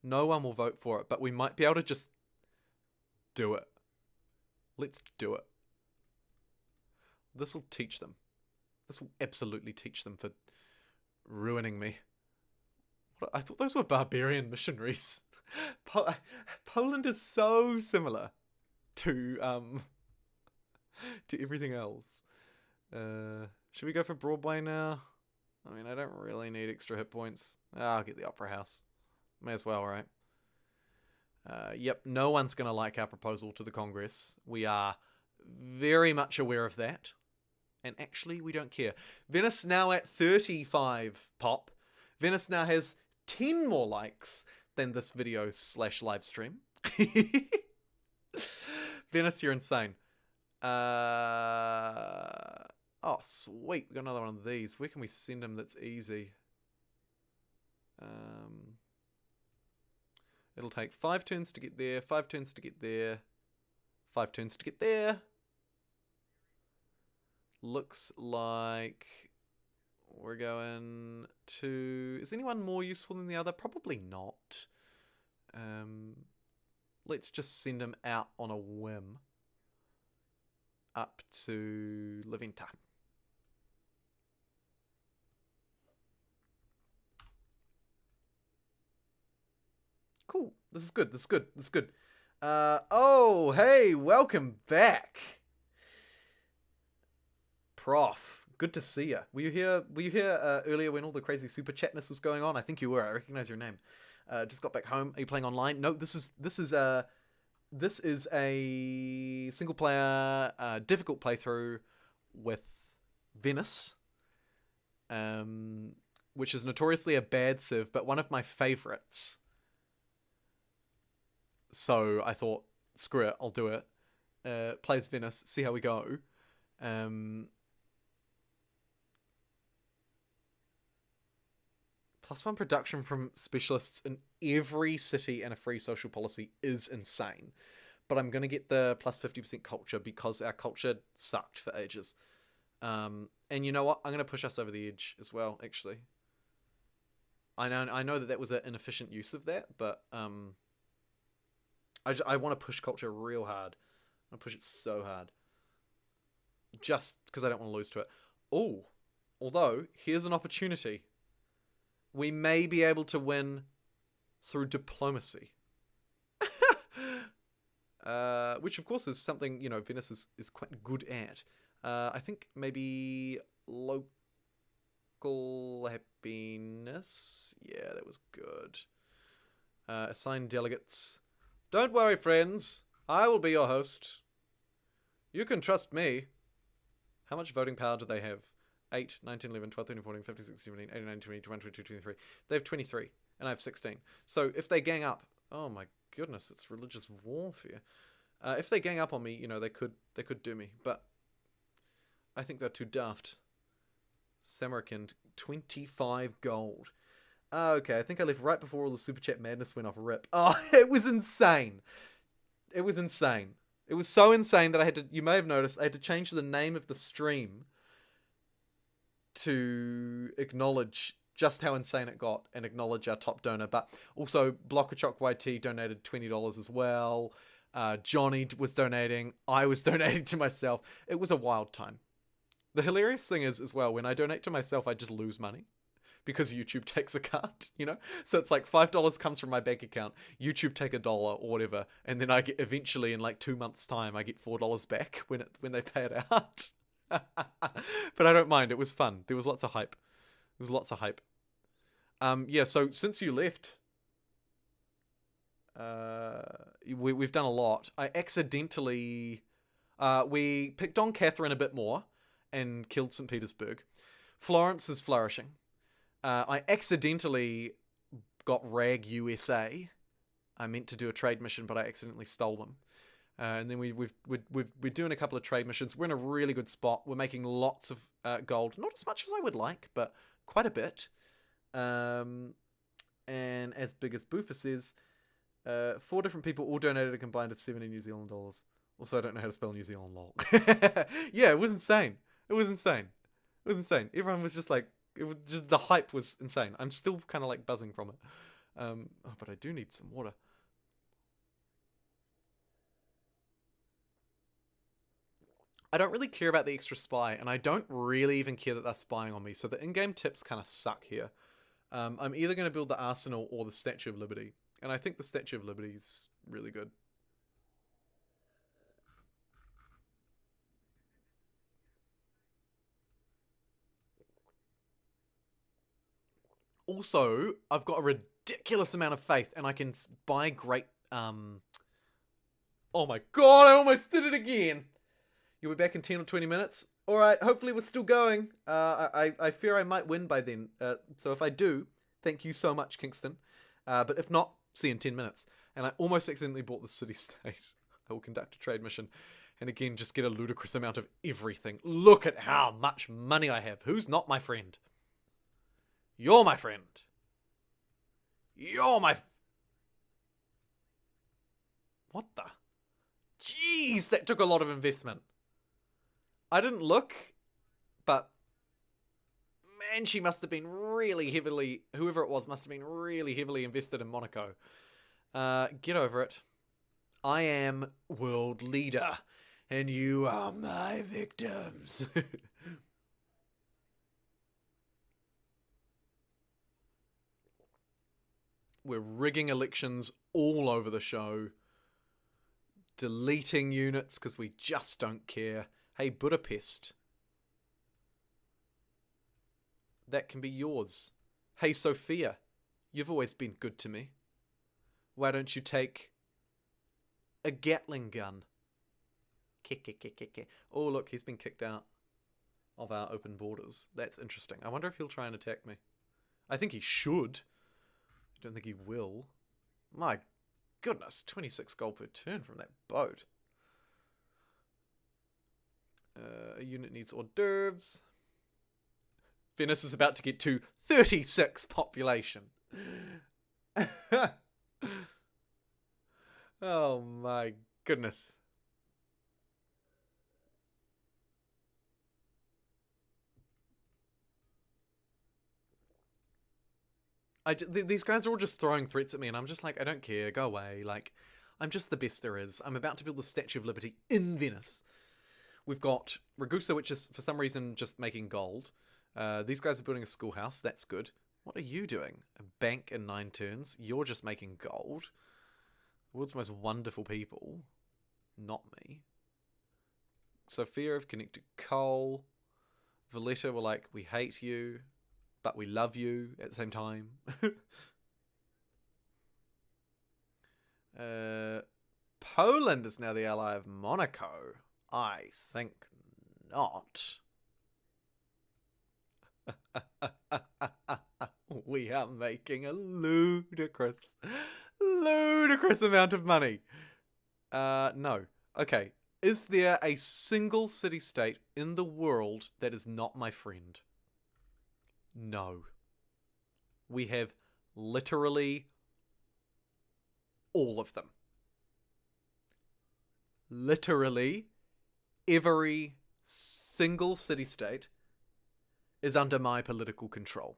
No one will vote for it, but we might be able to just do it. Let's do it. This will teach them. This will absolutely teach them for ruining me. I thought those were barbarian missionaries. Poland is so similar to everything else. Should we go for Broadway now? I mean, I don't really need extra hit points. I'll get the Opera House. May as well, right? Yep, no one's going to like our proposal to the Congress. We are very much aware of that. And actually, we don't care. Venice now at 35 pop. Venice now has 10 more likes than this video / live stream. Venice, you're insane. Oh, sweet. We got another one of these. Where can we send him that's easy? It'll take 5 turns to get there, 5 turns to get there, 5 turns to get there. Looks like we're going to... Is anyone more useful than the other? Probably not. Let's just send him out on a whim. Up to Liventa. Cool. This is good. This is good. This is good. Oh, hey, welcome back. Prof, good to see you. Were you here earlier when all the crazy super chatness was going on? I think you were. I recognize your name. Just got back home. Are you playing online? No, this is a single player difficult playthrough with Venice, which is notoriously a bad civ, but one of my favorites. So I thought, screw it, I'll do it. Plays Venice, see how we go. +1 production from specialists in every city and a free social policy is insane. But I'm going to get the +50% culture because our culture sucked for ages. And you know what? I'm going to push us over the edge as well, actually. I know that was an inefficient use of that, but I want to push culture real hard. I want to push it so hard. Just because I don't want to lose to it. Oh, although, here's an opportunity. We may be able to win through diplomacy. Which, of course, is something, you know, Venice is quite good at. I think maybe local happiness. Yeah, that was good. Assign delegates. Don't worry, friends. I will be your host. You can trust me. How much voting power do they have? 8, 19, 11, 12, 13, 14, 15, 16, 17, 18, 19, 20, 21, 22, 23. They have 23, and I have 16. So if they gang up... Oh my goodness, it's religious warfare. If they gang up on me, you know, they could do me. But I think they're too daft. Samarkand, 25 gold. Okay, I think I left right before all the Super Chat madness went off rip. Oh, it was insane. It was insane. It was so insane that I had to... You may have noticed, I had to change the name of the stream to acknowledge just how insane it got and acknowledge our top donor. But also, Blockachock YT donated $20 as well. Johnny was donating. I was donating to myself. It was a wild time. The hilarious thing is, as well, when I donate to myself, I just lose money. Because YouTube takes a cut, you know? So it's like $5 comes from my bank account, YouTube take $1 or whatever, and then I get, eventually in like 2 months' time, I get $4 back when they pay it out. But I don't mind, it was fun. There was lots of hype. There was lots of hype. Yeah, so since you left, we've done a lot. I accidentally, we picked on Catherine a bit more and killed St. Petersburg. Florence is flourishing. I accidentally got Rag USA. I meant to do a trade mission, but I accidentally stole them. And then we're doing a couple of trade missions. We're in a really good spot. We're making lots of gold. Not as much as I would like, but quite a bit. And as big as Boofer says, 4 different people all donated a combined of 70 New Zealand dollars. Also, I don't know how to spell New Zealand, lol. Yeah, it was insane. It was insane. It was insane. Everyone was just like, it was just, the hype was insane. I'm still kind of like buzzing from it. Oh, but I do need some water. I don't really care about the extra spy, and I don't really even care that they're spying on me, so the in-game tips kind of suck here. I'm either going to build the Arsenal or the Statue of Liberty, and I think the Statue of Liberty is really good. Also, I've got a ridiculous amount of faith, and I can buy great, oh my god, I almost did it again! You'll be back in 10 or 20 minutes? Alright, hopefully we're still going. I fear I might win by then, so if I do, thank you so much, Kingston. But if not, see you in 10 minutes. And I almost accidentally bought the city-state. I will conduct a trade mission, and again, just get a ludicrous amount of everything. Look at how much money I have. Who's not my friend? You're my friend. You're my... What the? Jeez, that took a lot of investment. I didn't look, but... Man, she must have been really heavily... Whoever it was must have been really heavily invested in Monaco. Get over it. I am world leader, and you are my victims. We're rigging elections all over the show. Deleting units because we just don't care. Hey, Budapest. That can be yours. Hey, Sophia. You've always been good to me. Why don't you take a Gatling gun? Oh, look, he's been kicked out of our open borders. That's interesting. I wonder if he'll try and attack me. I think he should. I don't think he will. My goodness, 26 gold per turn from that boat. A unit needs hors d'oeuvres. Venice is about to get to 36 population. Oh my goodness. These guys are all just throwing threats at me, and I'm just like, I don't care, go away. Like, I'm just the best there is. I'm about to build the Statue of Liberty in Venice. We've got Ragusa, which is, for some reason, just making gold. These guys are building a schoolhouse, that's good. What are you doing? A bank in 9 turns? You're just making gold? The world's most wonderful people. Not me. Sophia have connected coal. Valletta were like, we hate you, but we love you at the same time. Poland is now the ally of Monaco. I think not. We are making a ludicrous amount of money. No. Okay. Is there a single city-state in the world that is not my friend? No. We have literally all of them. Literally every single city-state is under my political control.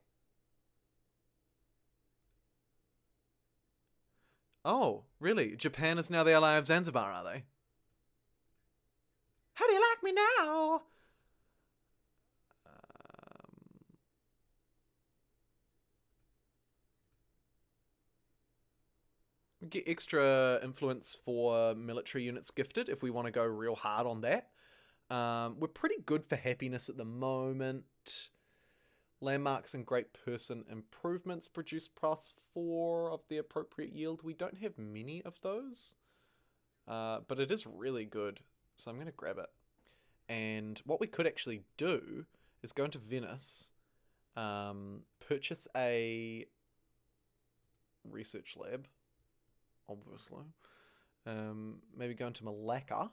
Oh, really? Japan is now the ally of Zanzibar, are they? How do you like me now? We get extra influence for military units gifted if we want to go real hard on that. We're pretty good for happiness at the moment. Landmarks and great person improvements produce +4 of the appropriate yield. We don't have many of those, but it is really good, so I'm going to grab it. And what we could actually do is go into Venice, purchase a research lab, obviously. Maybe go into Malacca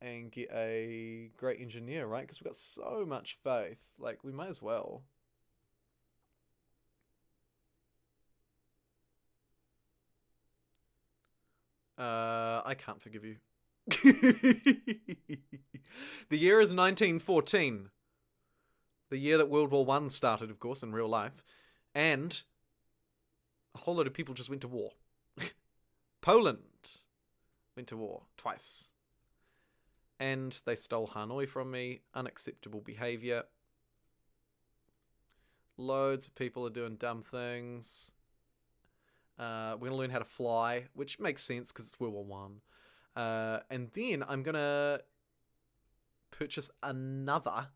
and get a great engineer, right? Because we've got so much faith. Like, we might as well. I can't forgive you. The year is 1914. The year that World War I started, of course, in real life. And a whole lot of people just went to war. Poland went to war twice. And they stole Hanoi from me. Unacceptable behavior. Loads of people are doing dumb things. We're going to learn how to fly, which makes sense because it's World War One. And then I'm going to purchase another.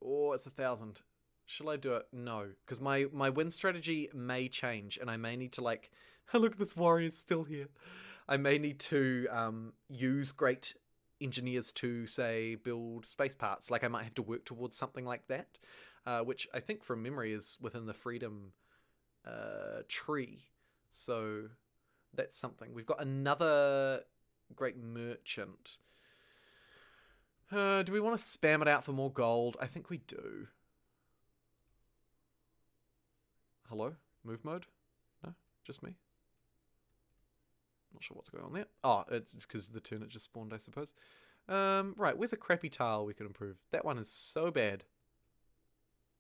Oh, it's 1,000. Shall I do it? No. Because my win strategy may change, and I may need to, like... Oh, look, this warrior's still here. I may need to use great engineers to, say, build space parts. Like, I might have to work towards something like that, which I think from memory is within the freedom tree. So that's something. We've got another great merchant. Do we want to spam it out for more gold? I think we do. Hello? Move mode? No? Just me? Not sure what's going on there. Oh, it's because the turnip just spawned, I suppose. Right, where's a crappy tile we could improve? That one is so bad.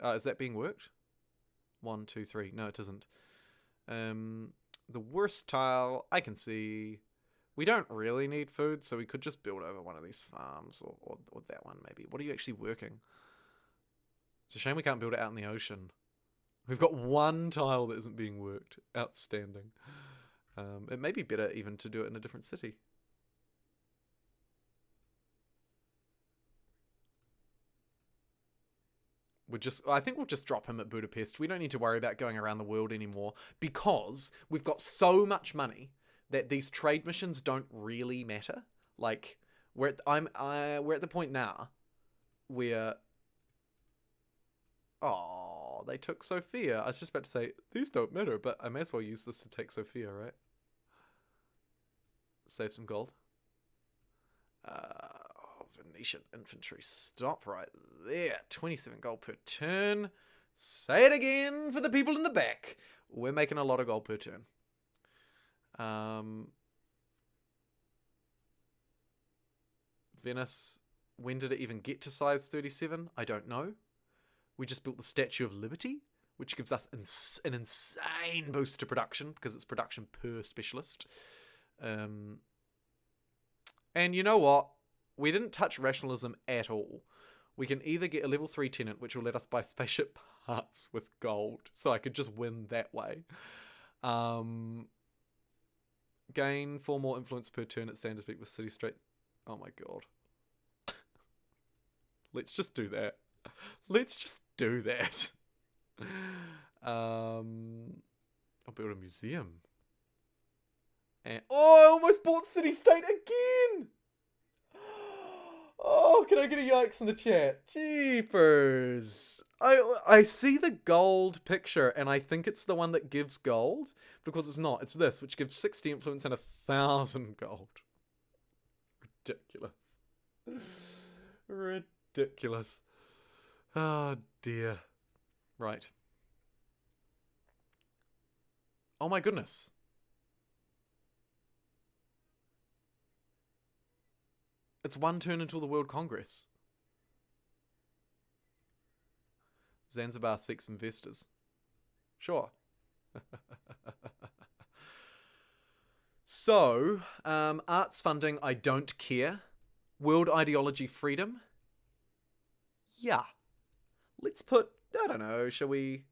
Is that being worked? 1, 2, 3. No, it isn't. The worst tile, I can see... We don't really need food, so we could just build over one of these farms, or that one maybe. What are you actually working? It's a shame we can't build it out in the ocean. We've got one tile that isn't being worked. Outstanding. It may be better even to do it in a different city. I think we'll just drop him at Budapest. We don't need to worry about going around the world anymore because we've got so much money that these trade missions don't really matter. Like, we're at the point now where... Oh, they took Sophia. I was just about to say, these don't matter, but I may as well use this to take Sophia, right? Save some gold. Venetian infantry. Stop right there. 27 gold per turn. Say it again for the people in the back. We're making a lot of gold per turn. Venice. When did it even get to size 37? I don't know. We just built the Statue of Liberty, which gives us an insane boost to production because it's production per specialist. And you know what? We didn't touch rationalism at all. We can either get a level 3 tenant, which will let us buy spaceship parts with gold, so I could just win that way. Gain 4 more influence per turn at Sanders Peak with City Street. Oh my god. Let's just do that. Let's just do that. I'll build a museum. And oh, I almost bought City State again! Oh, can I get a yikes in the chat? Jeepers. I see the gold picture and I think it's the one that gives gold. Because it's not. It's this, which gives 60 influence and 1,000 gold. Ridiculous. Ridiculous. Oh, dear. Right. Oh my goodness. It's one turn until the World Congress. Zanzibar seeks investors. Sure. So, arts funding, I don't care. World ideology freedom? Yeah. Let's put, I don't know, shall we...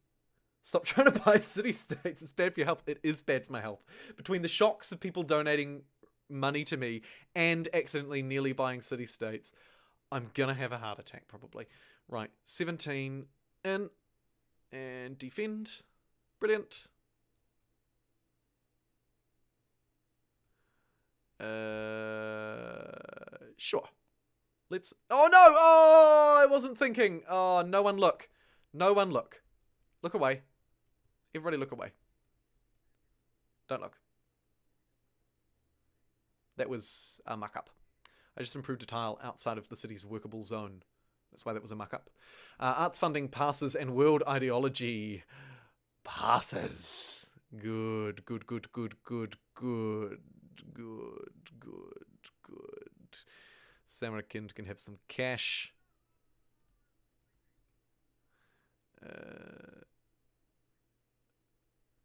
Stop trying to buy city-states. It's bad for your health. It is bad for my health. Between the shocks of people donating money to me and accidentally nearly buying city-states, I'm gonna have a heart attack, probably. Right, 17 in and defend. Brilliant. Sure. Let's... Oh, no! Oh, I wasn't thinking. Oh, no one look. No one look. Look away. Everybody look away. Don't look. That was a muck-up. I just improved a tile outside of the city's workable zone. That's why that was a muck-up. Arts funding passes and world ideology passes. Good, good, good, good, good, good, good, good, good. Samarkand can have some cash.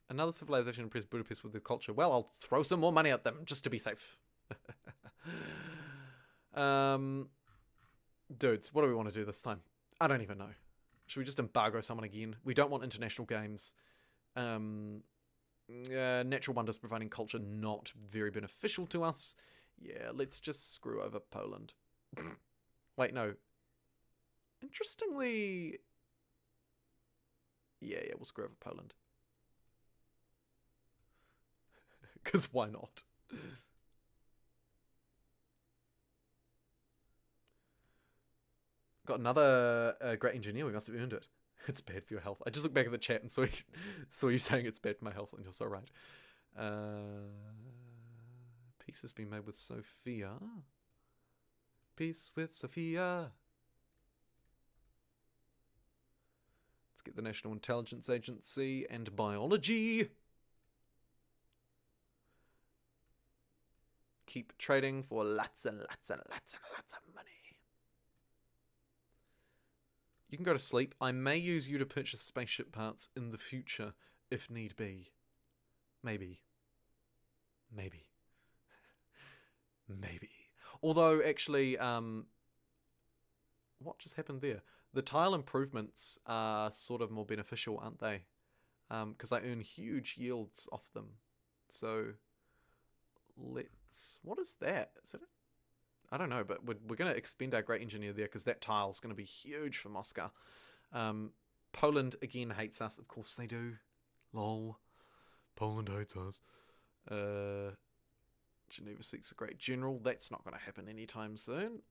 Another civilization impressed Budapest with their culture. Well, I'll throw some more money at them just to be safe. Dudes, what do we want to do this time? I don't even know. Should we just embargo someone again? We don't want international games. Natural wonders providing culture not very beneficial to us. Yeah, let's just screw over Poland. Wait, no. Interestingly... Yeah, we'll screw over Poland. Because why not? Got another great engineer. We must have earned it. It's bad for your health. I just looked back at the chat and saw you saying it's bad for my health, and you're so right. Peace has been made with Sophia. Peace with Sophia. Let's get the National Intelligence Agency and biology. Keep trading for lots and lots and lots and lots of money. You can go to sleep. I may use you to purchase spaceship parts in the future, if need be. Maybe. Maybe. Maybe. Although, actually, what just happened there? The tile improvements are sort of more beneficial, aren't they? Because I earn huge yields off them. So, let's... What is that? Is it? I don't know, but we're going to expend our great engineer there because that tile's going to be huge for Moscow. Poland, again, hates us. Of course they do. Lol. Poland hates us. Geneva seeks a great general. That's not going to happen anytime soon.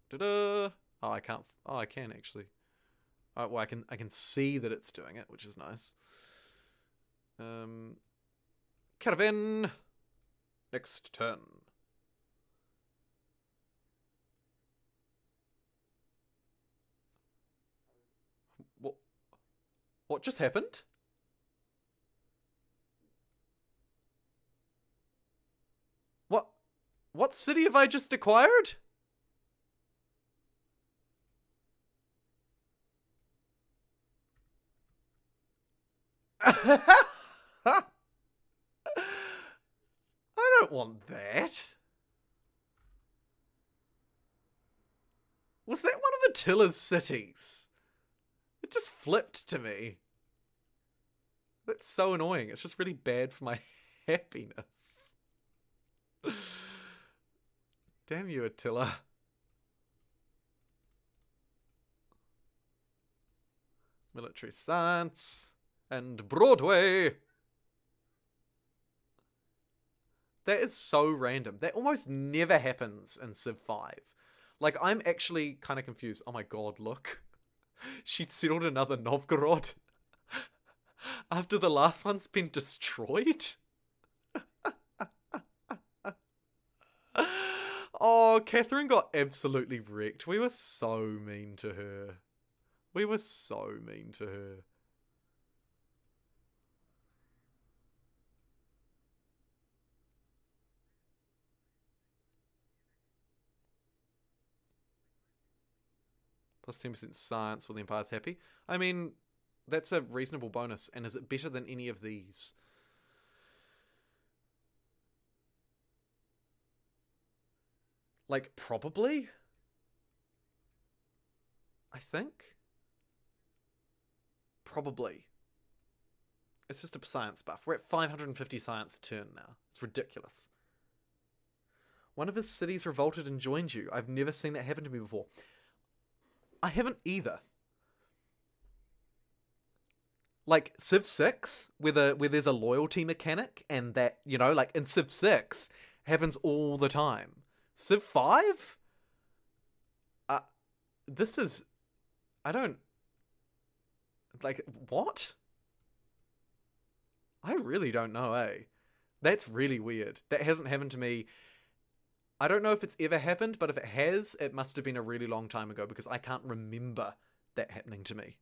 Ta-da! Oh, I can't... Oh, I can, actually. Oh, well, I can see that it's doing it, which is nice. Caravan! Next turn. What just happened? What city have I just acquired? I don't want that. Was that one of Attila's cities? It just flipped to me. That's so annoying. It's just really bad for my happiness. Damn you, Attila. Military science. And Broadway. That is so random. That almost never happens in Civ 5. Like, I'm actually kind of confused. Oh my god, look. She'd settled another Novgorod. After the last one's been destroyed? Oh, Catherine got absolutely wrecked. We were so mean to her. We were so mean to her. Plus 10% science while the Empire's happy. I mean, that's a reasonable bonus. And is it better than any of these? Like, probably? I think? Probably. It's just a science buff. We're at 550 science a turn now. It's ridiculous. One of his cities revolted and joined you. I've never seen that happen to me before. I haven't either. Like Civ 6, where there's a loyalty mechanic, and that, you know, like in Civ 6, happens all the time. Civ 5? This is... I don't... Like, what? I really don't know, eh? That's really weird. That hasn't happened to me. I don't know if it's ever happened, but if it has, it must have been a really long time ago, because I can't remember that happening to me.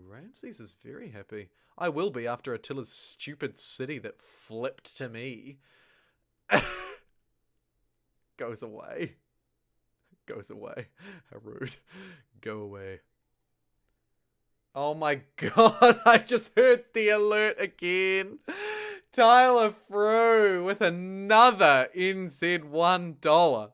Ramses is very happy. I will be after Attila's stupid city that flipped to me goes away. Goes away. How rude. Go away. Oh my god, I just heard the alert again. Tyler Frew with another NZ$1.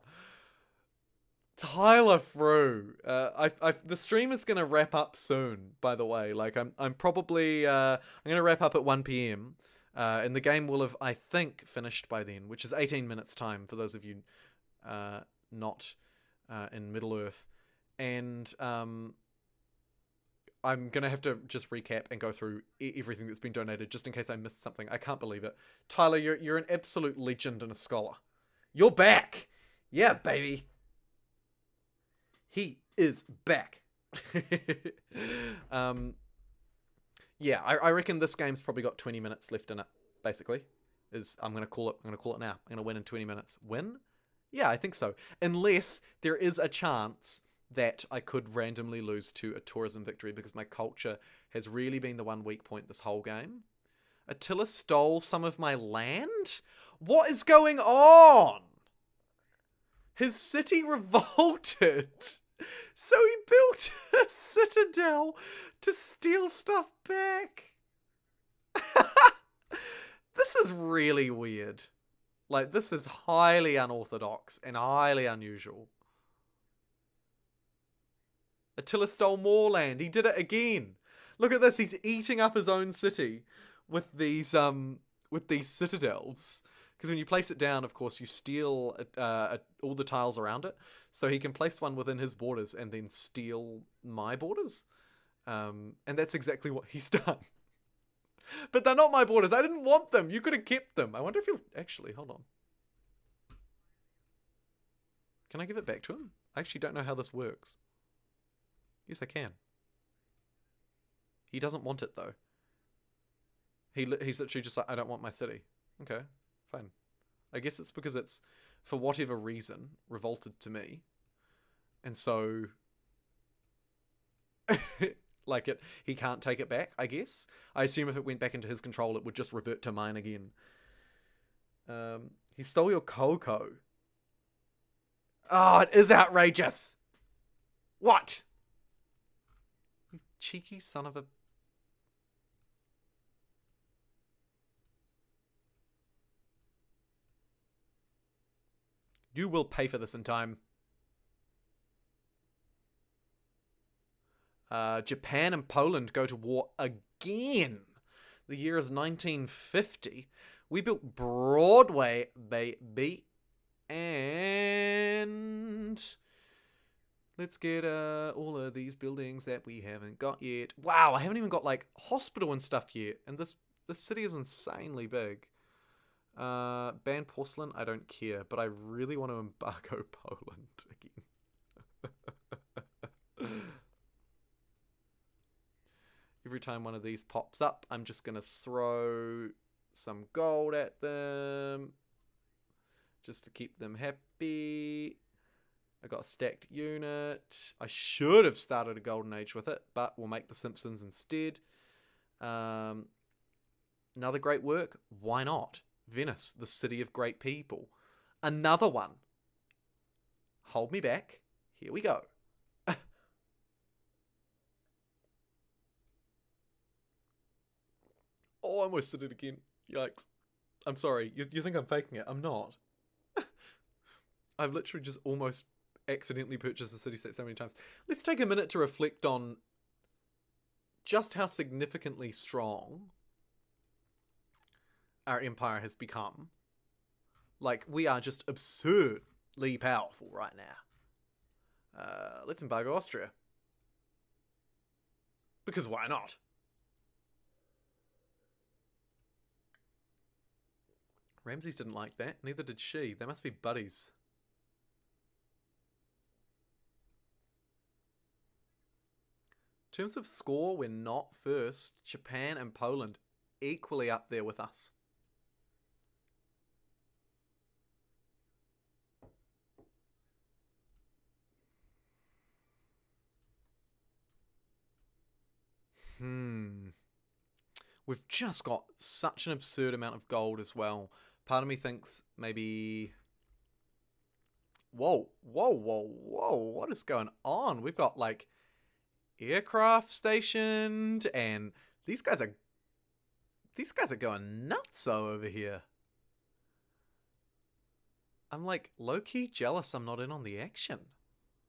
Tyler Frew. The stream is gonna wrap up soon, by the way. Like I'm probably I'm gonna wrap up at 1 PM. And the game will have, I think, finished by then, which is 18 minutes time for those of you not in Middle Earth. And I'm going to have to just recap and go through everything that's been donated, just in case I missed something. I can't believe it. Tyler, you're an absolute legend and a scholar. You're back! Yeah, baby! He is back. Yeah, I reckon this game's probably got 20 minutes left in it, basically. I'm going to call it now. I'm going to win in 20 minutes. Win? Yeah, I think so. Unless there is a chance that I could randomly lose to a tourism victory, because my culture has really been the one weak point this whole game. Attila stole some of my land? What is going on? His city revolted. So he built a citadel to steal stuff back. This is really weird. Like, this is highly unorthodox and highly unusual. Attila stole more land. He did it again. Look at this. He's eating up his own city with these citadels. Because when you place it down, of course, you steal all the tiles around it. So he can place one within his borders and then steal my borders. And that's exactly what he's done. But they're not my borders. I didn't want them. You could have kept them. I wonder if you'll... Actually, hold on. Can I give it back to him? I actually don't know how this works. Yes, I can. He doesn't want it, though. He's literally just like, I don't want my city. Okay, fine. I guess it's because it's, for whatever reason, revolted to me. And so... like, he can't take it back, I guess. I assume if it went back into his control, it would just revert to mine again. He stole your cocoa. Oh, it is outrageous. What? You cheeky son of a... You will pay for this in time. Japan and Poland go to war again. The year is 1950. We built Broadway, baby. And let's get all of these buildings that we haven't got yet. Wow, I haven't even got like hospital and stuff yet. And this city is insanely big. Ban porcelain, I don't care, but I really want to embargo Poland again. Every time one of these pops up, I'm just going to throw some gold at them. Just to keep them happy. I got a stacked unit. I should have started a golden age with it, but we'll make the Simpsons instead. Another great work. Why not? Venice, the city of great people. Another one. Hold me back. Here we go. Oh, I almost did it again. Yikes. I'm sorry. You think I'm faking it? I'm not. I've literally just almost accidentally purchased the city state so many times. Let's take a minute to reflect on just how significantly strong our empire has become. Like, we are just absurdly powerful right now. Let's embargo Austria. Because why not? Ramses didn't like that. Neither did she. They must be buddies. In terms of score, we're not first. Japan and Poland equally up there with us. We've just got such an absurd amount of gold as well. Part of me thinks maybe... Whoa. What is going on? We've got, like, aircraft stationed, and these guys are going nuts over here. I'm, like, low-key jealous I'm not in on the action.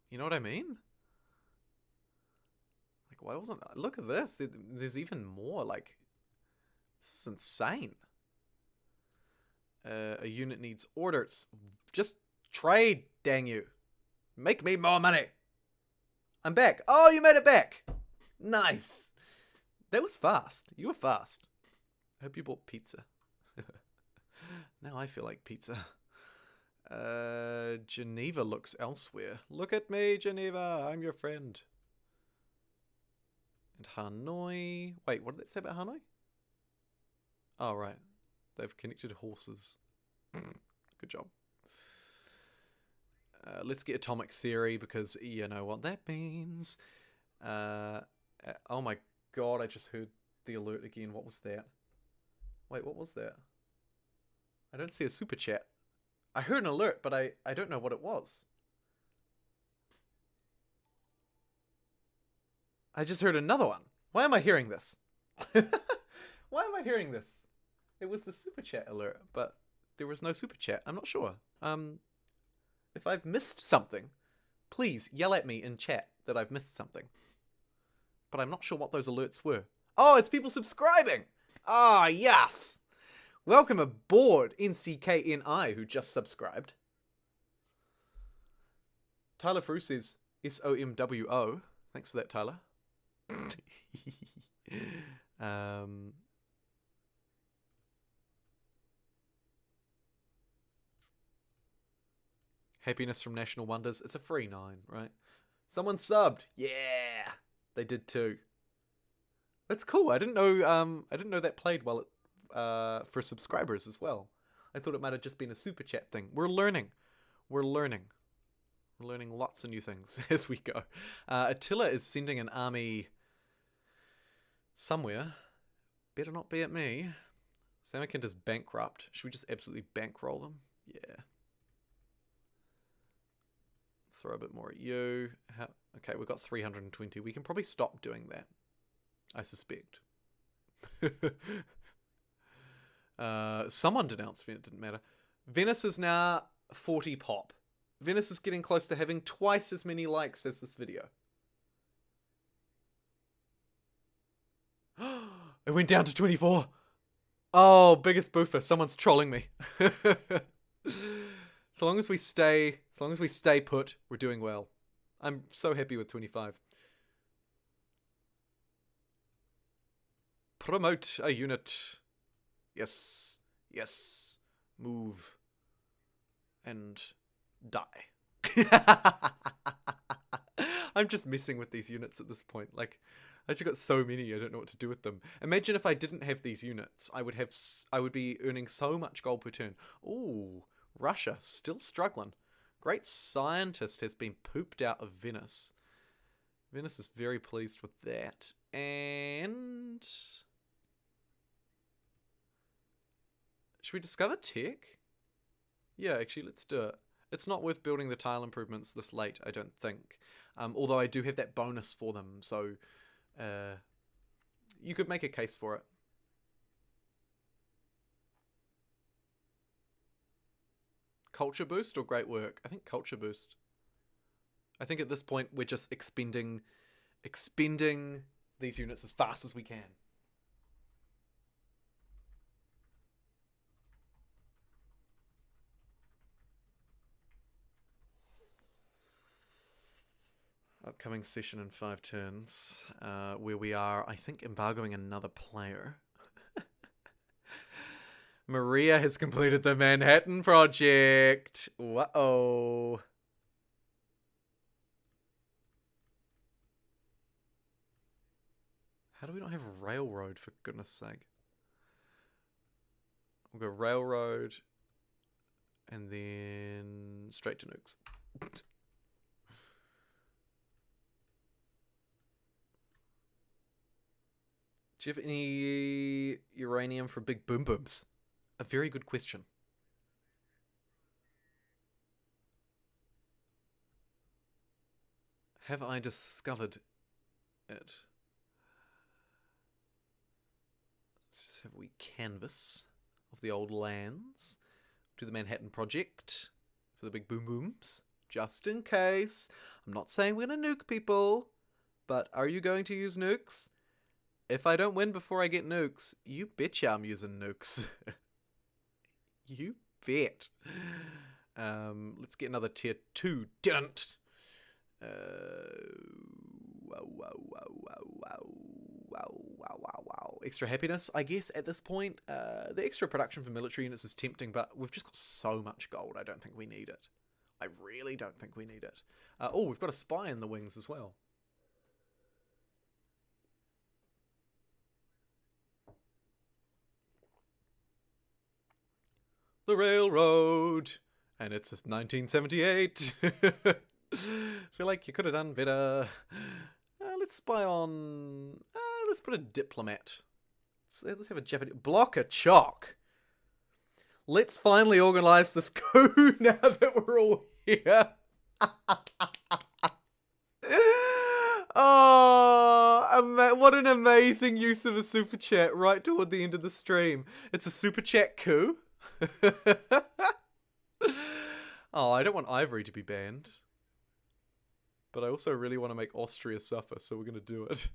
You know what I mean? Like, why wasn't... Look at this. There's even more, like... This is insane. A unit needs orders. Just trade, dang you. Make me more money. I'm back. Oh, you made it back. Nice. That was fast. You were fast. I hope you bought pizza. Now I feel like pizza. Geneva looks elsewhere. Look at me, Geneva. I'm your friend. And Hanoi. Wait, what did that say about Hanoi? Oh, right. They've connected horses. Good job. Let's get atomic theory, because you know what that means. Oh my god, I just heard the alert again. What was that? Wait, what was that? I don't see a super chat. I heard an alert, but I don't know what it was. I just heard another one. Why am I hearing this? Why am I hearing this? It was the super chat alert, but there was no super chat. I'm not sure. If I've missed something, please yell at me in chat that I've missed something. But I'm not sure what those alerts were. Oh, it's people subscribing! Ah, yes! Welcome aboard, NCKNI, who just subscribed. Tyler Frew says SOMWO. Thanks for that, Tyler. Happiness from National Wonders. It's a free 9, right? Someone subbed. Yeah, they did too. That's cool. I didn't know that played well for subscribers as well. I thought it might have just been a super chat thing. We're learning. We're learning lots of new things as we go. Attila is sending an army somewhere. Better not be at me. Samarkand is bankrupt. Should we just absolutely bankroll them? Yeah. Throw a bit more at you. Okay, we've got 320. We can probably stop doing that, I suspect. Someone denounced me. It didn't matter. Venice is now 40 pop. Venice is getting close to having twice as many likes as this video. It went down to 24. Oh, biggest boofer. Someone's trolling me. So long as we stay put, we're doing well. I'm so happy with 25. Promote a unit. Yes. Yes. Move. And die. I'm just messing with these units at this point. Like, I just got so many, I don't know what to do with them. Imagine if I didn't have these units. I would be earning so much gold per turn. Ooh, Russia, still struggling. Great scientist has been pooped out of Venice. Venice is very pleased with that. And... should we discover tech? Yeah, actually, let's do it. It's not worth building the tile improvements this late, I don't think. Although I do have that bonus for them, so you could make a case for it. Culture boost or great work? I think culture boost. I think at this point we're just expending these units as fast as we can. Upcoming session in 5 turns, where we are, I think, embargoing another player. Maria has completed the Manhattan Project. Uh-oh. How do we not have railroad, for goodness sake? We'll go railroad, and then straight to nukes. Do you have any uranium for big boom booms? A very good question. Have I discovered it? Let's just have a wee canvas of the old lands. Do the Manhattan Project for the big boom booms, just in case. I'm not saying we're gonna nuke people, but are you going to use nukes? If I don't win before I get nukes, you betcha I'm using nukes. You bet. Let's get another tier 2. Didn't. Wow. Extra happiness, I guess, at this point. The extra production for military units is tempting, but we've just got so much gold, I don't think we need it. I really don't think we need it. Oh, we've got a spy in the wings as well. The railroad, and it's 1978. Feel like you could have done better. Let's spy on. Let's put a diplomat. Let's have a Japanese Blockachock. Let's finally organize this coup now that we're all here. Oh, what an amazing use of a super chat right toward the end of the stream. It's a super chat coup. Oh, I don't want Ivory to be banned. But I also really want to make Austria suffer, so we're going to do it.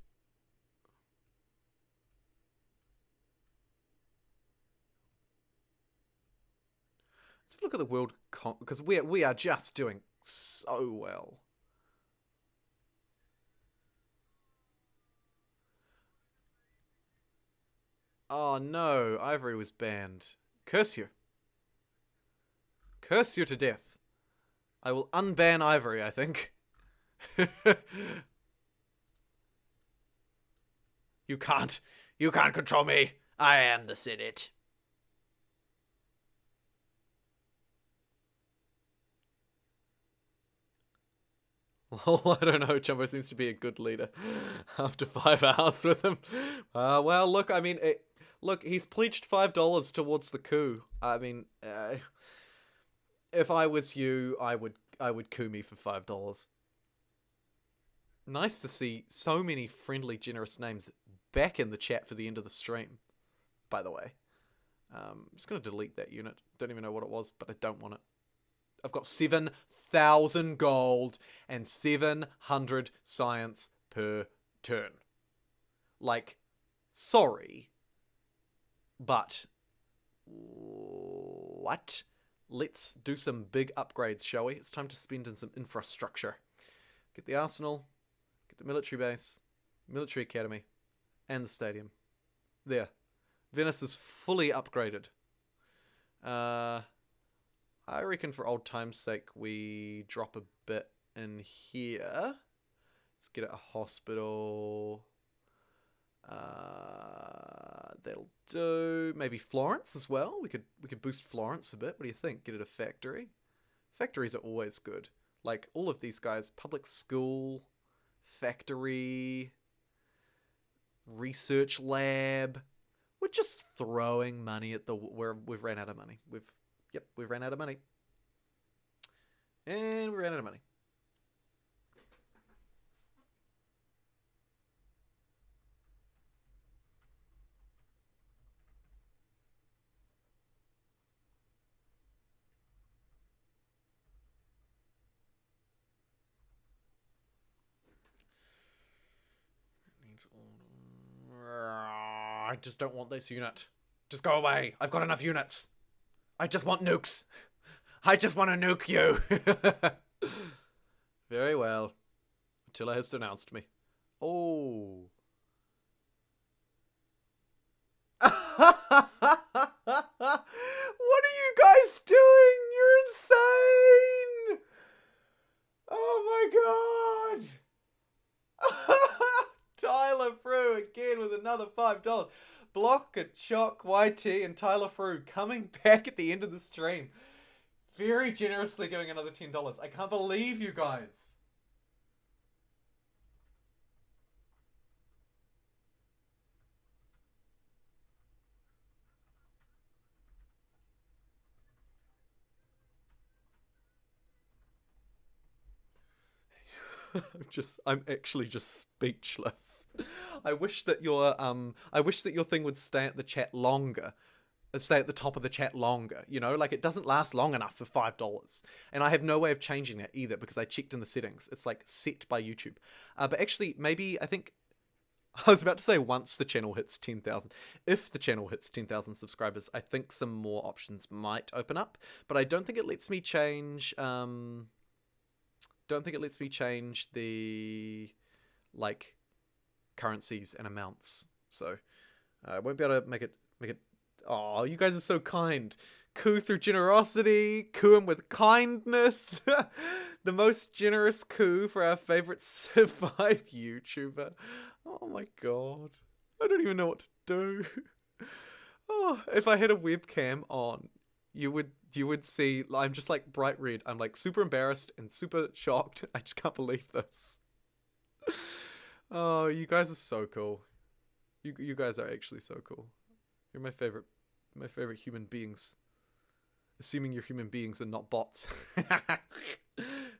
Let's have a look at the world because we are just doing so well. Oh no, Ivory was banned. Curse you. Curse you to death. I will unban Ivory, I think. You can't control me. I am the Senate. Well, I don't know. Jumbo seems to be a good leader after 5 hours with him. Well, look, I mean, look, he's pledged $5 towards the coup. I mean, if I was you, I would coup me for $5. Nice to see so many friendly, generous names back in the chat for the end of the stream, by the way. I'm just going to delete that unit. Don't even know what it was, but I don't want it. I've got 7,000 gold and 700 science per turn. Like, sorry, but what? Let's do some big upgrades, shall we? It's time to spend in some infrastructure. Get the arsenal, get the military base, military academy, and the stadium. There. Venice is fully upgraded. I reckon for old time's sake we drop a bit in here. Let's get a hospital. That'll do. Maybe Florence as well. We could boost Florence a bit. What do you think? Get it a factory. Factories are always good. Like all of these guys, public school, factory, research lab. We're just throwing money at we've ran out of money. We've ran out of money. And we ran out of money. I just don't want this unit. Just go away. I've got enough units. I just want nukes. I just want to nuke you. Very well. Attila has denounced me. Oh. What are you guys doing? You're insane. Oh my god. Tyler Frew again with another $5. Blockachock YT and Tyler Frew coming back at the end of the stream. Very generously giving another $10. I can't believe you guys. I'm actually just speechless. I wish that your thing would stay at the chat longer. Stay at the top of the chat longer, you know? Like, it doesn't last long enough for $5. And I have no way of changing that either because I checked in the settings. It's like set by YouTube. But actually, maybe, I think, I was about to say once the channel hits 10,000. If the channel hits 10,000 subscribers, I think some more options might open up. But I don't think it lets me change, the, like, currencies and amounts. So, I won't be able to make it. Oh, you guys are so kind. Coup through generosity. Coup him with kindness. The most generous coup for our favorite Survive YouTuber. Oh my god. I don't even know what to do. Oh, if I had a webcam on, you would see, I'm just like bright red. I'm like super embarrassed and super shocked. I just can't believe this. Oh, you guys are so cool. You guys are actually so cool. You're my favorite human beings. Assuming you're human beings and not bots.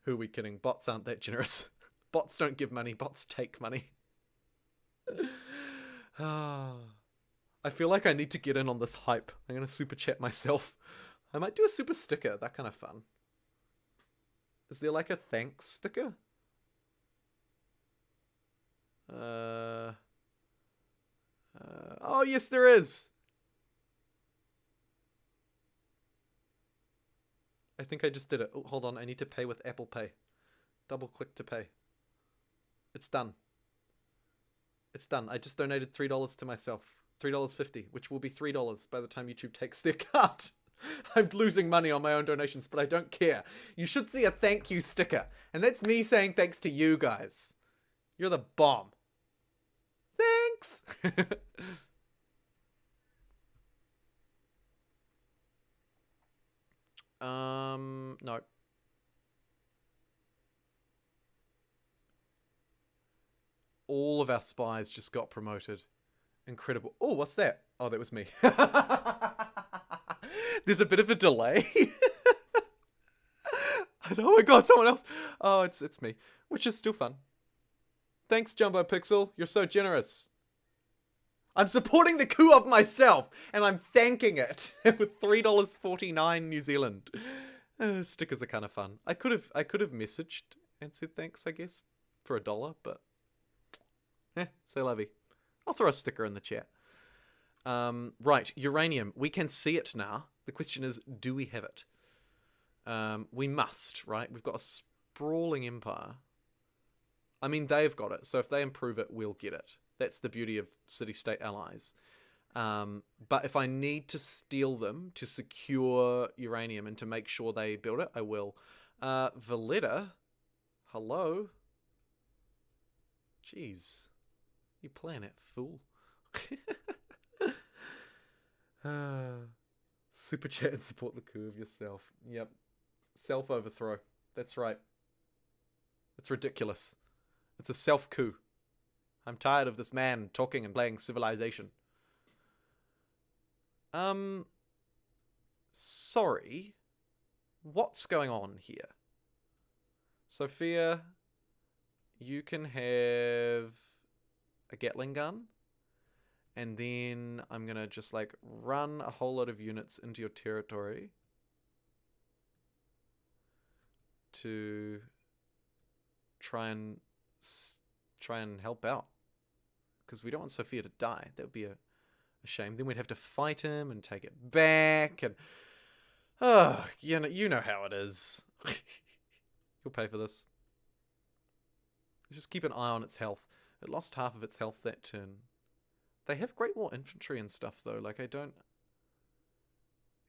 Who are we kidding? Bots aren't that generous. Bots don't give money, bots take money. I feel like I need to get in on this hype. I'm gonna super chat myself. I might do a super sticker, that kind of fun. Is there like a thanks sticker? Oh yes there is! I think I just did it. Oh, hold on, I need to pay with Apple Pay. Double click to pay. It's done. It's done. I just donated $3 to myself. $3.50, which will be $3 by the time YouTube takes their cut. I'm losing money on my own donations, but I don't care. You should see a thank you sticker. And that's me saying thanks to you guys. You're the bomb. Thanks! No. All of our spies just got promoted. Incredible. Oh, what's that? Oh, that was me. There's a bit of a delay. Oh my god, someone else. Oh, it's me. Which is still fun. Thanks, JumboPixel. You're so generous. I'm supporting the coup of myself, and I'm thanking it with $3.49 New Zealand. Stickers are kind of fun. I could have messaged and said thanks, I guess, for $1, but c'est la vie. I'll throw a sticker in the chat. Right, uranium. We can see it now. The question is, do we have it? We must, right? We've got a sprawling empire. I mean, they've got it, so if they improve it, we'll get it. That's the beauty of city-state allies. But if I need to steal them to secure uranium and to make sure they build it, I will. Valletta? Hello? Jeez. You playing it, fool. Super chat and support the coup of yourself. Yep. Self-overthrow. That's right. It's ridiculous. It's a self-coup. I'm tired of this man talking and playing Civilization. Sorry. What's going on here? Sophia, you can have a Gatling gun. And then I'm going to just like run a whole lot of units into your territory to try and help out. because we don't want Sophia to die. That would be a shame. Then we'd have to fight him and take it back, and oh, you know how it is. You'll pay for this. Let's just keep an eye on its health. It lost half of its health that turn. They have Great War infantry and stuff though. Like I don't.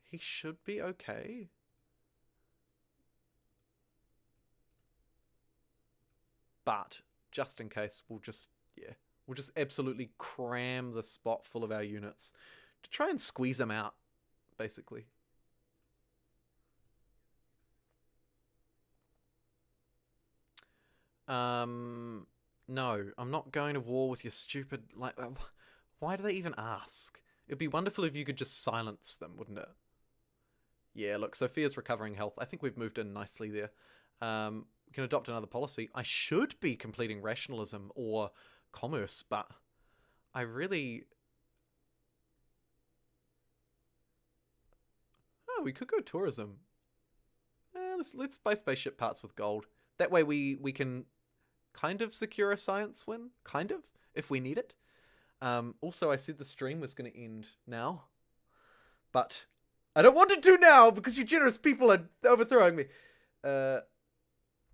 He should be okay. But just in case, we'll just absolutely cram the spot full of our units to try and squeeze them out, basically. No, I'm not going to war with your stupid, like, why do they even ask? It'd be wonderful if you could just silence them, wouldn't it? Yeah, look, Sophia's recovering health. I think we've moved in nicely there. We can adopt another policy. I should be completing rationalism or commerce, but I really... Oh, we could go tourism. Let's buy spaceship parts with gold. That way we can kind of secure a science win. Kind of, if we need it. Also, I said the stream was going to end now. But I don't want it to now because you generous people are overthrowing me.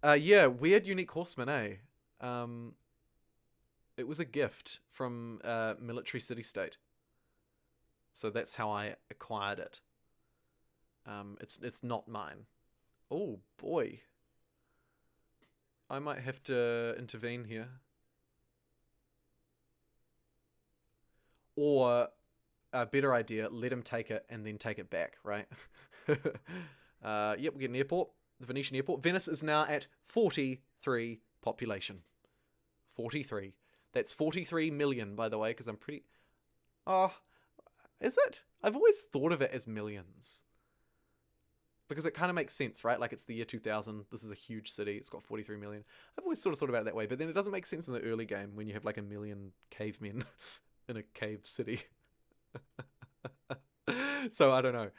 Yeah, weird unique horseman, eh? It was a gift from Military City State. So that's how I acquired it. It's not mine. Oh boy. I might have to intervene here. Or a better idea, let him take it and then take it back, right? Yep, we get an airport. The Venetian airport. Venice is now at 43 population. 43. That's 43 million, by the way, because I'm pretty... Oh, is it? I've always thought of it as millions. Because it kind of makes sense, right? Like, it's the year 2000. This is a huge city. It's got 43 million. I've always sort of thought about it that way, but then it doesn't make sense in the early game when you have, like, 1 million cavemen in a cave city. So, I don't know.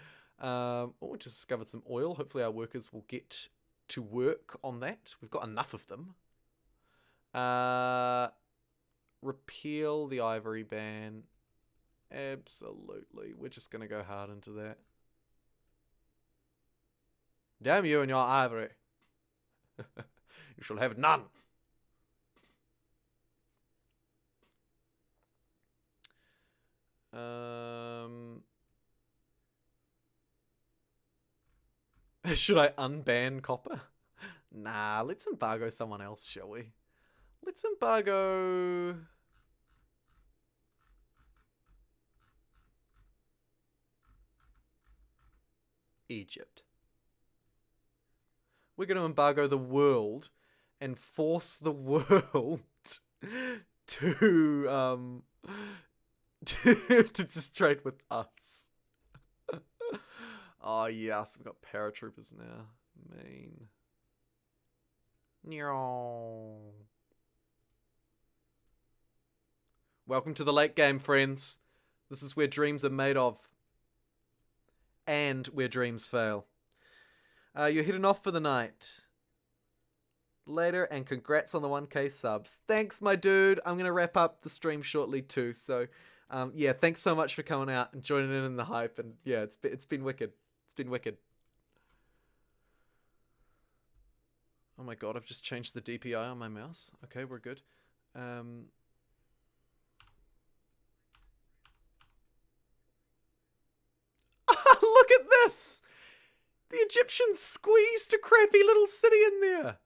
Oh, we just discovered some oil. Hopefully our workers will get to work on that. We've got enough of them. Repeal the ivory ban. Absolutely. We're just going to go hard into that. Damn you and your ivory. You shall have none. Should I unban copper? Nah, let's embargo someone else, shall we? Let's embargo... Egypt. We're going to embargo the world and force the world to just trade with us. Oh yes, we've got paratroopers now. Mean. Welcome to the late game, friends. This is where dreams are made of. And where dreams fail. You're heading off for the night. Later, and congrats on the 1K subs. Thanks, my dude. I'm going to wrap up the stream shortly too. So, yeah, thanks so much for coming out and joining in the hype. And yeah, it's been wicked. It's been wicked. Oh my god, I've just changed the DPI on my mouse. Okay, we're good. Look at this! The Egyptians squeezed a crappy little city in there.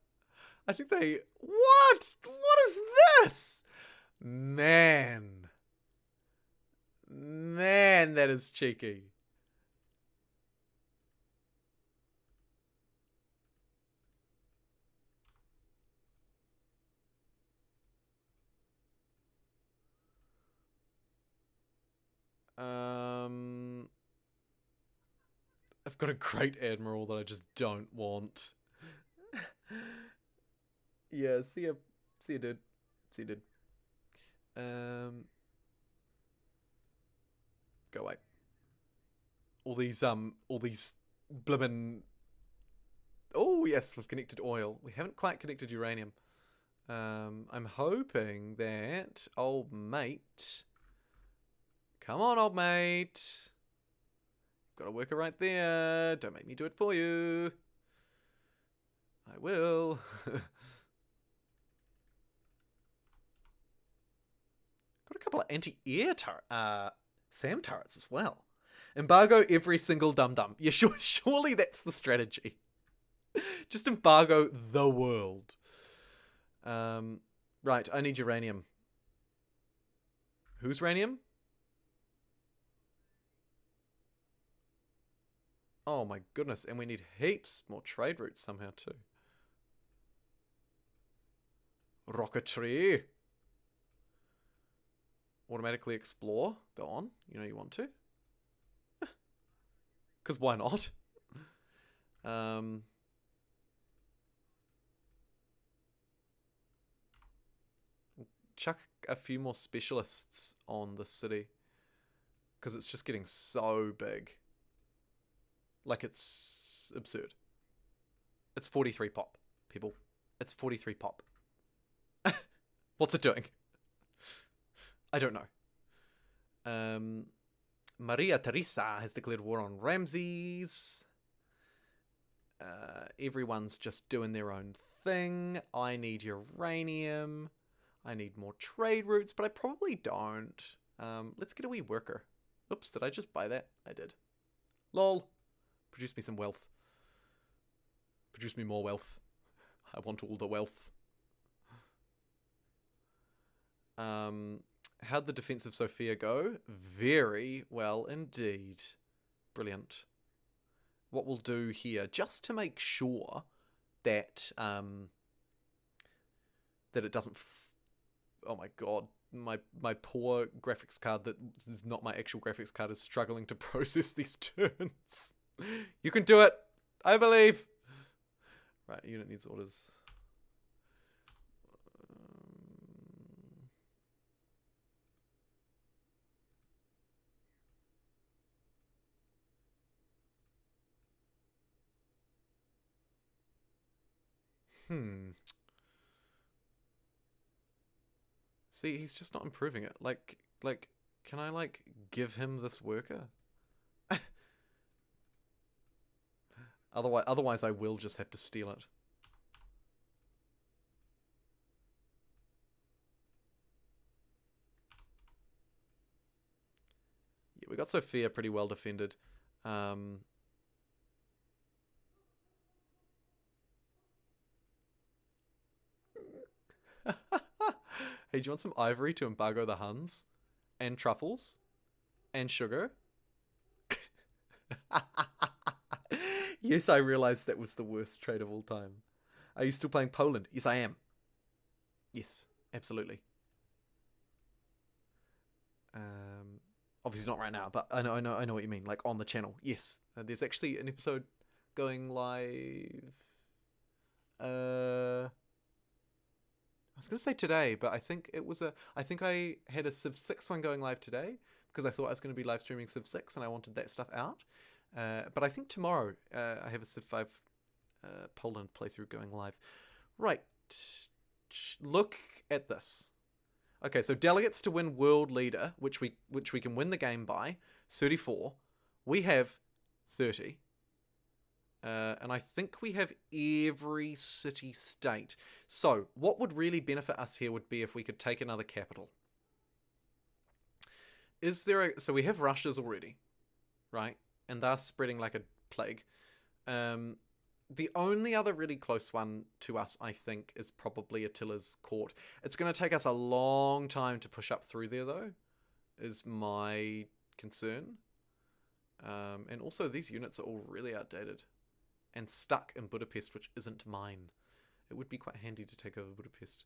I think they... What? What is this? Man. Man, that is cheeky. I've got a great admiral that I just don't want. Yeah, see ya, dude. See you, dude. Go away. All these blimmin'... Oh, yes, we've connected oil. We haven't quite connected uranium. I'm hoping that old mate... Come on, old mate. Got a worker right there. Don't make me do it for you. I will. Got a couple of anti-air SAM turrets as well. Embargo every single dum-dum. Yeah, surely that's the strategy. Just embargo the world. Right, I need uranium. Who's uranium? Oh my goodness, and we need heaps more trade routes somehow too. Rocketry. Automatically explore. Go on. You know you want to. Because why not? Chuck a few more specialists on the city. Because it's just getting so big. Like, it's absurd. It's 43 pop, people. It's 43 pop. What's it doing? I don't know. Maria Teresa has declared war on Ramses. Everyone's just doing their own thing. I need uranium. I need more trade routes, but I probably don't. Let's get a wee worker. Oops, did I just buy that? I did. Lol. Produce me some wealth. Produce me more wealth. I want all the wealth. How'd the defense of Sophia go? Very well indeed. Brilliant. What we'll do here, just to make sure that that it doesn't... oh my god. My poor graphics card that is not my actual graphics card is struggling to process these turns. You can do it. I believe. Right, unit needs orders. See, he's just not improving it. Like, can I, like, give him this worker? Otherwise I will just have to steal it. Yeah, we got Sophia pretty well defended. Hey, do you want some ivory to embargo the Huns? And truffles? And sugar? Yes, I realized that was the worst trade of all time. Are you still playing Poland? Yes, I am. Yes, absolutely. Obviously not right now, but I know what you mean. Like on the channel. Yes, there's actually an episode going live. I was gonna say today, but I think I had a Civ 6 one going live today because I thought I was going to be live streaming Civ 6 and I wanted that stuff out. But I think tomorrow I have a Civ 5 Poland playthrough going live. Right, look at this. Okay, so delegates to win world leader, which we can win the game by 34. We have 30. And I think we have every city-state. So, what would really benefit us here would be if we could take another capital. So we have Russia's already, right? And they're spreading like a plague. The only other really close one to us, I think, is probably Attila's court. It's going to take us a long time to push up through there, though, is my concern. And also, these units are all really outdated. And stuck in Budapest, which isn't mine. It would be quite handy to take over Budapest.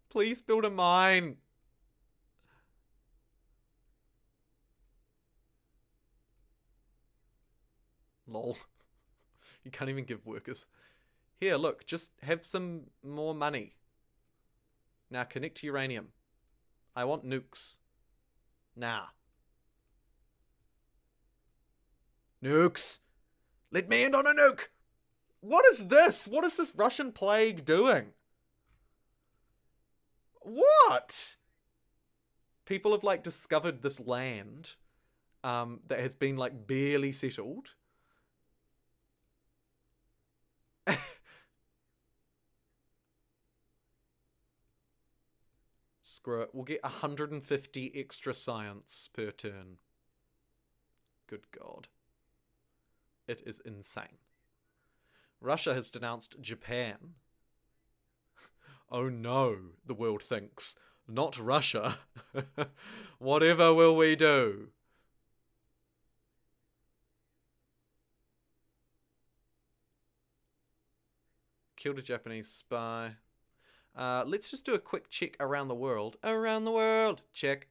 Please build a mine. Lol. You can't even give workers. Here, look, just have some more money. Now connect to uranium. I want nukes. Nah. Nukes! Let me in on a nuke! What is this? What is this Russian plague doing? What? People have like discovered this land that has been like barely settled. Screw it. We'll get 150 extra science per turn. Good God. It is insane. Russia has denounced Japan. Oh no, the world thinks. Not Russia. Whatever will we do? Killed a Japanese spy. Let's just do a quick check around the world. Around the world. Check.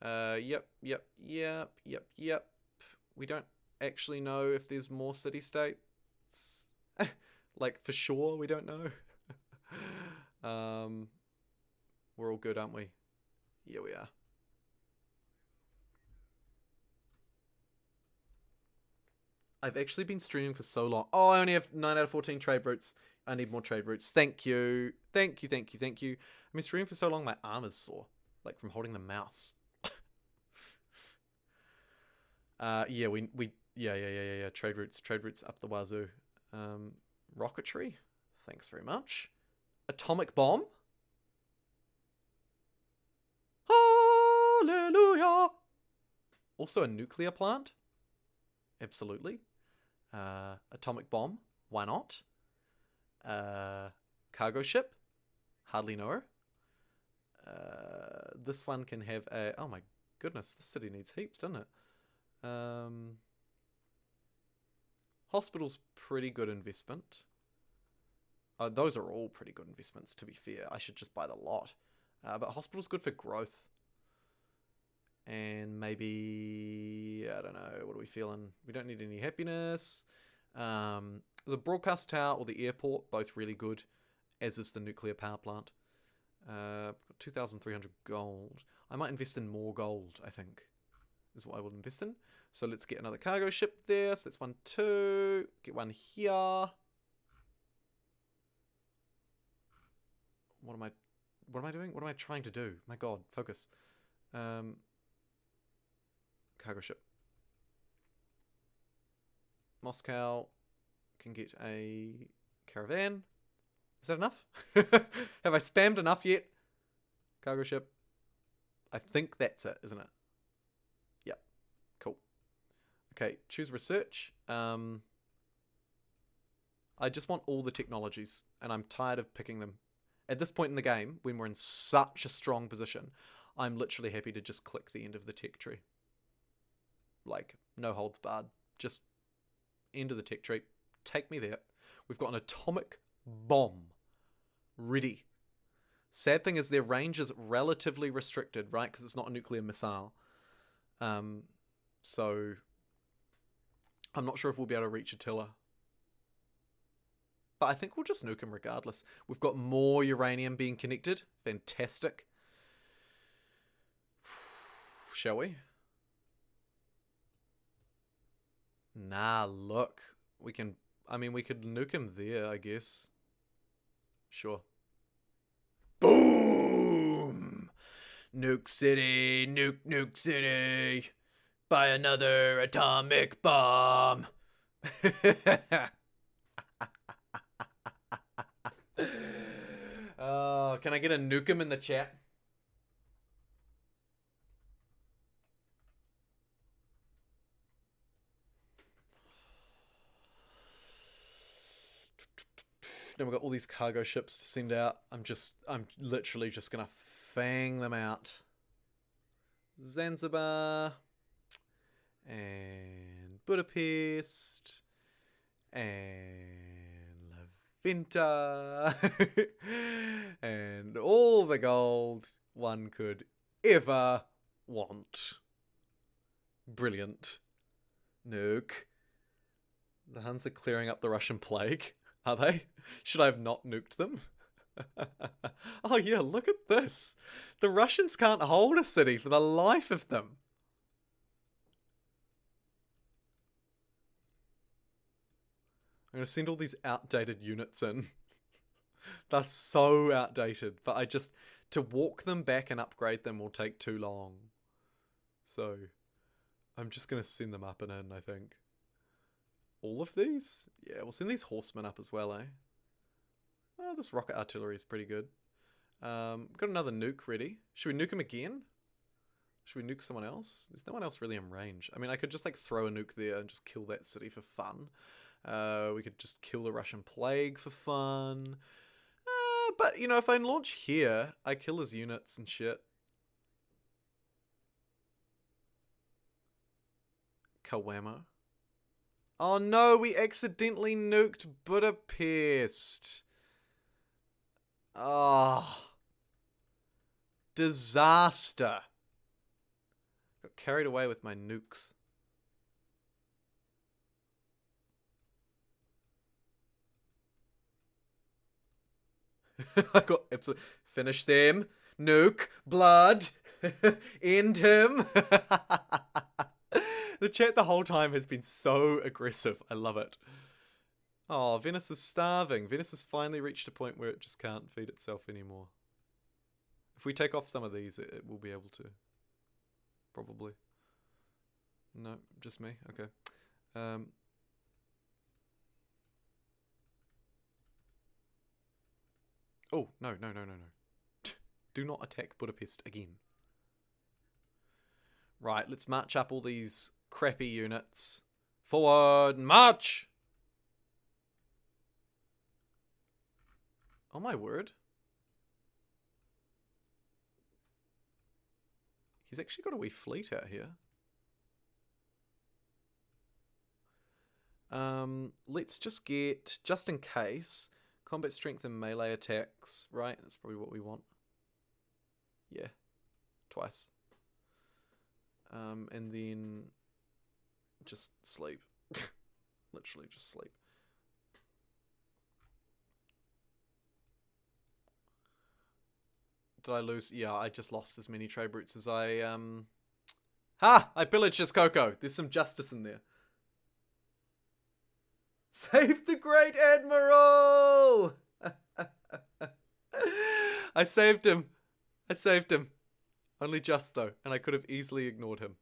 Yep. We don't actually know if there's more city-states. Like, for sure, we don't know. We're all good, aren't we? Yeah, we are. I've actually been streaming for so long. Oh, I only have 9 out of 14 trade routes. I need more trade routes. Thank you. Thank you. I've been streaming for so long, my arm is sore. Like, from holding the mouse. Yeah, yeah. Trade routes up the wazoo. Rocketry. Thanks very much. Atomic bomb. Hallelujah. Also a nuclear plant. Absolutely. Atomic bomb. Why not? Cargo ship. Hardly know her. This one can have a... Oh my goodness, this city needs heaps, doesn't it? Hospital's pretty good investment. Those are all pretty good investments, to be fair. I should just buy the lot. But hospital's good for growth. And maybe... I don't know. What are we feeling? We don't need any happiness. The broadcast tower or the airport, both really good. As is the nuclear power plant. 2,300 gold. I might invest in more gold, I think. Is what I will invest in. So let's get another cargo ship there. So that's 1, 2. Get one here. What am I doing? What am I trying to do? My God, focus. Cargo ship. Moscow can get a caravan. Is that enough? Have I spammed enough yet? Cargo ship. I think that's it, isn't it? Yep. Cool. Okay, choose research. I just want all the technologies, and I'm tired of picking them. At this point in the game, when we're in such a strong position, I'm literally happy to just click the end of the tech tree. Like, no holds barred. Just end of the tech tree. Take me there. We've got an atomic bomb. Ready. Sad thing is their range is relatively restricted, right? Because it's not a nuclear missile. So I'm not sure if we'll be able to reach Attila. But I think we'll just nuke him regardless. We've got more uranium being connected. Fantastic. Shall we? Nah, look. We can... I mean, we could nuke him there, I guess. Sure. Boom! Nuke City, nuke City. Buy another atomic bomb. Oh, can I get a nuke him in the chat? Then we've got all these cargo ships to send out. I'm literally just gonna fang them out. Zanzibar and Budapest and La Venta and all the gold one could ever want. Brilliant. Nuke. The Huns are clearing up the Russian plague. Are they? Should I have not nuked them? Oh yeah, look at this. The Russians can't hold a city for the life of them. I'm going to send all these outdated units in. They're so outdated, but to walk them back and upgrade them will take too long. So, I'm just going to send them up and in, I think. All of these? Yeah, we'll send these horsemen up as well, eh? Oh, this rocket artillery is pretty good. Got another nuke ready. Should we nuke him again? Should we nuke someone else? There's no one else really in range. I mean, I could just like throw a nuke there and just kill that city for fun. We could just kill the Russian plague for fun. But, you know, if I launch here, I kill his units and shit. Kawamo. Oh no, we accidentally nuked Budapest. Oh. Disaster. Got carried away with my nukes. I got absolutely... Finish them. Nuke. Blood. End him. The chat the whole time has been so aggressive. I love it. Oh, Venice is starving. Venice has finally reached a point where it just can't feed itself anymore. If we take off some of these, it will be able to. Probably. No, just me? Okay. Oh, no. Do not attack Budapest again. Right, let's march up all these crappy units. Forward, march! Oh my word. He's actually got a wee fleet out here. Let's just get, just in case, combat strength and melee attacks, right? That's probably what we want. Yeah, twice. And then just sleep. Literally just sleep. Did I lose? Yeah, I just lost as many trade routes as I, Ha! I pillaged his cocoa. There's some justice in there. Save the great admiral! I saved him. I saved him. Only just, though, and I could have easily ignored him.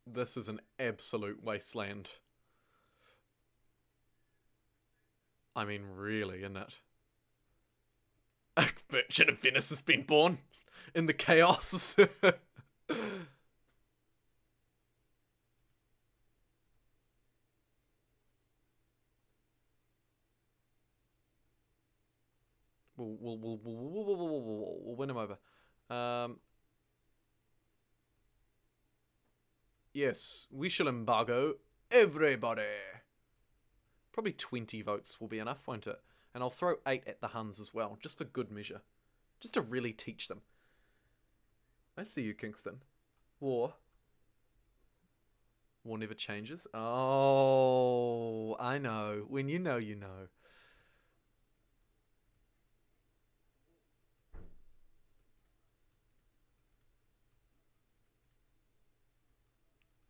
This is an absolute wasteland. I mean, really, isn't it? A merchant of Venice has been born in the chaos. We'll win him over. Yes, we shall embargo everybody. Probably 20 votes will be enough, won't it? And I'll throw 8 at the Huns as well, just for good measure. Just to really teach them. I see you, Kingston. War. War never changes. Oh, I know. When you know, you know.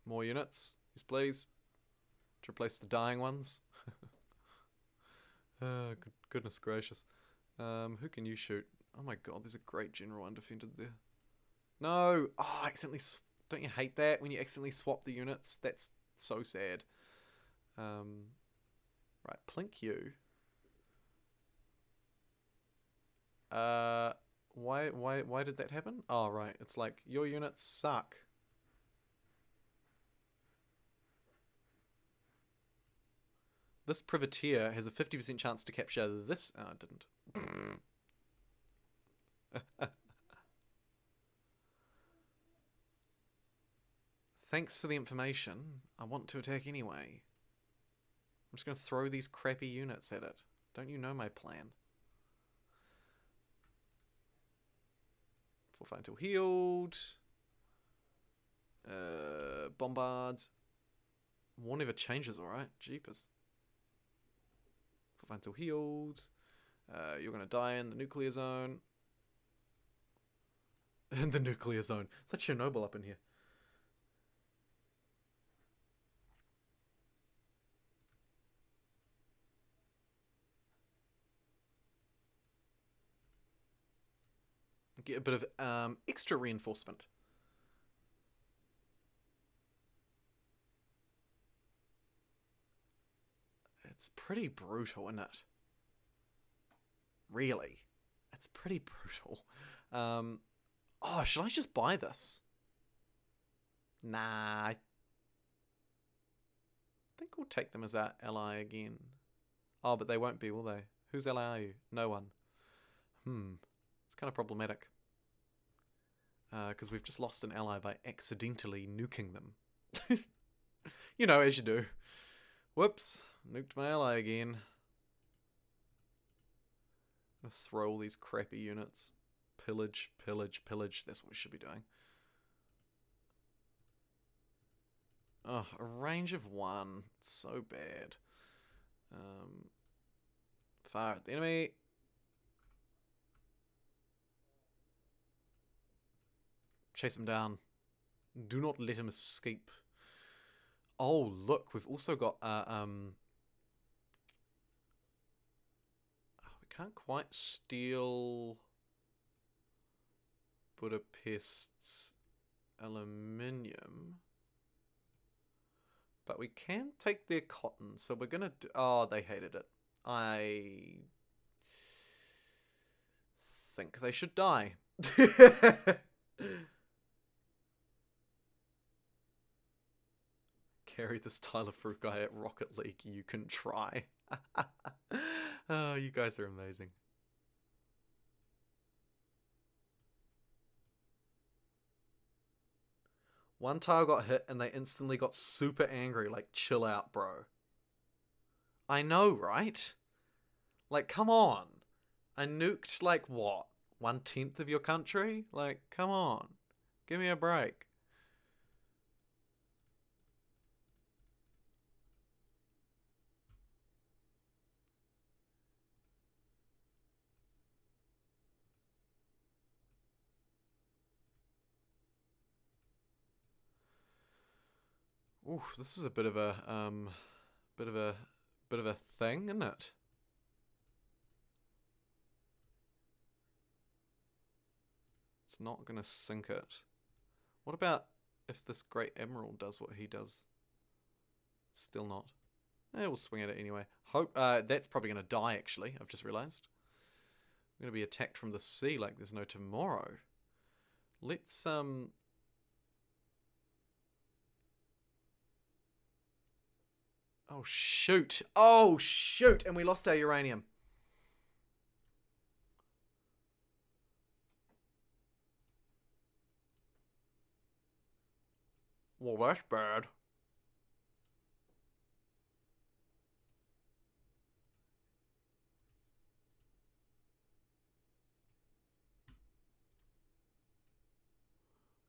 More units, yes please. To replace the dying ones. Goodness gracious. Who can you shoot? Oh my god, there's a great general undefended there. No! Oh, I accidentally... Don't you hate that? When you accidentally swap the units? That's so sad. Right, plink you. Why did that happen? Oh, right. It's like, your units suck. This privateer has a 50% chance to capture this. Oh, it didn't. Thanks for the information. I want to attack anyway. I'm just going to throw these crappy units at it. Don't you know my plan? Full fight until healed. bombards. War never changes, alright? Jeepers. Vital healed. You're gonna die in the nuclear zone. In the nuclear zone. It's like Chernobyl up in here. Get a bit of extra reinforcement. It's pretty brutal, isn't it? Really? It's pretty brutal. Oh, should I just buy this? Nah. I think we'll take them as our ally again. Oh, but they won't be, will they? Whose ally are you? No one. It's kind of problematic. Because we've just lost an ally by accidentally nuking them. You know, as you do. Whoops. Nuked my ally again. I'm gonna throw all these crappy units. Pillage, pillage, pillage. That's what we should be doing. Oh, a range of 1. So bad. Fire at the enemy. Chase him down. Do not let him escape. Oh, look, we've also got we can't quite steal Budapest's aluminium, but we can take their cotton. So we're gonna do, oh, they hated it. I think they should die. Carry this Tyler Fruit guy at Rocket League. You can try. Oh, you guys are amazing. One tile got hit and they instantly got super angry. Like, chill out, bro. I know, right? Like, come on. I nuked, like, what? 1/10 of your country? Like, come on. Give me a break. Ooh, this is a bit of a bit of a thing, isn't it? It's not gonna sink it. What about if this Great Emerald does what he does? Still not. We'll swing at it anyway. Hope that's probably gonna die. Actually, I've just realised. I'm gonna be attacked from the sea like there's no tomorrow. Let's oh shoot! Oh shoot! And we lost our uranium. Well, that's bad.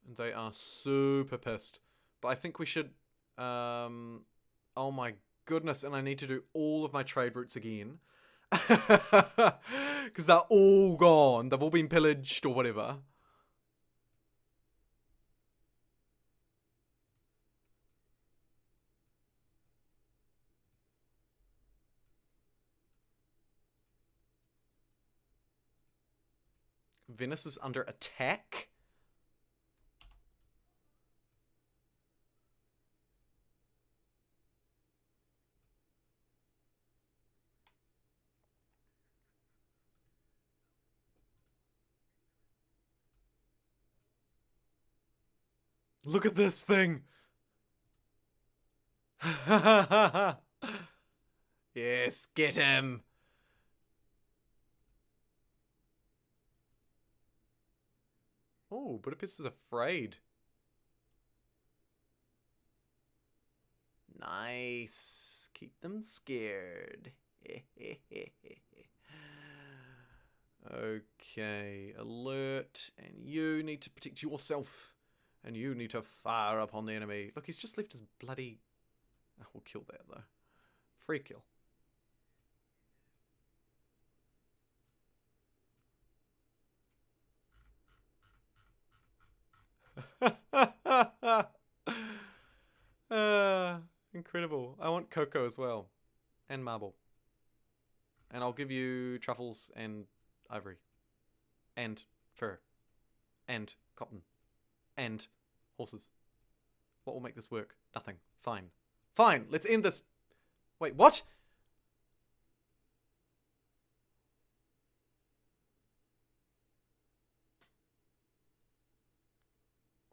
And they are super pissed. But I think we should oh my goodness, and I need to do all of my trade routes again. Because they're all gone. They've all been pillaged or whatever. Venice is under attack. Look at this thing. Yes, get him. Oh, Budapest is afraid. Nice. Keep them scared. Okay, alert. And you need to protect yourself. And you need to fire upon the enemy. Look, he's just left his bloody... Oh, we'll kill that, though. Free kill. Incredible. I want cocoa as well. And marble. And I'll give you truffles and ivory. And fur. And cotton. And horses. What will make this work? Nothing. Fine. Fine, let's end this. Wait, what?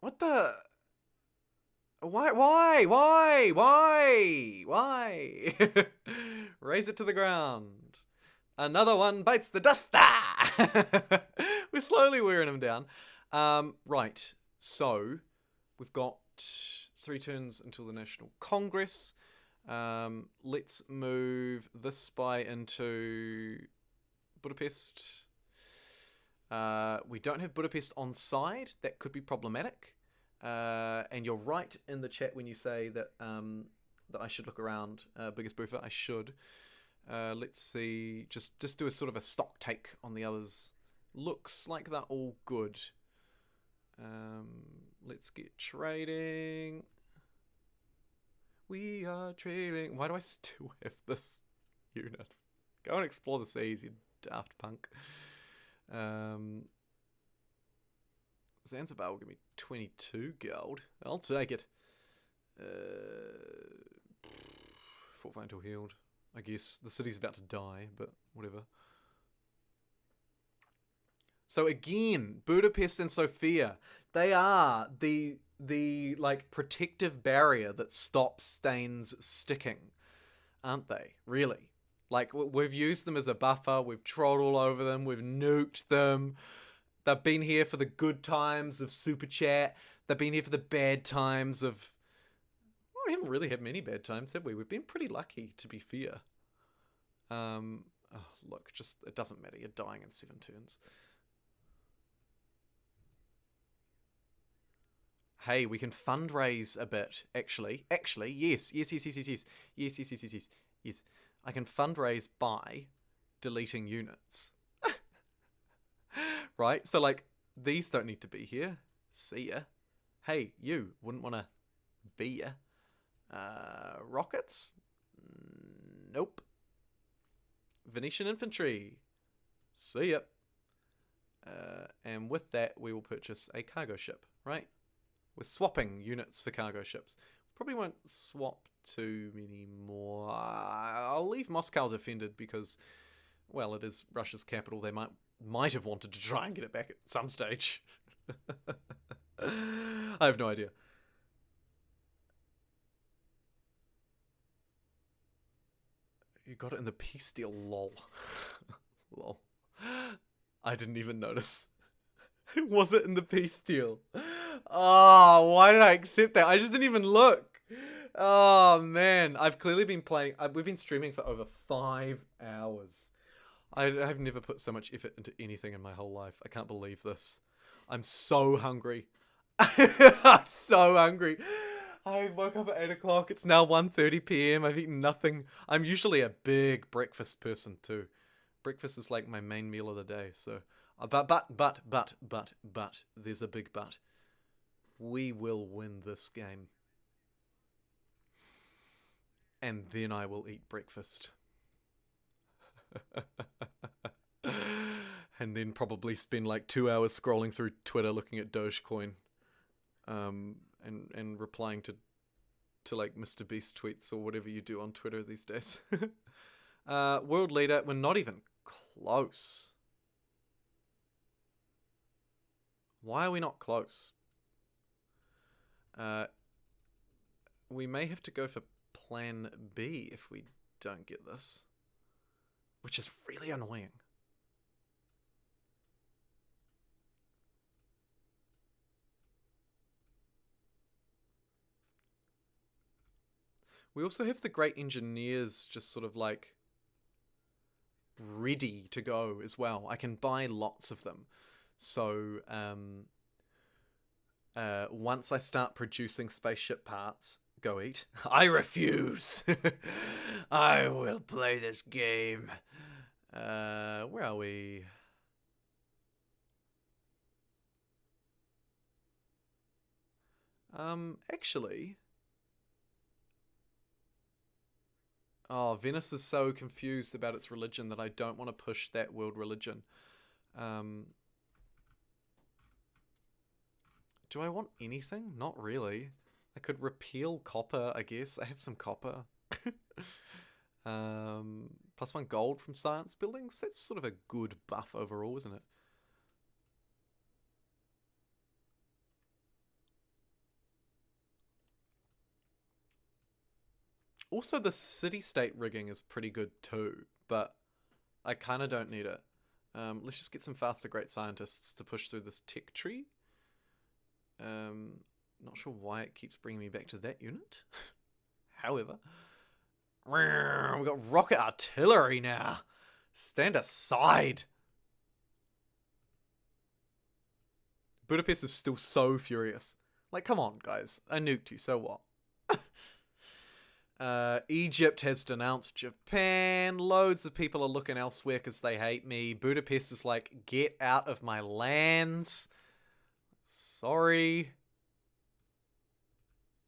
What the? Why? Raise it to the ground. Another one bites the duster. We're slowly wearing him down. Right, so we've got 3 turns until the National Congress. Let's move this spy into Budapest. We don't have Budapest on side. That could be problematic. And you're right in the chat when you say that that I should look around. Biggest boofer, I should. Let's see. Just do a sort of a stock take on the others. Looks like they're all good. Let's get trading. We are trading. Why do I still have this unit? Go and explore the seas, you daft punk. Zanzibar will give me 22 gold. I'll take it. Fort Vital healed. I guess the city's about to die, but whatever. So again, Budapest and Sofia, they are the like protective barrier that stops stains sticking, aren't they? Really? Like, we've used them as a buffer, we've trolled all over them, we've nuked them. They've been here for the good times of Super Chat. They've been here for the bad times of... Well, we haven't really had many bad times, have we? We've been pretty lucky, to be fair. Oh, look, just... It doesn't matter. You're dying in 7 turns. Hey, we can fundraise a bit, actually. Actually, yes. Yes. I can fundraise by deleting units. Right? So, like, these don't need to be here. See ya. Hey, you wouldn't want to be ya. Rockets? Nope. Venetian infantry. See ya. And with that, we will purchase a cargo ship, right? We're swapping units for cargo ships. Probably won't swap too many more. I'll leave Moscow defended because, well, it is Russia's capital. They might have wanted to try and get it back at some stage. I have no idea. You got it in the peace deal, lol. Lol. I didn't even notice. Was it in the peace deal? Oh, why did I accept that? I just didn't even look. Oh, man. I've clearly been playing... we've been streaming for over 5 hours. I've never put so much effort into anything in my whole life. I can't believe this. I'm so hungry. I'm so hungry. I woke up at 8 o'clock. It's now 1:30 p.m. I've eaten nothing. I'm usually a big breakfast person too. Breakfast is like my main meal of the day. So, but, there's a big but. We will win this game. And then I will eat breakfast. And then probably spend like 2 hours scrolling through Twitter looking at Dogecoin. And replying to like Mr. Beast tweets or whatever you do on Twitter these days. World leader, we're not even close. Why are we not close? We may have to go for plan B if we don't get this. Which is really annoying. We also have the great engineers just sort of like ready to go as well. I can buy lots of them. So Once I start producing spaceship parts, go eat. I refuse. I will play this game. Where are we? Actually... Oh, Venice is so confused about its religion that I don't want to push that world religion. Do I want anything? Not really. I could repeal copper, I guess. I have some copper. +1 gold from science buildings. That's sort of a good buff overall, isn't it? Also, the city-state rigging is pretty good too, but I kind of don't need it. Let's just get some faster great scientists to push through this tech tree. Not sure why it keeps bringing me back to that unit. However, we've got rocket artillery now. Stand aside. Budapest is still so furious. Like, come on, guys. I nuked you, so what? Egypt has denounced Japan. Loads of people are looking elsewhere because they hate me. Budapest is like, get out of my lands. Sorry.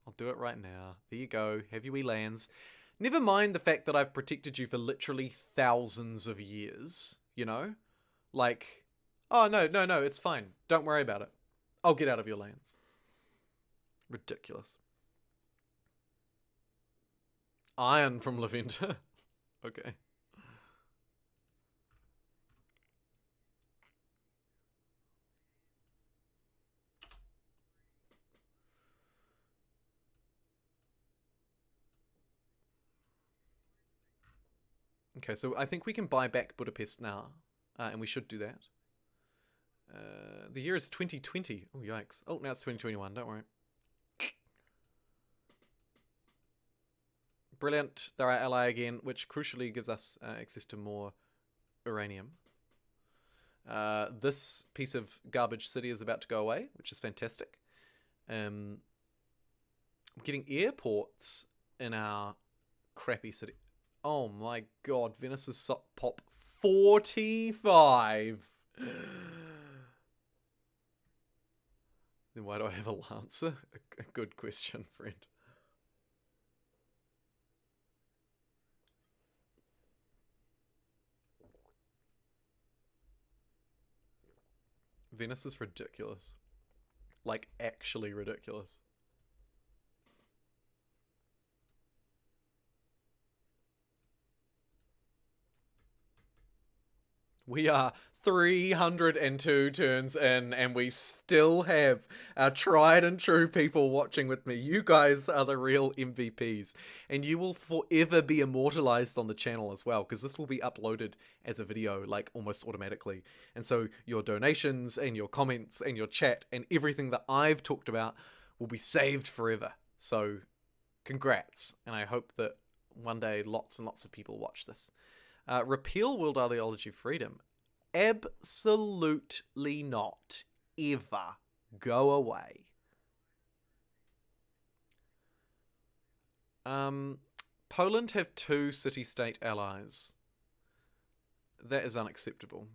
I'll do it right now. There you go. Have your wee lands. Never mind the fact that I've protected you for literally thousands of years. You know? Like, oh, no, it's fine. Don't worry about it. I'll get out of your lands. Ridiculous. Iron from Laventa. Okay. Okay, so I think we can buy back Budapest now. And we should do that. The year is 2020. Oh, yikes. Oh, now it's 2021. Don't worry. Brilliant. They're our ally again, which crucially gives us access to more uranium. This piece of garbage city is about to go away, which is fantastic. I'm getting airports in our crappy city. Oh my god, Venice is pop 45. Then why do I have a Lancer? A good question, friend. Venice is ridiculous. Like, actually ridiculous. We are 302 turns in, and we still have our tried and true people watching with me. You guys are the real MVPs, and you will forever be immortalized on the channel as well, because this will be uploaded as a video, like, almost automatically. And so your donations and your comments and your chat and everything that I've talked about will be saved forever. So congrats, and I hope that one day lots and lots of people watch this. Repeal world ideology freedom. Absolutely not. Ever. Go away. Poland have 2 city-state allies. That is unacceptable.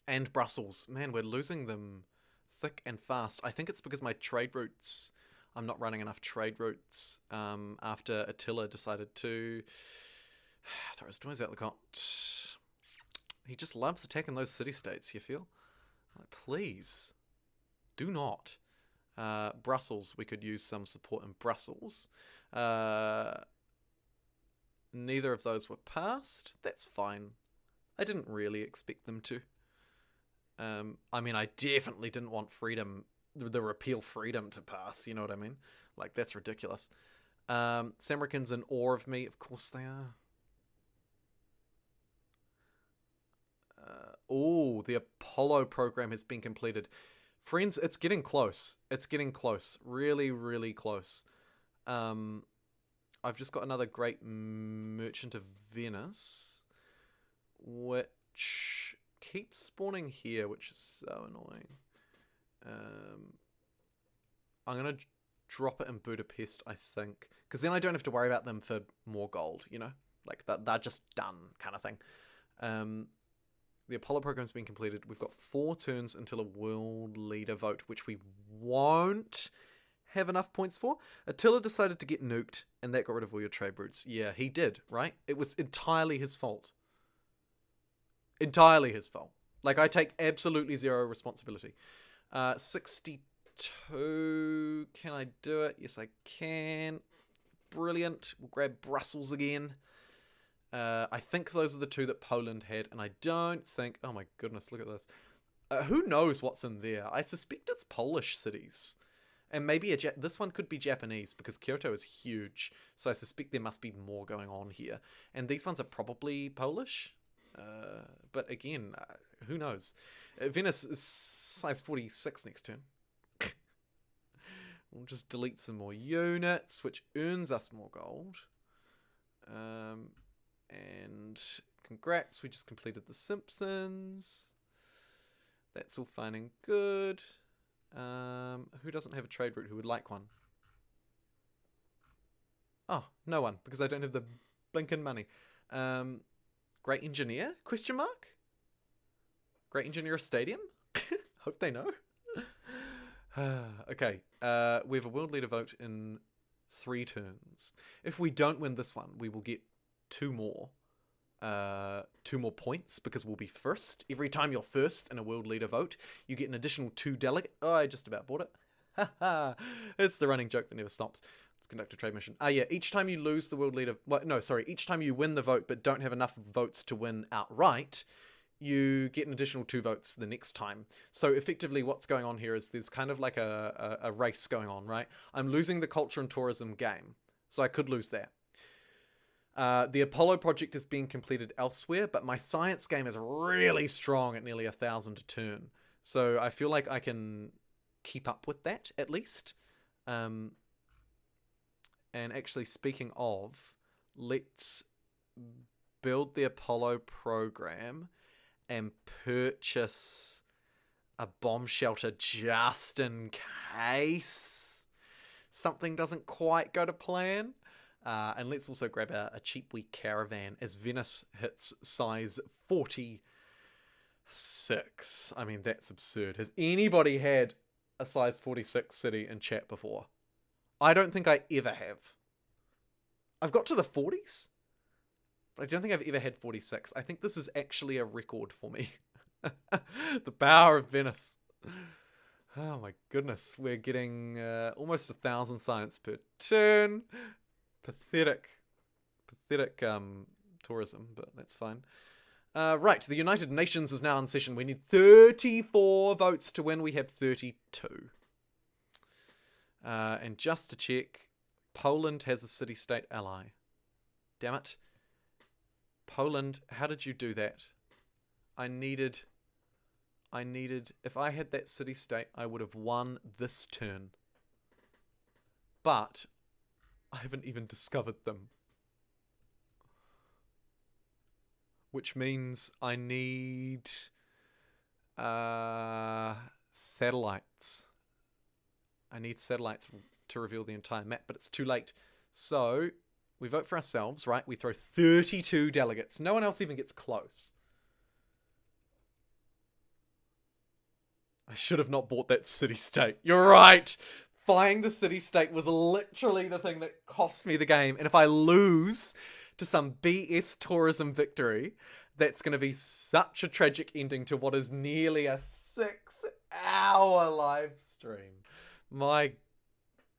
And Brussels. Man, we're losing them thick and fast. I think it's because my trade routes... I'm not running enough trade routes after Attila decided to throw his toys out the cot. He just loves attacking those city-states, you feel? Like, please. Do not. Brussels, we could use some support in Brussels. Neither of those were passed. That's fine. I didn't really expect them to. I mean, I definitely didn't want freedom... the repeal freedom to pass, you know what I mean? Like, that's ridiculous. Samarkand's in awe of me. Of course they are. Oh, the Apollo program has been completed. Friends, it's getting close. It's getting close. Really, really close. I've just got another great merchant of Venice, which keeps spawning here, which is so annoying. I'm going to drop it in Budapest, I think. Because then I don't have to worry about them for more gold, you know? Like, they're just done kind of thing. The Apollo program's been completed. We've got 4 turns until a world leader vote, which we won't have enough points for. Attila decided to get nuked, and that got rid of all your trade routes. Yeah, he did, right? It was entirely his fault. Entirely his fault. Like, I take absolutely zero responsibility. 62. Can I do it? Yes, I can. Brilliant. We'll grab Brussels again. I think those are the 2 that Poland had, and I don't think... Oh my goodness, look at this. Who knows what's in there? I suspect it's Polish cities. And maybe this one could be Japanese, because Kyoto is huge, so I suspect there must be more going on here. And these ones are probably Polish? But again, who knows? Venice is size 46 next turn. We'll just delete some more units, which earns us more gold. And congrats, we just completed The Simpsons. That's all fine and good. Who doesn't have a trade route who would like one? Oh, no one, because I don't have the blinking money. Great engineer? Question mark? Great engineer a stadium? Hope they know. Okay, we have a world leader vote in 3 turns. If we don't win this one, we will get 2 more points, because we'll be first. Every time you're first in a world leader vote, you get an additional 2 delegate. Oh, I just about bought it. It's the running joke that never stops. Let's conduct a trade mission. Yeah, each time you lose the world leader... Well, no, sorry. Each time you win the vote but don't have enough votes to win outright, you get an additional 2 votes the next time. So effectively what's going on here is there's kind of like a race going on, right? I'm losing the culture and tourism game, so I could lose that. The Apollo project is being completed elsewhere, but my science game is really strong at nearly 1,000 a turn. So I feel like I can keep up with that, at least. And actually, speaking of, let's build the Apollo program and purchase a bomb shelter just in case something doesn't quite go to plan. And let's also grab a cheap wee caravan as Venice hits size 46. I mean, that's absurd. Has anybody had a size 46 city in chat before? I don't think I ever have. I've got to the 40s, but I don't think I've ever had 46. I think this is actually a record for me. The power of Venice. Oh my goodness. We're getting almost 1,000 science per turn. Pathetic tourism, but that's fine. Right, the United Nations is now in session. We need 34 votes to win. We have 32. And just to check, Poland has a city-state ally. Damn it. Poland, how did you do that? I needed... If I had that city-state, I would have won this turn. But I haven't even discovered them. Which means I need satellites. I need satellites to reveal the entire map, but it's too late. So we vote for ourselves, right? We throw 32 delegates. No one else even gets close. I should have not bought that city-state. You're right. Buying the city-state was literally the thing that cost me the game. And if I lose to some BS tourism victory, that's going to be such a tragic ending to what is nearly a 6-hour live stream. My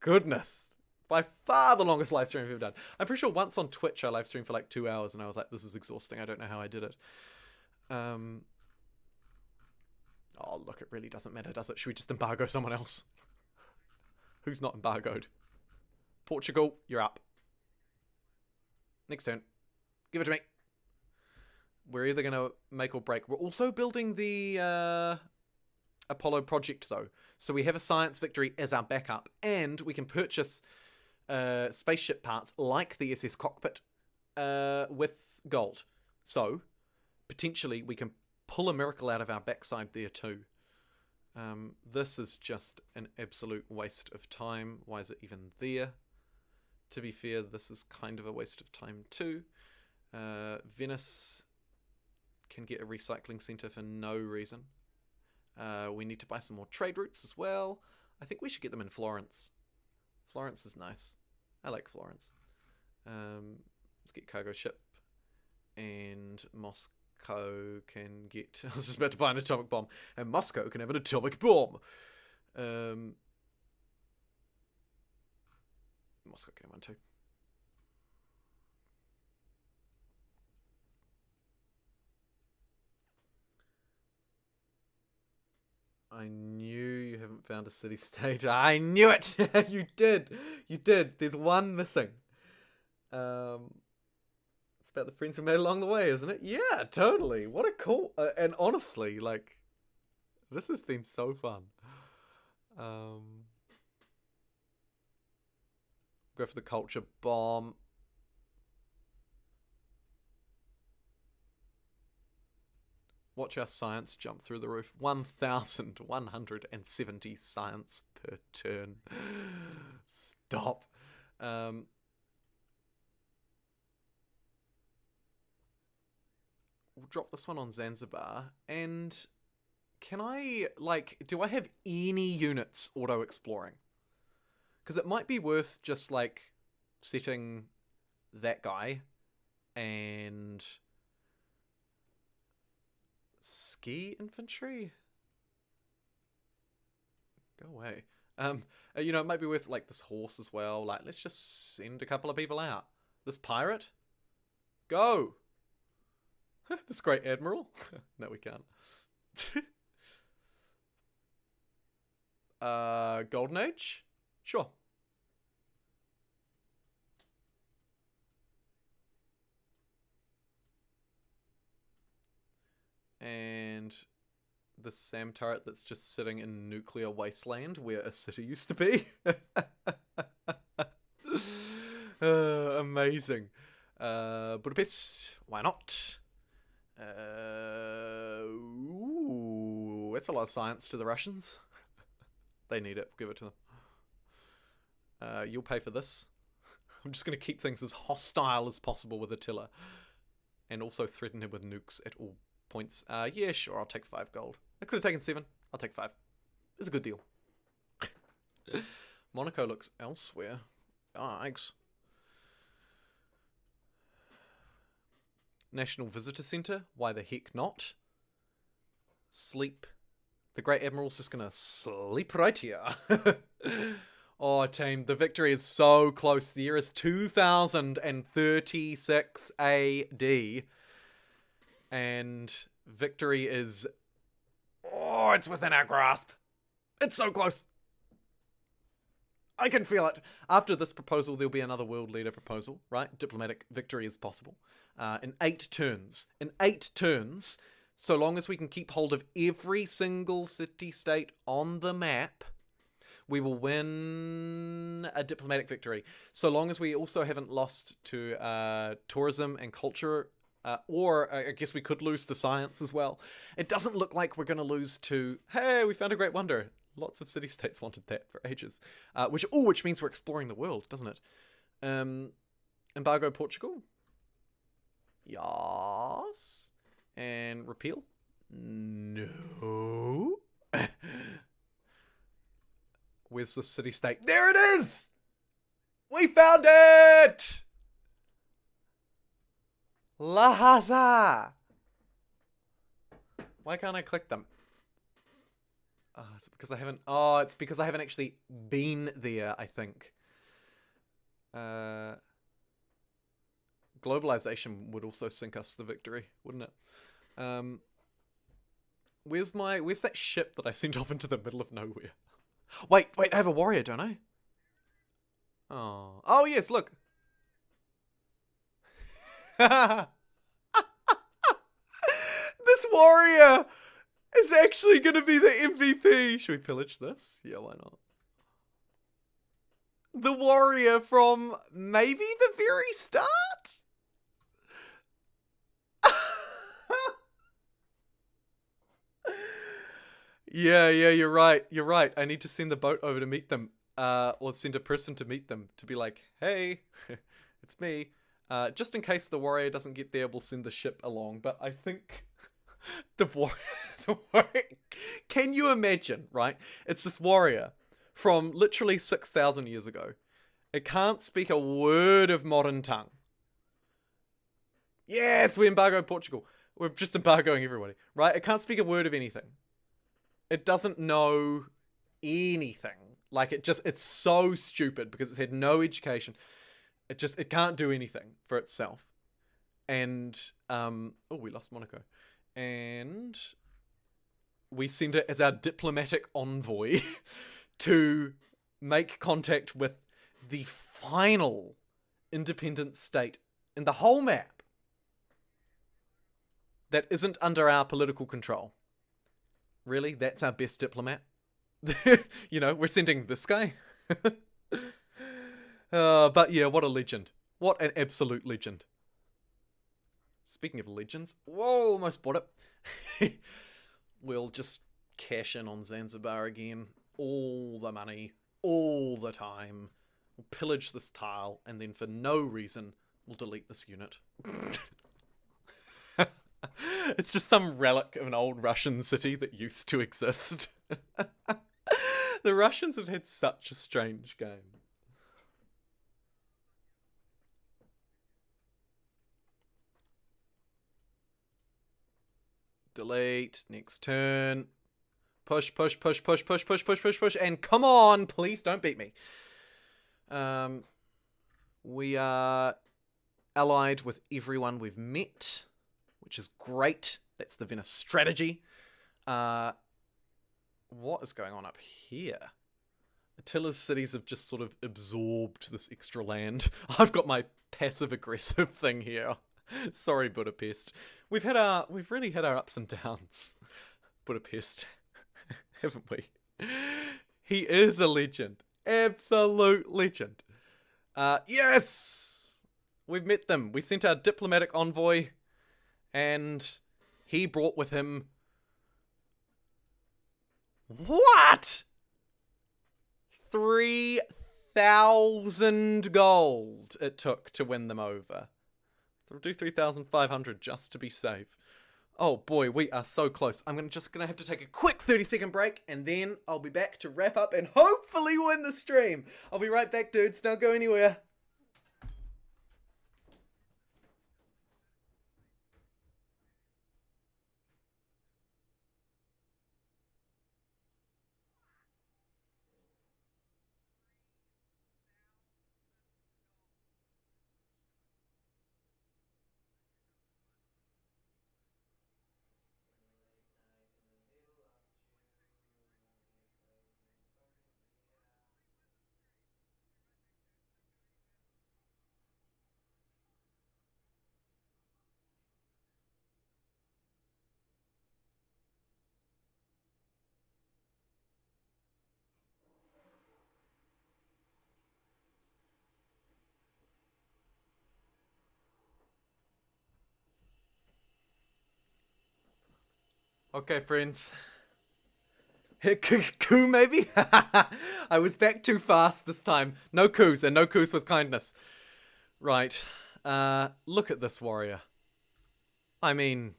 goodness. By far the longest live stream I've ever done. I'm pretty sure once on Twitch I live streamed for like 2 hours and I was like, this is exhausting. I don't know how I did it. Oh, look, it really doesn't matter, does it? Should we just embargo someone else? Who's not embargoed? Portugal, you're up. Next turn. Give it to me. We're either going to make or break. We're also building the Apollo project, though. So we have a science victory as our backup. And we can purchase spaceship parts like the SS cockpit with gold. So, potentially, we can pull a miracle out of our backside there too. This is just an absolute waste of time. Why is it even there? To be fair, this is kind of a waste of time too. Venice can get a recycling centre for no reason. We need to buy some more trade routes as well. I think we should get them in Florence. Florence is nice. I like Florence. Let's get cargo ship. And Moscow can get... I was just about to buy an atomic bomb. And Moscow can have an atomic bomb. Moscow can have one too. I knew you haven't found a city state. I knew it! You did! You did! There's one missing. It's about the friends we made along the way, isn't it? Yeah, totally. What a cool... and honestly, like, this has been so fun. Go for the culture bomb. Watch our science jump through the roof. 1,170 science per turn. Stop. We'll drop this one on Zanzibar. And can I, like, do I have any units auto-exploring? Because it might be worth just, like, setting that guy and... ski infantry? Go away. You know, it might be worth, like, this horse as well. Like, let's just send a couple of people out. This pirate? Go! This great admiral? No, we can't. Golden Age? Sure. And the SAM turret that's just sitting in nuclear wasteland where a city used to be. Amazing. Budapest, why not? Ooh, that's a lot of science to the Russians. They need it. Give it to them. You'll pay for this. I'm just going to keep things as hostile as possible with Attila. And also threaten him with nukes at all points. Yeah, sure, I'll take 5 gold. I could have taken 7. I'll take 5. It's a good deal. Monaco looks elsewhere. Yikes. National Visitor Centre? Why the heck not? Sleep. The Great Admiral's just gonna sleep right here. Oh, team, the victory is so close. The year is 2036 AD. And victory is... oh, it's within our grasp. It's so close. I can feel it. After this proposal, there'll be another world leader proposal, right? Diplomatic victory is possible. In 8 turns. In 8 turns, so long as we can keep hold of every single city-state on the map, we will win a diplomatic victory. So long as we also haven't lost to tourism and culture, or I guess we could lose to science as well. It doesn't look like we're going to lose to, hey, we found a great wonder. Lots of city-states wanted that for ages. Which means we're exploring the world, doesn't it? Embargo Portugal? Yes. And repeal? No. Where's the city-state? There it is! We found it! Lhasa! Why can't I click them? Oh, is it because I haven't... oh, it's because I haven't actually been there, I think. Globalization would also sink us the victory, wouldn't it? Where's that ship that I sent off into the middle of nowhere? Wait, I have a warrior, don't I? Oh, yes, look. This warrior is actually going to be the MVP. Should we pillage this? Yeah, why not? The warrior from maybe the very start? Yeah, you're right. You're right. I need to send the boat over to meet them. Or send a person to meet them to be like, hey, it's me. Just in case the warrior doesn't get there, we'll send the ship along. But I think the warrior, the warrior. Can you imagine? Right, it's this warrior from literally 6,000 years ago. It can't speak a word of modern tongue. Yes, we embargo Portugal. We're just embargoing everybody, right? It can't speak a word of anything. It doesn't know anything. Like it's so stupid because it's had no education. It can't do anything for itself. And we lost Monaco. And we send it as our diplomatic envoy to make contact with the final independent state in the whole map that isn't under our political control. Really? That's our best diplomat? We're sending this guy. But yeah, what a legend. What an absolute legend. Speaking of legends, whoa, almost bought it. We'll just cash in on Zanzibar again. All the money, all the time. We'll pillage this tile, and then for no reason, we'll delete this unit. It's just some relic of an old Russian city that used to exist. The Russians have had such a strange game. Delete. Next turn. Push, push, push, push, push, push, push, push, push. And come on, please don't beat me. We are allied with everyone we've met, which is great. That's the Venice strategy. What is going on up here? Attila's cities have just sort of absorbed this extra land. I've got my passive-aggressive thing here. Sorry, Budapest. We've really had our ups and downs, Budapest, haven't we? He is a legend, absolute legend. Yes, we've met them. We sent our diplomatic envoy, and he brought with him what? 3,000 gold it took to win them over. We'll do 3,500 just to be safe. Oh boy, we are so close. I'm just gonna have to take a quick 30-second break, and then I'll be back to wrap up and hopefully win the stream. I'll be right back, dudes. Don't go anywhere. Okay, friends. Coup, maybe? I was back too fast this time. No coups, and no coups with kindness. Right. Look at this warrior. I mean,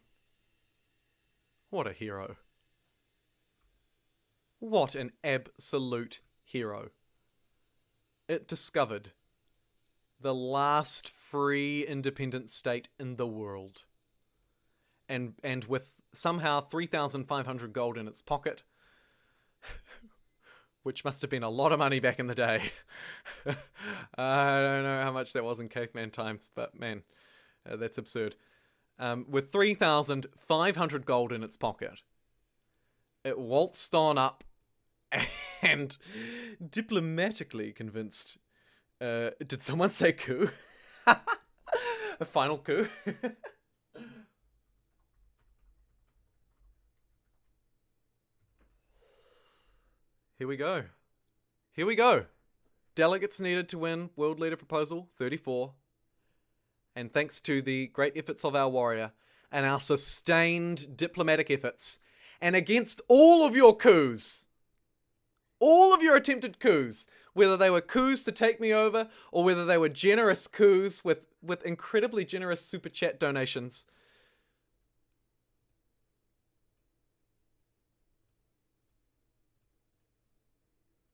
what a hero. What an absolute hero. It discovered the last free independent state in the world. And with somehow 3,500 gold in its pocket, which must have been a lot of money back in the day. I don't know how much that was in caveman times, but man, that's absurd. With 3,500 gold in its pocket, it waltzed on up and diplomatically convinced... did someone say coup? A final coup? Here we go. Here we go. Delegates needed to win World Leader Proposal 34. And thanks to the great efforts of our warrior and our sustained diplomatic efforts And against all of your coups, all of your attempted coups, whether they were coups to take me over or whether they were generous coups with incredibly generous super chat donations,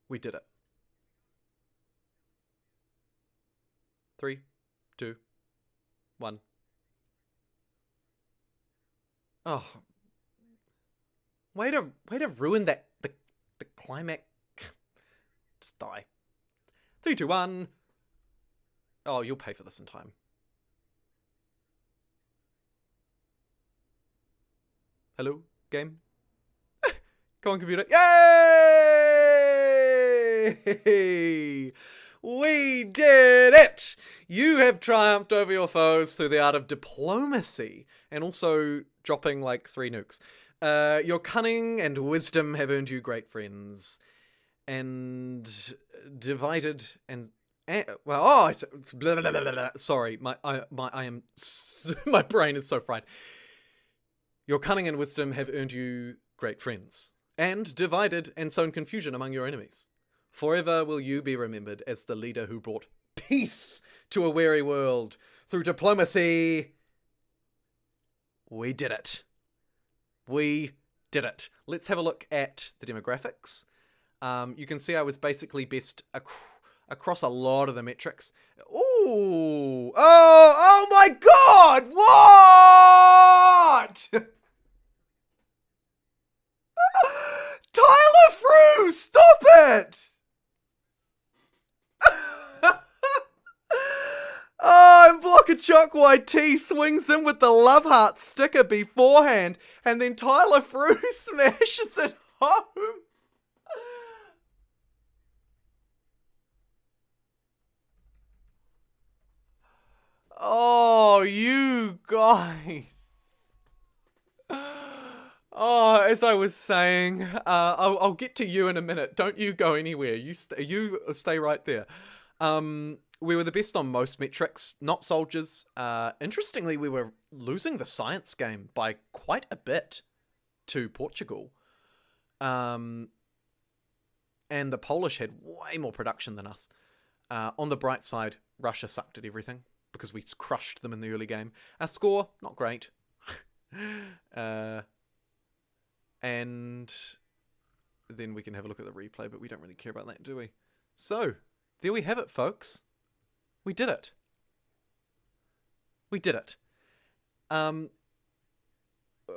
we did it. 3, 2, 1. Oh, way to ruin the climax. Just die. 3, 2, 1. Oh, you'll pay for this in time. Hello, game. Come on, computer. Yay! We did it! You have triumphed over your foes through the art of diplomacy and also dropping like 3 nukes. Your cunning and wisdom have earned you great friends. And divided and well, oh, blah, blah, blah, blah. Sorry, my brain is so fried. Your cunning and wisdom have earned you great friends, and divided and sown confusion among your enemies. Forever will you be remembered as the leader who brought peace to a weary world through diplomacy. We did it. We did it. Let's have a look at the demographics. You can see I was basically best across a lot of the metrics. Ooh! Oh my God! What? Tyler Frew, stop it! Oh, and Blockachock YT swings in with the love heart sticker beforehand, and then Tyler Frew smashes it home. Oh, you guys. Oh, as I was saying, I'll get to you in a minute. Don't you go anywhere. You stay right there. We were the best on most metrics, not soldiers. Interestingly, we were losing the science game by quite a bit to Portugal. And the Polish had way more production than us. On the bright side, Russia sucked at everything because we crushed them in the early game. Our score, not great. And then we can have a look at the replay, but we don't really care about that, do we? So, there we have it, folks. We did it. We did it.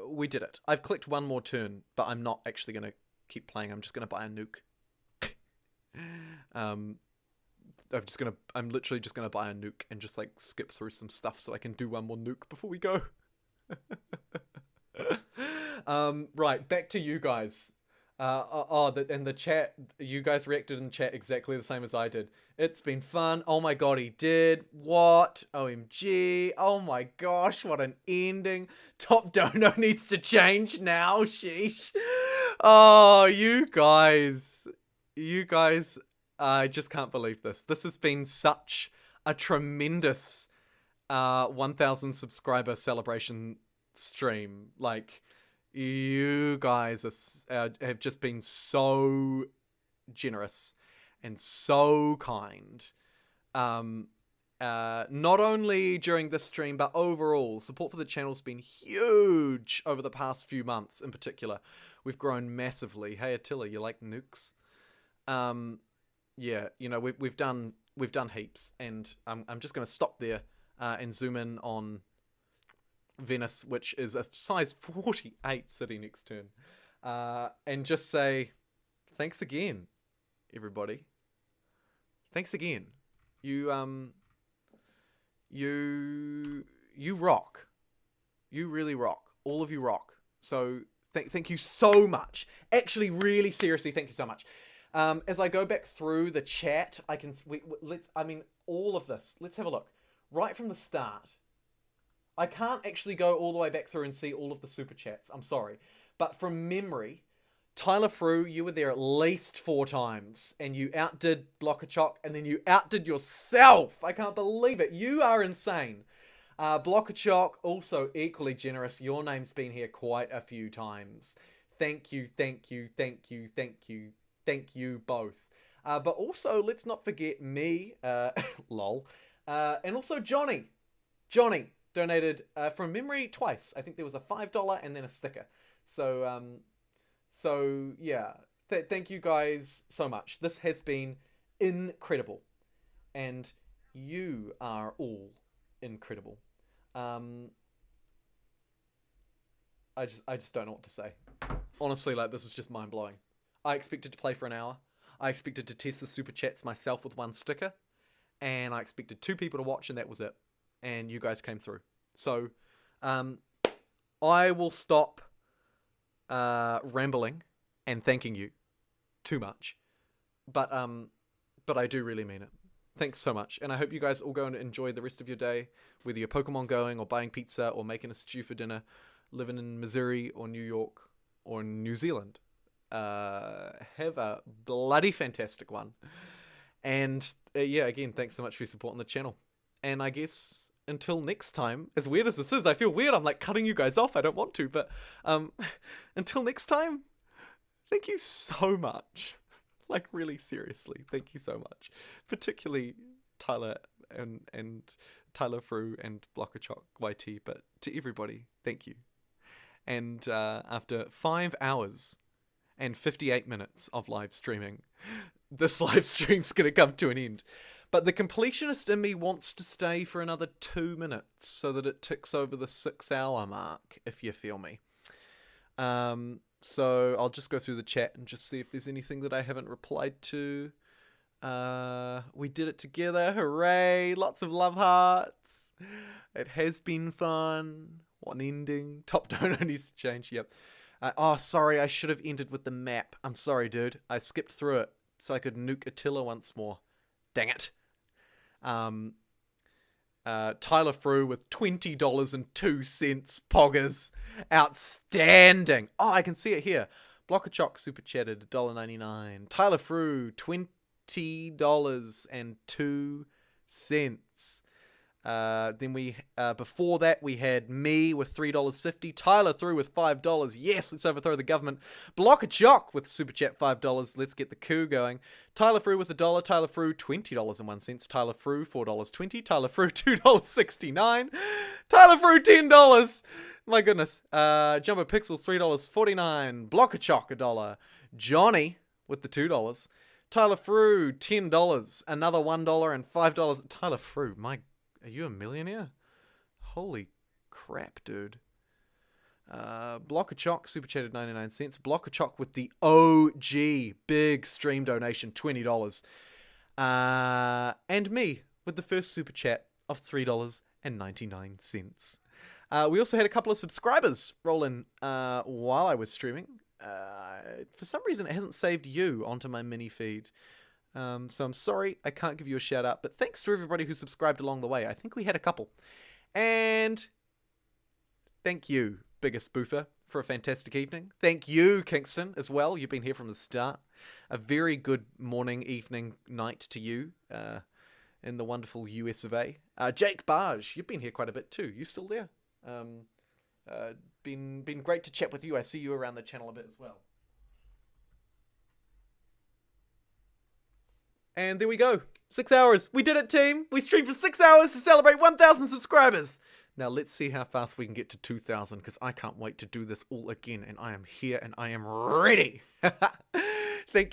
We did it. I've clicked one more turn, but I'm not actually going to keep playing. I'm just going to buy a nuke. I'm literally just gonna buy a nuke and just like skip through some stuff so I can do one more nuke before we go. Right, back to you guys. And the chat, you guys reacted in chat exactly the same as I did. It's been fun. Oh my God, he did. What? OMG. Oh my gosh, what an ending. Top dono needs to change now. Sheesh. Oh, you guys. I just can't believe this. This has been such a tremendous 1,000 subscriber celebration stream. Like, you guys have just been so generous and so kind. Not only during this stream, but overall, support for the channel's been huge over the past few months in particular. We've grown massively. Hey, Attila, you like nukes? Yeah, you know, we've done heaps, and I'm just going to stop there and zoom in on Venice, which is a size 48 city next turn, and just say thanks again, everybody. Thanks again. You rock. You really rock. All of you rock. So thank you so much. Actually, really seriously, thank you so much. As I go back through the chat, all of this. Let's have a look. Right from the start. I can't actually go all the way back through and see all of the super chats. I'm sorry. But from memory, Tyler Frew, you were there at least 4 times. And you outdid Blockachock, and then you outdid yourself. I can't believe it. You are insane. Blockachock, also equally generous. Your name's been here quite a few times. Thank you, thank you, thank you, thank you, thank you both. But also, let's not forget me, lol, and also Johnny. Johnny donated from memory twice. I think there was a $5 and then a sticker. So yeah, thank you guys so much. This has been incredible, and you are all incredible. Um, I just don't know what to say. Honestly, like, this is just mind blowing. I expected to play for an hour. I expected to test the super chats myself with one sticker, and I expected 2 people to watch, and that was it. And you guys came through. So, I will stop rambling and thanking you too much, but I do really mean it. Thanks so much, and I hope you guys all go and enjoy the rest of your day, whether you're Pokemon going or buying pizza or making a stew for dinner, living in Missouri or New York or New Zealand. Have a bloody fantastic one. And yeah, again, thanks so much for your support on the channel. And I guess until next time, as weird as this is, I feel weird. I'm like cutting you guys off. I don't want to, but until next time, thank you so much. Like, really seriously, thank you so much. Particularly Tyler and Tyler Frew and Blockachock YT, but to everybody, thank you. And after 5 hours and 58 minutes of live streaming, this live stream's going to come to an end. But the completionist in me wants to stay for another 2 minutes so that it ticks over the 6-hour mark, if you feel me. So I'll just go through the chat and just see if there's anything that I haven't replied to. We did it together. Hooray. Lots of love hearts. It has been fun. One ending. Top donor needs to change. Yep. Oh, sorry. I should have ended with the map. I'm sorry, dude. I skipped through it so I could nuke Attila once more. Dang it. Tyler Frew with $20.02. Poggers. Outstanding. Oh, I can see it here. Blockachock super chatted $1.99. Tyler Frew $20.02. Then we before that we had me with $3.50. Tyler through with $5. Yes, let's overthrow the government. Blockachock with super chat $5. Let's get the coup going. Tyler Frew with $1. Tyler Frew $20.01. Tyler Frew $4.20. Tyler Frew $2.69. Tyler Frew $10. My goodness. JumboPixel $3.49. Blockachock $1. Johnny with the $2. Tyler Frew $10. Another $1 and $5. Tyler Frew, are you a millionaire? Holy crap, dude. Blockachock super chatted 99 cents. Blockachock with the OG big stream donation $20. And me with the first super chat of $3.99. We also had a couple of subscribers roll in while I was streaming. For some reason, it hasn't saved you onto my mini feed. So I'm sorry I can't give you a shout out, but thanks to everybody who subscribed along the way. I think we had a couple. And thank you, Biggest Boofer, for a fantastic evening. Thank you, Kingston, as well. You've been here from the start. A very good morning, evening, night to you in the wonderful US of A. Jake Barge, you've been here quite a bit too. You still there? Been great to chat with you. I see you around the channel a bit as well. And there we go. 6 hours. We did it, team. We streamed for 6 hours to celebrate 1,000 subscribers. Now let's see how fast we can get to 2,000, because I can't wait to do this all again. And I am here and I am ready. Thank you.